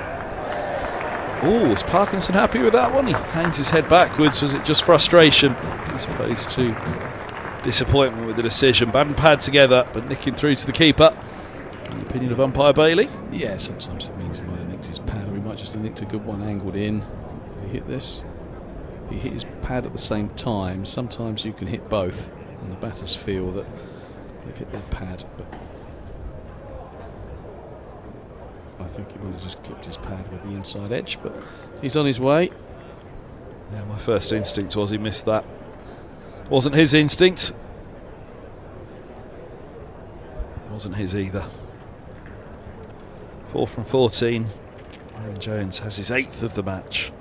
Oh, is Parkinson happy with that one? He hangs his head backwards. Was it just frustration as opposed to disappointment with the decision? Bad and pad together, but nicking through to the keeper. In the opinion of umpire Bailey? Yeah, sometimes it means he might have nicked his pad, or he might just have nicked a good one angled in. He hit this. He hit his pad at the same time. Sometimes you can hit both, and the batters feel that they've hit their pad, but I think he might have just clipped his pad with the inside edge, but he's on his way. Yeah, my first instinct was he missed that. Wasn't his instinct. Wasn't his either. 4 from 14. Aaron Jones has his 8th of the match.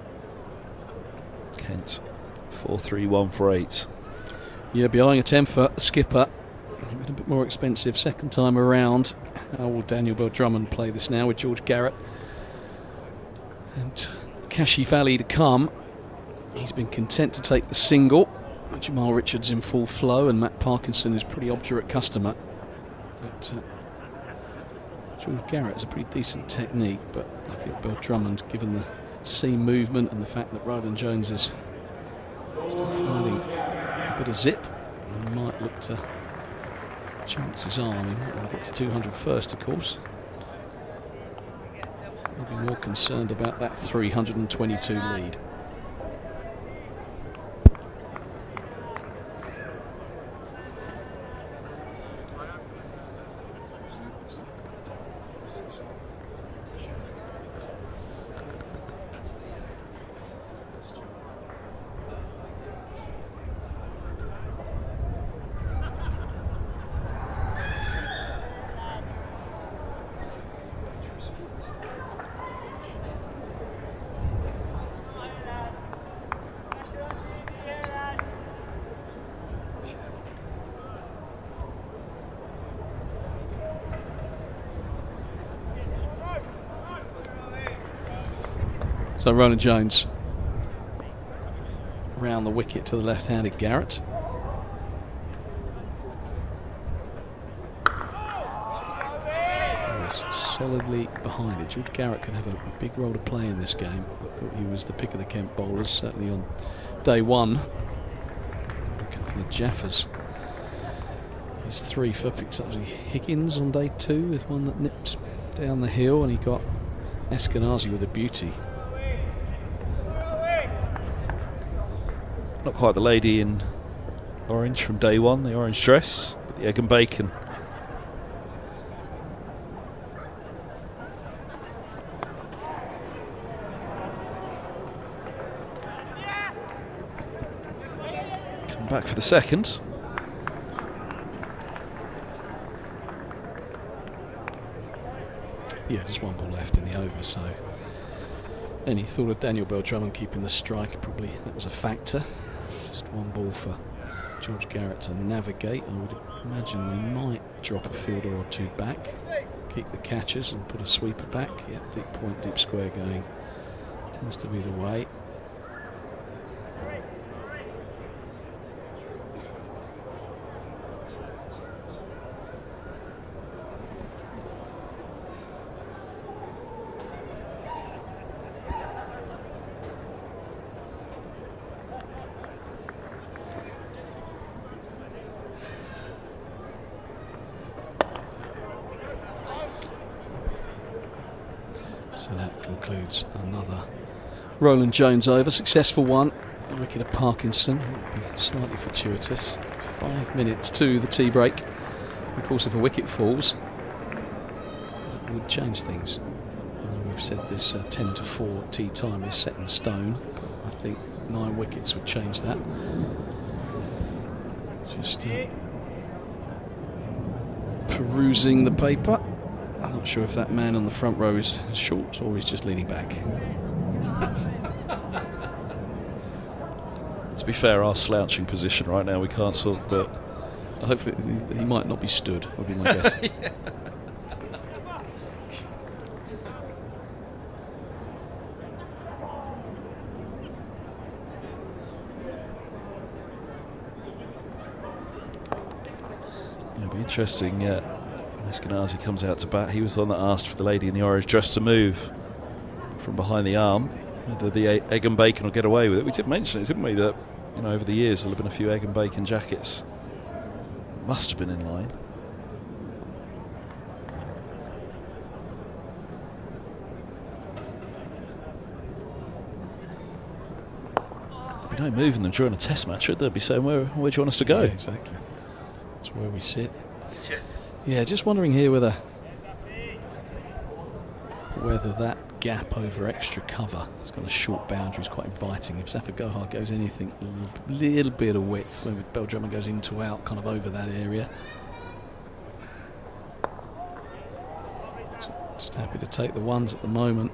Kent 4-3-1 for 8. Yeah, behind a 10 for skipper. A bit more expensive second time around. How will Daniel Bell-Drummond play this now with George Garrett and Kashi Valley to come? He's been content to take the single. Jamal Richards in full flow, and Matt Parkinson is a pretty obdurate customer. But George Garrett has a pretty decent technique, but I think Bell-Drummond, given the seam movement and the fact that Roland Jones is still finding a bit of zip, might look to chance his arm. He might want to get to 200 first, of course. We'll be more concerned about that 322 lead. So Roland Jones round the wicket to the left-handed Garrett. Solidly behind it. George Garrett could have a big role to play in this game. I thought he was the pick of the Kent bowlers, certainly on day one. A couple of jaffers. His 3 for picked up Higgins on day 2 with one that nipped down the hill, and he got Eskenazi with a beauty. Not quite the lady in orange from day one, the orange dress, but the egg and bacon. Come back for the second. Yeah, just one ball left in the over, so any thought of Daniel Bell-Drummond keeping the strike, probably that was a factor. Just one ball for George Garrett to navigate. I would imagine we might drop a fielder or 2 back, keep the catches and put a sweeper back. Yeah, deep point, deep square going tends to be the way. So that concludes another Roland Jones over, successful one. The wicket of Parkinson would be slightly fortuitous. 5 minutes to the tea break. Of course, if a wicket falls, it would change things. We've said this 10 to 4 tea time is set in stone. I think 9 wickets would change that. Just perusing the paper. I'm not sure if that man on the front row is short or he's just leaning back. To be fair, our slouching position right now, we can't talk, but Hopefully he might not be stood, would be my guess. interesting. When Eskenazi comes out to bat, he was the one that asked for the lady in the orange dress to move from behind the arm. Whether the egg and bacon will get away with it. We did mention it, didn't we? That over the years there'll have been a few egg and bacon jackets. Must have been in line. There'd be no moving them during a test match, would there? Be saying, where do you want us to go? Yeah, exactly. That's where we sit. Yeah, just wondering here whether that gap over extra cover, it's got a short boundary, is quite inviting. If Zafar Gohar goes anything a little bit of width, maybe Beldrama goes in to out, kind of over that area. Just happy to take the ones at the moment.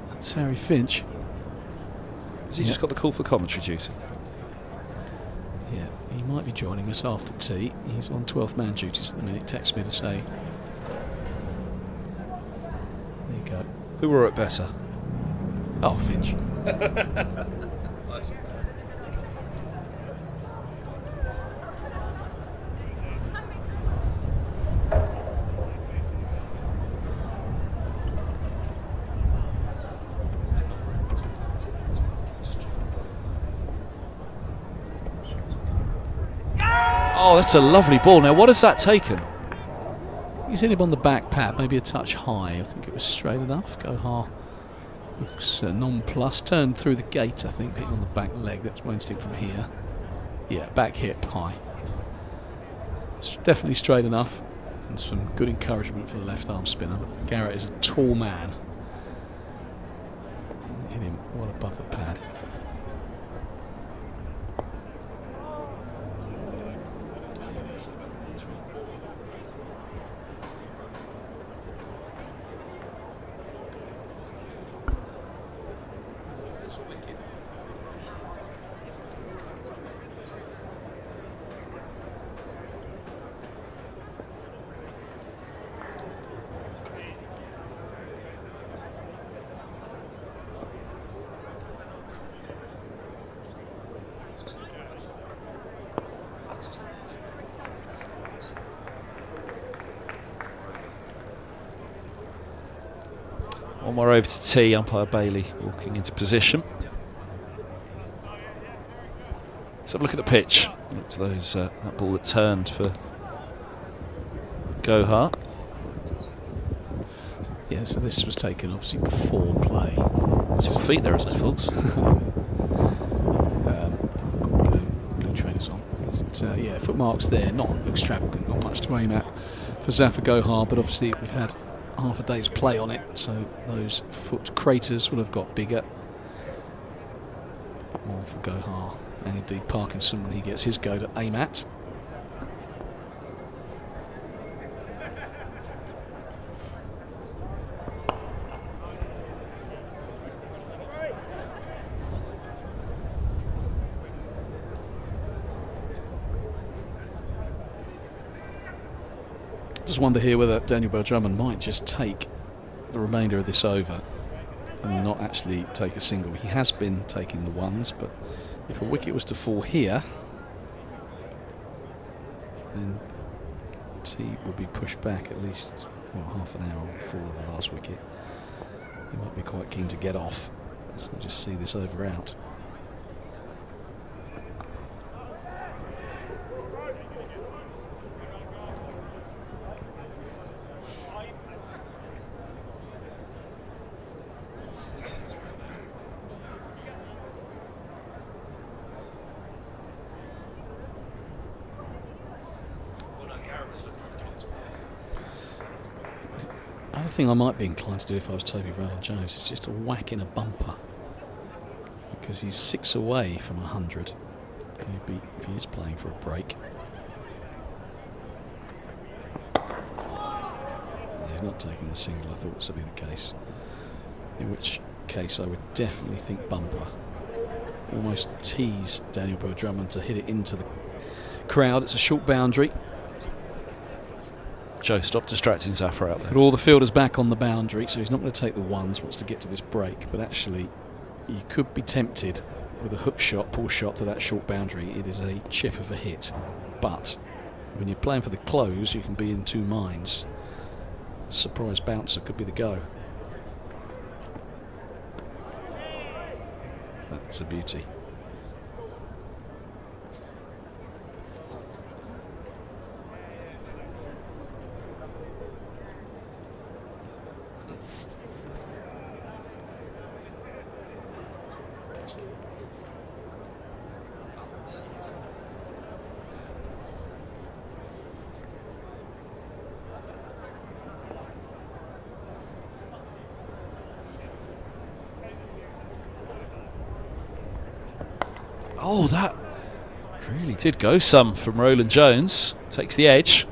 That's Harry Finch. Has he just got the call for commentary duty? Yeah, he might be joining us after tea. He's on 12th man duties at the minute. Text me to say. There you go. Who were it better? Oh, Finch. Oh, that's a lovely ball. Now, what has that taken? He's hit him on the back pad, maybe a touch high. I think it was straight enough. Gohar looks nonplussed. Turned through the gate, I think, hitting on the back leg. That's my instinct from here. Yeah, back hip high. It's definitely straight enough. And some good encouragement for the left arm spinner. But Garrett is a tall man. Hit him well above the pad. One more over to tee, umpire Bailey walking into position. Let's have a look at the pitch. Look to those that ball that turned for Gohar. Yeah, so this was taken obviously before play. It's your feet there, isn't it, folks? Blue trainers on. But, yeah, footmarks there, not extravagant, not much to aim at for Zafar Gohar, but obviously we've had half a day's play on it, so those foot craters will have got bigger. More for Gohar, and indeed Parkinson when he gets his go to aim at. Just wonder here whether Daniel Bell-Drummond might just take the remainder of this over and not actually take a single. He has been taking the ones, but if a wicket was to fall here, then T would be pushed back at least half an hour before the last wicket. He might be quite keen to get off, so we'll just see this over out. Thing I might be inclined to do if I was Toby Rowland-Jones is just a whack in a bumper. because he's 6 away from 100. He'd be, if he is playing for a break. He's not taking the single. I thought this would be the case. In which case I would definitely think bumper. Almost tease Daniel Bell-Drummond to hit it into the crowd. It's a short boundary. Joe, stop distracting Zafar out there. Put all the fielders back on the boundary, so he's not going to take the ones, wants to get to this break. But actually, you could be tempted with a hook shot, pull shot to that short boundary. It is a chip of a hit. But when you're playing for the close, you can be in two minds. Surprise bouncer could be the go. That's a beauty. Oh, that really did go some from Roland Jones. Takes the edge.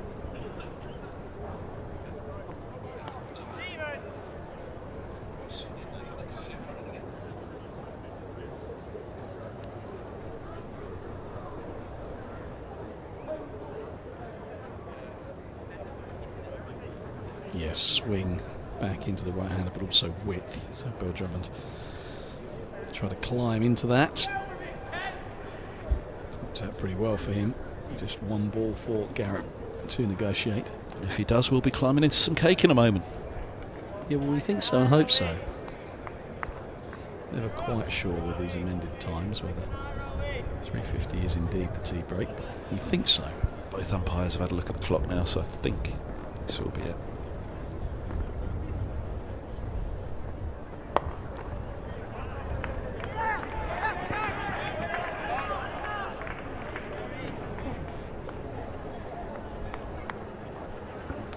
Yes, swing back into the right hander, but also width. So Bell-Drummond try to climb into that. Worked out pretty well for him. Just one ball for Garrett to negotiate. If he does, we'll be climbing into some cake in a moment. Yeah, well, we think so and hope so. Never quite sure with these amended times whether 3:50 is indeed the tea break, but we think so. Both umpires have had a look at the clock now, so I think this will be it.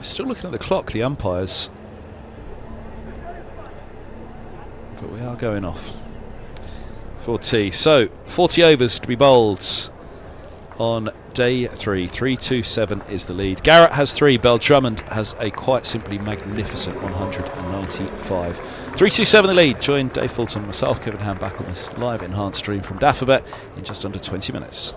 Still looking at the clock, the umpires, but we are going off for tea. So 40 overs to be bowled on day 3. 327 is the lead. Garrett has 3. Bell-Drummond has a quite simply magnificent 195. 327 the lead. Join Dave Fulton, myself, Kevin Hand, back on this live enhanced stream from Dafabet in just under 20 minutes.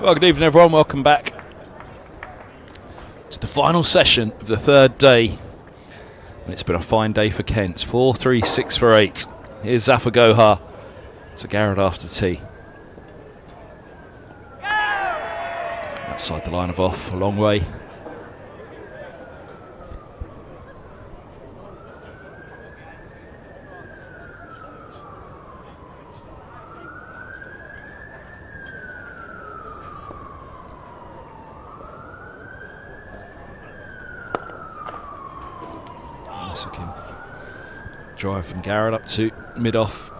Well, good evening everyone, welcome back to the final session of the third day. And it's been a fine day for Kent. 4, 3, 6 for 8. Here's Zafar Gohar to Garrett after tea. Outside the line of off, a long way. Nice again. Drive from Garrett up to mid-off.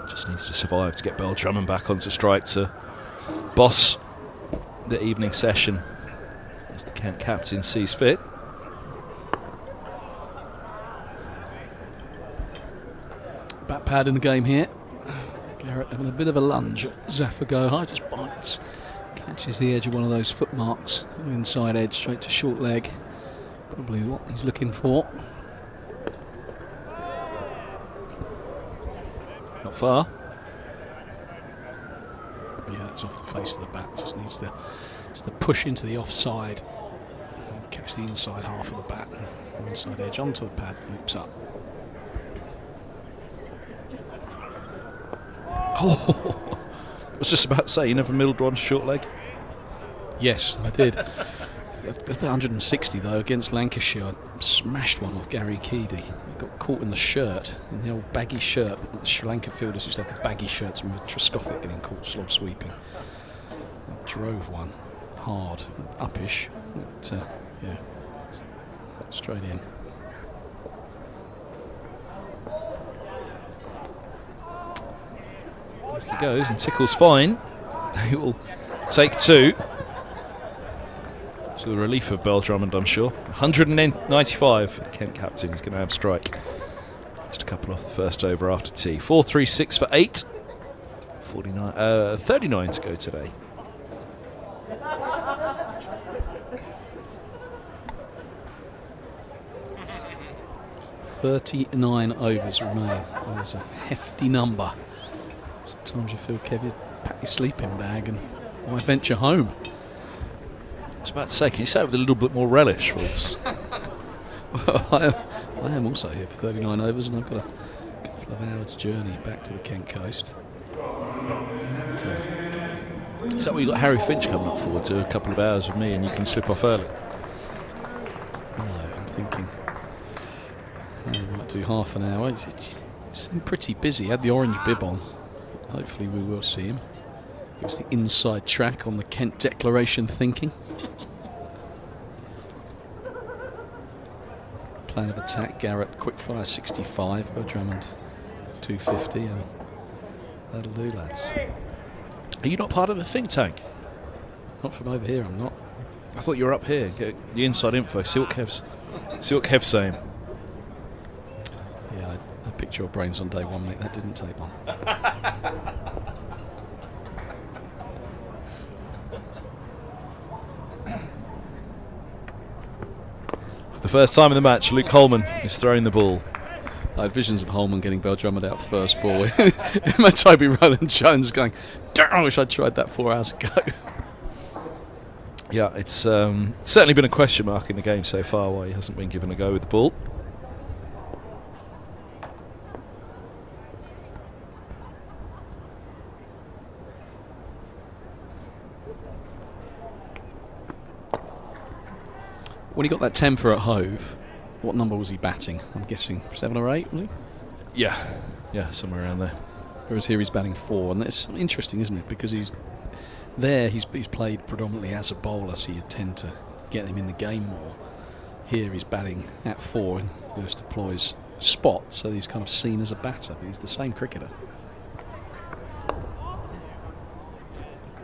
Just needs to survive to get Drummond back onto strike to boss the evening session as the Kent captain sees fit. Bat pad in the game here. Garrett having a bit of a lunge at Zaffago. High just bites. Catches the edge of one of those foot marks. Inside edge straight to short leg. Probably what he's looking for. Not far. Yeah, it's off the face of the bat. Just needs the push into the offside. Catch the inside half of the bat. Inside edge onto the pad. Loops up. Oh, I was just about to say, you never middled one to short leg? Yes, I did. At 160 though against Lancashire, I smashed one off Gary Keedy. He got caught in the shirt, in the old baggy shirt. The Sri Lanka fielders used to have the baggy shirts with Trescothick getting caught slog sweeping. I drove one hard, uppish, but yeah, straight in. Back he goes, and Tickle's fine. They will take two. To the relief of Drummond, I'm sure. 195 for the Kent captain. He's going to have strike. Just a couple off the first over after tea. 4-3-6 for 8. 39 to go today. "39 overs remain." That is a hefty number. Sometimes you feel, Kev, you pack your sleeping bag and why venture home? I was about to say, can you say it with a little bit more relish for us? Well, I am also here for 39 overs, and I've got a couple of hours journey back to the Kent coast. But, is that what you got Harry Finch coming up for? To a couple of hours with me and you can slip off early? no, I'm thinking I might do half an hour. It seemed pretty busy. Had the orange bib on. Hopefully we will see him. Give us the inside track on the Kent Declaration thinking. Plan of attack, Garrett quickfire 65, Drummond 250, and that'll do, lads. Are you not part of the think tank? Not from over here, I'm not. I thought you were up here. Get the inside info. See what Kev's saying. Yeah, I picked your brains on day one, mate. That didn't take long. For the first time in the match, Luke Holman is throwing the ball. I had visions of Holman getting Drummond out first ball. My Toby Rowland-Jones going, "Damn, I wish I'd tried that 4 hours ago." Yeah, it's certainly been a question mark in the game so far why he hasn't been given a go with the ball. When he got that temper at Hove, what number was he batting? I'm guessing 7 or 8, was he? Yeah, somewhere around there. Whereas here he's batting 4, and that's interesting, isn't it? Because he's played predominantly as a bowler, so you tend to get him in the game more. Here he's batting at 4 and goes to Ploy's spot, so he's kind of seen as a batter, but he's the same cricketer.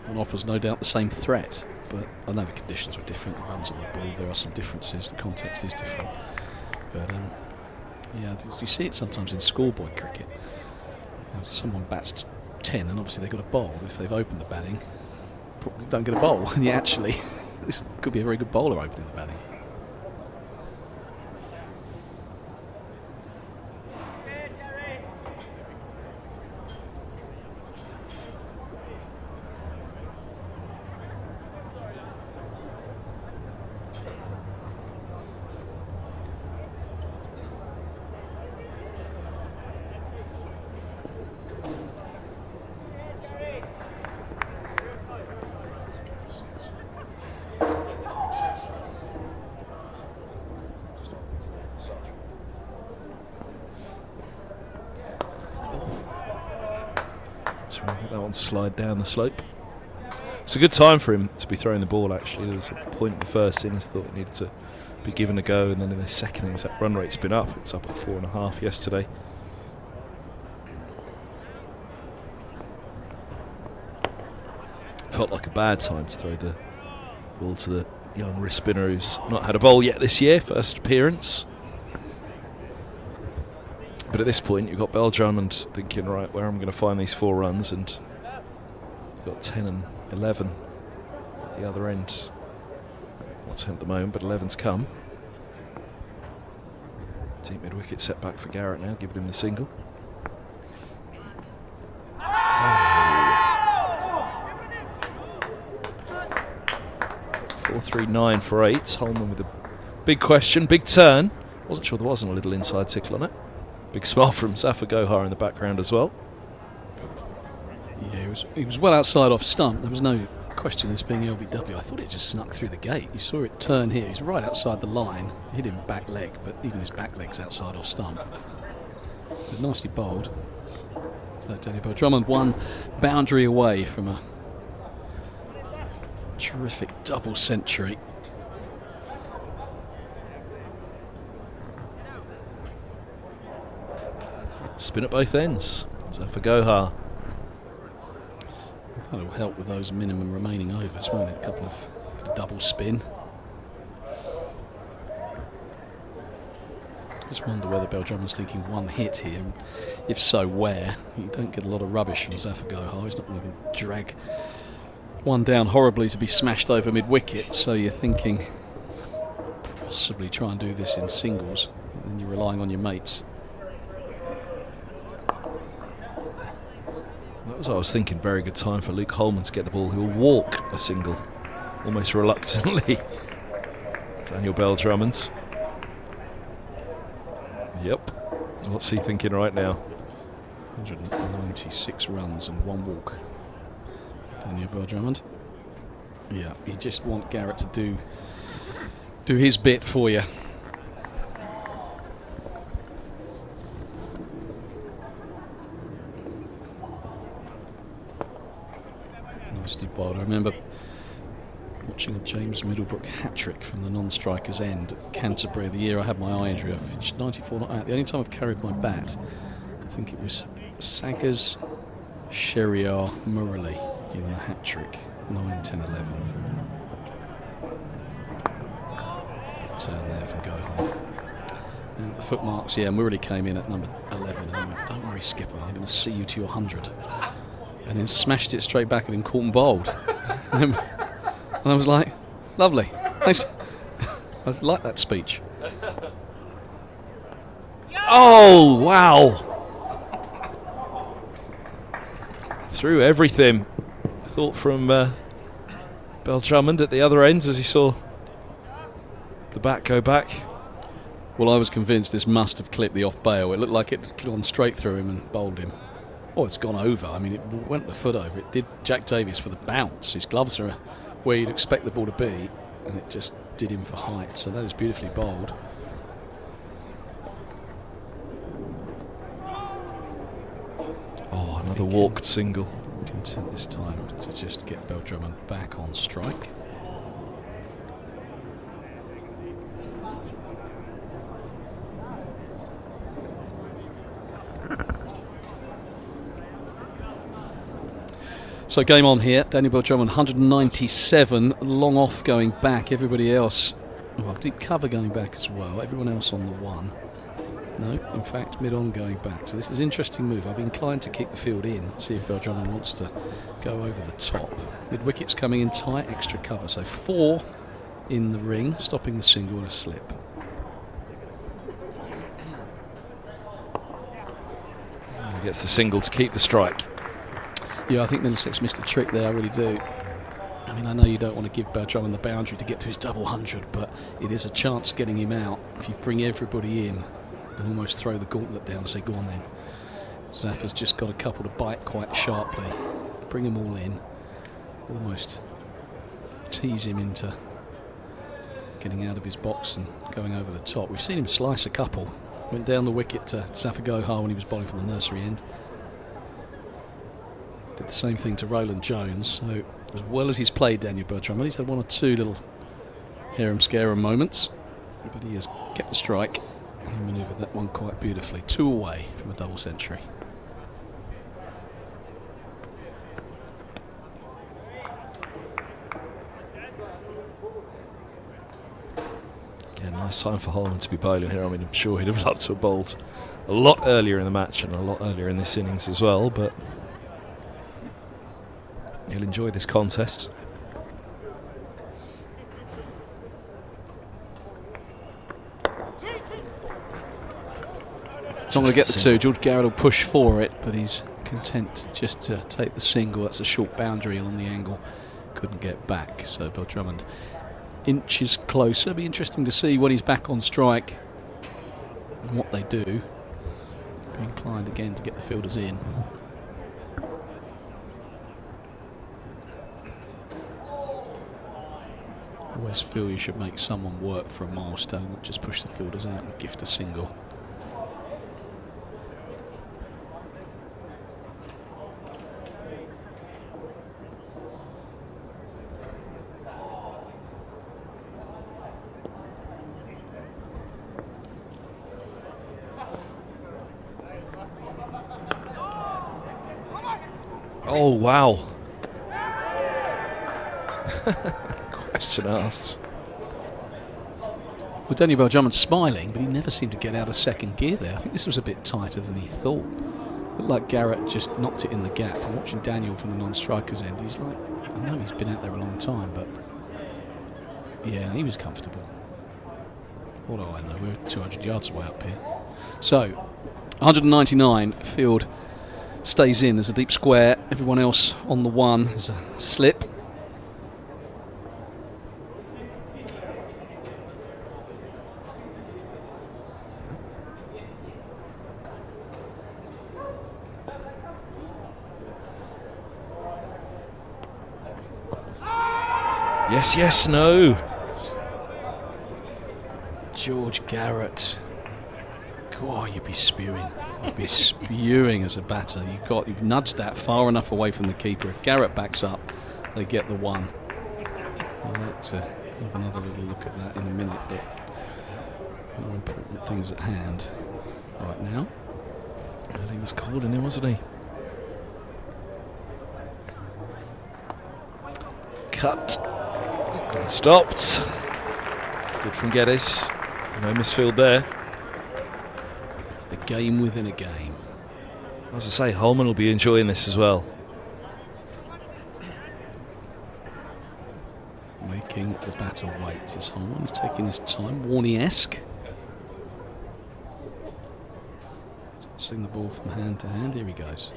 And offers no doubt the same threat, but I know the conditions were different, the runs on the ball, there are some differences, the context is different. But yeah, you see it sometimes in schoolboy cricket. You know, someone bats 10 and obviously they've got a bowl. If they've opened the batting, probably don't get a bowl. And you actually, this could be a very good bowler opening the batting. Let that one slide down the slope. It's a good time for him to be throwing the ball, actually. There was a point in the first innings thought it needed to be given a go, and then in the second innings that run rate's been up. It's up at 4.5 yesterday. Felt like a bad time to throw the ball to the young wrist spinner who's not had a bowl yet this year, first appearance. But at this point you've got Drummond thinking, right, where am I going to find these 4 runs, and you've got 10 and 11 at the other end. Not 10 at the moment, but 11's come. Deep mid-wicket setback for Garrett now, giving him the single. 4-3-9 for 8. Holman with a big question, big turn. Wasn't sure there wasn't a little inside tickle on it. Big smile from Zafar Gohar in the background as well. Yeah, he was well outside off stump. There was no question this being LBW. I thought it just snuck through the gate. You saw it turn here. He's right outside the line. Hit him back leg, but even his back leg's outside off stump. But nicely bowled. So Dynamo Drummond 1 boundary away from a terrific double century. Spin at both ends. Zafar Gohar. That'll help with those minimum remaining overs, won't it? A couple of double spin. Just wonder whether Drummond's thinking one hit here. If so, where? You don't get a lot of rubbish from Zafar Gohar. He's not going to drag one down horribly to be smashed over mid-wicket. So you're thinking possibly try and do this in singles, and then you're relying on your mates. That was what I was thinking. Very good time for Luke Holman to get the ball. He'll walk a single, almost reluctantly. Daniel Drummond. Yep. What's he thinking right now? 196 runs and 1 walk. Daniel Drummond. Yeah, you just want Garrett to do his bit for you. Nicely bowled. I remember watching a James Middlebrook hat-trick from the non-striker's end at Canterbury the year I had my eye injury. I finished 94 not out. The only time I've carried my bat, I think it was Saggers, Sheriar, Murali in a hat-trick, 9, 10, 11. Big turn there from Gohar. Now the footmarks, yeah, Murali came in at number 11. And I went, don't worry, skipper, I'm going to see you to your 100. And then smashed it straight back at him, caught and bowled. And I was like, lovely. Thanks. I like that speech. Oh, wow. Through everything. Thought from Drummond at the other ends as he saw the bat go back. Well, I was convinced this must have clipped the off bail. It looked like it had gone straight through him and bowled him. Oh, it's gone over. I mean, it went a foot over. It did Jack Davies for the bounce. His gloves are where you'd expect the ball to be, and it just did him for height. So that is beautifully bowled. Oh, another walked single. Content this time to just get Drummond back on strike. So game on here. Daniel Drummond 197, long off going back. Everybody else, well, deep cover going back as well. Everyone else on the 1. No, in fact, mid-on going back. So this is an interesting move. I've been inclined to kick the field in, see if Drummond wants to go over the top. Mid-wicket's coming in tight, extra cover. So 4 in the ring, stopping the single and a slip. He gets the single to keep the strike. Yeah, I think Middlesex missed a trick there, I really do. I mean, I know you don't want to give Drummond the boundary to get to his double 100, but it is a chance getting him out if you bring everybody in and almost throw the gauntlet down and say, go on then. Zafar's just got a couple to bite quite sharply. Bring them all in. Almost tease him into getting out of his box and going over the top. We've seen him slice a couple. Went down the wicket to Zafar Gohar when he was bowling from the nursery end. Did the same thing to Roland Jones. So as well as he's played Daniel Bertrand, he's had one or two little harem-scarum moments, but he has kept the strike and manoeuvred that one quite beautifully. 2 away from a double century. Again, nice time for Holman to be bowling here. I mean, I'm sure he'd have loved to have bowled a lot earlier in the match and a lot earlier in this innings as well, but he'll enjoy this contest. Not going to get the 2. George Garrett will push for it, but he's content just to take the single. That's a short boundary on the angle. Couldn't get back, so Bill Drummond inches closer. Be interesting to see when he's back on strike and what they do. Be inclined again to get the fielders in. Always feel you should make someone work for a milestone, not just push the fielders out and gift a single. Oh, wow. Question asked. Well, Daniel Bell-Drummond's smiling, but he never seemed to get out of second gear there. I think this was a bit tighter than he thought. Looked like Garrett just knocked it in the gap. I'm watching Daniel from the non-striker's end. He's like, I know he's been out there a long time, but yeah, he was comfortable. What do I know? We're 200 yards away up here. So, 199, field stays in. There's a deep square. Everyone else on the 1. There's a slip. Yes, yes, no. George Garrett. God, you'd be spewing. You'd be spewing as a batter. You've nudged that far enough away from the keeper. If Garrett backs up, they get the 1. I'd like to have another little look at that in a minute, but more important things at hand right now. Well, he was calling him, wasn't he? Cut. And stopped. Good from Geddes. No misfield there. A game within a game. As I say, Holman will be enjoying this as well. Making the batter wait as Holman is taking his time. Warney-esque. Tossing the ball from hand to hand. Here he goes.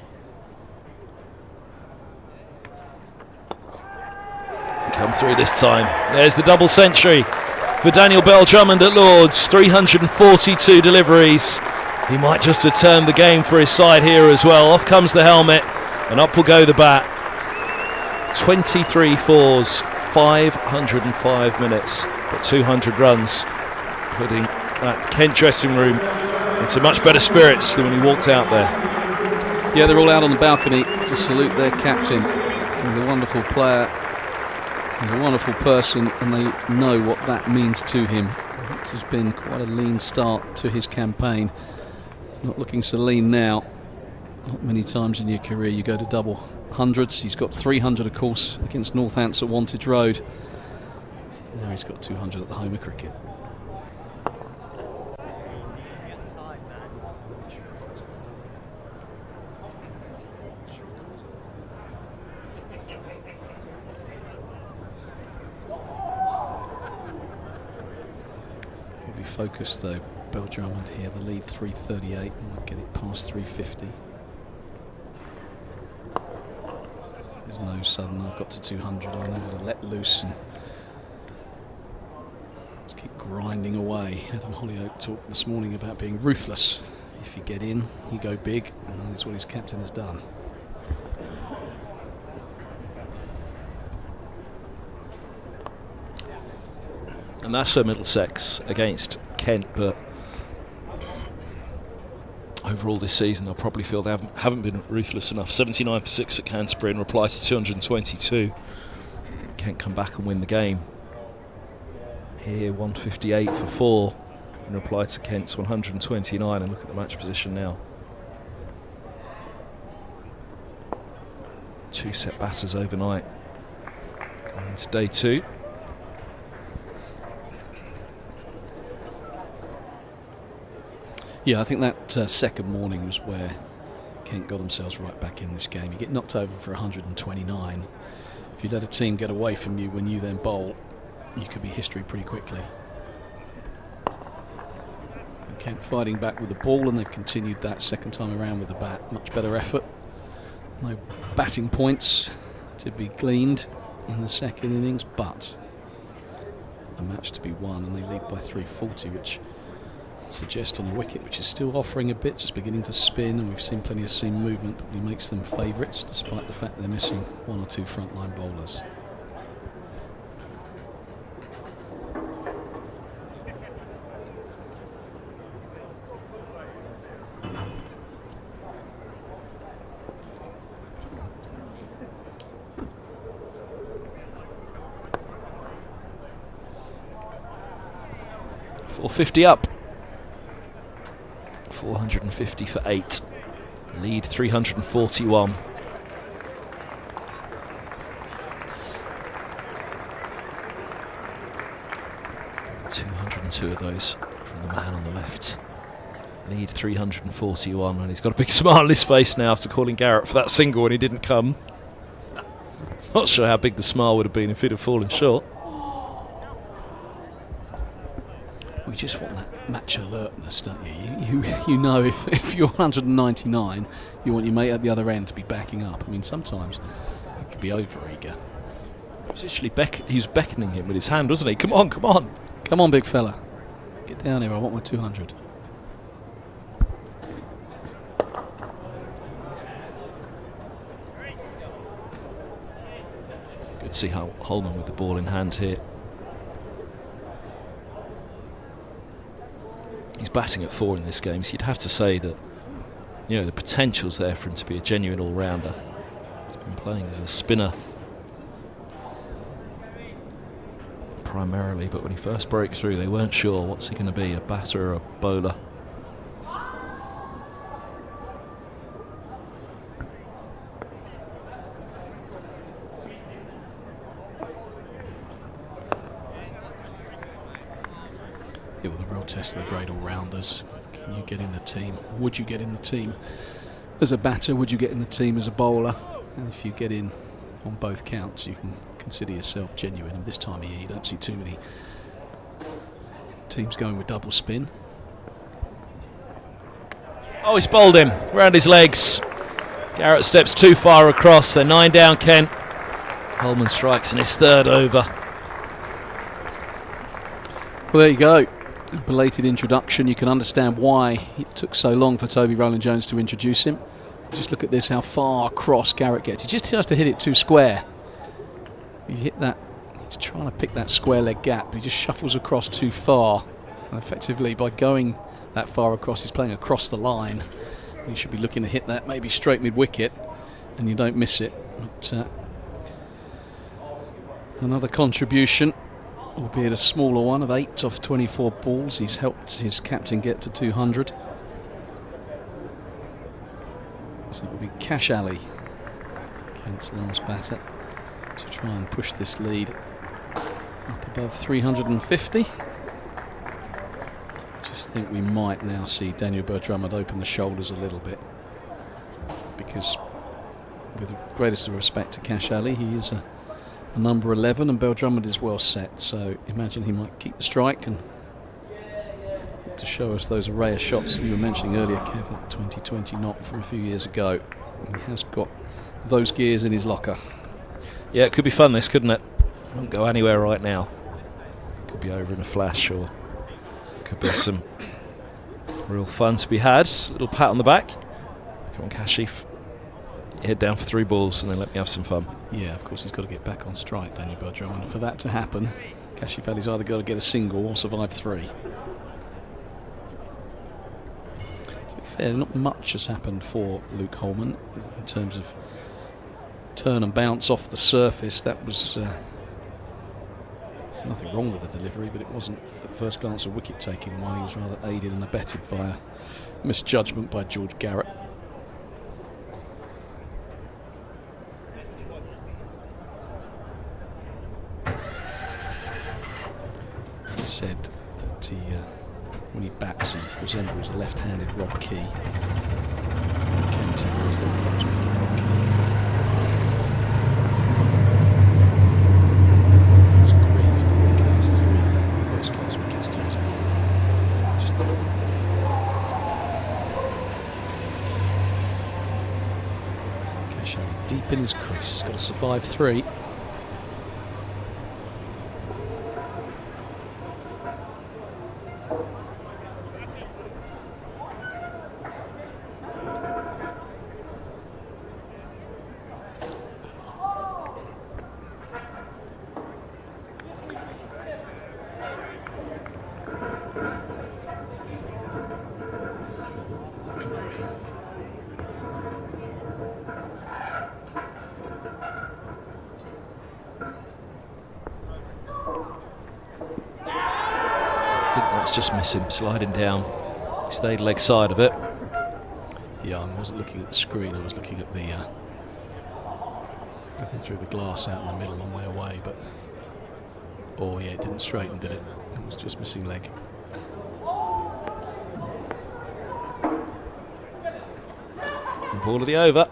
Come through this time. There's the double century for Daniel Bell-Drummond at Lord's. 342 deliveries. He might just have turned the game for his side here as well. Off comes the helmet and up will go the bat. 23 fours, 505 minutes, but 200 runs, putting that Kent dressing room into much better spirits than when he walked out there. Yeah, they're all out on the balcony to salute their captain. And the wonderful player. He's a wonderful person, and they know what that means to him. It has been quite a lean start to his campaign. He's not looking so lean now. Not many times in your career you go to double hundreds. He's got 300, of course, against Northants at Wantage Road. Now he's got 200 at the home of cricket. Focused though, Bell-Drummond here, the lead 338, might get it past 350. There's no sudden, I've got to 200, I'm going to let loose and just keep grinding away. Adam Hollyoake talked this morning about being ruthless. If you get in, you go big, and that's what his captain has done. And that's for Middlesex against Kent, but overall this season, they'll probably feel they haven't been ruthless enough. 79 for 6 at Canterbury in reply to 222. Kent come back and win the game. Here 158 for 4 in reply to Kent's 129, and look at the match position now. 2 set batters overnight. Going into day 2. Yeah, I think that second morning was where Kent got themselves right back in this game. You get knocked over for 129. If you let a team get away from you when you then bowl, you could be history pretty quickly. And Kent fighting back with the ball, and they've continued that second time around with the bat. Much better effort. No batting points to be gleaned in the second innings, but a match to be won, and they lead by 340, which suggests on a wicket which is still offering a bit, just beginning to spin, and we've seen plenty of seam movement, but he makes them favourites despite the fact they're missing 1 or 2 frontline bowlers. .450 up. 450 for 8. Lead 341. .202 of those from the man on the left. Lead 341, and he's got a big smile on his face now after calling Garrett for that single when he didn't come. Not sure how big the smile would have been if he'd have fallen short. We just want that match alertness, don't you? You know, if you're 199, you want your mate at the other end to be backing up. I mean, sometimes it could be over-eager. He was actually he was beckoning him with his hand, wasn't he? Come on, come on. Come on, big fella. Get down here, I want my 200. Good to see how Holman with the ball in hand here. He's batting at 4 in this game, so you'd have to say that, you know, the potential's there for him to be a genuine all-rounder. He's been playing as a spinner primarily, but when he first broke through, they weren't sure what's he going to be, a batter or a bowler. Yeah, well, the real test of the great all-rounders. Can you get in the team? Would you get in the team as a batter? Would you get in the team as a bowler? And if you get in on both counts, you can consider yourself genuine. And this time of year, you don't see too many teams going with double spin. Oh, he's bowled him round his legs. Garrett steps too far across. They're 9 down, Kent. Holman strikes in his 3rd over. Well, there you go. A belated introduction. You can understand why it took so long for Toby Rowland-Jones to introduce him. Just look at this, how far across Garrett gets. He just has to hit it too square. You hit that, he's trying to pick that square leg gap. He just shuffles across too far. And effectively, by going that far across, he's playing across the line. You should be looking to hit that maybe straight mid-wicket, and you don't miss it. But, another contribution, albeit a smaller one, of 8 off 24 balls. He's helped his captain get to 200. So it will be Cash Ali, Kent's last batter, to try and push this lead up above 350. Just think we might now see Daniel Bergdrummond open the shoulders a little bit, because with the greatest of respect to Cash Ali, he is a number 11, and Bergdrummond is well set, so imagine he might keep the strike and to show us those array of shots that you were mentioning earlier, Kev, that 2020 knock from a few years ago. He has got those gears in his locker. Yeah, it could be fun, this, couldn't it? Won't go anywhere right now. Could be over in a flash, or could be some real fun to be had. A little pat on the back. Come on, Cashy. Head down for 3 balls and then let me have some fun. Yeah, of course, he's got to get back on strike, Daniel Bergdrummond. For that to happen, Cashi's either got to get a single or survive 3. To be fair, not much has happened for Luke Holman in terms of turn and bounce off the surface. That was nothing wrong with the delivery, but it wasn't at first glance a wicket taking one. He was rather aided and abetted by a misjudgment by George Garrett. He said that he, when he bats, he resembles a left-handed Rob Key. Ken Taylor is the batsman, Rob Key. It's grieved that Rob Key has 3 first-class wickets to his name. Just Cash Ali deep in his crease, got to survive 3. I think that's just miss him sliding down. He stayed leg side of it. Yeah, I wasn't looking at the screen. I was looking at the looking through the glass out in the middle on my away. But oh yeah, it didn't straighten, did it? It was just missing leg. Ball of the over.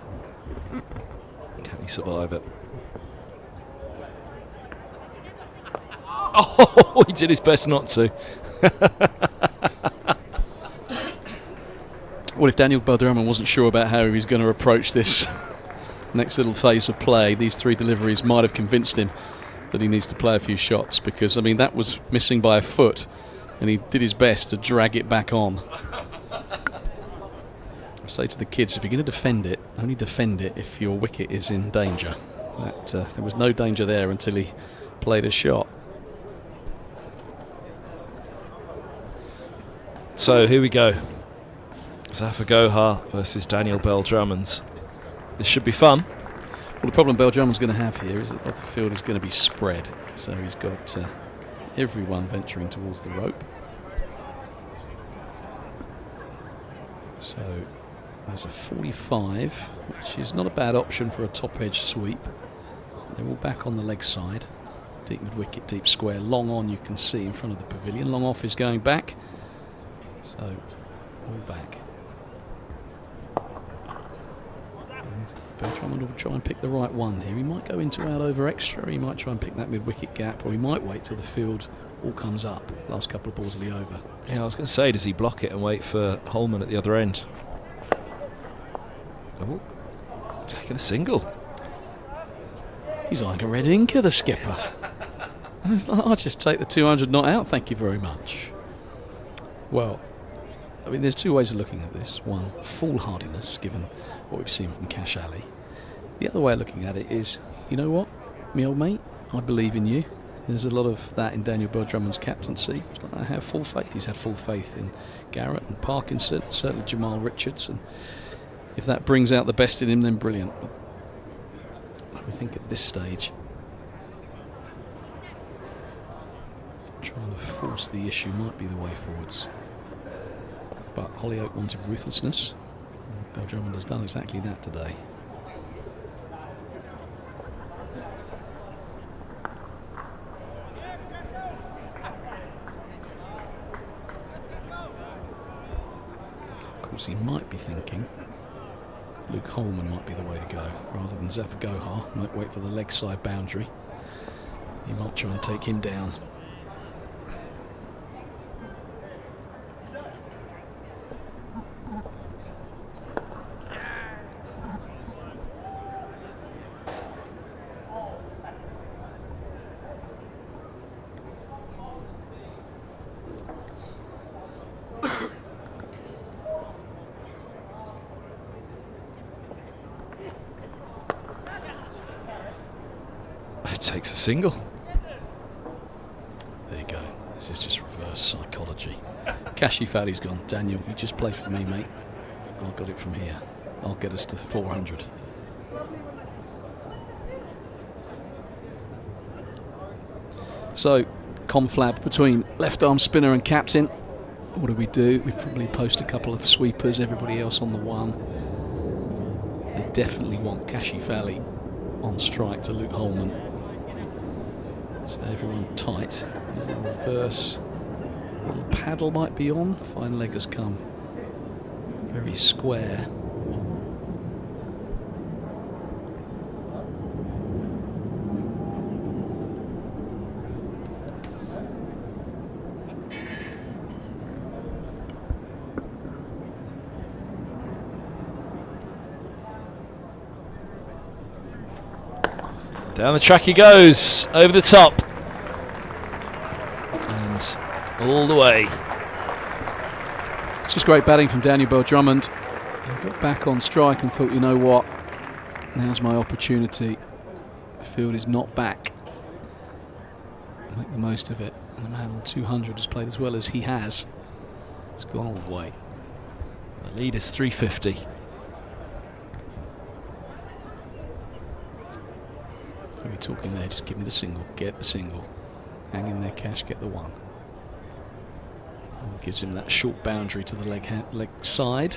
Can he survive it? Oh, he did his best not to. Well, if Daniel Beldraman wasn't sure about how he was going to approach this next little phase of play, these 3 deliveries might have convinced him that he needs to play a few shots, because, I mean, that was missing by a foot, and he did his best to drag it back on. I say to the kids, if you're going to defend it, only defend it if your wicket is in danger. There was no danger there until he played a shot. So here we go. Zafar Gohar versus Daniel Beldrammons. This should be fun. Well, the problem Beldraman's going to have here is that the field is going to be spread. So he's got everyone venturing towards the rope. So there's a 45, which is not a bad option for a top edge sweep. They're all back on the leg side. Deep mid wicket, deep square. Long on, you can see in front of the pavilion. Long off is going back. So all back. Beldraman will try and pick the right one here. He might go into out over extra. He might try and pick that mid wicket gap, or he might wait till the field all comes up. Last couple of balls of the over. Yeah, I was going to say, does he block it and wait for Holman at the other end? Oh, taking a single. He's like a red inker, the skipper. I'll just take the 200 not out, thank you very much. Well, I mean, there's 2 ways of looking at this. One, foolhardiness, given what we've seen from Cash Ali. The other way of looking at it is, you know what, me old mate, I believe in you. There's a lot of that in Daniel Beldraman's captaincy. I have full faith. He's had full faith in Garrett and Parkinson, certainly Jamal Richards, and if that brings out the best in him, then brilliant. But I think at this stage, trying to force the issue might be the way forwards. But Hollyoake wanted ruthlessness. Beldraman has done exactly that today. Of course, he might be thinking Luke Holman might be the way to go, rather than Zafar Gohar. Might wait for the leg side boundary. He might try and take him down. Takes a single. There you go. This is just reverse psychology. Kashi Fadi's gone. Daniel, you just play for me, mate. I got it from here. I'll get us to 400. So, conflab between left arm spinner and captain. What do? We probably post a couple of sweepers, everybody else on the one. They definitely want Kashi Valley on strike to Luke Holman. So everyone tight. A little reverse. A little paddle might be on. Fine leg has come. Very square. Down the track he goes, over the top, and all the way. It's just great batting from Daniel Bell-Drummond. He got back on strike and thought, you know what, now's my opportunity. The field is not back. Make the most of it. And the man on 200 has played as well as he has. It's gone all the way. The lead is 350. We're talking there, just give me the single, get the single. Hang in there, Cash, get the one. And gives him that short boundary to the leg side.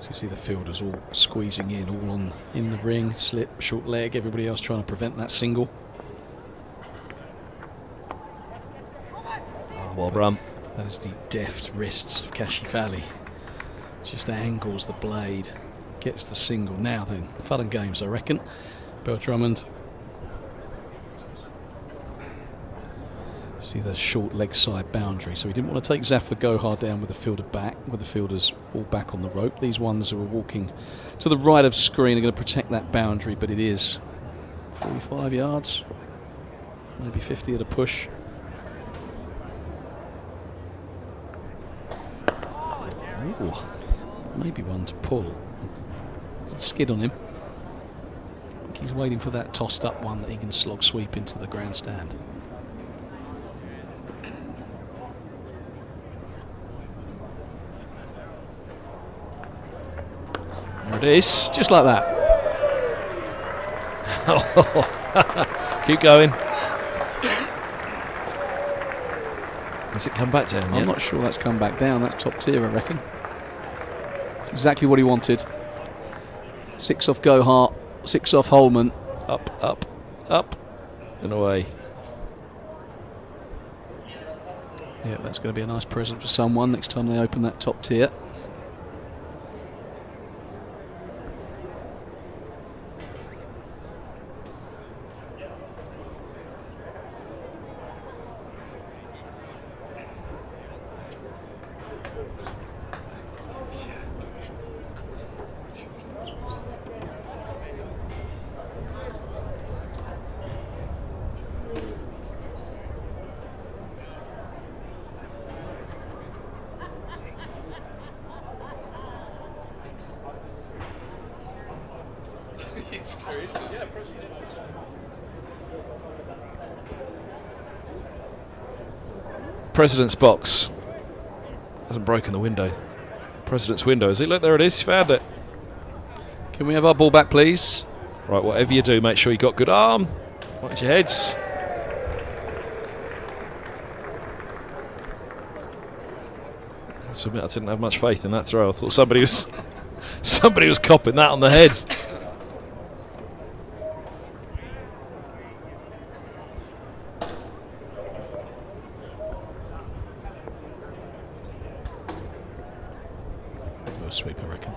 So you see the fielders all squeezing in, all on in the ring, slip, short leg, everybody else trying to prevent that single. Oh, well run. That is the deft wrists of Kashi Valley. Just angles the blade, gets the single. Now then, fun and games, I reckon. Bell-Drummond. See the short leg side boundary. So he didn't want to take Zafar Gohar down with the fielder back, with the fielders all back on the rope. These ones who are walking to the right of screen are going to protect that boundary, but it is 45 yards, maybe 50 at a push. Ooh, maybe one to pull. Skid on him. I think he's waiting for that tossed up one that he can slog sweep into the grandstand. There it is. Just like that. Keep going. Has it come back down yet? I'm not sure that's come back down. That's top tier, I reckon. It's exactly what he wanted. 6 off Gohar, 6 off Holman. Up, up, up, and away. Yeah, that's going to be a nice present for someone next time they open that top tier. President's box hasn't broken the window. President's window, is it? Look, there it is. Found it. Can we have our ball back, please? Right, whatever you do, make sure you got good arm. Watch your heads. I have to admit, I didn't have much faith in that throw. I thought somebody was copping that on the head. Sweep, I reckon.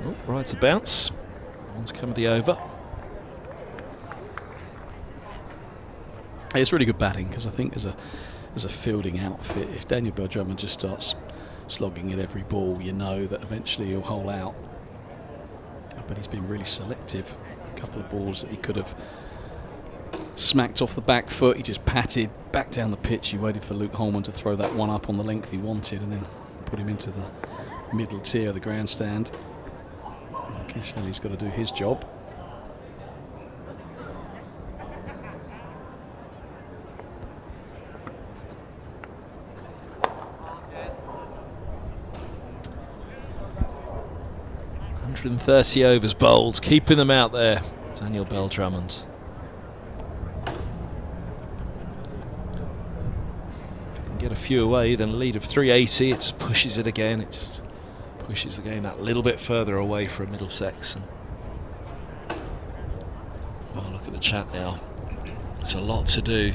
Oh, rides a bounce. One's come the over. It's really good batting because I think as a fielding outfit, if Daniel Bell-Drummond just starts slogging at every ball, you know that eventually he'll hole out. But he's been really selective. A couple of balls that he could have smacked off the back foot, he just patted back down the pitch. He waited for Luke Holman to throw that one up on the length he wanted and then put him into the middle tier of the grandstand. Keshelly's got to do his job. .130 overs bowled, keeping them out there. Daniel Bell-Drummond. If he can get a few away, then a lead of 380. It just pushes it again. It just pushes the game that little bit further away from Middlesex. And well, look at the chat now. It's a lot to do.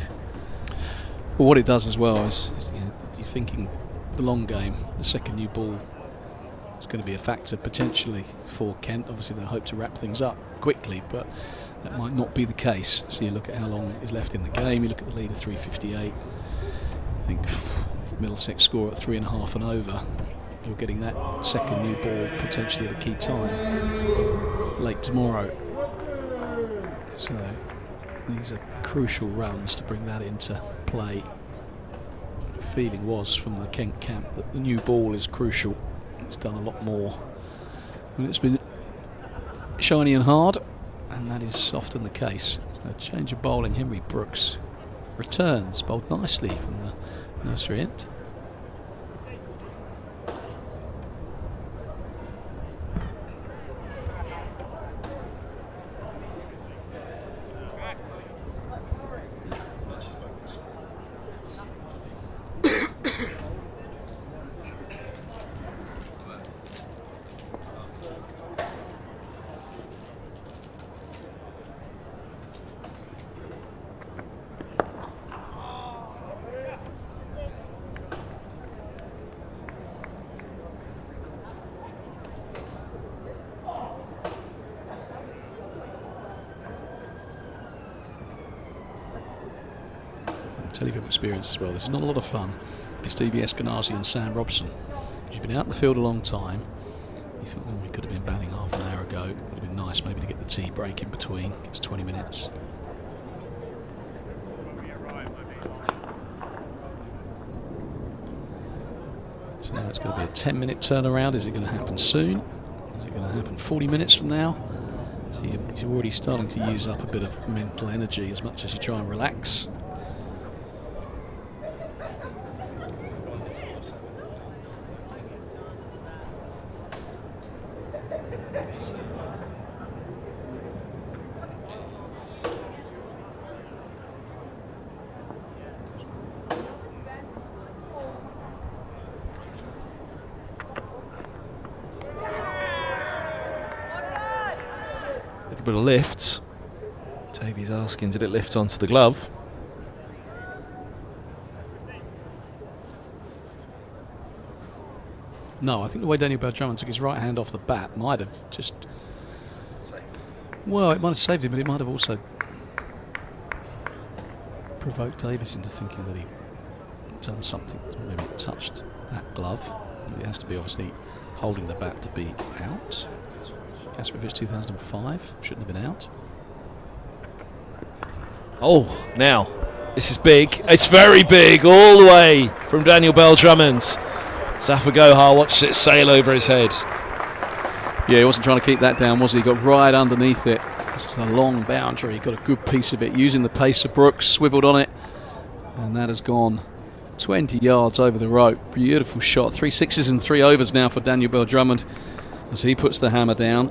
Well, what it does as well is you know, you're thinking the long game, the second new ball is going to be a factor potentially for Kent. Obviously they hope to wrap things up quickly, but that might not be the case. So you look at how long is left in the game, you look at the lead of 358. I think if Middlesex score at 3.5 and over, you're getting that second new ball potentially at a key time late tomorrow. So these are crucial runs to bring that into play. The feeling was from the Kent camp that the new ball is crucial. It's done a lot more and it's been shiny and hard, and that is often the case. So change of bowling. Henry Brooks returns, bowled nicely from the nursery end. Tell you from experience as well, this is not a lot of fun for Stevie Eskenazi and Sam Robson. You've been out in the field a long time. You thought, oh, we could have been batting half an hour ago. It would have been nice maybe to get the tea break in between. Give us 20 minutes. So now it's going to be a 10-minute turnaround. Is it going to happen soon? Is it going to happen 40 minutes from now? So you're already starting to use up a bit of mental energy as much as you try and relax. A bit of lift. Davies asking, did it lift onto the glove? No, I think the way Daniel Bell-Drummond took his right hand off the bat might have just... Well, it might have saved him, but it might have also provoked Davies into thinking that he'd done something. Maybe it touched that glove. It has to be obviously holding the bat to be out. Kasparovich 2005 shouldn't have been out. Oh, now this is big. It's very big, all the way from Daniel Bell-Drummond. Zafar Gohar watches it sail over his head. Yeah, he wasn't trying to keep that down, was he? He got right underneath it. This is a long boundary. He got a good piece of it using the pace of Brooks, swiveled on it, and that has gone 20 yards over the rope. Beautiful shot. 3 sixes and 3 overs now for Daniel Bell-Drummond as he puts the hammer down.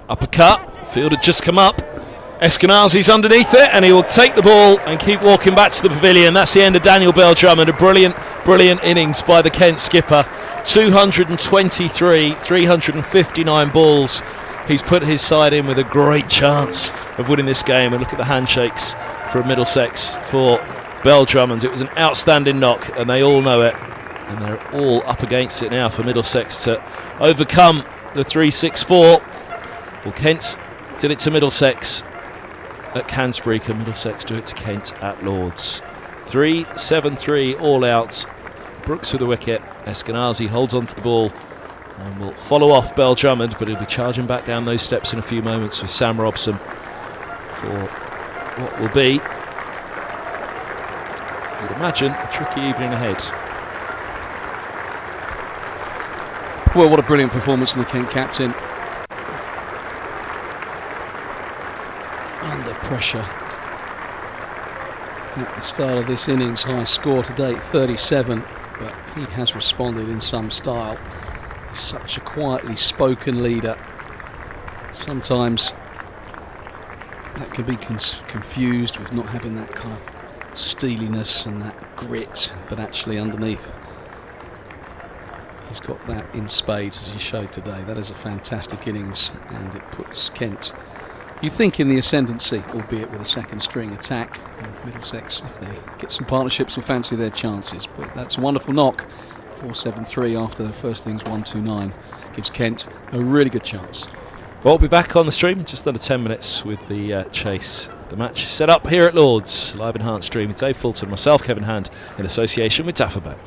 Uppercut. Field had just come up. Eskenazi's underneath it, and he will take the ball and keep walking back to the pavilion. That's the end of Daniel Bell-Drummond. A brilliant innings by the Kent skipper. 223, 359 balls. He's put his side in with a great chance of winning this game. And look at the handshakes from Middlesex for Bell-Drummond. It was an outstanding knock, and they all know it. And they're all up against it now for Middlesex to overcome the 3-6-4. Well, Kent did it to Middlesex at Canterbury. Can Middlesex do it to Kent at Lords? 3-7-3 all out. Brooks with the wicket. Eskenazi holds on to the ball and will follow off Bell-Drummond, but he'll be charging back down those steps in a few moments with Sam Robson for what will be, you'd imagine, a tricky evening ahead. Well, what a brilliant performance from the Kent captain. Under pressure at the start of this innings, high score to date 37, but he has responded in some style. He's such a quietly spoken leader. Sometimes that can be confused with not having that kind of steeliness and that grit, but actually underneath he's got that in spades, as he showed today. That is a fantastic innings, and it puts Kent, you think, in the ascendancy, albeit with a second string attack. And Middlesex, if they get some partnerships, will fancy their chances. But that's a wonderful knock. 4-7-3 after the first innings, 1-2-9, gives Kent a really good chance. Well, we'll be back on the stream in just under 10 minutes with the chase. The match set up here at Lords, live enhanced stream with Dave Fulton, myself, Kevin Hand, in association with Dafferbet.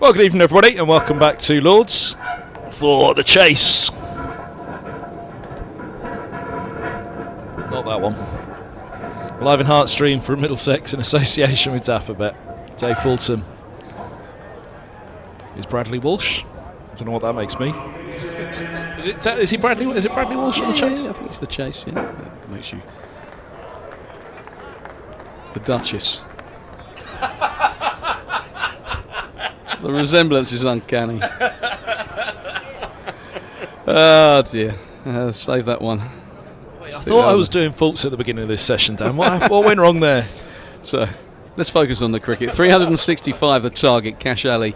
Well, good evening, everybody, and welcome back to Lords for the chase. Not that one. Live in Heartstream from Middlesex in association with Alphabet. Dave Fulton. Is Bradley Walsh? I don't know what that makes me. Is he Bradley? Is it Bradley Walsh on the chase? Yeah, I think it's the chase. Yeah, that makes you the Duchess. The resemblance is uncanny. Oh dear. Save that one. I thought I was doing faults at the beginning of this session, Dan. What went wrong there? So, let's focus on the cricket. 365 the target. Cash Ali,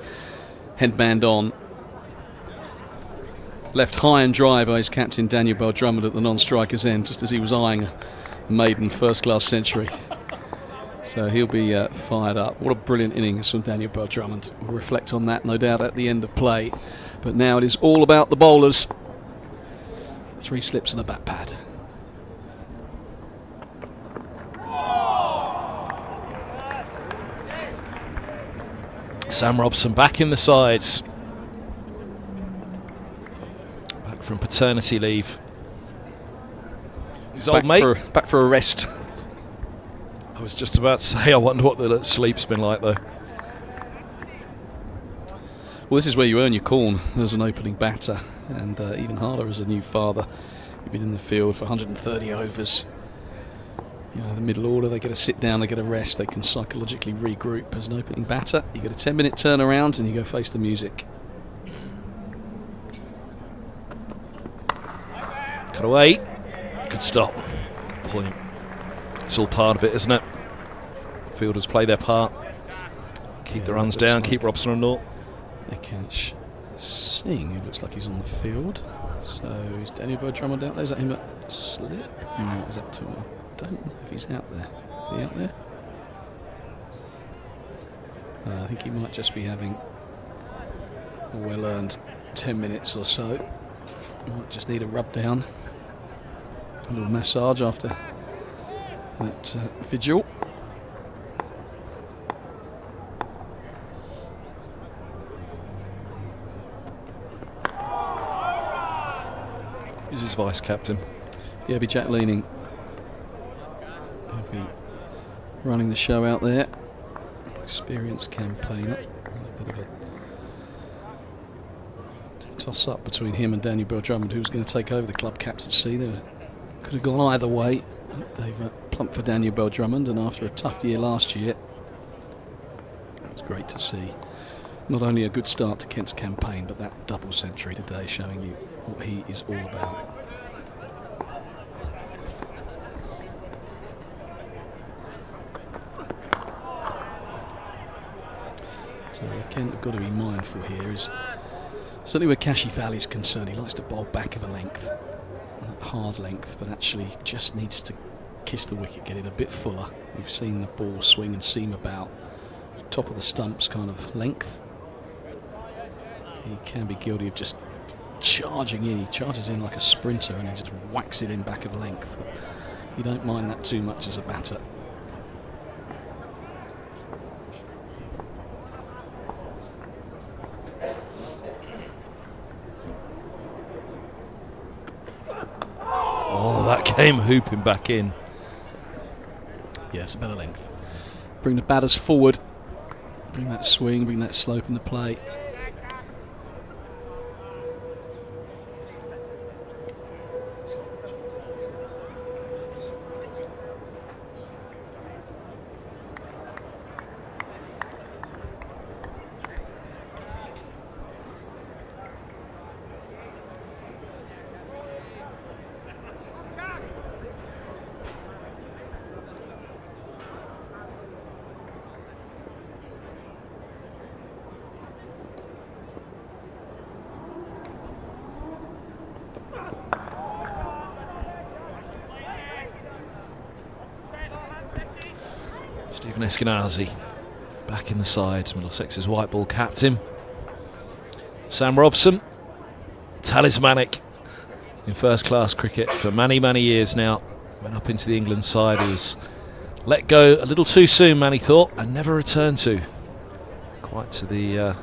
headband on. Left high and dry by his captain Daniel Bell Drummond at the non-striker's end, just as he was eyeing a maiden first-class century. So he'll be fired up. What a brilliant innings from Daniel Bell Drummond. We'll reflect on that, no doubt, at the end of play. But now it is all about the bowlers. 3 slips and a bat pad. Sam Robson back in the sides. Back from paternity leave. His old mate. Back for a rest. I was just about to say, I wonder what the sleep's been like, though. Well, this is where you earn your corn as an opening batter, and even harder as a new father. You've been in the field for 130 overs. You know, the middle order, they get a sit down, they get a rest, they can psychologically regroup. As an opening batter, you get a 10-minute turnaround and you go face the music. Cut away. Good stop. Good point. It's all part of it, isn't it? Fielders play their part. Keep the runs down, keep Robson on naught. Akansh Singh, it looks like he's on the field. So is Daniel Bell Drummond out there? Is that him at slip? No, is that too much? I don't know if he's out there. Is he out there? I think he might just be having a well-earned 10 minutes or so. Might just need a rub down, a little massage after that vigil. Who's his vice captain? Yeah, it'll be Jack Leaning. He'll be running the show out there. Experienced campaigner. A bit of a toss up between him and Daniel Bell Drummond, who's going to take over the club captaincy. There could have gone either way. They've plumped for Daniel Bell Drummond, and after a tough year last year, it's great to see not only a good start to Kent's campaign, but that double century today, showing you what he is all about. So Kent have got to be mindful here is certainly where Kashi Valley's concerned. He likes to bowl back of a length, hard length, but actually just needs to kiss the wicket, get it a bit fuller. We've seen the ball swing and seam about top of the stumps kind of length. He can be guilty of just charging in. He charges in like a sprinter and he just whacks it in back of length. But you don't mind that too much as a batter. Oh, that came hooping back in. Yes, a better length. Bring the batters forward. Bring that swing, bring that slope into play. Stephen Eskenazi back in the side, Middlesex's white ball captain. Sam Robson, talismanic in first class cricket for many, many years now. Went up into the England side. He was let go a little too soon, Manny thought, and never returned to. Quite to the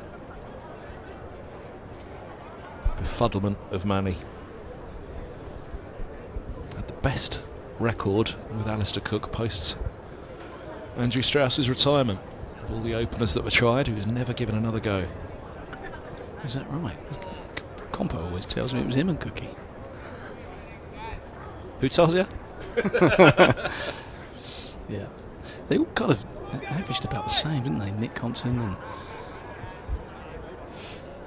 befuddlement of Manny. Had the best record with Alistair Cook post Andrew Strauss's retirement. Of all the openers that were tried, he was never given another go. Is that right? Compo always tells me it was him and Cookie. Who tells you? Yeah. They all kind of averaged about the same, didn't they? Nick Compton and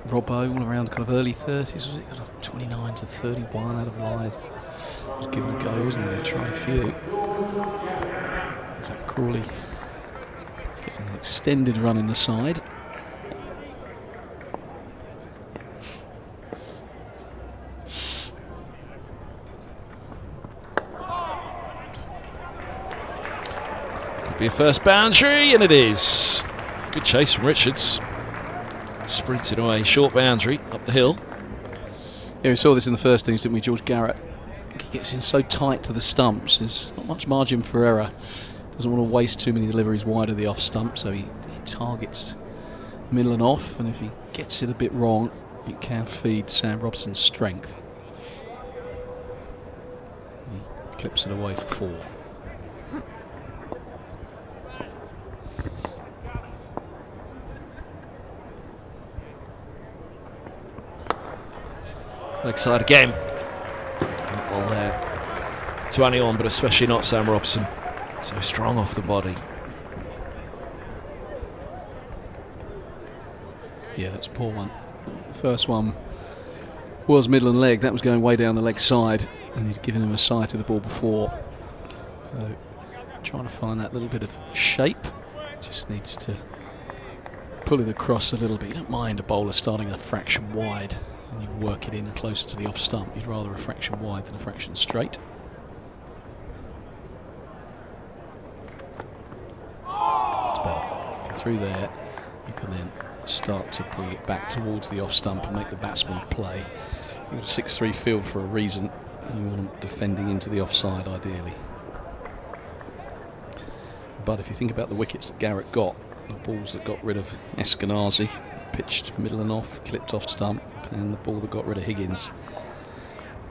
Robbo, all around kind of early 30s, was it? Kind of 29 to 31 out of Lyth. Was given a go, wasn't he? They tried a few. Zach Crawley getting an extended run in the side. Could be a first boundary, and it is. Good chase from Richards. Sprinted away, short boundary up the hill. Yeah, we saw this in the first innings, didn't we? George Garrett, he gets in so tight to the stumps. There's not much margin for error. Doesn't want to waste too many deliveries wide of the off stump, so he targets middle and off, and if he gets it a bit wrong, it can feed Sam Robson's strength. He clips it away for 4. Leg side again. Not ball there to anyone, but especially not Sam Robson. So strong off the body. Yeah, that's a poor one. The first one was middle and leg. That was going way down the leg side, and he'd given him a side to the ball before. So trying to find that little bit of shape. Just needs to pull it across a little bit. You don't mind a bowler starting a fraction wide and you work it in closer to the off stump. You'd rather a fraction wide than a fraction straight. It's better. If you're through there, you can then start to bring it back towards the off stump and make the batsman play. You've got a 6-3 field for a reason, and you want them defending into the offside ideally. But if you think about the wickets that Garrett got, the balls that got rid of Eskenazi, pitched middle and off, clipped off stump, and the ball that got rid of Higgins,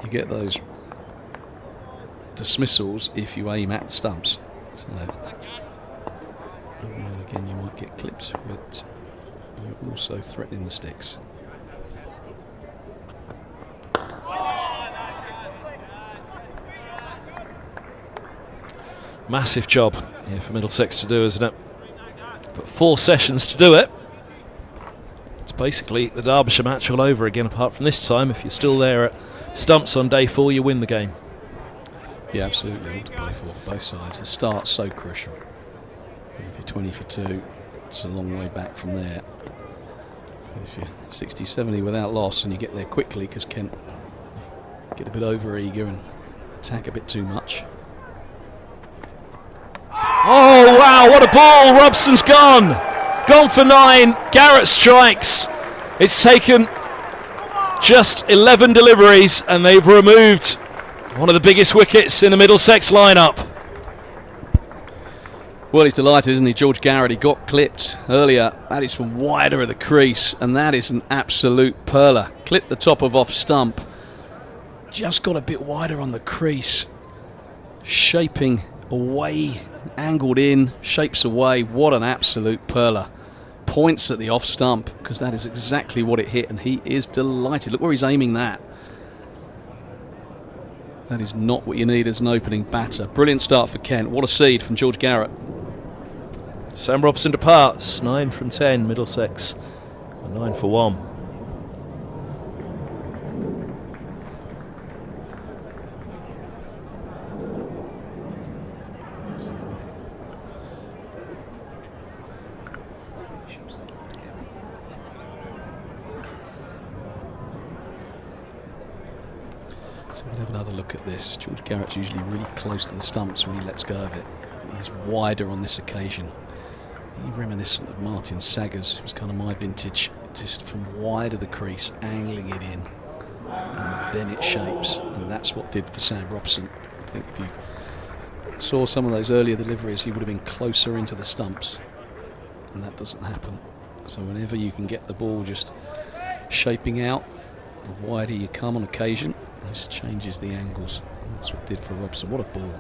you get those dismissals if you aim at the stumps. So and again, you might get clipped, but you're also threatening the sticks. Massive job here for Middlesex to do, isn't it? But 4 sessions to do it. It's basically the Derbyshire match all over again, apart from this time, if you're still there at stumps on day 4, you win the game. Yeah, absolutely, all to play for, both sides. The start's so crucial. If you're 20 for 2, it's a long way back from there. If you're 60-70 without loss and you get there quickly because Kent get a bit over-eager and attack a bit too much. Oh wow, what a ball! Robson's gone! Gone for 9, Garrett strikes. It's taken just 11 deliveries and they've removed one of the biggest wickets in the Middlesex lineup. Well, he's delighted, isn't he? George Garrett, he got clipped earlier. That is from wider of the crease, and that is an absolute perler. Clipped the top of off stump. Just got a bit wider on the crease. Shaping away, angled in, shapes away. What an absolute perler. Points at the off stump, because that is exactly what it hit, and he is delighted. Look where he's aiming that. That is not what you need as an opening batter. Brilliant start for Kent. What a seed from George Garrett. Sam Robson departs, 9 from 10, Middlesex, 9 for 1. So we'll have another look at this. George Garrett's usually really close to the stumps when he lets go of it. He's wider on this occasion. Reminiscent of Martin Saggers, who's kind of my vintage, just from wide of the crease, angling it in, and then it shapes, and that's what did for Sam Robson. I think if you saw some of those earlier deliveries, he would have been closer into the stumps, and that doesn't happen. So whenever you can get the ball just shaping out, The wider you come on occasion, this changes the angles. That's what it did for Robson. What a ball.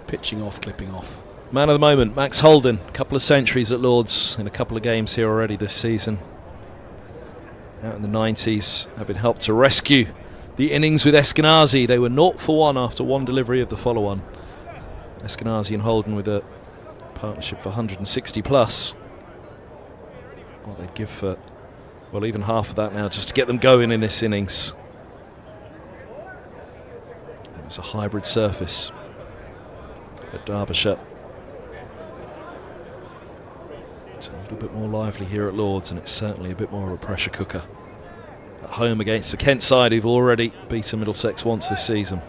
Pitching off, clipping off. Man of the moment, Max Holden. A couple of centuries at Lords in a couple of games here already this season. Out in the 90s, having helped to rescue the innings with Eskenazi. They were 0 for 1 after one delivery of the follow-on. Eskenazi and Holden with a partnership for 160 plus. What they'd give for, well, even half of that now just to get them going in this innings. It was a hybrid surface at Derbyshire. It's a little bit more lively here at Lords, and it's certainly a bit more of a pressure cooker at home against the Kent side who've already beaten Middlesex once this season.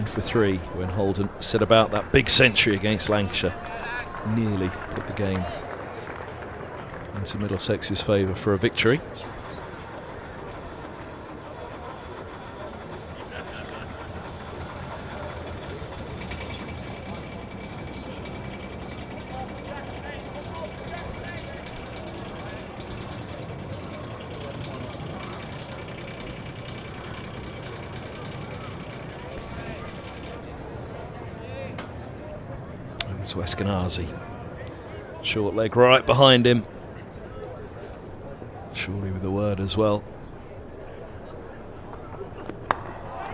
For 3 when Holden set about that big century against Lancashire. Nearly put the game into Middlesex's favour for a victory. To Eskenazi. Short leg right behind him. Surely with a word as well.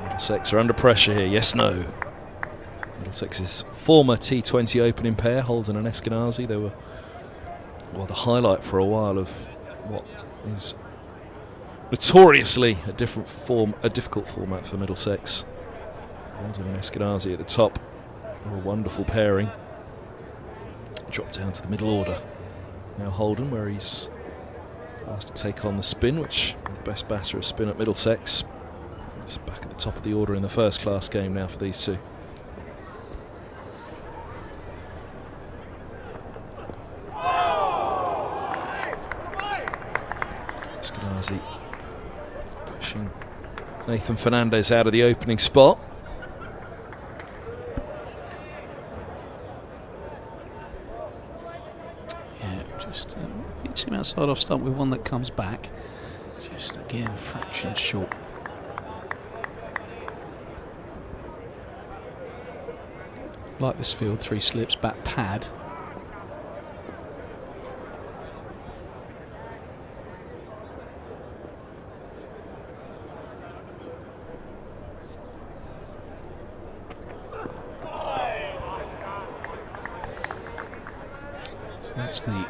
Middlesex are under pressure here. Yes, no. Middlesex's former T20 opening pair, Holden and Eskenazi. They were, well, the highlight for a while of what is notoriously a difficult format for Middlesex. Holden and Eskenazi at the top. They're a wonderful pairing. Dropped down to the middle order. Now Holden, where he's asked to take on the spin, which is the best batter of spin at Middlesex. It's back at the top of the order in the first class game now for these two. Eskenazi pushing Nathan Fernandez out of the opening spot. Hits him outside off stump with one that comes back. Just again, fraction short. Like this field, 3 slips, back pad. So that's the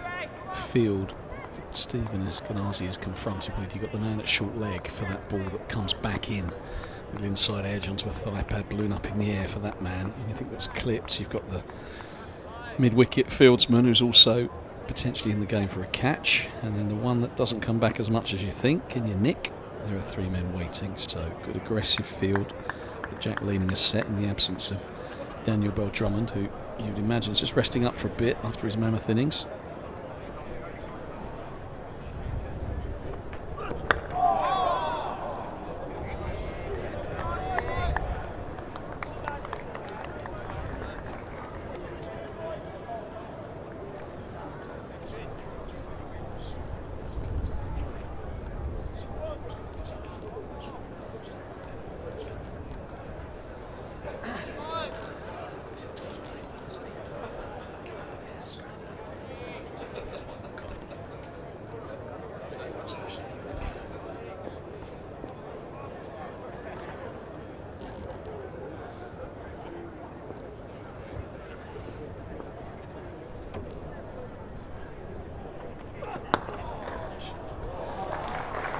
field that Stephen Eskenazi is confronted with. You've got the man at short leg for that ball that comes back in. Little inside edge onto a thigh pad, balloon up in the air for that man. Anything that's clipped, you've got the mid-wicket fieldsman who's also potentially in the game for a catch, and then the one that doesn't come back as much as you think, and you nick. There are 3 men waiting, so good aggressive field that Jack Leaning has set in the absence of Daniel Bell-Drummond, who you'd imagine is just resting up for a bit after his mammoth innings.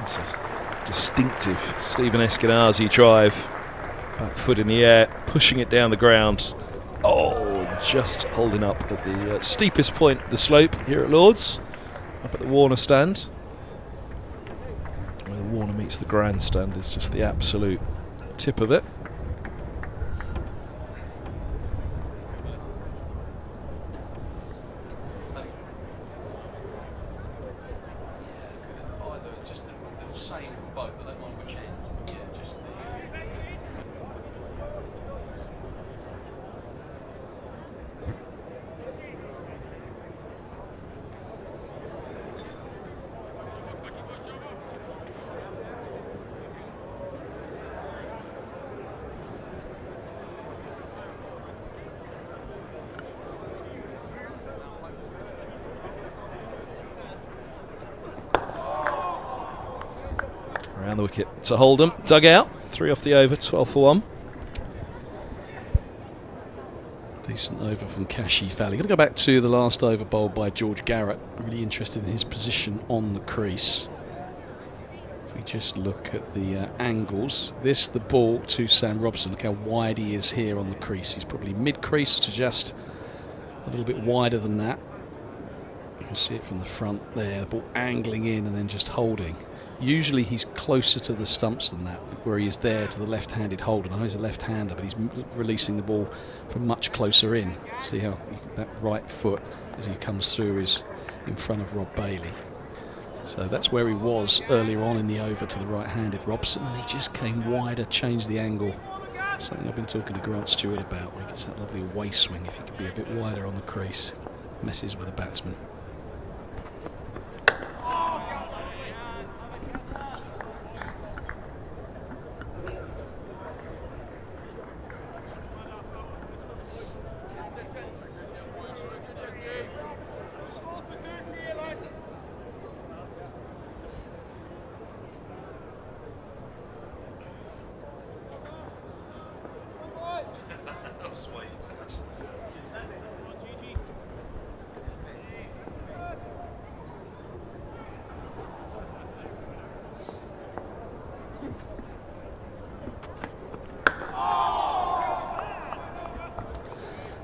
It's a distinctive Stephen Eskenazi drive. Back foot in the air, pushing it down the ground. Oh, just holding up at the steepest point of the slope here at Lords, up at the Warner stand. Where the Warner meets the grandstand is just the absolute tip of it. Round the wicket to Hold'em. Dug out. 3 off the over, 12 for 1. Decent over from Kashi Valley. Going to go back to the last over bowled by George Garrett. I'm really interested in his position on the crease. If we just look at the angles, the ball to Sam Robson. Look how wide he is here on the crease. He's probably mid-crease to just a little bit wider than that. You can see it from the front there. The ball angling in and then just holding. Usually he's closer to the stumps than that, where he is there to the left-handed holder. I know he's a left-hander, but he's releasing the ball from much closer in. See how that right foot, as he comes through, is in front of Rob Bailey. So that's where he was earlier on in the over to the right-handed Robson, and he just came wider, changed the angle. Something I've been talking to Grant Stewart about, where he gets that lovely away swing. If he could be a bit wider on the crease, messes with the batsman.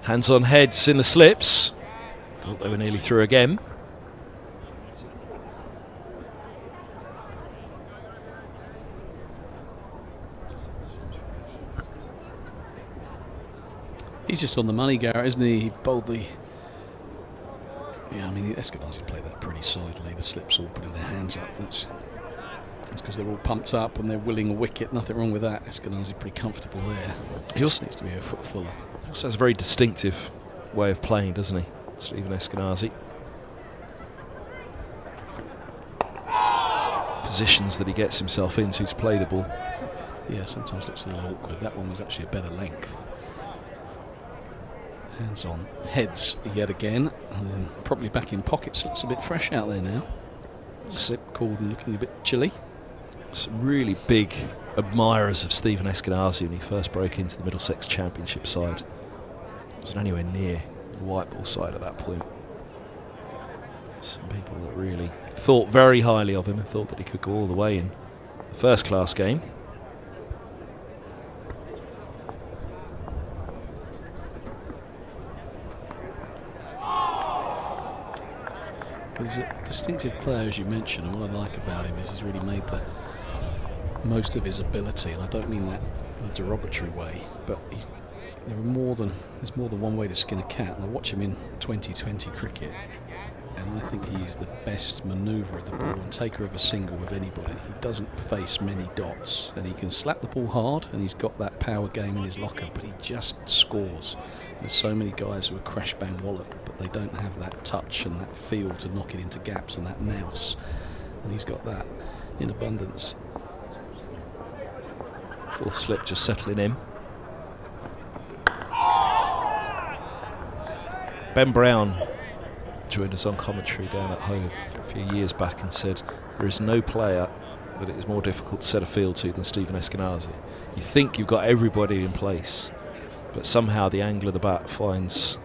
Hands on heads in the slips. Thought they were nearly through again. He's just on the money, Garrett, isn't he? He bowled the... Yeah, I mean, Eskenazi played that pretty solidly. The slips all putting their hands up. That's because they're all pumped up and they're willing a wicket. Nothing wrong with that. Eskenazi pretty comfortable there. He also needs to be a foot fuller. He also has a very distinctive way of playing, doesn't he, Stephen Eskenazi? Positions that he gets himself into to play the ball. Yeah, sometimes looks a little awkward. That one was actually a better length. Hands on heads yet again, and then probably back in pockets. Looks a bit fresh out there now. Slip called and looking a bit chilly. Some really big admirers of Stephen Eskenazi when he first broke into the Middlesex Championship side. Wasn't anywhere near the white ball side at that point. Some people that really thought very highly of him and thought that he could go all the way in the first class game. He's a distinctive player, as you mentioned, and what I like about him is he's really made the most of his ability, and I don't mean that in a derogatory way, but there's more than one way to skin a cat. And I watch him in 2020 cricket, and I think he's the best manoeuvrer of the ball and taker of a single with anybody. He doesn't face many dots, and he can slap the ball hard, and he's got that power game in his locker, but he just scores. There's so many guys who are crash bang wallop, but they don't have that touch and that feel to knock it into gaps and that nous, and he's got that in abundance. Fourth slip just settling in. Ben Brown joined us on commentary down at Hove a few years back and said there is no player that it is more difficult to set a field to than Stephen Eskenazi. You think you've got everybody in place, but somehow the angle of the bat finds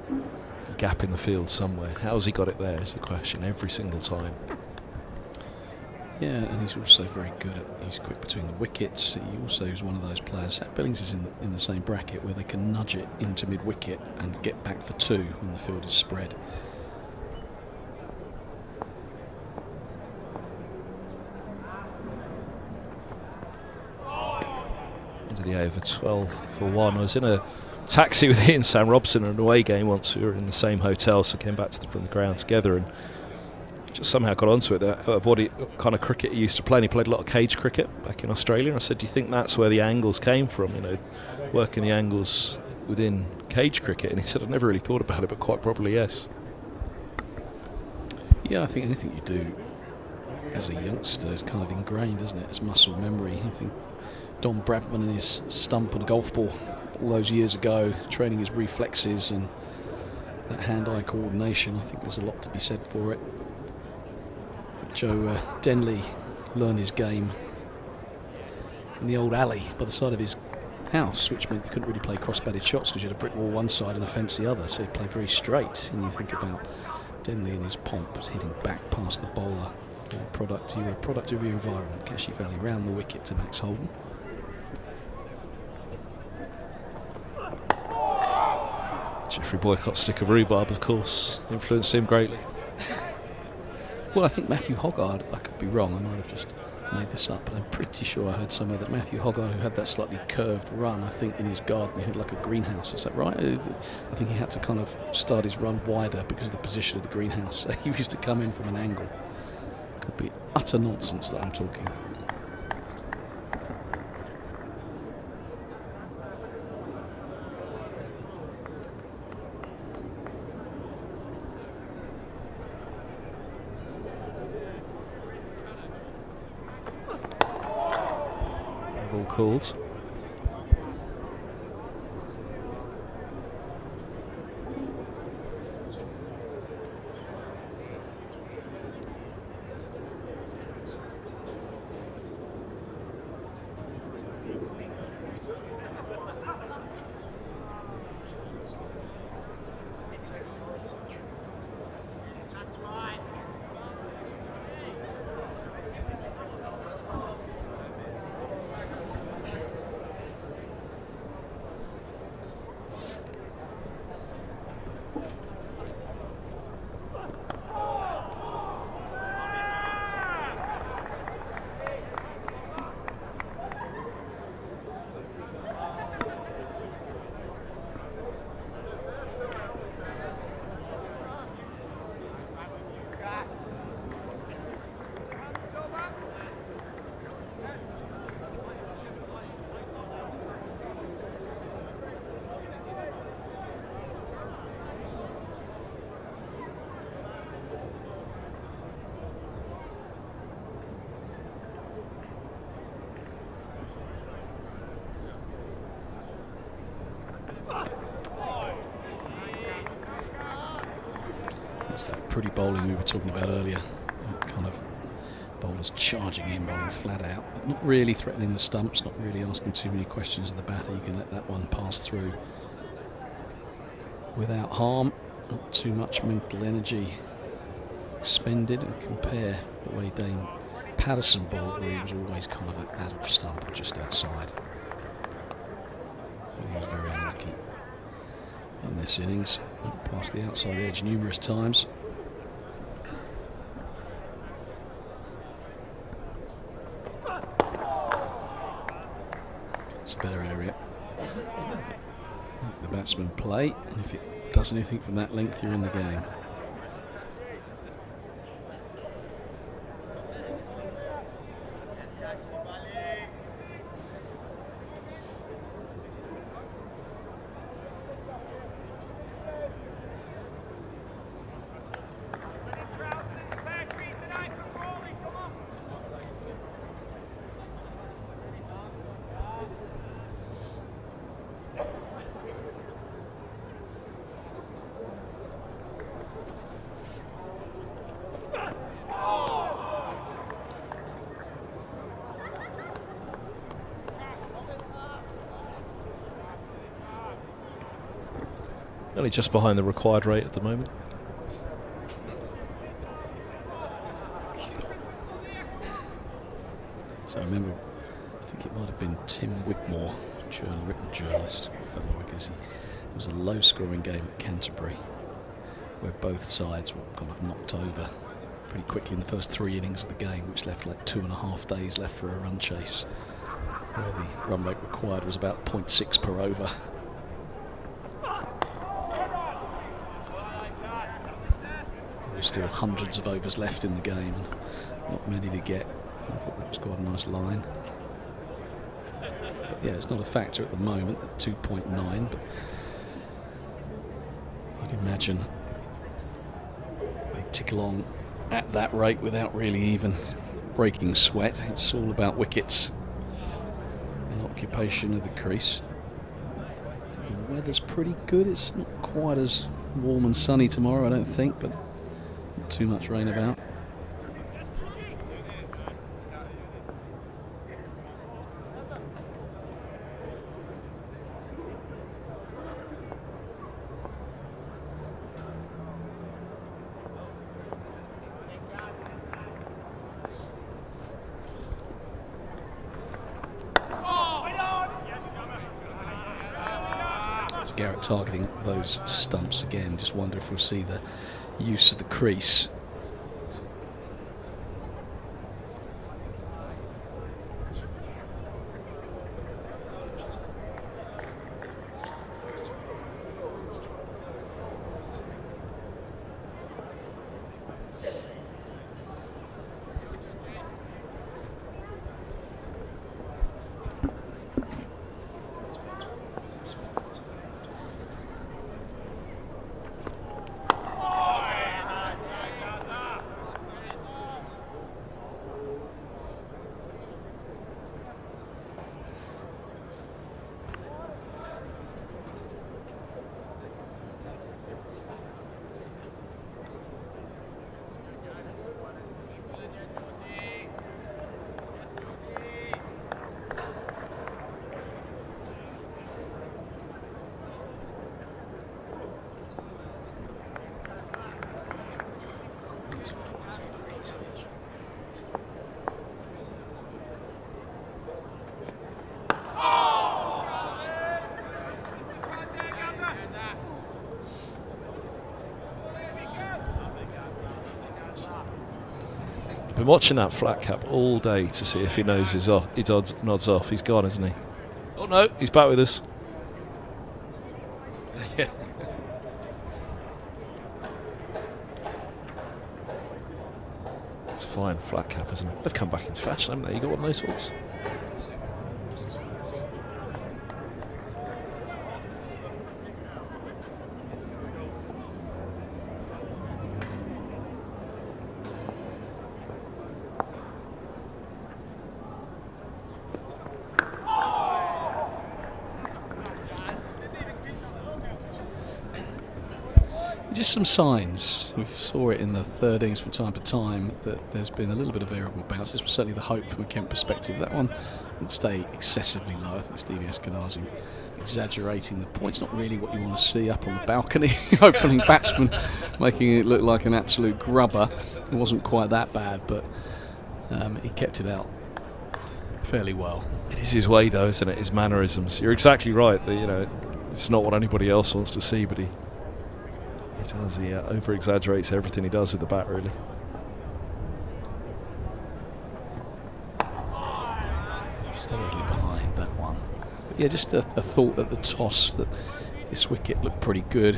a gap in the field somewhere. How's he got it there is the question every single time. Yeah, and he's also very good at, he's quick between the wickets. He also is one of those players. Zach Billings is in the same bracket where they can nudge it into mid-wicket and get back for two when the field is spread. Into the over, 12 for 1. I was in a taxi with Ian Sam Robson on an away game once. We were in the same hotel, so came back from the ground together and just somehow got onto it of what kind of cricket he used to play. And he played a lot of cage cricket back in Australia. And I said, do you think that's where the angles came from? You know, working the angles within cage cricket. And he said, I've never really thought about it, but quite probably yes. Yeah, I think anything you do as a youngster is kind of ingrained, isn't it? It's muscle memory. I think Don Bradman and his stump on a golf ball all those years ago, training his reflexes and that hand-eye coordination, I think there's a lot to be said for it. I think Joe Denley learned his game in the old alley by the side of his house, which meant you couldn't really play cross-batted shots because you had a brick wall one side and a fence the other, so he played very straight. And you think about Denley and his pomp hitting back past the bowler. You were a product of your environment. Cashy Valley round the wicket to Max Holden. Geoffrey Boycott's stick of rhubarb, of course, influenced him greatly. Well, I think Matthew Hoggard, I could be wrong, I might have just made this up, but I'm pretty sure I heard somewhere that Matthew Hoggard, who had that slightly curved run, I think in his garden he had like a greenhouse, is that right? I think he had to kind of start his run wider because of the position of the greenhouse, so he used to come in from an angle. Could be utter nonsense that I'm talking. All called. That's that pretty bowling we were talking about earlier. Kind of bowlers charging in, bowling flat out, but not really threatening the stumps, not really asking too many questions of the batter. You can let that one pass through without harm, not too much mental energy expended. And compare the way Dane Patterson bowled, where he was always kind of out of stump or just outside. So he was very unlucky in this innings, past the outside edge numerous times. It's a better area. Let the batsman play, and if it does anything from that length, you're in the game. Only just behind the required rate at the moment. So I remember, I think it might have been Tim Wigmore, written journalist, fellow Wiggers. It was a low-scoring game at Canterbury, where both sides were kind of knocked over pretty quickly in the first 3 innings of the game, which left like 2.5 days left for a run chase, where the run rate required was about 0.6 per over. There were still hundreds of overs left in the game, and not many to get. I thought that was quite a nice line. But yeah, it's not a factor at the moment at 2.9, but you'd imagine they tick along at that rate without really even breaking sweat. It's all about wickets and occupation of the crease. I think the weather's pretty good. It's not quite as warm and sunny tomorrow, I don't think, but not too much rain about. Garrett targeting those stumps again. Just wonder if we'll see the use of the crease. Been watching that flat cap all day to see if he knows his nods off. He's gone, isn't he? Oh no, he's back with us. Yeah. It's a fine flat cap, isn't it? They've come back into fashion, haven't they? You got one of those sorts? Just some signs. We saw it in the third innings from time to time that there's been a little bit of variable bounce. This was certainly the hope from a Kent perspective. That one didn't stay excessively low. I think Stevie Eskenazi exaggerating the point's not really what you want to see up on the balcony. Opening batsman making it look like an absolute grubber. It wasn't quite that bad, but he kept it out fairly well. It is his way, though, isn't it? His mannerisms. You're exactly right. It's not what anybody else wants to see, but he does. He over-exaggerates everything he does with the bat, really. Solidly behind that one. But yeah, just a thought at the toss that this wicket looked pretty good.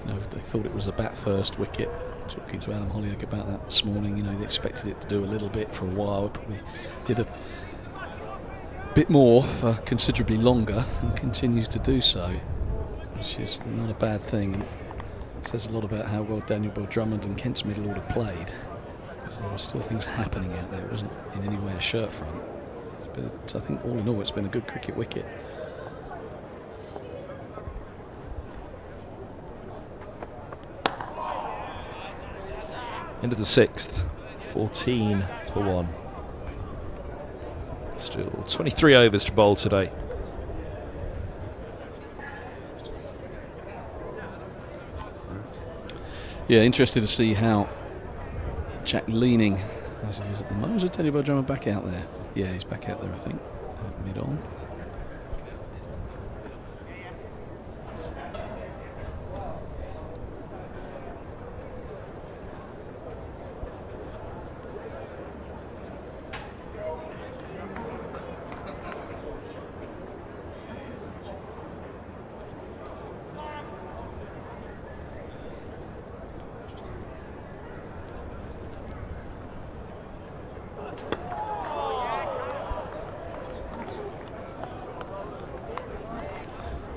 You know, they thought it was a bat-first wicket. Talking to Adam Holyoke about that this morning, you know, they expected it to do a little bit for a while. It probably did a bit more for considerably longer and continues to do so, which is not a bad thing. Says a lot about how well Daniel Drummond and Kent's middle order played, because there were still things happening out there. It wasn't in any way a shirt front, but I think all in all it's been a good cricket wicket. End of the sixth, 14 for 1. Still 23 overs to bowl today. Yeah, interested to see how Jack Leaning, as he is at the moment. Was Daniel Drummond back out there? Yeah, he's back out there, I think, mid-on.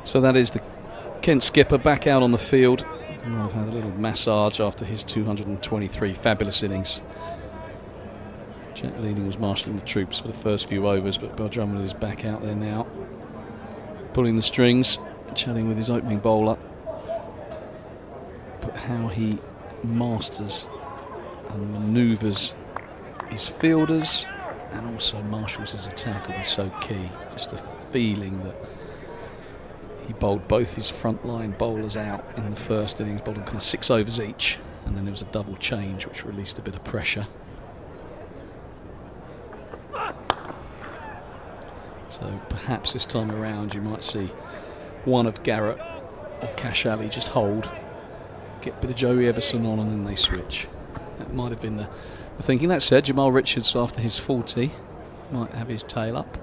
So that is the Kent skipper back out on the field. He might have had a little massage after his 223 fabulous innings. Jack Leaning was marshalling the troops for the first few overs, but Drummond is back out there now, pulling the strings, chatting with his opening bowler. But how he masters and manoeuvres his fielders and also marshals his attack will be so key. Just a feeling that he bowled both his frontline bowlers out in the first innings, bowling kind of 6 overs each, and then there was a double change which released a bit of pressure. So perhaps this time around you might see one of Garrett or Cash Alley just hold, get a bit of Joey Everson on, and then they switch. That might have been the thinking. That said, Jamal Richards, after his 40, might have his tail up.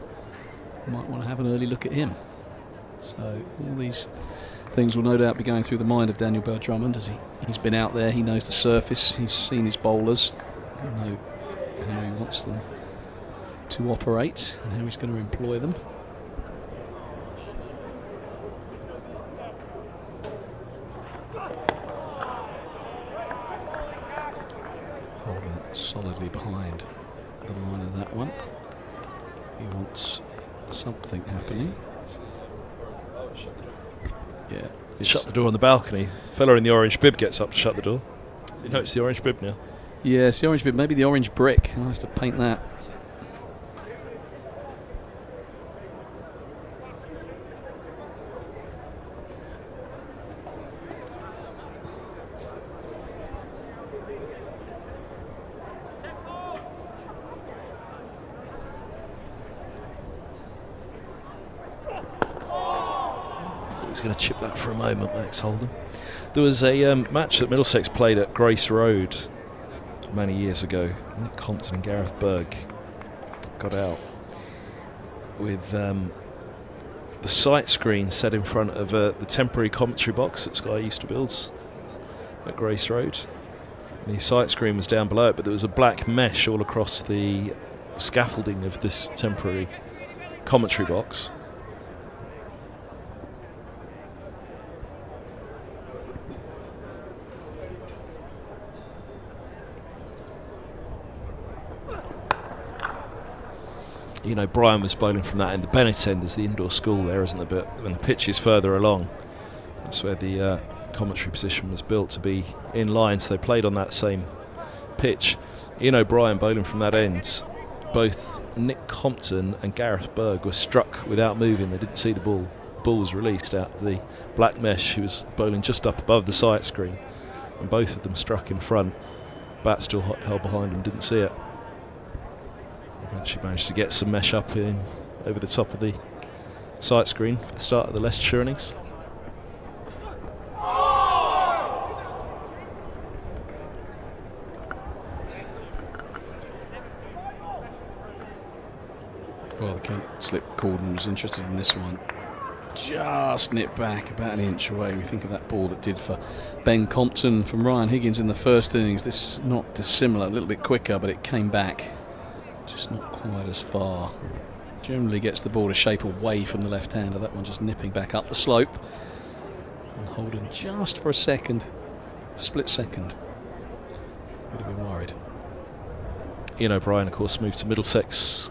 Might want to have an early look at him. So all these things will no doubt be going through the mind of Daniel Bell-Drummond as he's been out there, he knows the surface, he's seen his bowlers, he'll know how he wants them to operate and how he's going to employ them. Holden solidly behind the line of that one. He wants something happening. Yeah. Shut the door on the balcony. Fella in the orange bib gets up to shut the door. You know it's the orange bib now. Yeah, it's the orange bib. Maybe the orange brick. I'll have to paint that. He's going to chip that for a moment, Max Holden. There was a match that Middlesex played at Grace Road many years ago. Nick Compton and Gareth Berg got out with the sight screen set in front of the temporary commentary box that Sky used to build at Grace Road. The sight screen was down below it, but there was a black mesh all across the scaffolding of this temporary commentary box. You know, Brian was bowling from that end. The Bennett end is the indoor school there, isn't there? But when the pitch is further along, that's where the commentary position was built to be in line, so they played on that same pitch. You know, Brian bowling from that end, both Nick Compton and Gareth Berg were struck without moving. They didn't see the ball. The ball was released out of the black mesh. He was bowling just up above the sight screen, and both of them struck in front. Bat still held behind him, didn't see it. Eventually managed to get some mesh up in over the top of the sight screen for the start of the Leicestershire innings. Well, the Kent slip Corden was interested in this one. Just nipped back about an inch away. We think of that ball that did for Ben Compton from Ryan Higgins in the first innings. This not dissimilar, a little bit quicker, but it came back. Just not quite as far. Generally gets the ball to shape away from the left-hander. That one just nipping back up the slope. And Holden just for a second, split second, would have been worried. Ian O'Brien, of course, moved to Middlesex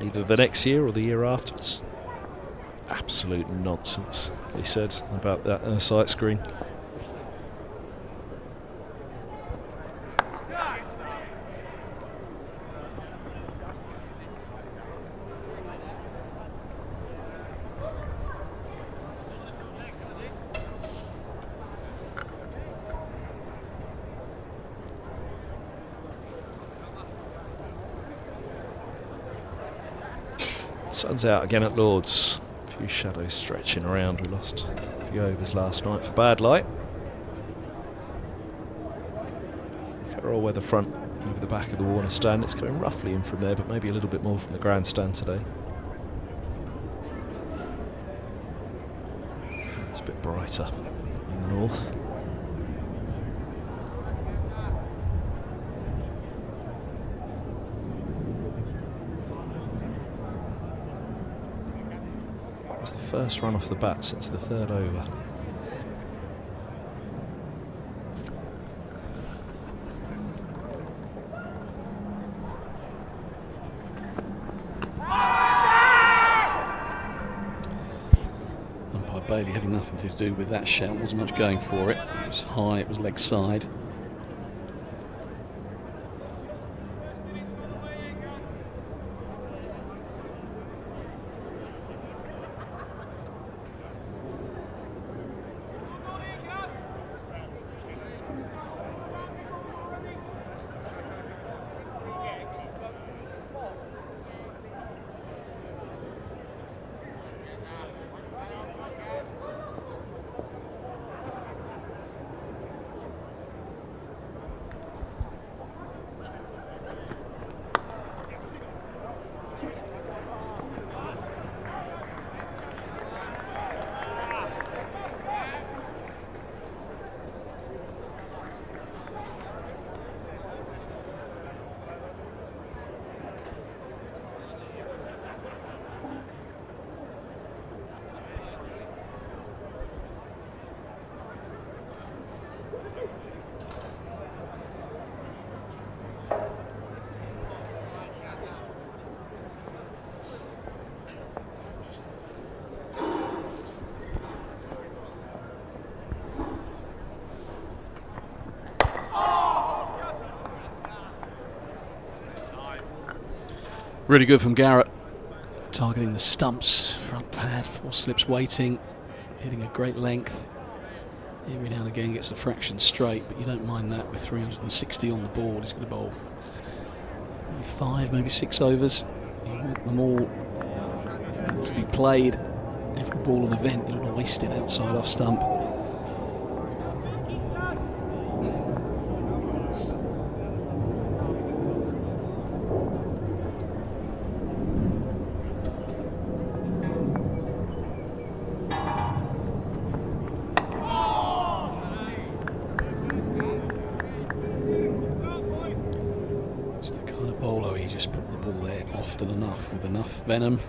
either the next year or the year afterwards. Absolute nonsense, he said about that in a sight screen. Sun's out again at Lord's. A few shadows stretching around. We lost a few overs last night for bad light. Fair weather front over the back of the Warner stand. It's going roughly in from there, but maybe a little bit more from the grandstand today. It's a bit brighter in the north. First run off the bat since the third over. Umpire Bailey having nothing to do with that shout, wasn't much going for it. It was high, it was leg side. Really good from Garrett. Targeting the stumps, front pad, 4 slips waiting, hitting a great length. Every now and again gets a fraction straight, but you don't mind that with 360 on the board. He's going to bowl maybe 5, maybe 6 overs. You want them all to be played. Every ball an event, you don't want to waste it outside off stump. With enough venom,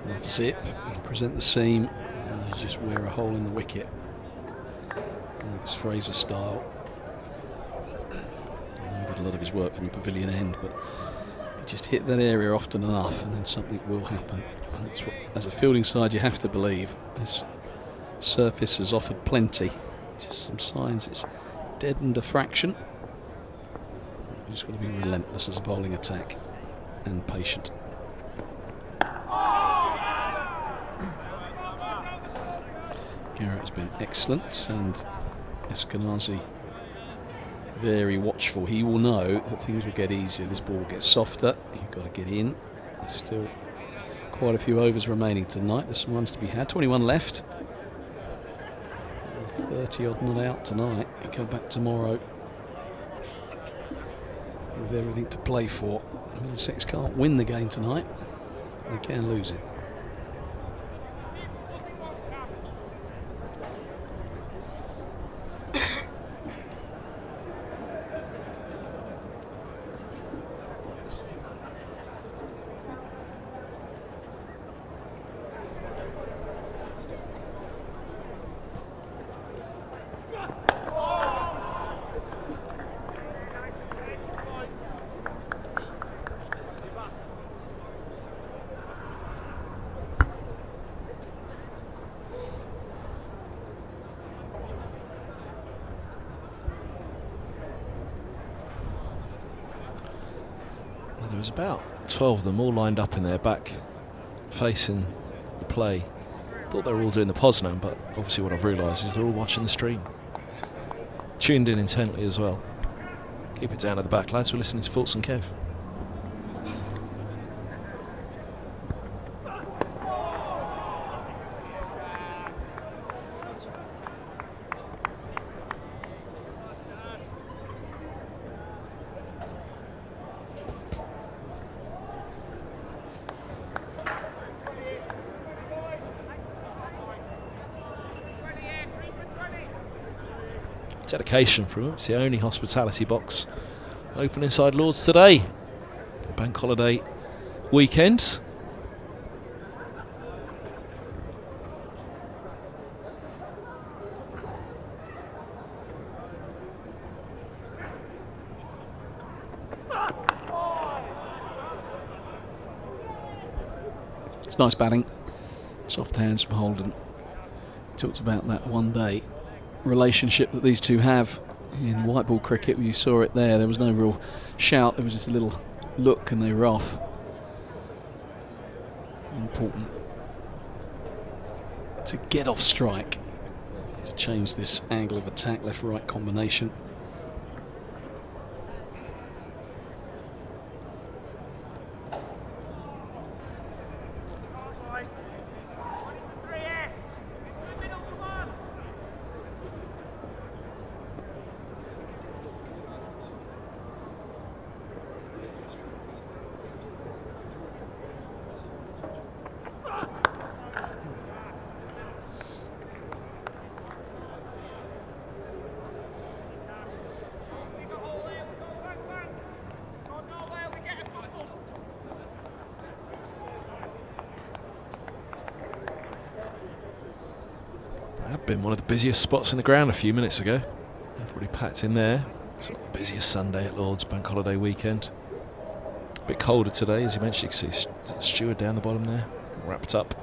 enough zip, and present the seam, and you just wear a hole in the wicket. And it's Fraser style. He did a lot of his work from the pavilion end, but you just hit that area often enough, and then something will happen. And that's what, as a fielding side, you have to believe. This surface has offered plenty. Just some signs it's deadened a fraction. You've just got to be relentless as a bowling attack. And patient. Garrett has been excellent, and Eskenazi very watchful. He will know that things will get easier. This ball gets softer. You've got to get in. There's still quite a few overs remaining tonight. There's some runs to be had. 21 left. 30 odd not out tonight. You come back tomorrow with everything to play for. Middlesex can't win the game tonight. They can lose it. There was about 12 of them all lined up in their back facing the play. Thought they were all doing the Poznan, but obviously what I've realised is they're all watching the stream. Tuned in intently as well. Keep it down at the back, lads. We're listening to Fultz and Kev. Dedication from him. It's the only hospitality box open inside Lord's today. Bank holiday weekend. It's nice batting. Soft hands from Holden. Talked about that one day relationship that these two have in white ball cricket. You saw it there. There was no real shout. There was just a little look and they were off. Important to get off strike, to change this angle of attack, left-right combination. Been one of the busiest spots in the ground a few minutes ago. Everybody packed in there. It's not the busiest Sunday at Lord's, bank holiday weekend. A bit colder today, as you mentioned. You can see Stewart down the bottom there, wrapped up.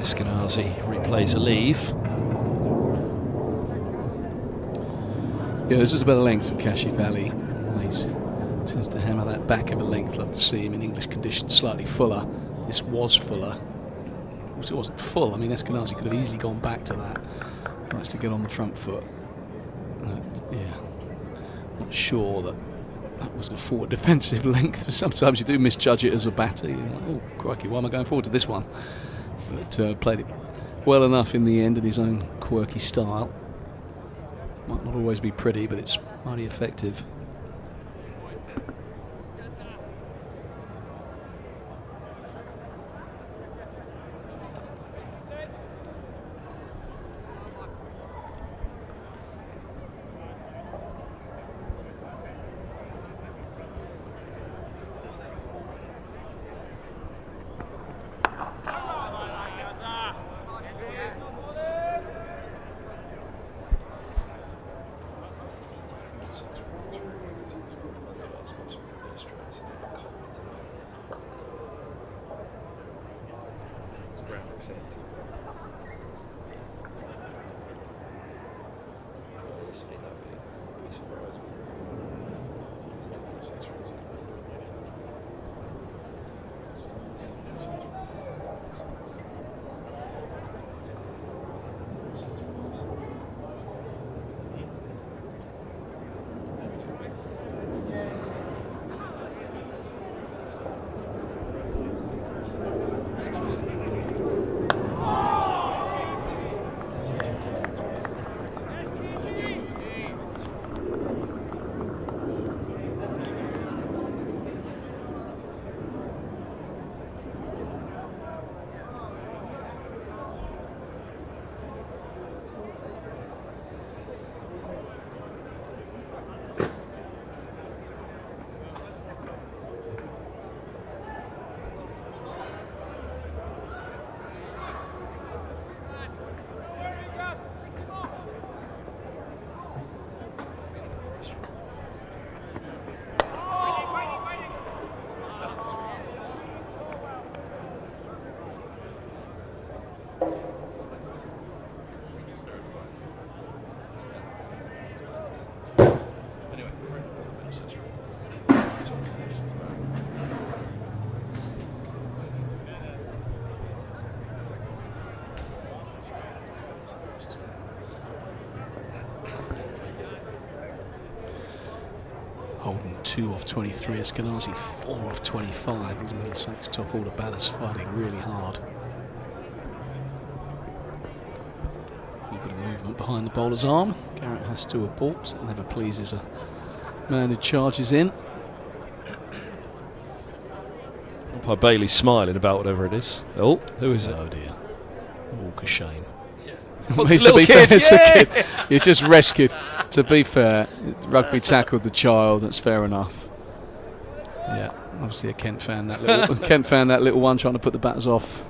Eskenazi replays a leave. Yeah, this was a bit of length for Kashif Ali. Always tends to hammer that back of a length. Love to see him in English conditions slightly fuller. This was fuller. Of course, it wasn't full. I mean, Eskenazi could have easily gone back to that. Tries to get on the front foot. Yeah, not sure that was a forward defensive length. Sometimes you do misjudge it as a batter. You're like, oh, crikey, why am I going forward to this one? But played it well enough in the end in his own quirky style. Might not always be pretty, but it's mighty effective. Holden 2 off 23, Eskenazi 4 off 25. These Middlesex top order batters fighting really hard. A little bit of movement behind the bowler's arm. Garrett has to abort. It never pleases a man who charges in. Umpire Bailey smiling about whatever it is. Oh, who is it? Oh dear. Walk of shame. Oh, it's a little kid, it's a yeah! kid. You just rescued. To be fair, rugby tackled the child. That's fair enough. Yeah, obviously a Kent fan. That little Kent fan. That little one trying to put the batters off.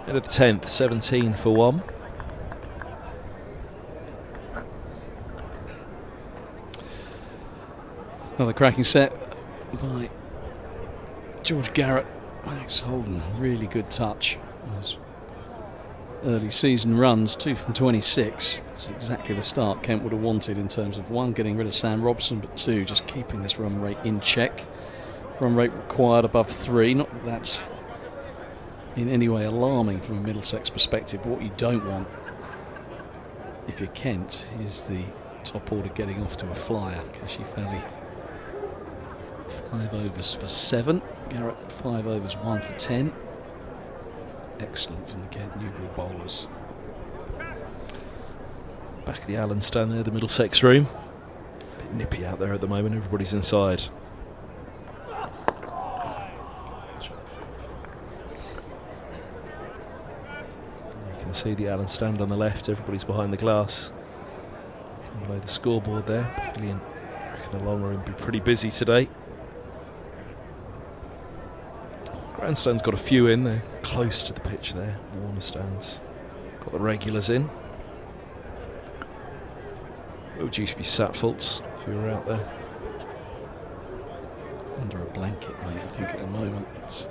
End of the 10th, 17 for 1. Another cracking set by George Garrett. Max Holden, really good touch. Those early season runs, 2 from 26. It's exactly the start Kent would have wanted in terms of 1, getting rid of Sam Robson, but 2, just keeping this run rate in check. Run rate required above 3. Not that that's in any way alarming from a Middlesex perspective, but what you don't want, if you're Kent, is the top order getting off to a flyer. Kashi Valley 5 overs for 7. Garrett 5 overs 1 for 10. Excellent from the Kent new ball bowlers. Back of the Allen stand there, the Middlesex room. A bit nippy out there at the moment, everybody's inside. You can see the Allen stand on the left, everybody's behind the glass. And below the scoreboard there, Pavilion, I reckon the long room will be pretty busy today. Grandstand's got a few in, they're close to the pitch there. Warner stands got the regulars in. Where would you be sat, Fultz, if you were out there? Under a blanket, mate, I think at the moment. It's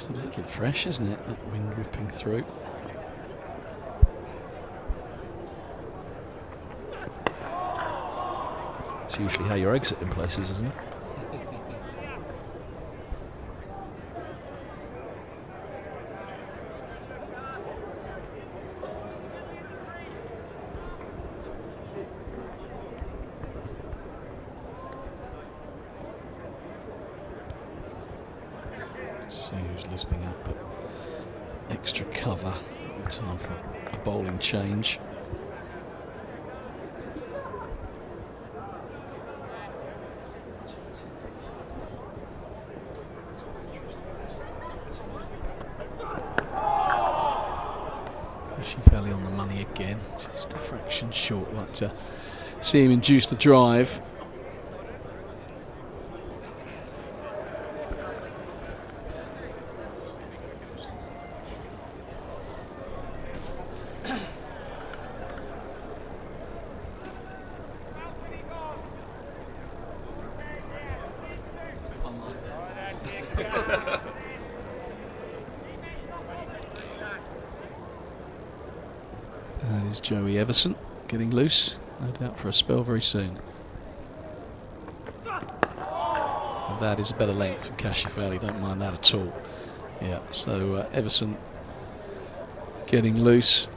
a little fresh, isn't it, that wind whipping through. It's usually how you're exiting places, isn't it? See who's listing up at extra cover in time for a bowling change. Kashi Valley on the money again, just a fraction short. Like to see him induce the drive. That is Joey Everson getting loose, no doubt for a spell very soon. And that is a better length from Kashi Valley, don't mind that at all. Yeah, so Everson getting loose.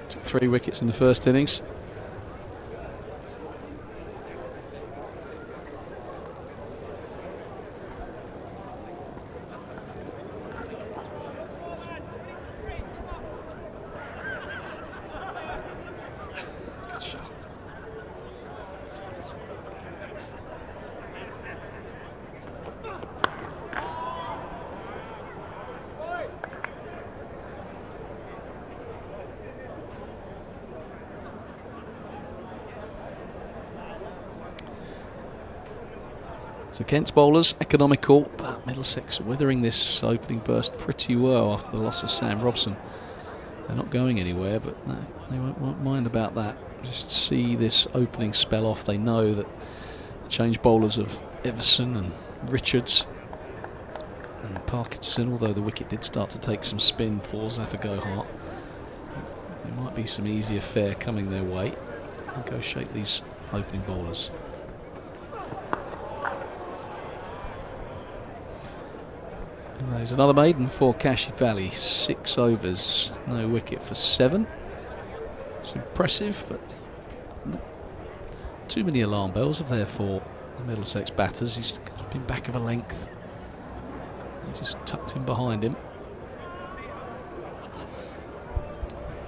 Took 3 wickets in the first innings. So Kent's bowlers economical, but Middlesex weathering this opening burst pretty well after the loss of Sam Robson. They're not going anywhere, but they won't mind about that. Just see this opening spell off. They know that the change bowlers of Everson and Richards and Parkinson, although the wicket did start to take some spin for Zafar Gohart, there might be some easier fare coming their way. I'll go shake these opening bowlers. And there's another maiden for Kashi Valley. 6 overs, no wicket for 7. It's impressive, but not too many alarm bells are there for the Middlesex batters. He's kind of been back of a length. They just tucked him behind him.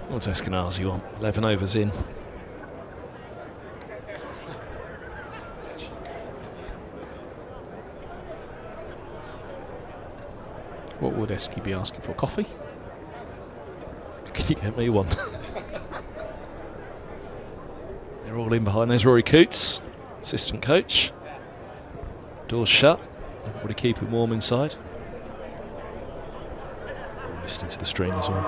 What's Eskenazi want? 11 overs in. What would Esky be asking for? Coffee? Can you get me one? They're all in behind. There's Rory Coots. assistant coach. Doors shut. Everybody keep it warm inside. Listening to the stream as well.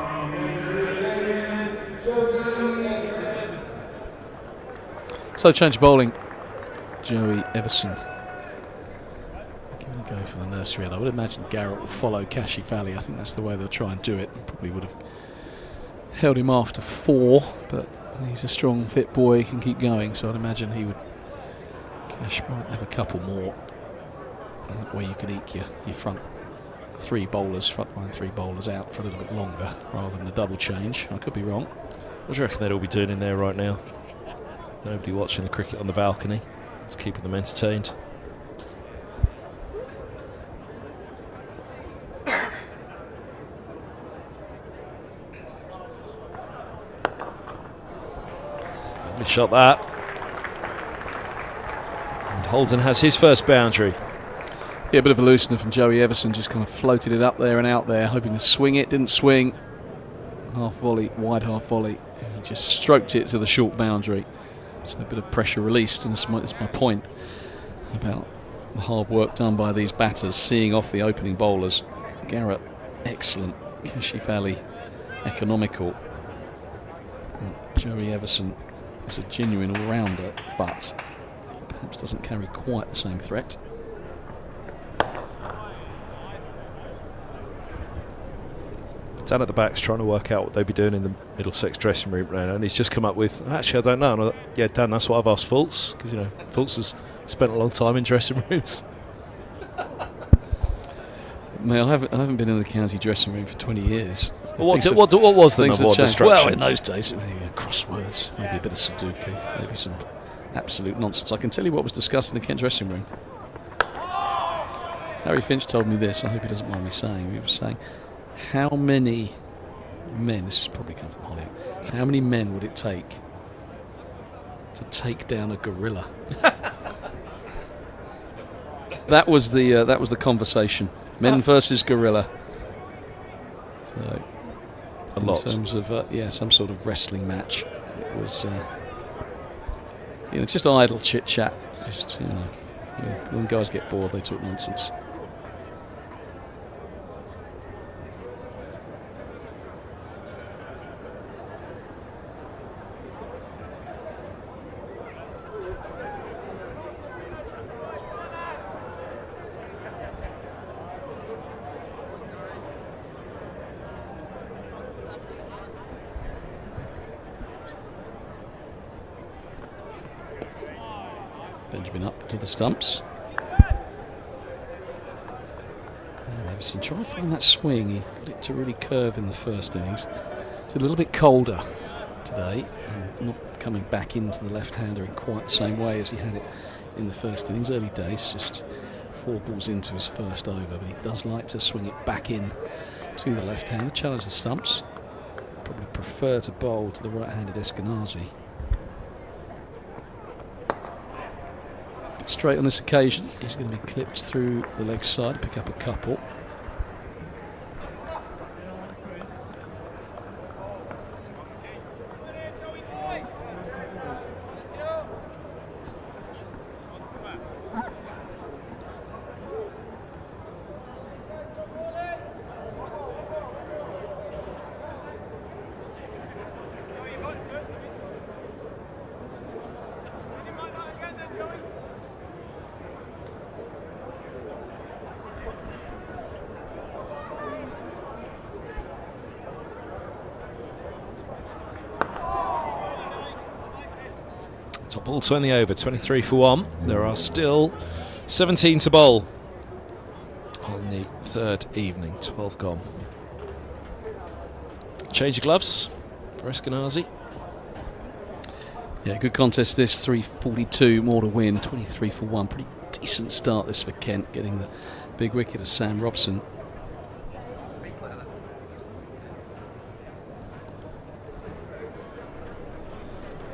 So change of bowling. Joey Everson. Giving a go for the nursery, and I would imagine Garrett will follow Kashi Valley. I think that's the way they'll try and do it. Probably would have held him after 4, but he's a strong, fit boy, can keep going, so I'd imagine he would. Cash might have a couple more, where you can eke your front 3 bowlers, frontline 3 bowlers out for a little bit longer, rather than a double change. I could be wrong. What do you reckon they'd all be doing in there right now? Nobody watching the cricket on the balcony. It's keeping them entertained. Lovely shot that. And Holden has his first boundary. Yeah, a bit of a loosener from Joey Everson, just kind of floated it up there and out there, hoping to swing it, didn't swing. Half volley, wide half volley. He just stroked it to the short boundary. So a bit of pressure released, and that's my point about the hard work done by these batters, seeing off the opening bowlers. Garrett, excellent. Kashi Valley, economical. And Joey Everson is a genuine all-rounder, but perhaps doesn't carry quite the same threat. Dan at the back's trying to work out what they'd be doing in the Middlesex dressing room right now, and he's just come up with, actually I don't know. And I, yeah, Dan, that's what I've asked Fultz, because you know Fultz has spent a long time in dressing rooms. Mate, I haven't been in the county dressing room for 20 years. Well, what was the number one distraction? Well, in those days, it was crosswords, maybe a bit of Sudoku, maybe some absolute nonsense. I can tell you what was discussed in the Kent dressing room. Harry Finch told me this. I hope he doesn't mind me saying. He was saying, how many men, this has probably come from Hollywood, how many men would it take to take down a gorilla? That was the conversation. Men versus gorilla. So, a lot. In terms of some sort of wrestling match. It was just idle chit chat. Just when guys get bored, they talk nonsense. Benjamin up to the stumps. Everson trying to find that swing. He got it to really curve in the first innings. It's a little bit colder today, and not coming back into the left-hander in quite the same way as he had it in the first innings. Early days, just 4 balls into his first over, but he does like to swing it back in to the left-hander, challenge the stumps. Probably prefer to bowl to the right-handed Eskenazi. Straight on this occasion, he's going to be clipped through the leg side, pick up a couple. Top ball 20 over, 23 for 1. There are still 17 to bowl on the third evening, 12 gone. Change of gloves for Eskenazi. Yeah, good contest this, 342 more to win, 23 for 1. Pretty decent start this for Kent, getting the big wicket of Sam Robson.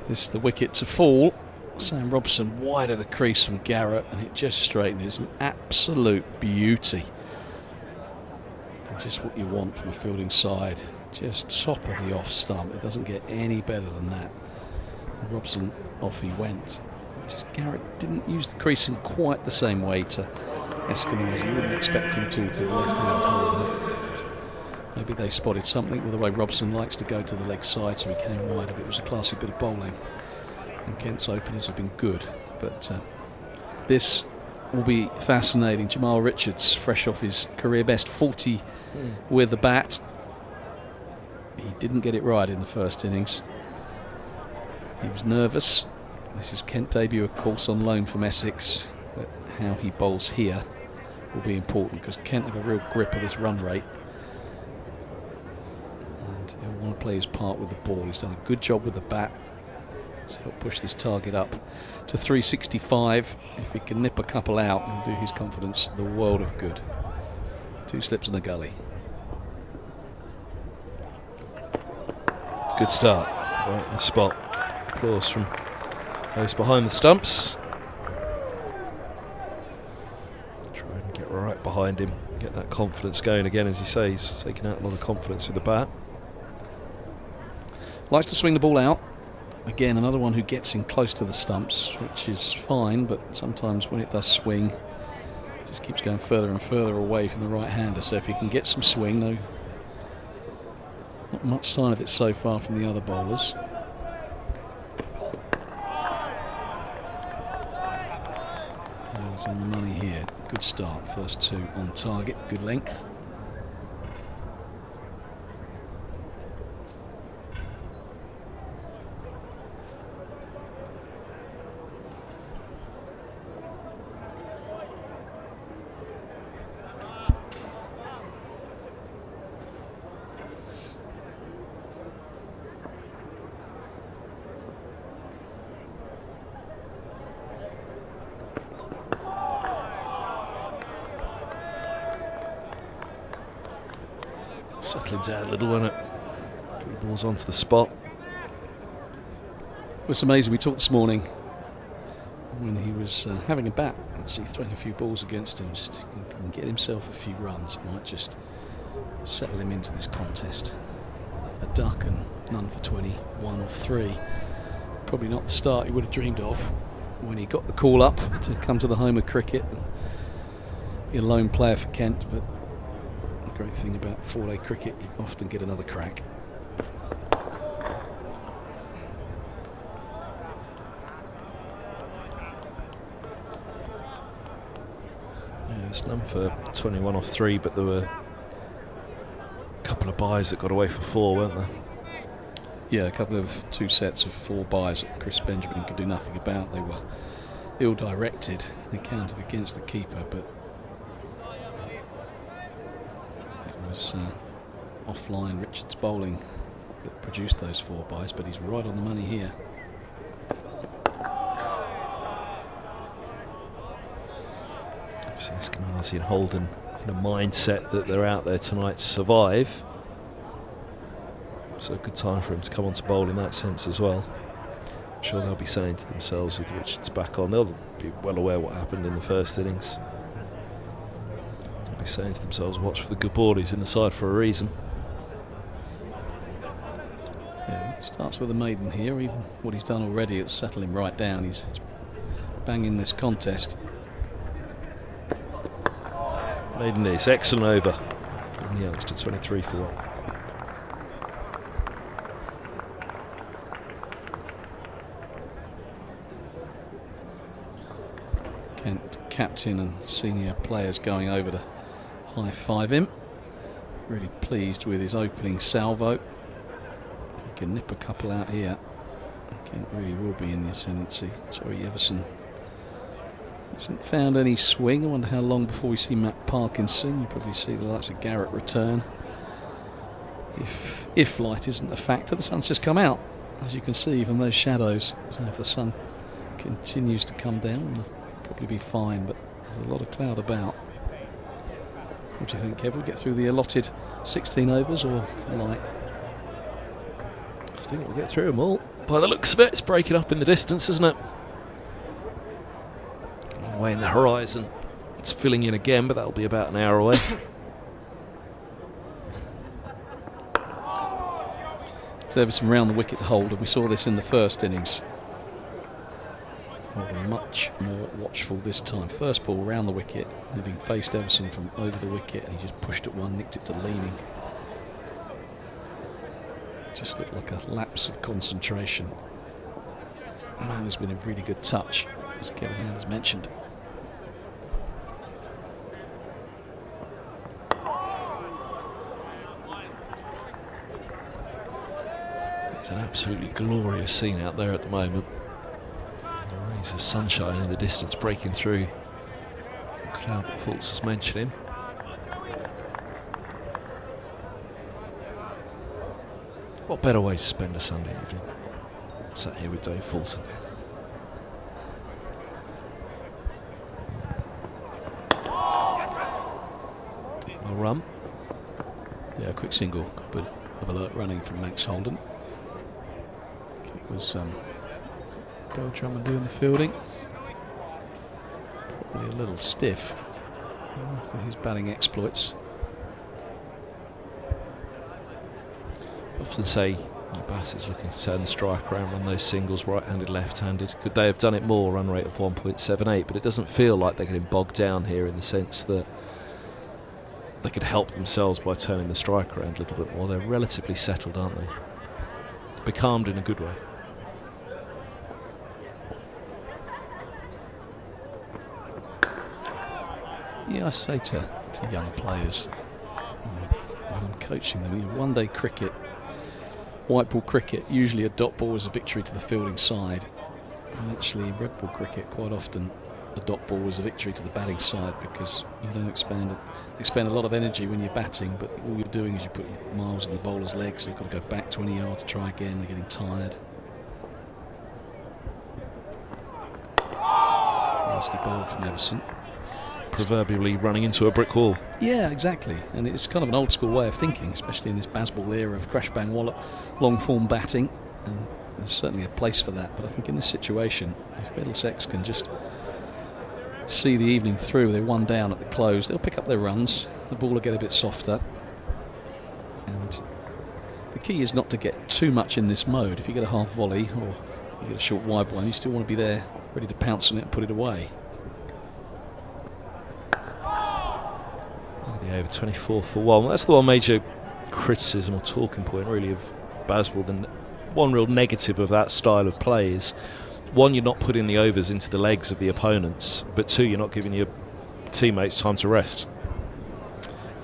This the wicket to fall. Sam Robson wide of the crease from Garrett, and it just straightened. It's an absolute beauty. And just what you want from a fielding side. Just top of the off stump. It doesn't get any better than that. And Robson, off he went. Just Garrett didn't use the crease in quite the same way to Eskenazi. You wouldn't expect him to the left-handed holder. Maybe they spotted something with the way Robson likes to go to the leg side, so he came wider, but it was a classy bit of bowling. And Kent's openers have been good, but this will be fascinating. Jamal Richards, fresh off his career best 40 with the bat. He didn't get it right in the first innings. He was nervous. This is Kent debut, of course, on loan from Essex, but how he bowls here will be important because Kent have a real grip of this run rate. And he'll want to play his part with the ball. He's done a good job with the bat. So he'll push this target up to 365. If he can nip a couple out and do his confidence the world of good. 2 slips in a gully. Good start, right in the spot. Applause from those behind the stumps. Try and get right behind him, get that confidence going again. As you say, he's taking out a lot of confidence with the bat. Likes to swing the ball out. Again, another one who gets in close to the stumps, which is fine, but sometimes when it does swing, it just keeps going further and further away from the right-hander. So if he can get some swing, though, not much sign of it so far from the other bowlers. He's on the money here. Good start. First 2 on target. Good length. Settle him down a little, won't it? Put the balls onto the spot. It's amazing. We talked this morning when he was having a bat, actually throwing a few balls against him. Just if he can get himself a few runs, it might just settle him into this contest. A duck and none for 21 off 3. Probably not the start he would have dreamed of when he got the call up to come to the home of cricket and be a lone player for Kent, but the great thing about 4-day cricket, you often get another crack. Yeah, it's none for 21 off 3, but there were a couple of byes that got away for 4, weren't there? Yeah, a couple of 2 sets of 4 byes that Chris Benjamin could do nothing about. They were ill-directed. They counted against the keeper, but it was offline Richards bowling that produced those 4 byes, but he's right on the money here. Obviously Eskenazi and Holden in a mindset that they're out there tonight to survive. So a good time for him to come on to bowl in that sense as well. I'm sure they'll be saying to themselves with Richards back on, they'll be well aware what happened in the first innings. They'll be saying to themselves, watch for the good ball, he's in the side for a reason. Yeah, it starts with a maiden here. Even what he's done already, it'll settle him right down. He's banging this contest. Maiden is excellent over from the youngster, 23 for 1. Kent, captain and senior players going over to high-five him. Really pleased with his opening salvo. He can nip a couple out here. Kent really will be in the ascendancy. Joey Everson hasn't found any swing. I wonder how long before we see Matt Parkinson. You probably see the likes of Garrett return. If light isn't a factor, the sun's just come out, as you can see, even those shadows. So if the sun continues to come down, it'll probably be fine, but there's a lot of cloud about. What do you think, Kev? We'll get through the allotted 16 overs or light? I think we'll get through them all. By the looks of it, it's breaking up in the distance, isn't it? Long way in the horizon. It's filling in again, but that'll be about an hour away. It's Everson round the wicket hold, and we saw this in the first innings. Holden much more watchful this time. First ball round the wicket, having faced Everson from over the wicket, and he just pushed at one, nicked it to leaning. Just looked like a lapse of concentration. Man, has been a really good touch, as Kevin Hand has mentioned. It's an absolutely glorious scene out there at the moment. The rays of sunshine in the distance breaking through the cloud that Fultz was mentioning. What better way to spend a Sunday evening? Sat here with Dave Fulton. Well run. Yeah, a quick single, but of alert running from Max Holden. It was Bill Drummond doing the fielding. Probably a little stiff after his batting exploits. Often say batters looking to turn the strike around, run those singles right-handed, left-handed. Could they have done it more? Run rate of 1.78, but it doesn't feel like they're getting bogged down here in the sense that they could help themselves by turning the strike around a little bit more. They're relatively settled, aren't they? Becalmed in a good way. Yeah, I say to young players when I'm coaching them, one-day cricket, white ball cricket, usually a dot ball is a victory to the fielding side. And actually, red ball cricket, quite often a dot ball is a victory to the batting side, because you don't expend a lot of energy when you're batting, but all you're doing is you put miles in the bowler's legs. They've got to go back 20 yards to try again. They're getting tired. Nasty bowl from Everson. Proverbially running into a brick wall. Yeah, exactly. And it's kind of an old school way of thinking, especially in this Bazball era of crash bang wallop, long form batting. And there's certainly a place for that. But I think in this situation, if Middlesex can just see the evening through, they're one down at the close, they'll pick up their runs, the ball will get a bit softer. And the key is not to get too much in this mode. If you get a half volley or you get a short wide one, you still want to be there ready to pounce on it and put it away. The over 24 for 1. That's the one major criticism or talking point really of Bazball. Then one real negative of that style of play is, one, you're not putting the overs into the legs of the opponents, but two, you're not giving your teammates time to rest.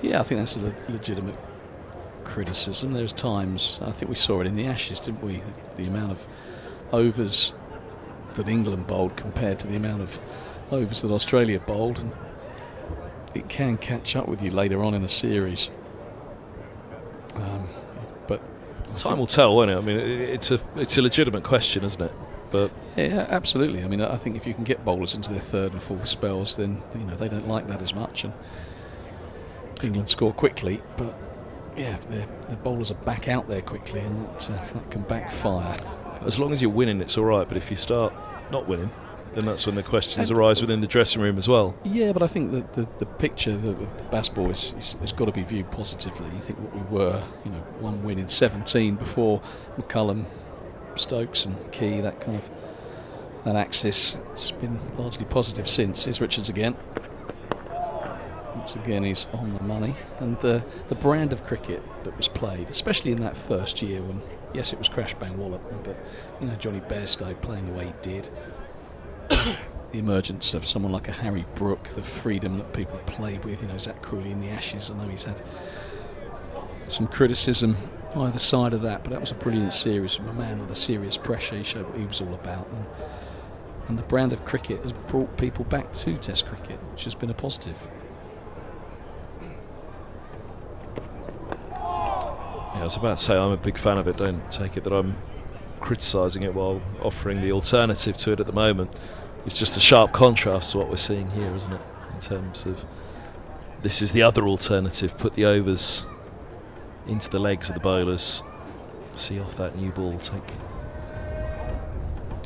Yeah, I think that's a legitimate criticism. There's times, I think we saw it in the Ashes, didn't we? The amount of overs that England bowled compared to the amount of overs that Australia bowled, and it can catch up with you later on in the series. But time will tell, won't it? I mean, it's a legitimate question, isn't it? But yeah, absolutely. I mean, I think if you can get bowlers into their third and fourth spells, then they don't like that as much, and England score quickly. But yeah, the bowlers are back out there quickly, and that can backfire. As long as you're winning, it's all right. But if you start not winning, then that's when the questions arise within the dressing room as well. Yeah, but I think that the picture of the Bazball has got to be viewed positively. You think what we were, one win in 17 before McCullum, Stokes and Key, that kind of that axis. It's been largely positive since. Here's Richards again. Once again, he's on the money. And the brand of cricket that was played, especially in that first year when, yes, it was crash bang wallop, but Johnny Bairstow playing the way he did. The emergence of someone like a Harry Brook, the freedom that people played with, Zach Crawley in the Ashes. I know he's had some criticism either side of that, but that was a brilliant series from a man under serious pressure. He showed what he was all about, and the brand of cricket has brought people back to Test cricket, which has been a positive. Yeah, I was about to say I'm a big fan of it. Don't take it that I'm criticising it while offering the alternative to it at the moment. It's just a sharp contrast to what we're seeing here, isn't it? In terms of, this is the other alternative. Put the overs into the legs of the bowlers, see off that new ball, take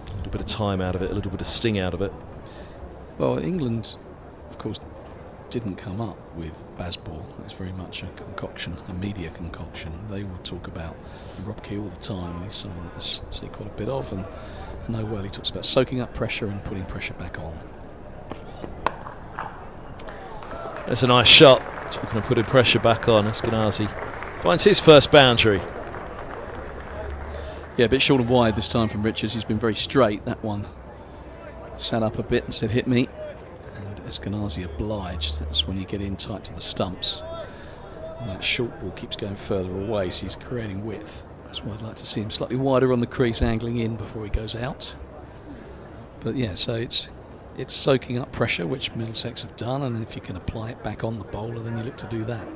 a little bit of time out of it, a little bit of sting out of it. Well, England, of course, didn't come up with Bazball. It's very much a concoction, a media concoction. They will talk about Rob Key all the time, and he's someone that I see quite a bit of, and know well he talks about soaking up pressure and putting pressure back on. There's a nice shot. Talking of putting pressure back on, Eskenazi finds his first boundary. Yeah, a bit short and wide this time from Richards. He's been very straight. That one sat up a bit and said, hit me. And Eskenazi obliged. That's when you get in tight to the stumps. And that short ball keeps going further away, so he's creating width. That's why I'd like to see him slightly wider on the crease, angling in before he goes out. But yeah, so it's soaking up pressure, which Middlesex have done, and if you can apply it back on the bowler, then you look to do that.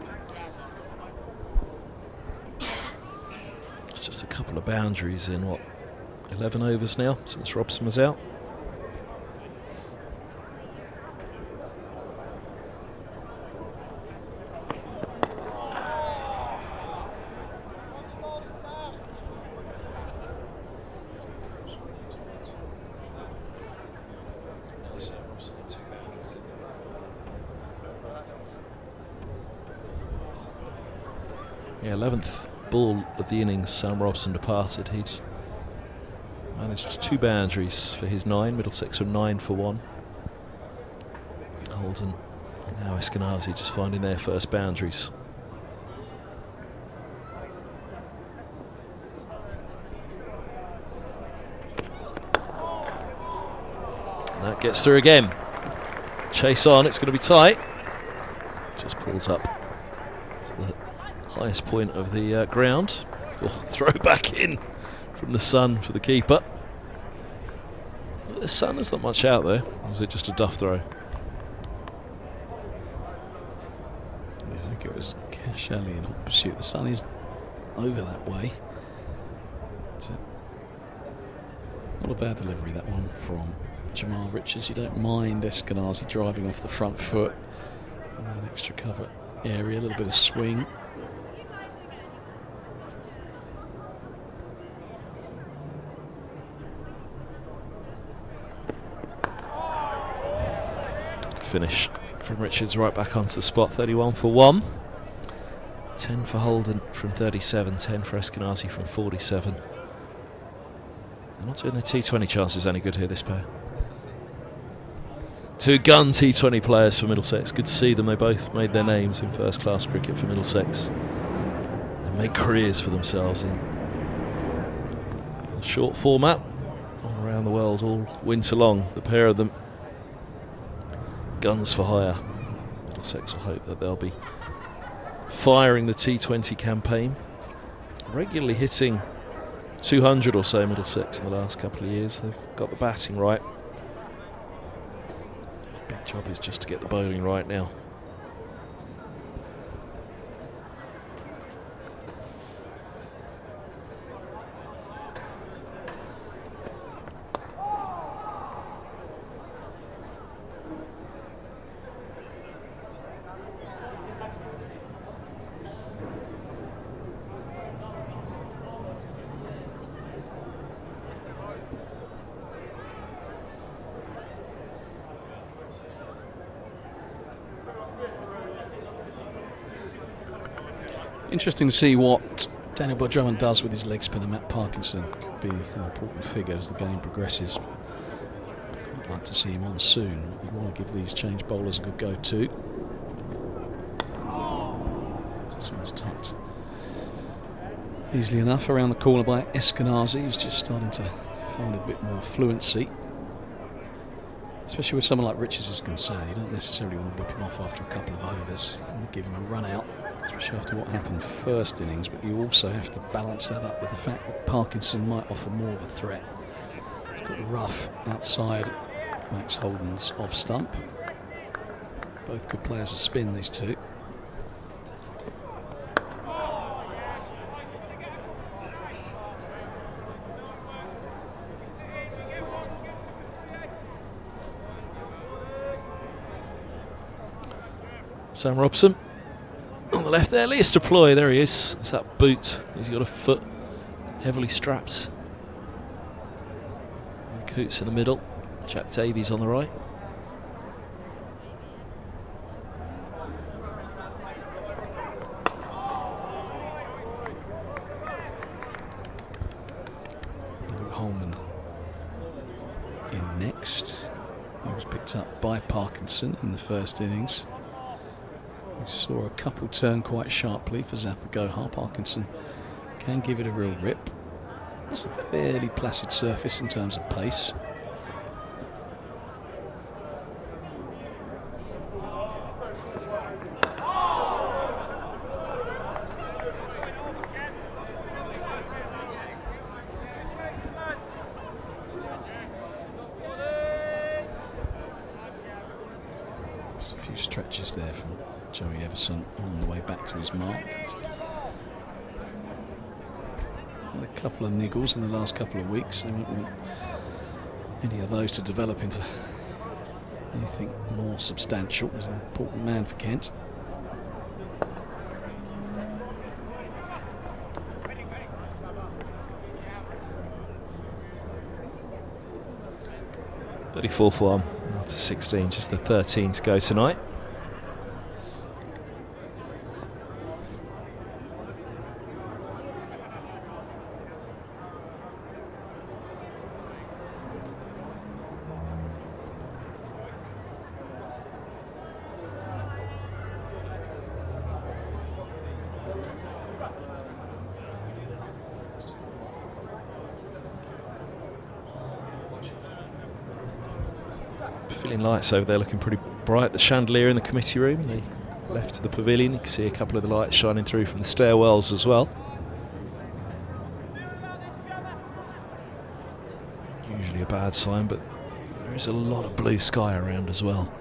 It's just a couple of boundaries in, what, 11 overs now since Robson was out. Yeah, 11th ball of the innings, Sam Robson departed. He'd managed 2 boundaries for his 9. Middlesex were 9 for 1. Holden, now Eskenazi just finding their first boundaries. And that gets through again. Chase on, it's going to be tight. Just pulls up to the highest point of the ground. Throw back in from the sun for the keeper. The sun, there's not much out there. Or was it just a duff throw? I think it was Cash Alley in pursuit. The sun is over that way. Not a bad delivery, that one from Jamal Richards. You don't mind Eskenazi driving off the front foot. And an extra cover area, a little bit of swing. Finish from Richards right back onto the spot. 31 for 1. 10 for Holden from 37. 10 for Eskenazi from 47. They're not doing their T20 chances any good here, this pair. 2 gun T20 players for Middlesex. Good to see them. They both made their names in first class cricket for Middlesex. They made careers for themselves in a short format all around the world all winter long. The pair of them, guns for hire. Middlesex will hope that they'll be firing the T20 campaign, regularly hitting 200 or so. Middlesex in the last couple of years. They've got the batting right. Big job is just to get the bowling right now. Interesting to see what Daniel Drummond does with his leg spinner. Matt Parkinson could be an important figure as the game progresses. I'd like to see him on soon. You want to give these change bowlers a good go too. This one's tucked easily enough around the corner by Eskenazi, who's just starting to find a bit more fluency. Especially with someone like Richards is concerned, you don't necessarily want to whip him off after a couple of overs. You want to give him a run out, especially after what happened first innings, but you also have to balance that up with the fact that Parkinson might offer more of a threat. He's got the rough outside Max Holden's off stump. Both good players of spin, these two. Sam Robson on the left there, Elias Deploy, there he is. It's that boot. He's got a foot heavily strapped. And Coots in the middle. Jack Davies on the right. next. He was picked up by Parkinson in the first innings. We saw a couple turn quite sharply for Zafar Gohar. Parkinson can give it a real rip. It's a fairly placid surface in terms of pace. Just a few stretches there from Joey Everson on the way back to his mark. Had a couple of niggles in the last couple of weeks. They won't want any of those to develop into anything more substantial. He's an important man for Kent. .34 1 after 16, just the 13 to go tonight. Pavilion lights over there looking pretty bright. The chandelier in the committee room, the left of the pavilion, you can see a couple of the lights shining through from the stairwells as well. Usually a bad sign, but there is a lot of blue sky around as well.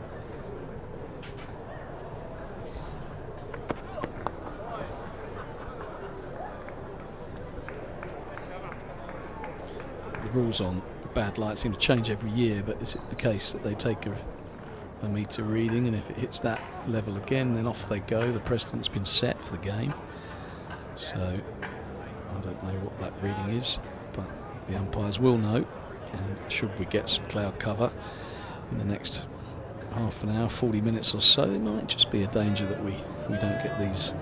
The rules on bad light seem to change every year, but is it the case that they take a meter reading, and if it hits that level again, then off they go? The precedent's been set for the game, so I don't know what that reading is, but the umpires will know. And should we get some cloud cover in the next half an hour, 40 minutes or so, it might just be a danger that we don't get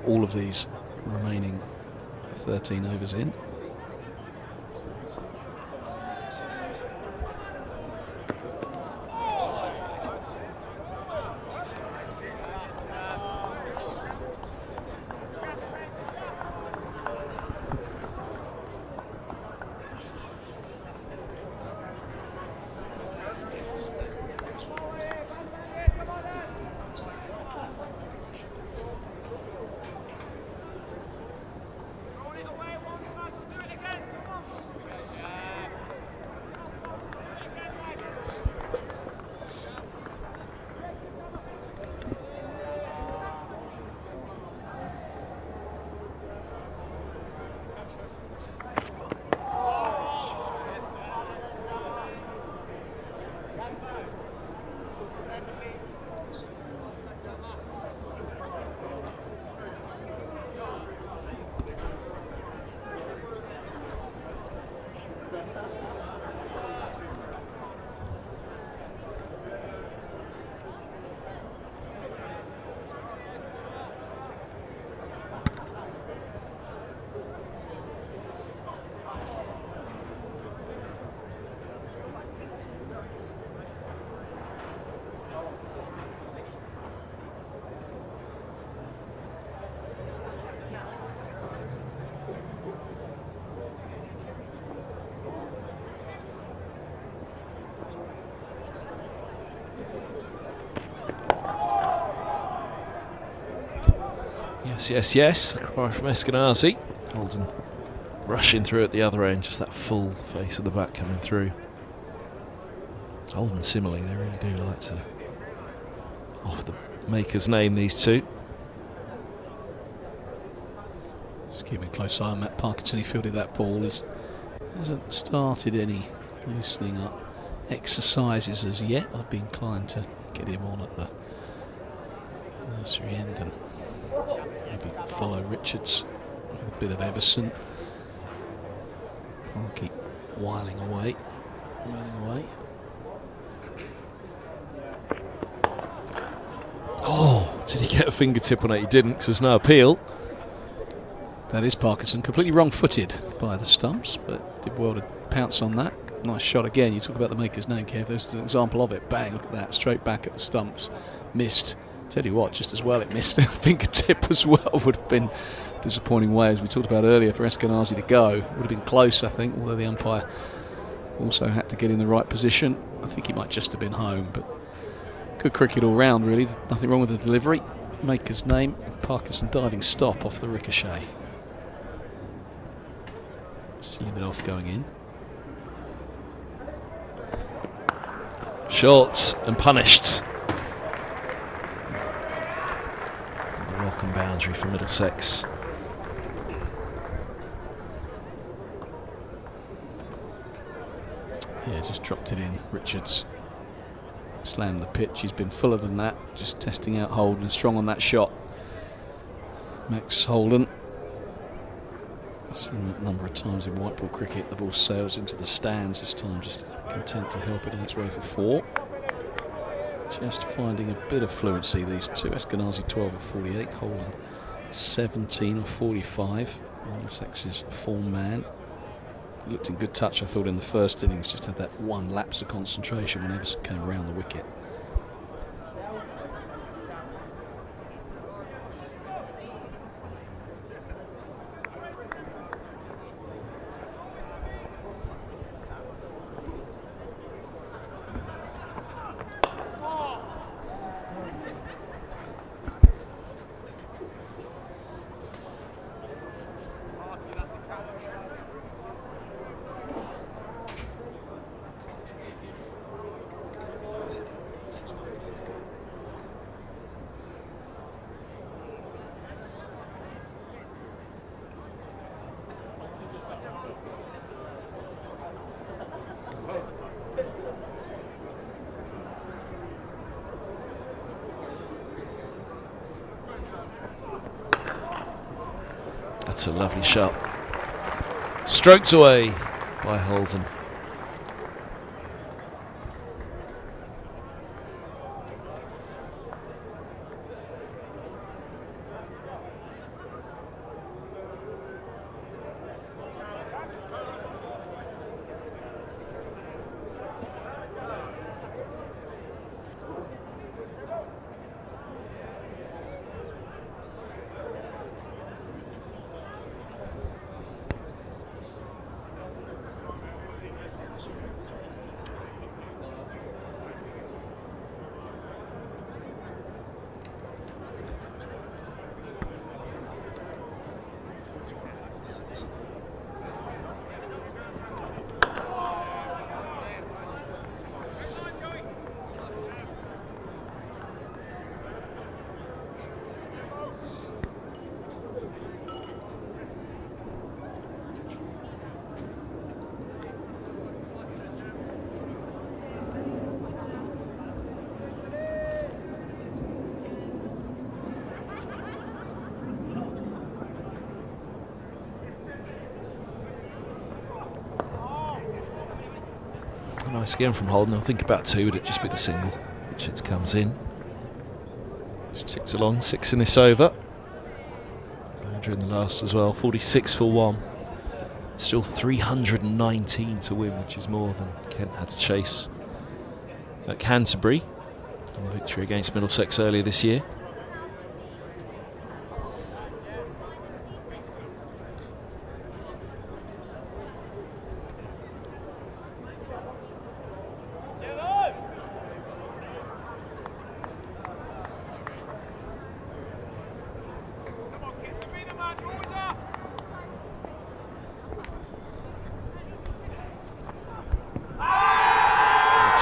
all of these remaining 13 overs in. Yes, the cry from Eskenazi. Holden rushing through at the other end, just that full face of the bat coming through. Holden similarly, they really do like to off the maker's name, these two. Just keeping a close eye on Matt Parkinson. He fielded that ball. Hasn't started any loosening up exercises as yet. I'd be inclined to get him on at the nursery end and maybe follow Richards with a bit of Everson. Can't keep whiling away. Oh, did he get a fingertip on it? He didn't, because there's no appeal. That is Parkinson, completely wrong-footed by the stumps, but did well to pounce on that. Nice shot again. You talk about the maker's name, Kev. There's an example of it. Bang, look at that. Straight back at the stumps. Missed. Tell you what, just as well it missed. Fingertip as well would have been a disappointing way, as we talked about earlier, for Eskenazi to go. Would have been close, I think, although the umpire also had to get in the right position. I think he might just have been home, but good cricket all round, really. Nothing wrong with the delivery. Maker's name, Parkinson diving stop off the ricochet. Seeing it off going in. Short and punished. The welcome boundary for Middlesex. Yeah, just dropped it in. Richards slammed the pitch. He's been fuller than that. Just testing out Holden. Strong on that shot. Max Holden. Seen that number of times in white ball cricket. The ball sails into the stands this time, just content to help it on its way for 4. Just finding a bit of fluency, these two. Eskenazi 12 of 48, Holden 17 of 45. Middlesex's form man. Looked in good touch, I thought, in the first innings. Just had that one lapse of concentration when Everson came around the wicket. That's a lovely shot. Stroked away by Holden. Nice again from Holden. I think about 2, would it just be the single? Richards comes in. Just ticks along, 6 in this over. During the last as well, 46 for 1. Still 319 to win, which is more than Kent had to chase at Canterbury in the victory against Middlesex earlier this year.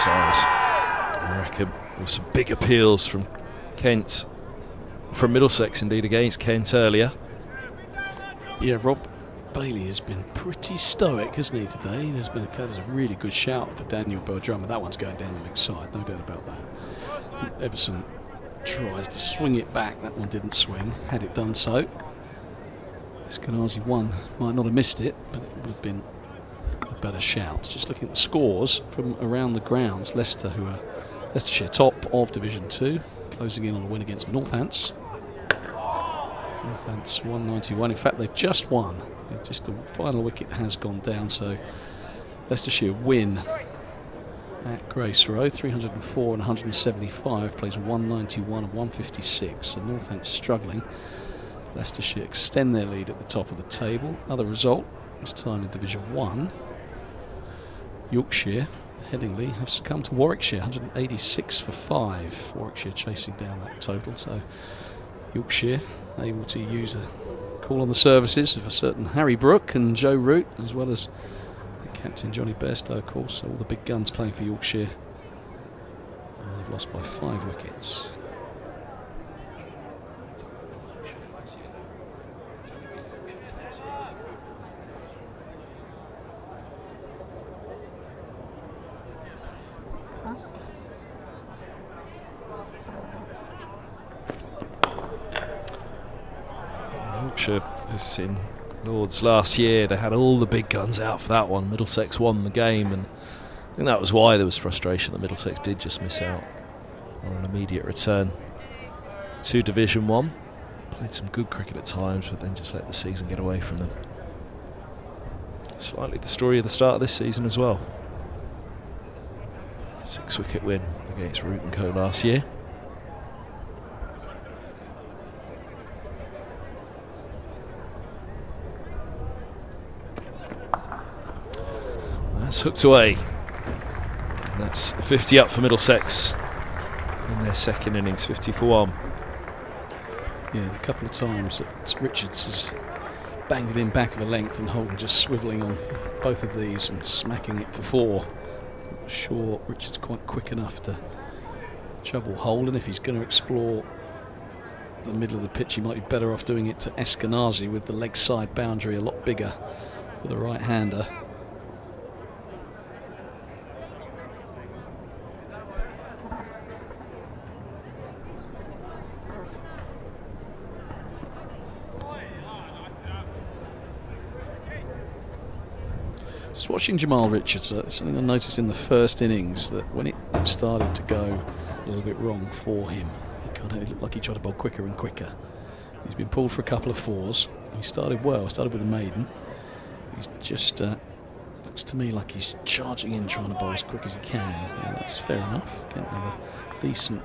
I reckon there were some big appeals from Kent, from Middlesex indeed, against Kent earlier. Yeah, Rob Bailey has been pretty stoic, hasn't he, today? There's a really good shout for Daniel Bergdrummer. That one's going down the leg side, no doubt about that. Everson tries to swing it back. That one didn't swing. Had it done so, Eskenazi 1 might not have missed it, but it would have been better shouts. Just looking at the scores from around the grounds, Leicester, who are Leicestershire top of Division 2, closing in on a win against Northants. Northants 191. In fact, they've just won. Just the final wicket has gone down, so Leicestershire win at Grace Road, 304 and 175, plays 191 and 156. So Northampton struggling. Leicestershire extend their lead at the top of the table. Other result, this time in Division 1. Yorkshire, Headingley, have succumbed to Warwickshire, 186 for 5. Warwickshire chasing down that total. So Yorkshire able to use a call on the services of a certain Harry Brook and Joe Root, as well as captain Johnny Bairstow, of course. So all the big guns playing for Yorkshire. And they've lost by 5 wickets. Yorkshire has in Lords last year, they had all the big guns out for that one. Middlesex won the game, and I think that was why there was frustration that Middlesex did just miss out on an immediate return to Division 1. Played some good cricket at times, but then just let the season get away from them. Slightly the story of the start of this season as well. 6-wicket win against Root & Co last year. That's hooked away. And that's 50 up for Middlesex in their second innings, 50 for 1. Yeah, a couple of times that Richards has banged it in back of a length and Holden just swivelling on both of these and smacking it for 4. Not sure Richards quite quick enough to trouble Holden. If he's going to explore the middle of the pitch, he might be better off doing it to Eskenazi with the leg side boundary a lot bigger for the right-hander. Just watching Jamal Richards, something I noticed in the first innings, that when it started to go a little bit wrong for him, it looked like he tried to bowl quicker and quicker. He's been pulled for a couple of 4s. He started well, started with a maiden. He's just, looks to me like he's charging in, trying to bowl as quick as he can. Yeah, that's fair enough. Can't have a decent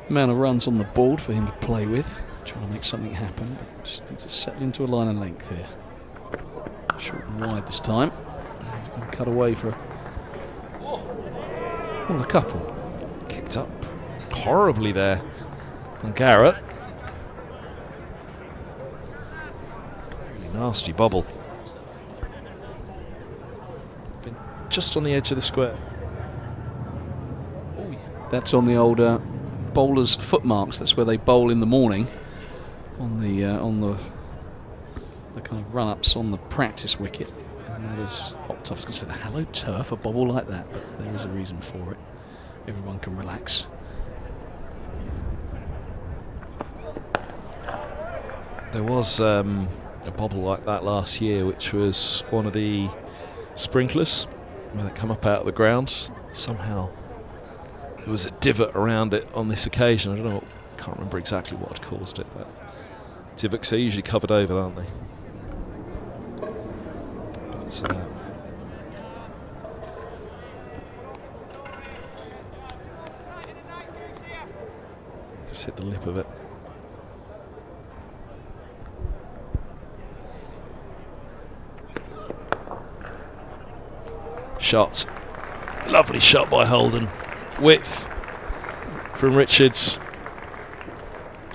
amount of runs on the board for him to play with. Trying to make something happen, but just needs to settle into a line of length here. Short and wide this time. He's been cut away for a couple. Kicked up horribly there on Garrett. Really nasty bobble. Been just on the edge of the square. Oh, yeah. That's on the old bowler's foot marks. That's where they bowl in the morning on the kind of run-ups on the practice wicket, and that is hopped off. I was going to say the hello turf, a bobble like that, but there is a reason for it. Everyone can relax. There was a bobble like that last year, which was one of the sprinklers where they come up out of the ground. Somehow there was a divot around it on this occasion. I don't know, can't remember exactly what had caused it, but divots are usually covered over, aren't they? But just hit the lip of it. Shot. Lovely shot by Holden. Width from Richards.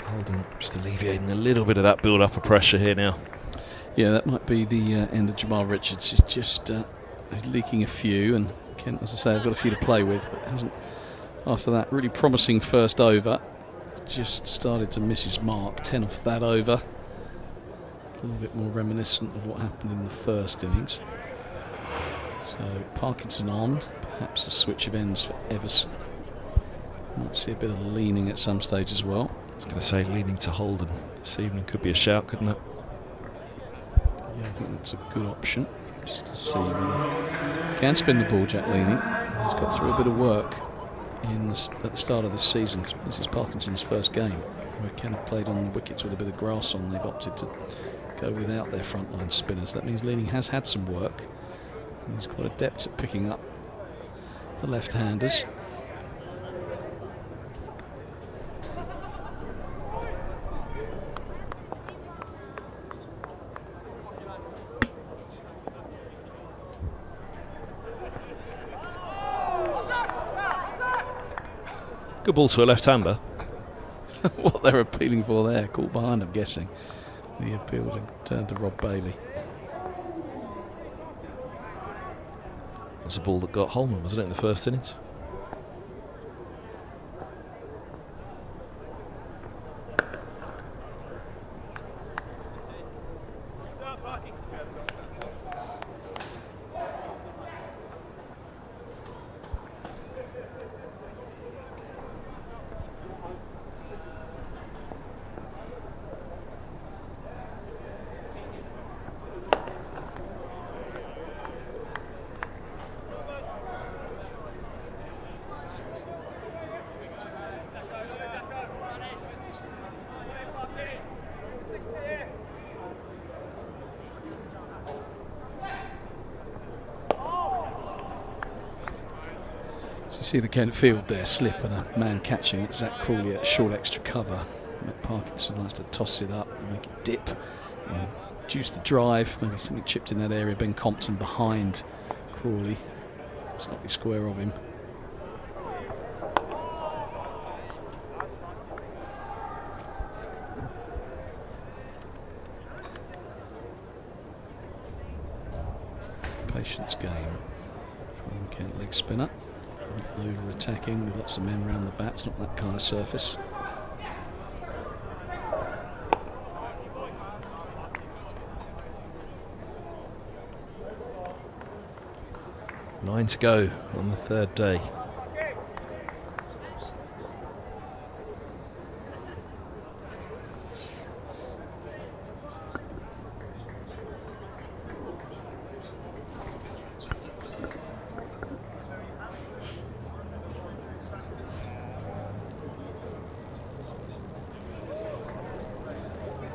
Holden just alleviating a little bit of that build-up of pressure here now. Yeah, that might be the end of Jamal Richards. He's just he's leaking a few, and Kent, as I say, I've got a few to play with, but hasn't, after that really promising first over, just started to miss his mark. 10 off that over. A little bit more reminiscent of what happened in the first innings. So Parkinson on, perhaps a switch of ends for Everson. Might see a bit of leaning at some stage as well. I was going to say leaning to Holden this evening could be a shout, couldn't it? Yeah, I think that's a good option, just to see whether he can spin the ball, Jack Leaning. He's got through a bit of work at the start of this season, because this is Parkinson's first game, where Ken have played on the wickets with a bit of grass on. They've opted to go without their frontline spinners. That means Leaning has had some work, He's quite adept at picking up the left-handers. Good ball to a left-hander. What they're appealing for there, caught behind, I'm guessing. He appealed and turned to Rob Bailey. That's a ball that got Holman, wasn't it, in the first innings? So you see the Kent field there, slip and a man catching it. Zach Crawley at short extra cover. Matt Parkinson likes to toss it up and make it dip and juice the drive. Maybe something chipped in that area. Ben Compton behind Crawley, slightly square of him. Patience game from Kent leg spinner. Over attacking with lots of men around the bat. It's not that kind of surface. Nine to go on the third day.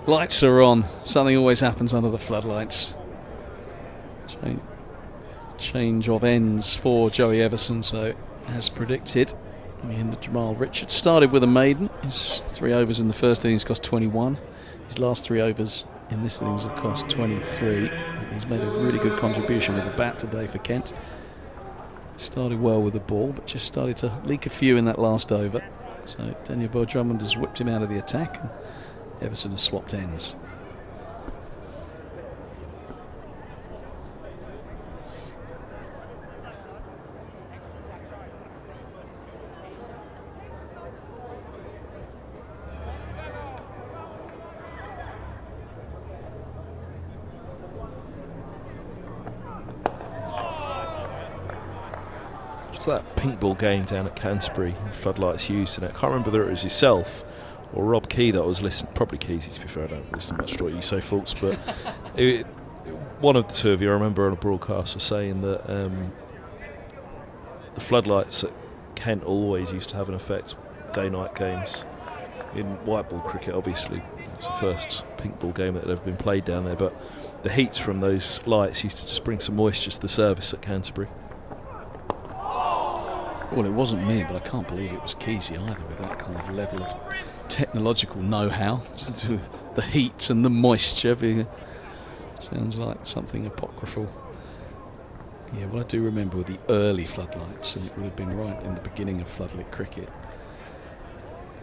Lights are on. Something always happens under the floodlights. Change of ends for Joey Everson, so as predicted, in the end of Jamal Richards started with a maiden. His 3 overs in the first innings cost 21. His last 3 overs in this innings have cost 23. He's made a really good contribution with the bat today for Kent. Started well with the ball, but just started to leak a few in that last over. So Daniel Bell-Drummond has whipped him out of the attack, and Everson has swapped ends. It's that pink ball game down at Canterbury, floodlights used in it. I can't remember whether it was yourself or Rob Key that I was listening. Probably Keysy, to be fair. I don't listen much to what you say, folks, but one of the two of you, I remember on a broadcast, was saying that the floodlights at Kent always used to have an effect day-night games. In white ball cricket, obviously, it's the first pink ball game that had ever been played down there, but the heat from those lights used to just bring some moisture to the service at Canterbury. Well, it wasn't me, but I can't believe it was Keysy either, with that kind of level of technological know-how. With the heat and the moisture being, sounds like something apocryphal. Yeah, what I do remember were the early floodlights, and it would have been right in the beginning of floodlit cricket,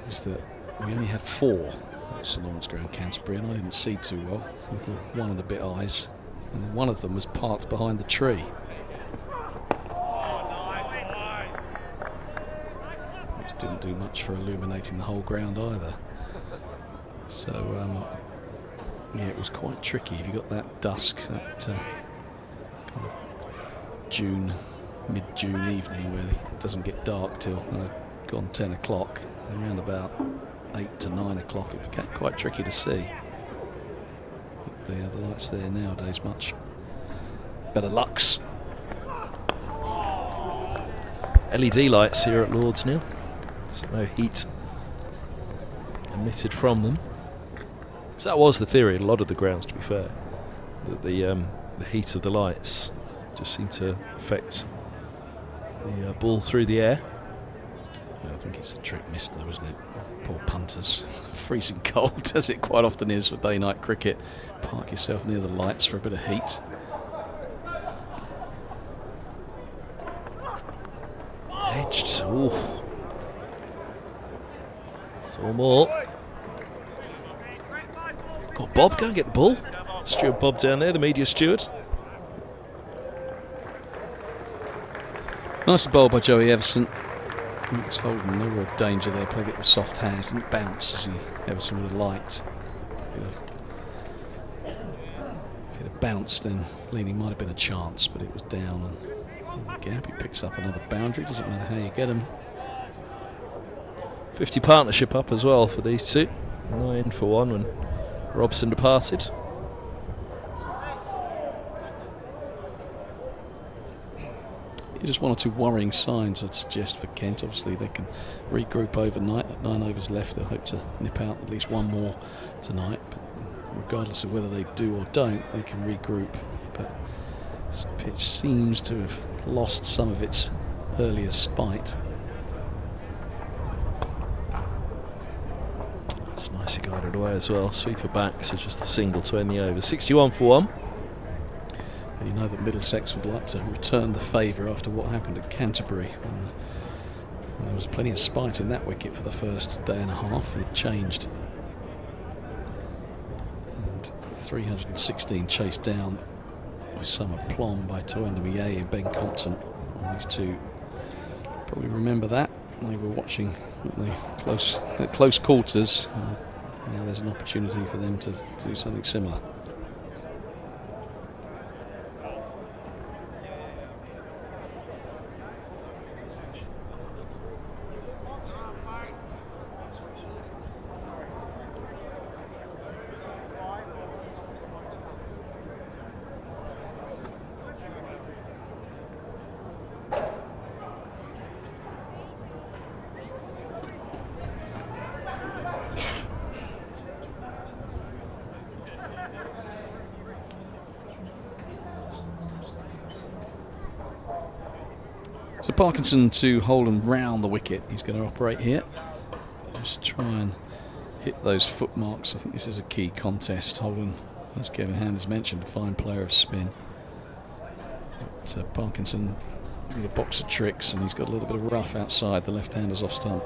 is that we only had 4 at St Lawrence Ground, Canterbury, and I didn't see too well, with the 1 and a bit eyes, and one of them was parked behind the tree. Didn't do much for illuminating the whole ground either. So yeah, it was quite tricky. If you got that dusk, that kind of mid-June evening where it doesn't get dark till gone 10 o'clock, around about 8 to 9 o'clock it became quite tricky to see. The lights there nowadays much better lux. LED lights here at Lord's now. So no heat emitted from them. So that was the theory in a lot of the grounds, to be fair, that the heat of the lights just seemed to affect the ball through the air. Yeah, I think it's a trick missed though, isn't it? Poor punters. Freezing cold, as it quite often is for day-night cricket. Park yourself near the lights for a bit of heat. Edged. Ooh. 4 more. Got Bob, go and get the ball. Stuart Bob down there, the media steward. Nicely bowled by Joey Everson. Max Holden, no real danger there. Played it with soft hands, didn't bounce as Everson would have liked. If it had bounced, then leaning might have been a chance, but it was down. And the gap, he picks up another boundary. Doesn't matter how you get him. 50 partnership up as well for these two. 9 for 1 when Robson departed. Just 1 or 2 worrying signs, I'd suggest, for Kent. Obviously, they can regroup overnight. At 9 overs left, they'll hope to nip out at least 1 more tonight. But regardless of whether they do or don't, they can regroup. But this pitch seems to have lost some of its earlier spite. That's nicely guided away as well. Sweeper back, so just the single to end the over. 61 for 1. And you know that Middlesex would like to return the favour after what happened at Canterbury. And there was plenty of spite in that wicket for the first day and a half, and it changed. And 316 chased down with some aplomb by Toenda Miye and Ben Compton. And these two probably remember that. They were watching at close quarters. And now there's an opportunity for them to do something similar. So Parkinson to Holden round the wicket. He's going to operate here. Just try and hit those footmarks. I think this is a key contest. Holden, as Kevin Hand has mentioned, a fine player of spin. But Parkinson with a box of tricks, and he's got a little bit of rough outside. The left-hander's off stump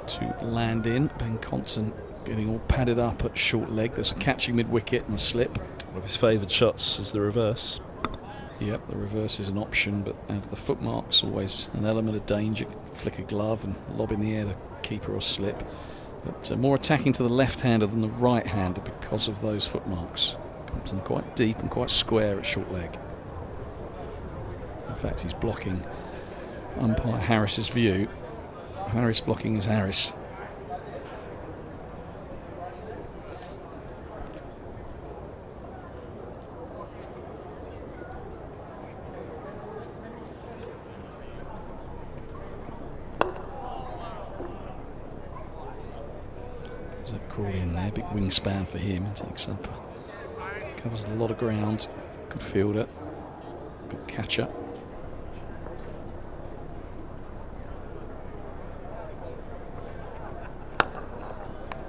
to land in. Ben Compton getting all padded up at short leg. There's a catching mid-wicket and a slip. One of his favoured shots is the reverse. Yep, the reverse is an option, but out of the footmarks, always an element of danger. Flick a glove and lob in the air to keeper or slip. But more attacking to the left-hander than the right-hander because of those footmarks. Compton quite deep and quite square at short leg. In fact, he's blocking umpire Harris's view. Harris blocking as Harris. Crawley in there, big wingspan for him. Takes up, covers a lot of ground. Good fielder, good catcher.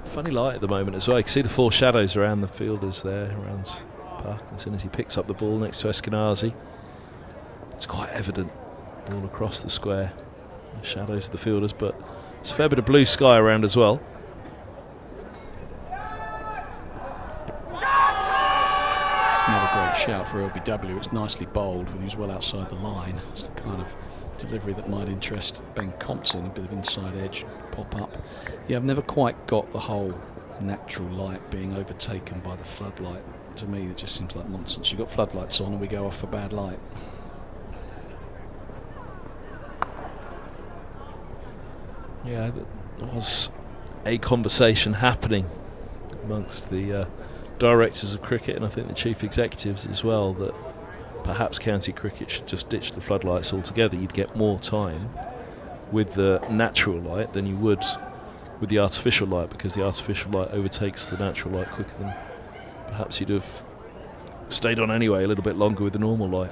Funny light at the moment as well. You can see the 4 shadows around the fielders there, around Parkinson as he picks up the ball next to Eskenazi. It's quite evident all across the square, the shadows of the fielders, but there's a fair bit of blue sky around as well. Not a great shout for LBW. It's nicely bowled when he's well outside the line. It's the kind of delivery that might interest Ben Compton, a bit of inside edge, pop up. Yeah, I've never quite got the whole natural light being overtaken by the floodlight. To me, it just seems like nonsense. You've got floodlights on and we go off for bad light. Yeah, there was a conversation happening amongst the directors of cricket, and I think the chief executives as well, that perhaps county cricket should just ditch the floodlights altogether. You'd get more time with the natural light than you would with the artificial light, because the artificial light overtakes the natural light quicker than perhaps you'd have stayed on anyway a little bit longer with the normal light.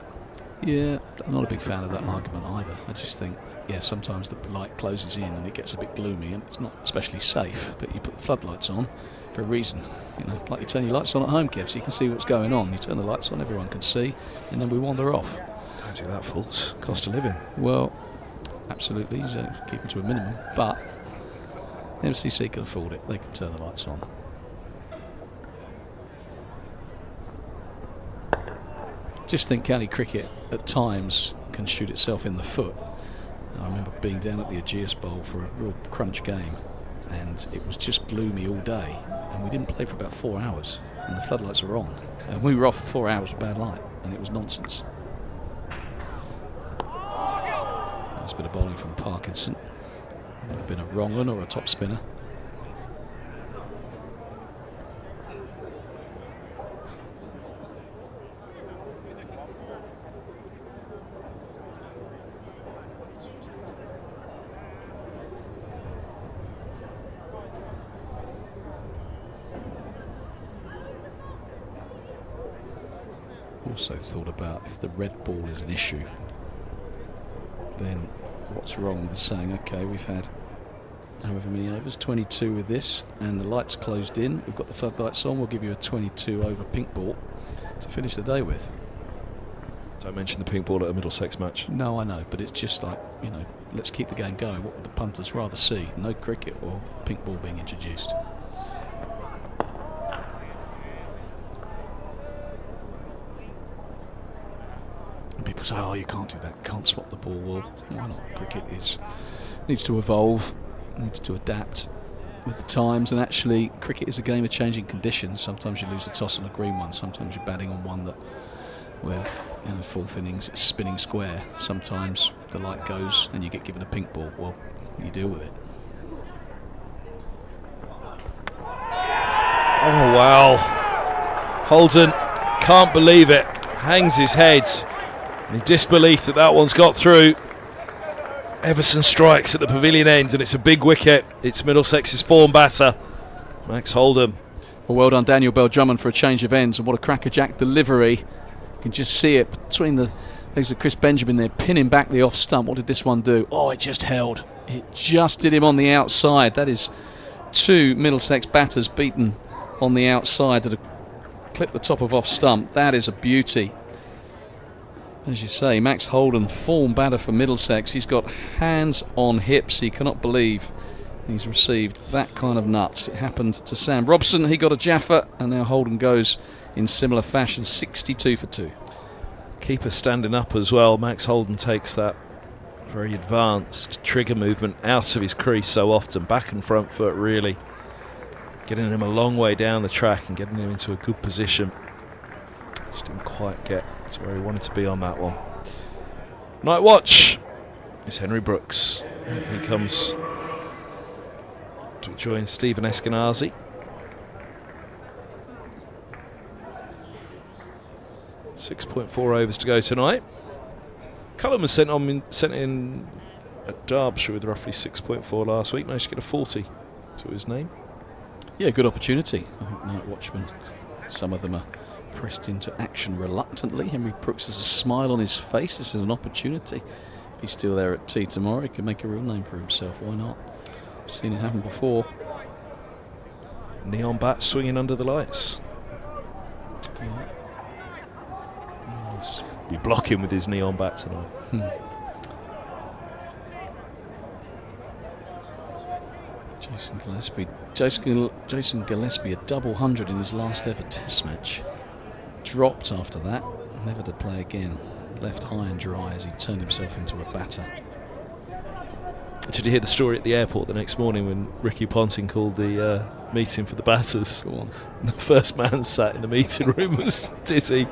Yeah, I'm not a big fan of that argument either. I just think, yeah, sometimes the light closes in and it gets a bit gloomy and it's not especially safe, but you put the floodlights on for a reason. You know, like you turn your lights on at home, Kev, so you can see what's going on. You turn the lights on, everyone can see, and then we wander off. Don't do that, fools. Cost of living. Well, absolutely, keep them to a minimum, but MCC can afford it. They can turn the lights on. Just think county cricket at times can shoot itself in the foot. I remember being down at the Aegeus Bowl for a real crunch game, and it was just gloomy all day, and we didn't play for about 4 hours, and the floodlights were on, and we were off for 4 hours with bad light, and it was nonsense. That's a bit of bowling from Parkinson. Might have been a wrong one or a top spinner. Also thought about if the red ball is an issue, then what's wrong with saying, okay, we've had however many overs, 22 with this, and the lights closed in, we've got the floodlights on, we'll give you a 22 over pink ball to finish the day with. Don't mention the pink ball at a Middlesex match. No, I know, but it's just like, you know, let's keep the game going. What would the punters rather see? No cricket or pink ball being introduced? People say, oh, you can't do that, can't swap the ball. Well, why not? Cricket needs to evolve, needs to adapt with the times, and actually cricket is a game of changing conditions. Sometimes you lose the toss on a green one, sometimes you're batting on one where in the fourth innings it's spinning square. Sometimes the light goes and you get given a pink ball. Well, you deal with it. Oh wow, Holden can't believe it, hangs his head in disbelief that one's got through. Everson strikes at the pavilion end and it's a big wicket. It's Middlesex's form batter, Max Holden. Well done Daniel Bell-Drummond for a change of ends, and what a crackerjack delivery. You can just see it between the legs of Chris Benjamin there, pinning back the off stump. What did this one do? Oh, it just held. It just did him on the outside. That is two Middlesex batters beaten on the outside that have clipped the top of off stump. That is a beauty. As you say, Max Holden, form batter for Middlesex. He's got hands on hips. He cannot believe he's received that kind of nuts. It happened to Sam Robson. He got a Jaffa, and now Holden goes in similar fashion, 62 for 2. Keeper standing up as well. Max Holden takes that very advanced trigger movement out of his crease so often, back and front foot really, getting him a long way down the track and getting him into a good position. Just didn't quite get to where he wanted to be on that one. Night watch is Henry Brooks. He comes to join Stephen Eskenazi. 6.4 overs to go tonight. Cullen was sent in at Derbyshire with roughly 6.4 last week. Managed to get a 40 to his name. Yeah, good opportunity. I think night watchmen, some of them are pressed into action reluctantly. Henry Brooks has a smile on his face. This is an opportunity. If he's still there at tea tomorrow, he can make a real name for himself. Why not? I've seen it happen before. Neon bat swinging under the lights. Yeah. We block him with his neon bat tonight. Jason Gillespie a double 100 in his last ever Test match. Dropped after that, never to play again. Left high and dry as he turned himself into a batter. Did you hear the story at the airport the next morning when Ricky Ponting called the meeting for the batters? Go on. The first man sat in the meeting room was dizzy.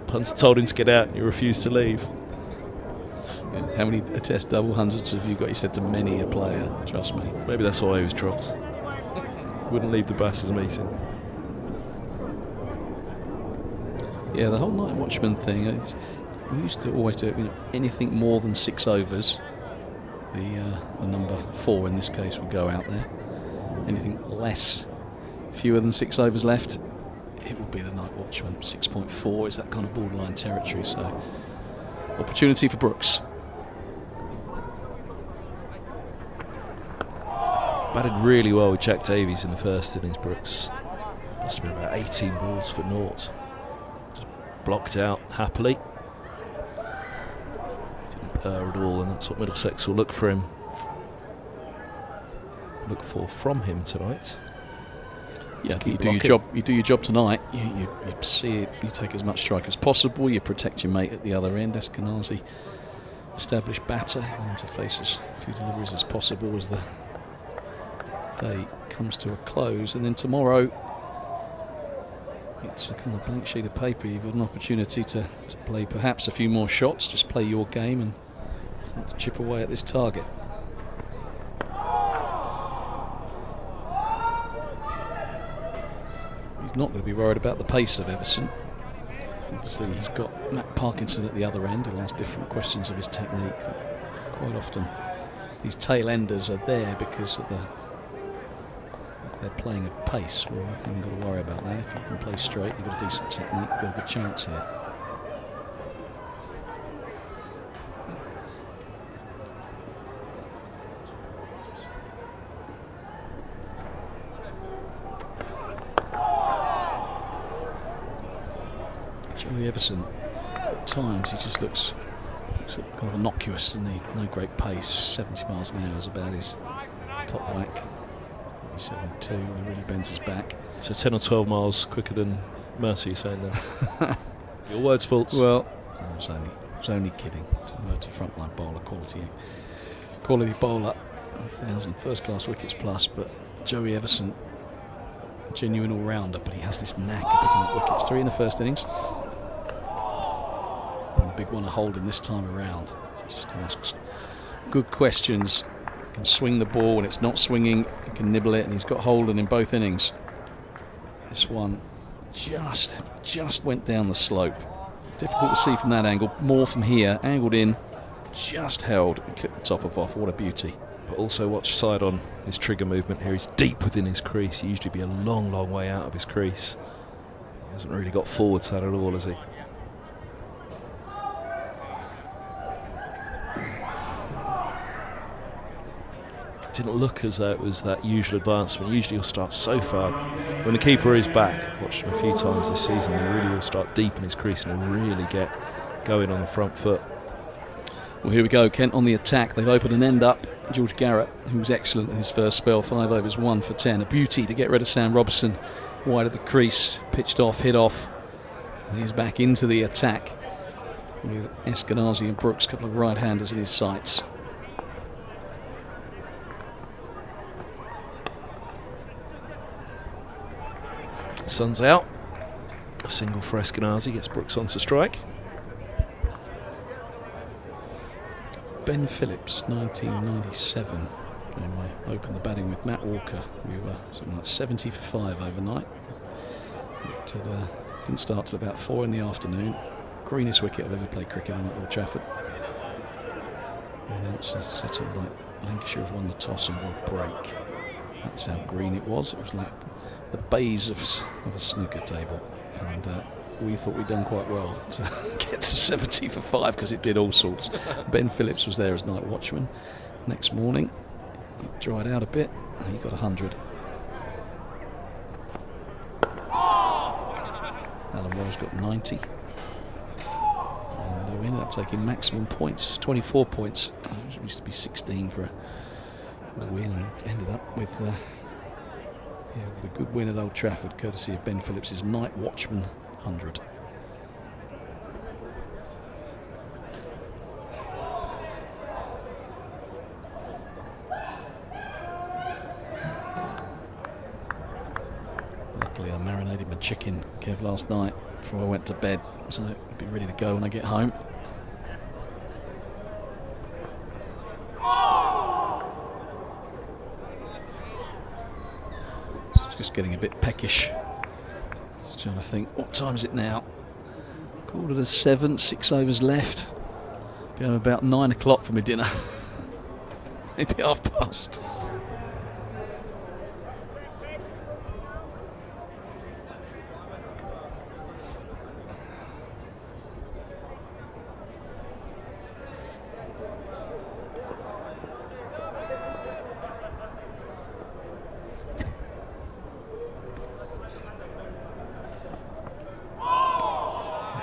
Punter told him to get out and he refused to leave. Yeah, how many Test double hundreds have you got? He said to many a player, trust me. Maybe that's why he was dropped. Wouldn't leave the batters meeting. Yeah, the whole night watchman thing, we used to always do it, anything more than 6 overs. The number 4 in this case would go out there. Anything less, fewer than 6 overs left, it will be the night watchman. 6.4 is that kind of borderline territory, so opportunity for Brooks. Batted really well with Jack Davies in the first innings, Brooks. Must have been about 18 balls for naught. Just blocked out happily. Didn't err at all, and that's what Middlesex will look for from him tonight. Yeah, I think you do your job tonight. You see it. You take as much strike as possible. You protect your mate at the other end. Eskenazi, established batter, you want him to face as few deliveries as possible as the day comes to a close. And then tomorrow, it's a kind of blank sheet of paper. You've got an opportunity to play perhaps a few more shots. Just play your game and start to chip away at this target. Not going to be worried about the pace of Everson. Obviously he's got Matt Parkinson at the other end who asks different questions of his technique. But quite often these tail enders are there because of their playing of pace. Well, you haven't got to worry about that. If you can play straight, you've got a decent technique, you've got a good chance here. Joey Everson, at times he just looks kind of innocuous and no great pace. 70 miles an hour is about his top whack. He's 72 and he really bends his back. So 10 or 12 miles quicker than Mercer, you're saying then? Your words, Fultz. Well, I was only kidding. Mercer frontline bowler, quality bowler, 1,000 first-class wickets plus, but Joey Everson, genuine all-rounder, but he has this knack of picking up wickets. 3 in the first innings. Big one to hold him this time around. Just asks good questions. He can swing the ball when it's not swinging. He can nibble it, and he's got Holden in both innings. This one just went down the slope. Difficult to see from that angle. More from here. Angled in, just held and clipped the top off. What a beauty. But also watch side on his trigger movement here. He's deep within his crease. He usually be a long way out of his crease. He hasn't really got forwards that at all, has he? Didn't look as though it was that usual advancement. Usually he'll start so far. When the keeper is back, I've watched him a few times this season, he really will start deep in his crease and he'll really get going on the front foot. Well, here we go. Kent on the attack. They've opened an end up. George Garrett, who was excellent in his first spell, 5 overs, 1 for 10. A beauty to get rid of Sam Robertson. Wide of the crease, pitched off, hit off. And he's back into the attack with Eskenazi and Brooks, a couple of right-handers in his sights. Sun's out. A single for Eskenazi gets Brooks onto strike. Ben Phillips, 1997. And I opened the batting with Matt Walker. We were something like 70 for 5 overnight. It didn't start till about 4 in the afternoon. Greenest wicket I've ever played cricket on at Old Trafford. The announcer said something like Lancashire have won the toss and will break. That's how green it was. It was like the bays of a snooker table, and we thought we'd done quite well to get to 70 for 5 because it did all sorts. Ben Phillips was there as night watchman. Next morning he dried out a bit and he got 100. Alan Wells got 90, and we ended up taking maximum points, 24 points. It used to be 16 for a win, and ended up with a good win at Old Trafford, courtesy of Ben Phillips' night watchman 100. Luckily I marinated my chicken, Kev, last night before I went to bed, so I'll be ready to go when I get home. Just getting a bit peckish. Just trying to think, what time is it now? 7:15, 6 overs left. Be home about 9 o'clock for my dinner. Maybe past.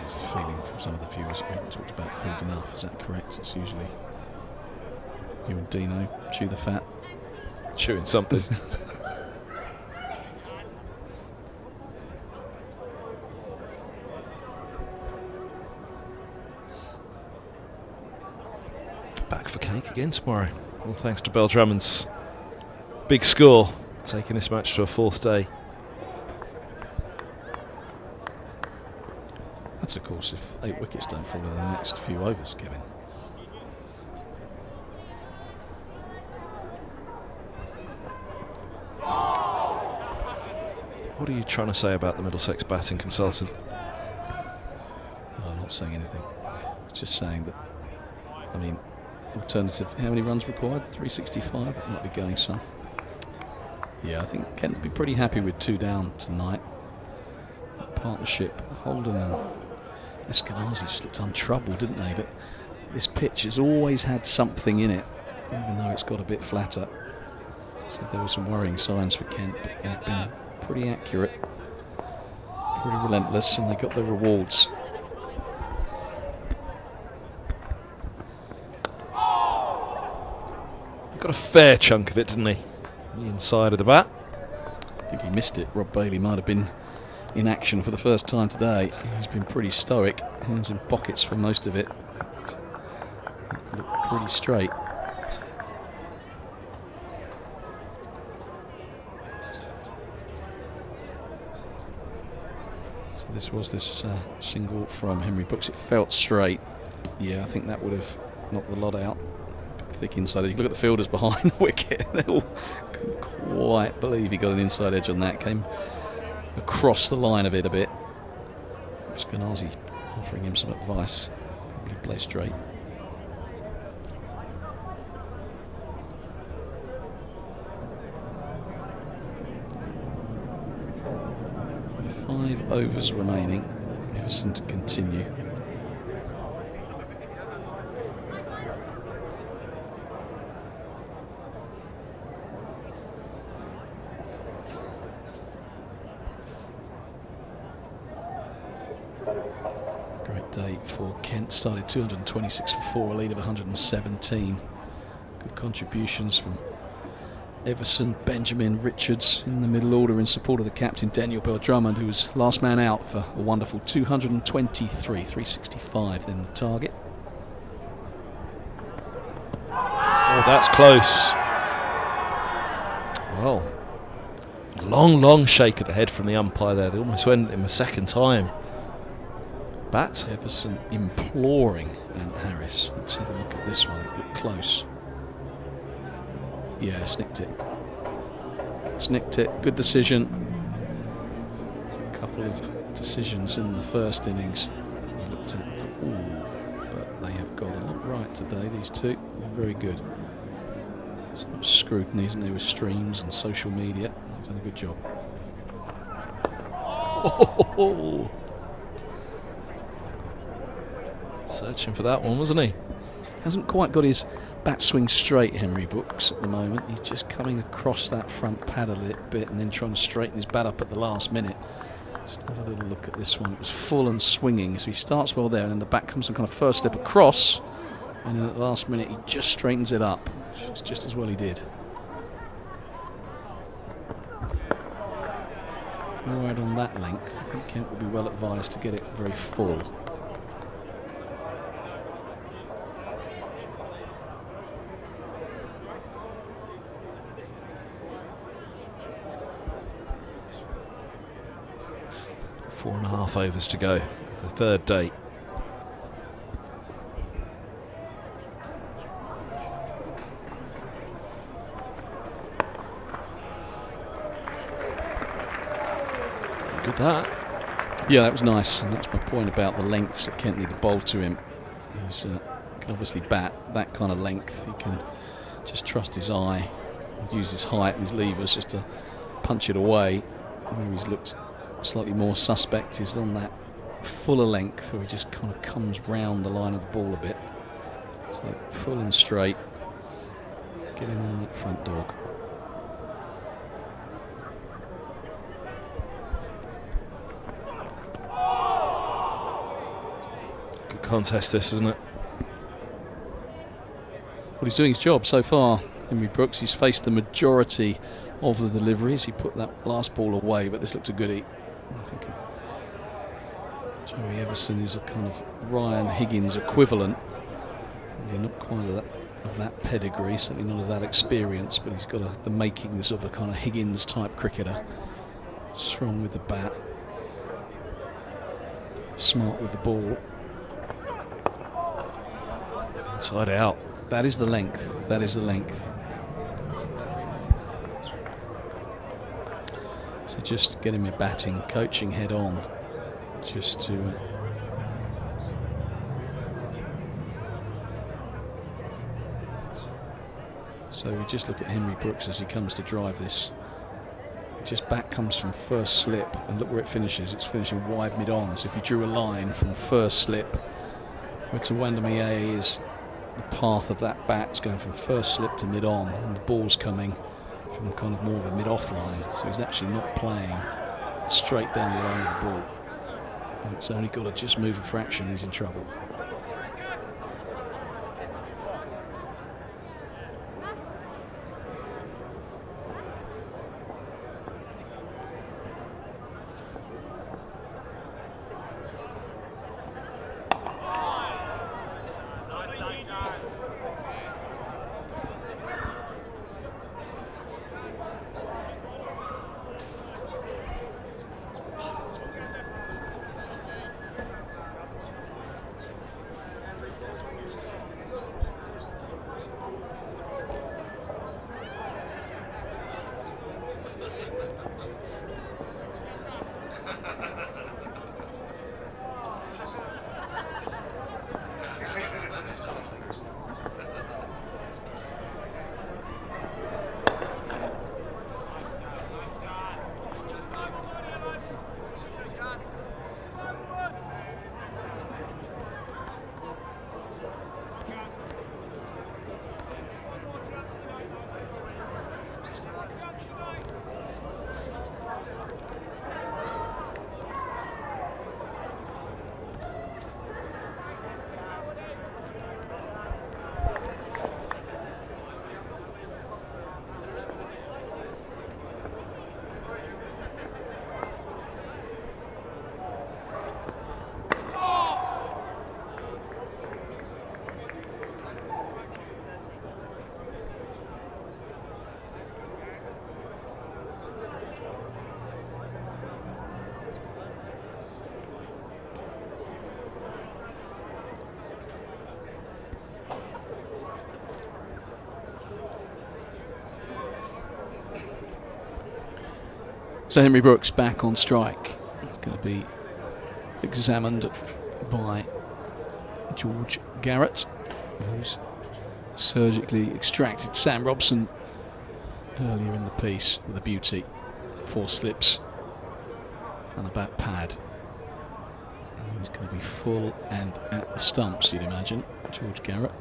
There's a feeling from some of the viewers that we haven't talked about food enough. Is that correct? It's usually you and Dino chew the fat. Chewing something. Back for cake again tomorrow. All thanks to Bell Drummond's big score, taking this match to a 4th day. That's of course if 8 wickets don't fall in the next few overs, Kevin. What are you trying to say about the Middlesex batting consultant? Oh, I'm not saying anything. I'm just saying that, I mean, alternative, how many runs required? 365? It might be going some. Yeah, I think Kent will be pretty happy with 2 down tonight. That partnership, Holden and Eskenazi just looked untroubled, didn't they? But this pitch has always had something in it, even though it's got a bit flatter. So there were some worrying signs for Kent, but they've been pretty accurate, pretty relentless, and they got their rewards. Got a fair chunk of it, didn't he? The inside of the bat. I think he missed it. Rob Bailey might have been in action for the first time today. He's been pretty stoic, hands in pockets for most of it. It looked pretty straight. So this was this single from Henry Brooks. It felt straight. Yeah, I think that would have knocked the lot out. Thick inside edge. Look at the fielders behind the wicket. They all couldn't quite believe he got an inside edge on that. Came across the line of it a bit. Eskenazi offering him some advice. Probably play straight. Five overs remaining. Everson to continue. Day for Kent. Started 226 for 4, a lead of 117. Good contributions from Everson, Benjamin, Richards in the middle order in support of the captain Daniel Bell Drummond, who was last man out for a wonderful 223, 365 then the target. Oh, that's close. Well, long shake of the head from the umpire there. They almost went him a second time. Bat. Everson imploring Ant Harris. Let's have a look at this one. It looked close. Yeah, snicked it. Snicked it. Good decision. A couple of decisions in the first innings. We looked at, ooh, but they have got a lot right today, these two. They're very good. So much scrutiny, isn't there, with streams and social media. They've done a good job. Oh. Searching for that one, wasn't he? Hasn't quite got his bat swing straight, Henry Brooks, at the moment. He's just coming across that front pad a little bit and then trying to straighten his bat up at the last minute. Just have a little look at this one. It was full and swinging, so he starts well there, and then the bat comes some kind of first step across, and then at the last minute he just straightens it up. It's just as well he did. Right on that length, I think Kent would be well advised to get it very full. Four and a half overs to go, the third day. Good that. Yeah, that was nice, and that's my point about the lengths that Kent need to bowl to him. He can obviously bat that kind of length. He can just trust his eye, use his height and his levers just to punch it away. Where he's looked slightly more suspect is on that fuller length where he just kind of comes round the line of the ball a bit. So full and straight, get him on that front dog. contest, this, isn't it? Well, he's doing his job so far. Henry Brooks, he's faced the majority of the deliveries. He put that last ball away, but this looked a goodie. I think Joey Everson is a kind of Ryan Higgins equivalent. Probably not quite of that pedigree, certainly not of that experience, but he's got the makings of a kind of Higgins type cricketer. Strong with the bat, smart with the ball. Inside out. That is the length. That is the length. So just getting my batting, coaching head on, just to. So we just look at Henry Brooks as he comes to drive this. Just back comes from first slip, and look where it finishes. It's finishing wide mid-on. So if you drew a line from first slip, where Tawandamiye is, the path of that bat's going from first slip to mid-on, and the ball's coming from kind of more of a mid-off line. So he's actually not playing straight down the line of the ball. And it's only got to just move a fraction, he's in trouble. So Henry Brooks back on strike. Going to be examined by George Garrett, who's surgically extracted Sam Robson earlier in the piece with a beauty. 4 slips and a bat pad. And he's going to be full and at the stumps, you'd imagine, George Garrett.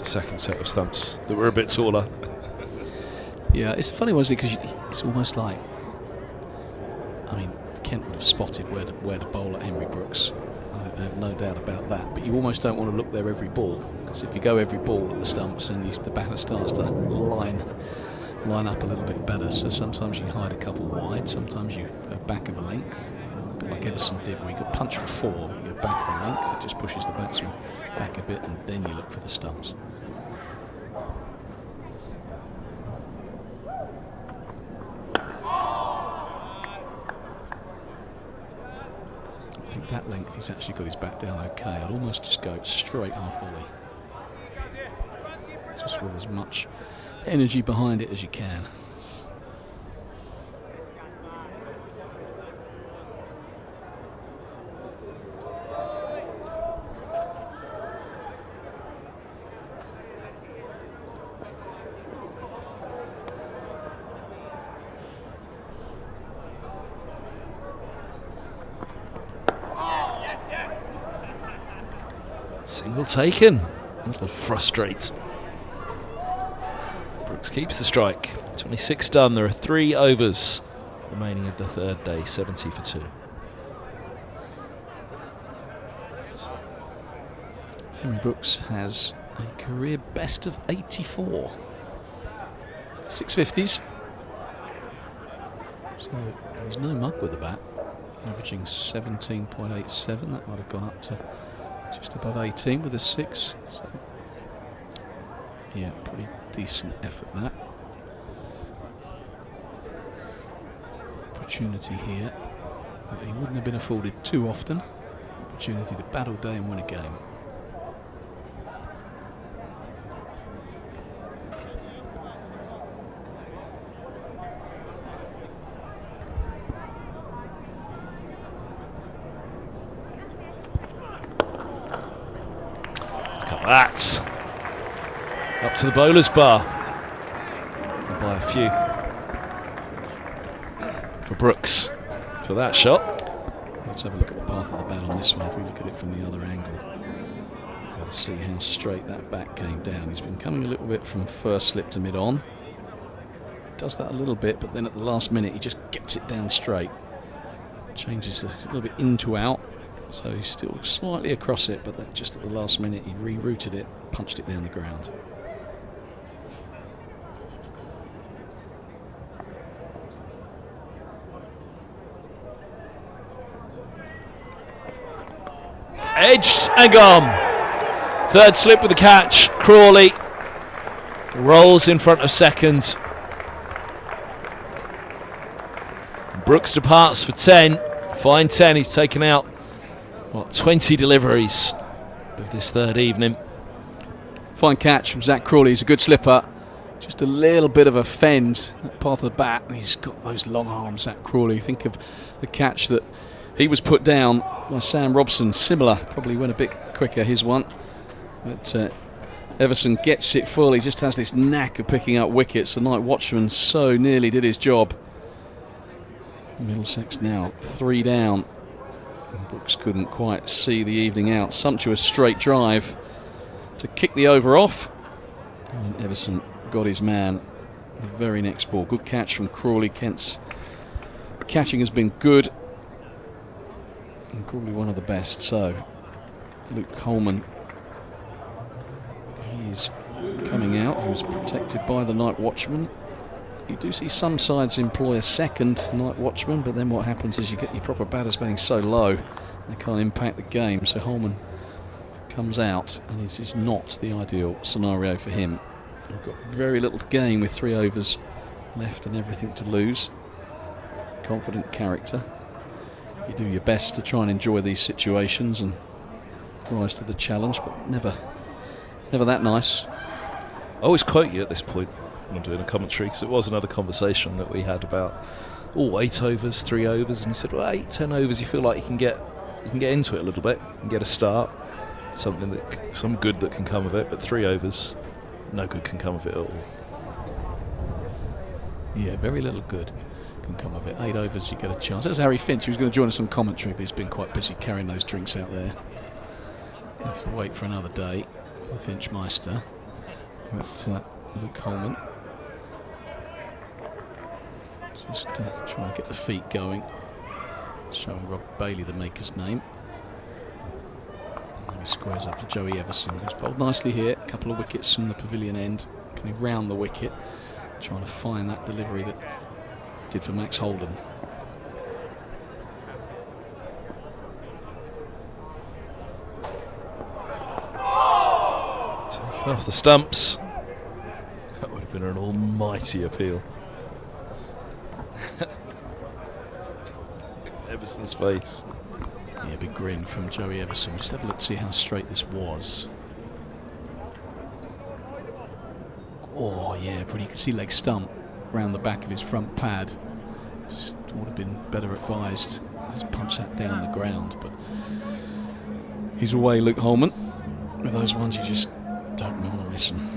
Second set of stumps that were a bit taller. Yeah, it's a funny one, isn't it? Because it's almost like, I mean, Kent would have spotted where to bowl at Henry Brooks. I have no doubt about that. But you almost don't want to look there every ball, because if you go every ball at the stumps, and the batter starts to line up a little bit better. So sometimes you hide a couple wide, sometimes you go back of a length, a bit like Everson did, where you could punch for 4, you go back of a length. It just pushes the batsman back a bit, and then you look for the stumps. I think that length he's actually got his bat down okay. I'd almost just go straight half volley, just with as much energy behind it as you can. Single taken. That'll frustrate Brooks keeps the strike. 26 done. There are 3 overs remaining of the third day. 70 for 2. Henry Brooks has a career best of 84. 650s. So there's no mug with the bat. Averaging 17.87. That might have gone up to just above 18 with a 6. So yeah, pretty decent effort that. Opportunity here that he wouldn't have been afforded too often. Opportunity to battle day and win a game. Look at that. Up to the bowler's bar. And by a few. For Brooks. For that shot. Let's have a look at the path of the bat on this one. If we look at it from the other angle, got to see how straight that bat came down. He's been coming a little bit from first slip to mid-on. Does that a little bit, but then at the last minute he just gets it down straight. Changes a little bit in to out, so he's still slightly across it, but then just at the last minute he rerouted it, punched it down the ground. Edged and gone. Third slip with the catch. Crawley rolls in front of second. Brooks departs for 10. Fine 10. He's taken out, what, 20 deliveries of this third evening. Fine catch from Zach Crawley. He's a good slipper. Just a little bit of a fend at path of the bat. He's got those long arms, Zach Crawley. Think of the catch that he was put down by Sam Robson. Similar, probably went a bit quicker, his one. But Everson gets it full. He just has this knack of picking up wickets. The night watchman so nearly did his job. Middlesex now 3 down. Brooks couldn't quite see the evening out. Sumptuous straight drive to kick the over off. And Everson got his man the very next ball. Good catch from Crawley. Kent's catching has been good. And Crawley one of the best. So Luke Holman, he's coming out. He was protected by the night watchman. You do see some sides employ a second night watchman, but then what happens is you get your proper batters batting so low they can't impact the game. So Holman comes out, and this is not the ideal scenario for him. We've got very little to gain with 3 overs left and everything to lose. Confident character. You do your best to try and enjoy these situations and rise to the challenge, but never that nice. I always quote you at this point when I'm doing a commentary, because it was another conversation that we had about 8 overs, 3 overs, and you said, well, 8, 10 overs, you feel like you can get into it a little bit, you can get a start, some good that can come of it, but 3 overs, no good can come of it at all. Yeah, very little good can come of it. 8 overs, you get a chance. That's Harry Finch. He was going to join us on commentary, but he's been quite busy carrying those drinks out there. Have to wait for another day. The Finch Meister. But Luke Holman just trying to get the feet going. Showing Rob Bailey the maker's name. And he squares up to Joey Everson, who's bowled nicely here. A couple of wickets from the pavilion end. Coming round the wicket. Trying to find that delivery that did for Max Holden. Taken off the stumps. That would have been an almighty appeal. Everson's face. Yeah, big grin from Joey Everson. Just have a look to see how straight this was. Oh yeah, pretty. You can see leg stump round the back of his front pad. Just would have been better advised. Just punch that down the ground, but he's away, Luke Holman. With those ones you just don't want to miss them.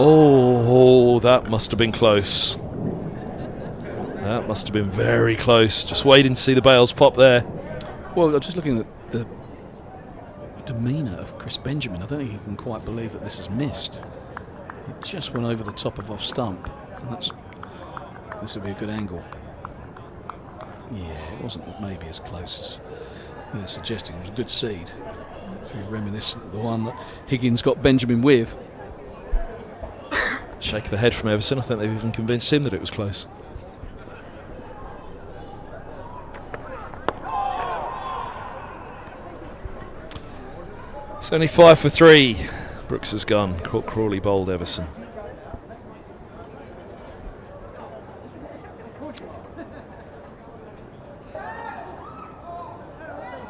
Oh, that must have been close. That must have been very close. Just waiting to see the bails pop there. Well, I'm just looking at the demeanour of Chris Benjamin. I don't think he can quite believe that this is missed. It just went over the top of off stump, and this will be a good angle. Yeah, it wasn't maybe as close as they're suggesting. It was a good seed. Very reminiscent of the one that Higgins got Benjamin with. Shake of the head from Everson. I think they've even convinced him that it was close. It's only 5 for 3. Brooks has gone. Crawley bowled Everson.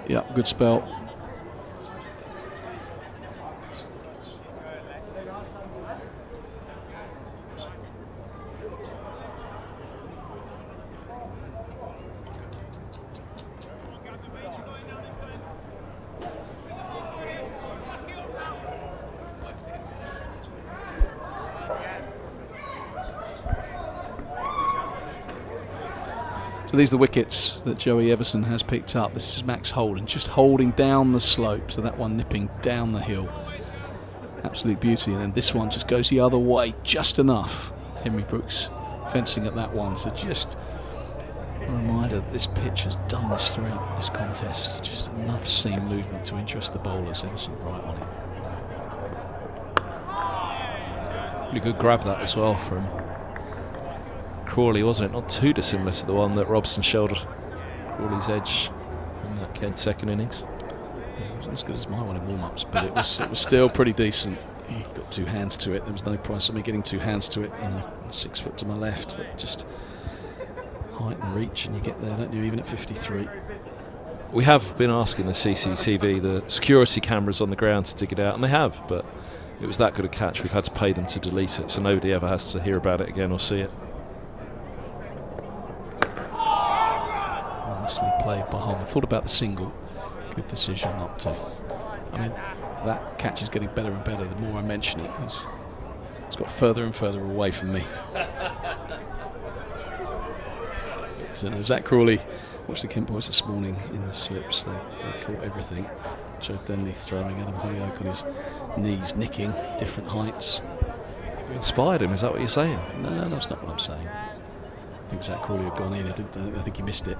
Yeah, good spell. So these are the wickets that Joey Everson has picked up. This is Max Holden, just holding down the slope, so that one nipping down the hill. Absolute beauty. And then this one just goes the other way, just enough. Henry Brooks fencing at that one. So just a reminder that this pitch has done this throughout this contest. Just enough seam movement to interest the bowlers. Everson right on it. Really good grab that as well from Crawley, wasn't it? Not too dissimilar to the one that Robson shouldered. Crawley's edge in that Kent second innings. Yeah, it wasn't as good as my one in warm-ups, but it was still pretty decent. He got two hands to it. There was no price of me getting two hands to it. 6 foot to my left, but just height and reach, and you get there, don't you? Even at 53. We have been asking the CCTV, the security cameras on the ground, to dig it out, and they have, but it was that good a catch. We've had to pay them to delete it, so nobody ever has to hear about it again or see it. Nicely played by Holman. Thought about the single. Good decision not to. I mean, that catch is getting better and better the more I mention it. It's got further and further away from me. But, Zach Crawley watched the Kent boys this morning in the slips. They caught everything. Joe Denley throwing Adam Hollyoake on his knees, nicking different heights. You inspired him, is that what you're saying? No, that's not what I'm saying. I think Zach Crawley had gone in. I think he missed it.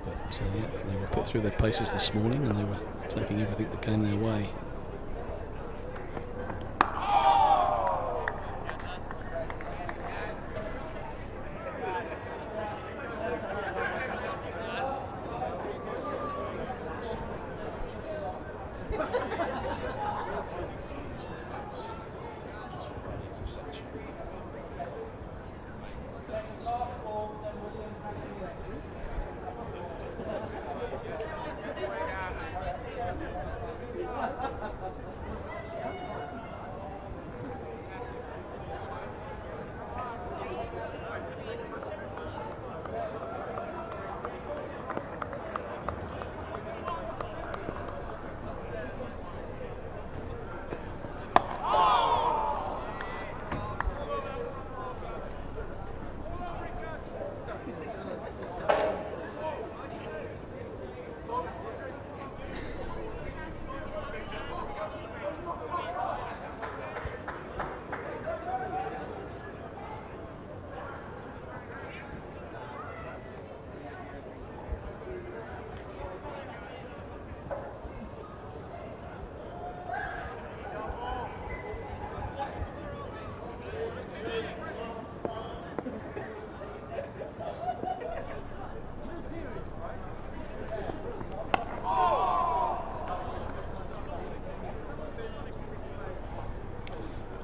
But yeah, they were put through their paces this morning, and they were taking everything that came their way.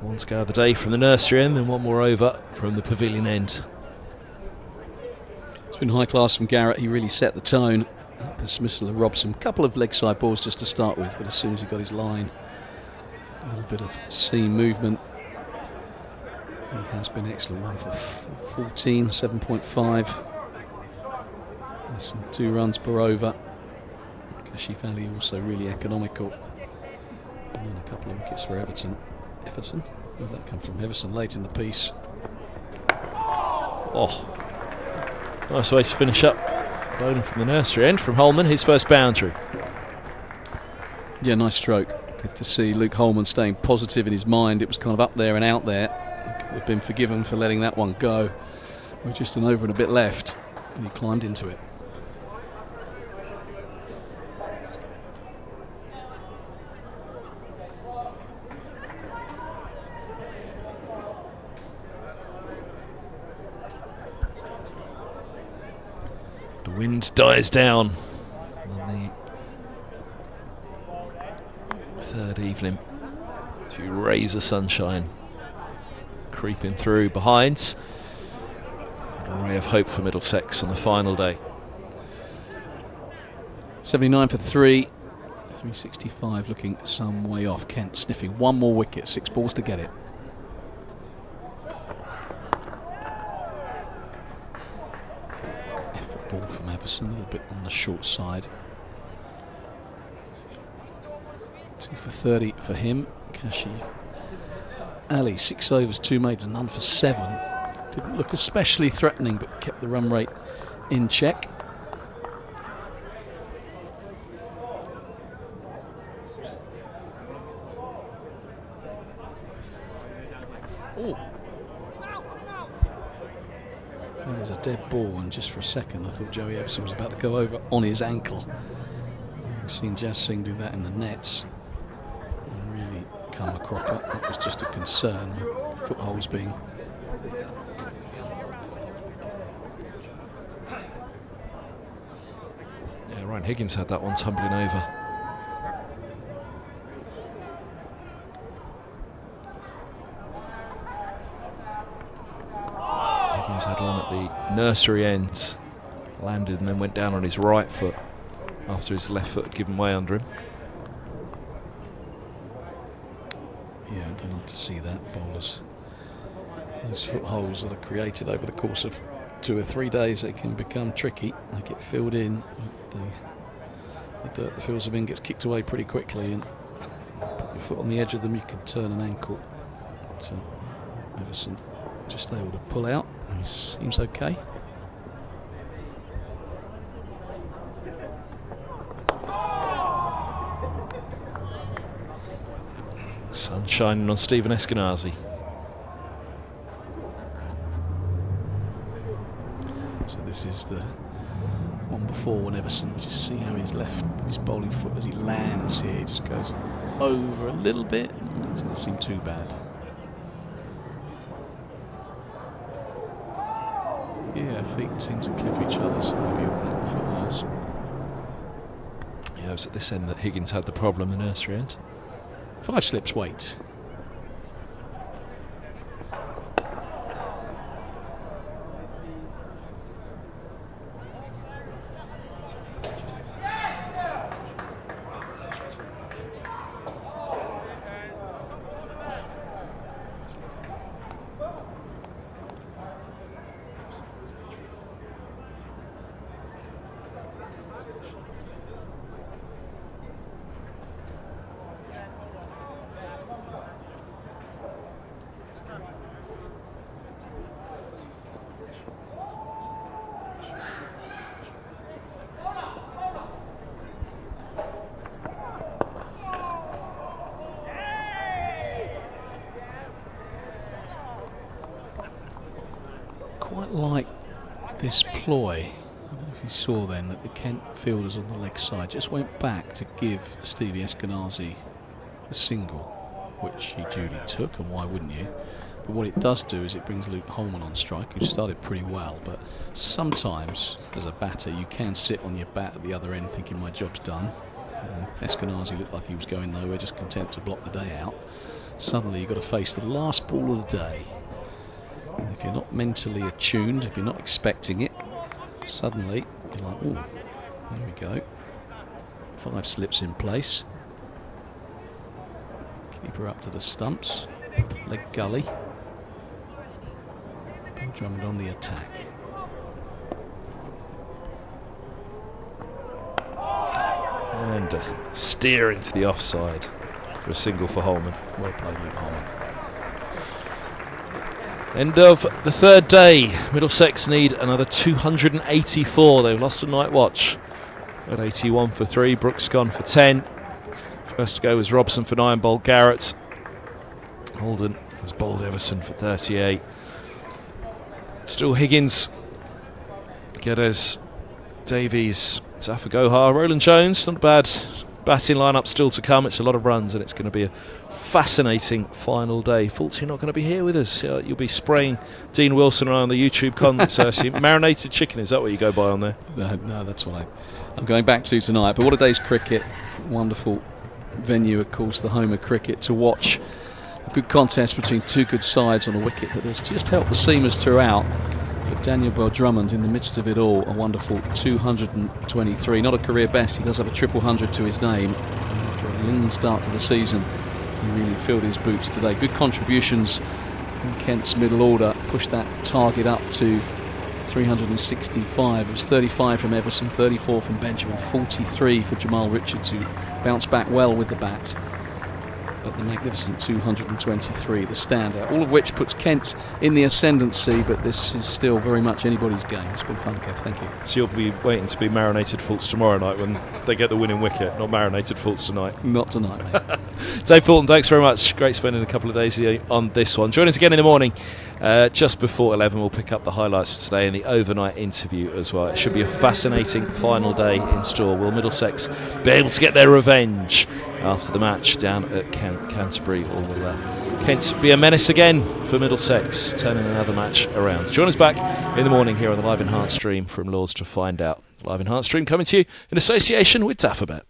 One scour of the day from the nursery end, then one more over from the pavilion end. It's been high class from Garrett. He really set the tone. Dismissal of Robson. A couple of leg side balls just to start with, but as soon as he got his line, a little bit of seam movement. He has been excellent. One for 14, 7.5. Less than 2 runs per over. Kashi Valley also really economical. And a couple of wickets for Everton. Everton? Where did that come from? Everton late in the piece. Oh, nice way to finish up. Bowling from the nursery end from Holman, his first boundary. Yeah, nice stroke. Good to see Luke Holman staying positive in his mind. It was kind of up there and out there. He could have been forgiven for letting that one go. With just an over and a bit left, and he climbed into it. The wind dies down on the third evening. A few rays of sunshine creeping through behind. A ray of hope for Middlesex on the final day. 79 for 3. 365 looking some way off. Kent sniffing one more wicket. 6 balls to get it. Effort ball from Everson, a little bit on the short side. 2 for 30 for him. Kashi Ali, 6 overs, 2 maids, none for 7. Didn't look especially threatening, but kept the run rate in check. Oh, that was a dead ball, and just for a second I thought Joey Everson was about to go over on his ankle. I've seen Jazz Singh do that in the nets and really come a cropper. That was just a concern. Footholes being Ryan Higgins had that one tumbling over. Higgins had one at the nursery end, landed and then went down on his right foot after his left foot had given way under him. Yeah, I don't like to see that. Bowlers, those footholes that are created over the course of 2 or 3 days, they can become tricky. They get filled in. The dirt that fills them in gets kicked away pretty quickly, and put your foot on the edge of them, you can turn an ankle. But, Everson just able to pull out. He seems okay. Sun shining on Stephen Eskenazi. So this is the one before when Everson, you just see how his bowling foot as he lands here, just goes over a little bit. It doesn't seem too bad. Yeah, feet seem to clip each other, so maybe open up the footholes. Yeah, it was at this end that Higgins had the problem, the nursery end. 5 slips wait. Quite like this ploy. I don't know if you saw then that the Kent fielders on the leg side just went back to give Stevie Eskenazi the single, which he duly took, and why wouldn't you? But what it does do is it brings Luke Holman on strike, who started pretty well, but sometimes as a batter you can sit on your bat at the other end thinking my job's done. Eskenazi looked like he was going nowhere, just content to block the day out. Suddenly you've got to face the last ball of the day. And if you're not mentally attuned, if you're not expecting it, suddenly you're like, oh, there we go. 5 slips in place. Keeper up to the stumps. Leg gully. Bill Drummond on the attack. And steer into the offside. for a single for Holman. Well played, Luke Holman. End of the third day. Middlesex need another 284. They've lost a night watch at 81 for 3. Brooks gone for 10. First to go was Robson for 9. Bowled Garrett. Holden was bowled Everson for 38. Still Higgins, Geddes, Davies, Zafar Gohar, Roland Jones. Not a bad batting lineup still to come. It's a lot of runs and it's going to be a fascinating final day. Fultz, you're not going to be here with us. You'll be spraying Dean Wilson around the YouTube comments. Marinated chicken, is that what you go by on there? No, that's what I'm going back to tonight. But what a day's cricket. Wonderful venue, of course, the home of cricket, to watch a good contest between two good sides on a wicket that has just helped the seamers throughout. But Daniel Bell-Drummond, in the midst of it all, a wonderful 223. Not a career best, he does have a 100 to his name. And after a lean start to the season, he really filled his boots today. Good contributions from Kent's middle order, pushed that target up to 365. It was 35 from Everson, 34 from Benjamin, 43 for Jamal Richards, who bounced back well with the bat. But the magnificent 223, the standout, all of which puts Kent in the ascendancy, but this is still very much anybody's game. It's been fun, Kev, thank you. So you'll be waiting to be marinated Fultz tomorrow night when they get the winning wicket, not marinated Fultz tonight. Not tonight, mate. Dave Fulton, thanks very much. Great spending a couple of days here on this one. Join us again in the morning, just before 11. We'll pick up the highlights for today and the overnight interview as well. It should be a fascinating final day in store. Will Middlesex be able to get their revenge after the match down at Canterbury, or will Kent be a menace again for Middlesex, turning another match around? Join us back in the morning here on the Live Enhanced stream from Lords to find out. Live Enhanced stream coming to you in association with Daffabet.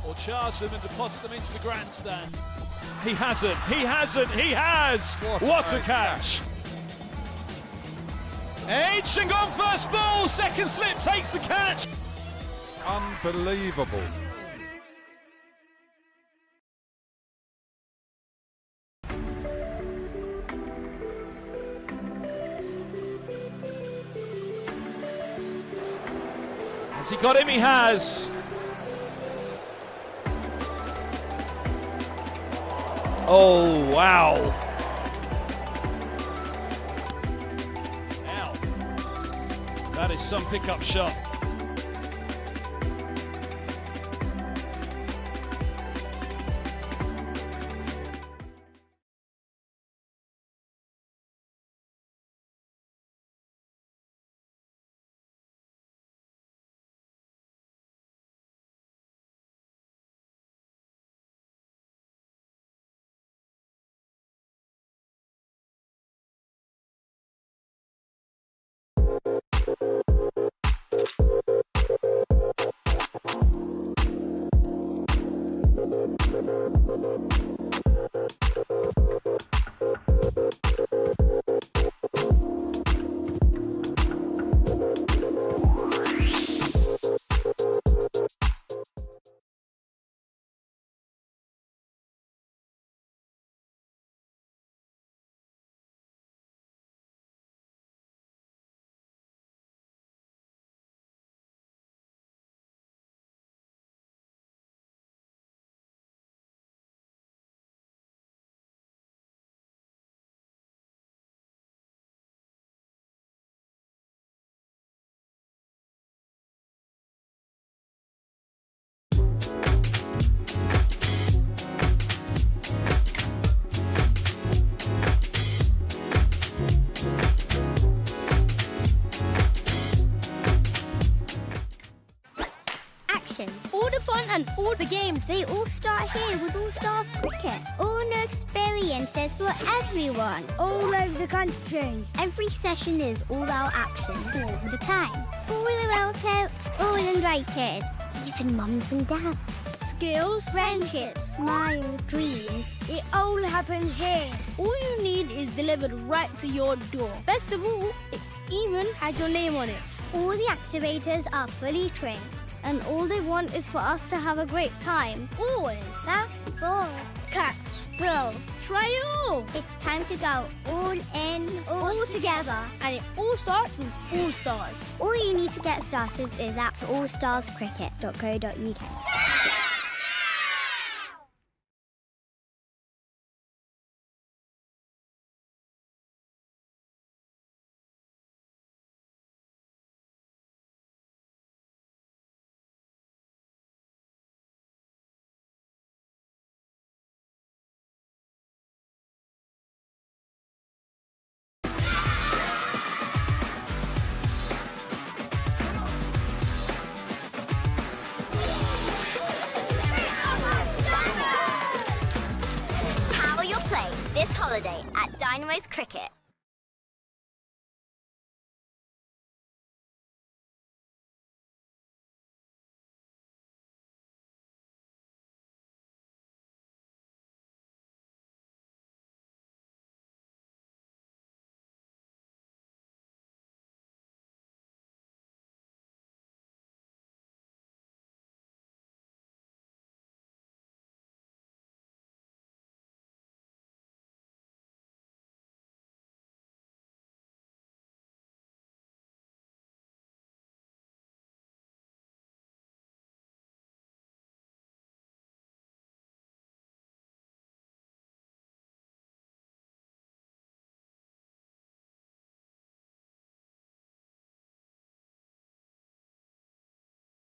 Or charge them and deposit them into the grandstand. He hasn't, he has! What a catch! Edged and gone first ball, second slip takes the catch. Unbelievable. Has he got him? He has! Oh, wow. Now, that is some pickup shot. All the fun and all the games, they all start here with All Stars Cricket. All new experiences for everyone. All over the country. Every session is all-out action all the time. All well kept, all invited. Even mums and dads. Skills, friendships, smiles, dreams. It all happens here. All you need is delivered right to your door. Best of all, it even has your name on it. All the activators are fully trained. And all they want is for us to have a great time. Always. That ball. Catch. Well, try it all. It's time to go all in, all together. And it all starts with All Stars. All you need to get started is at allstarscricket.co.uk. Power your play this holiday at Dynamo's Cricket.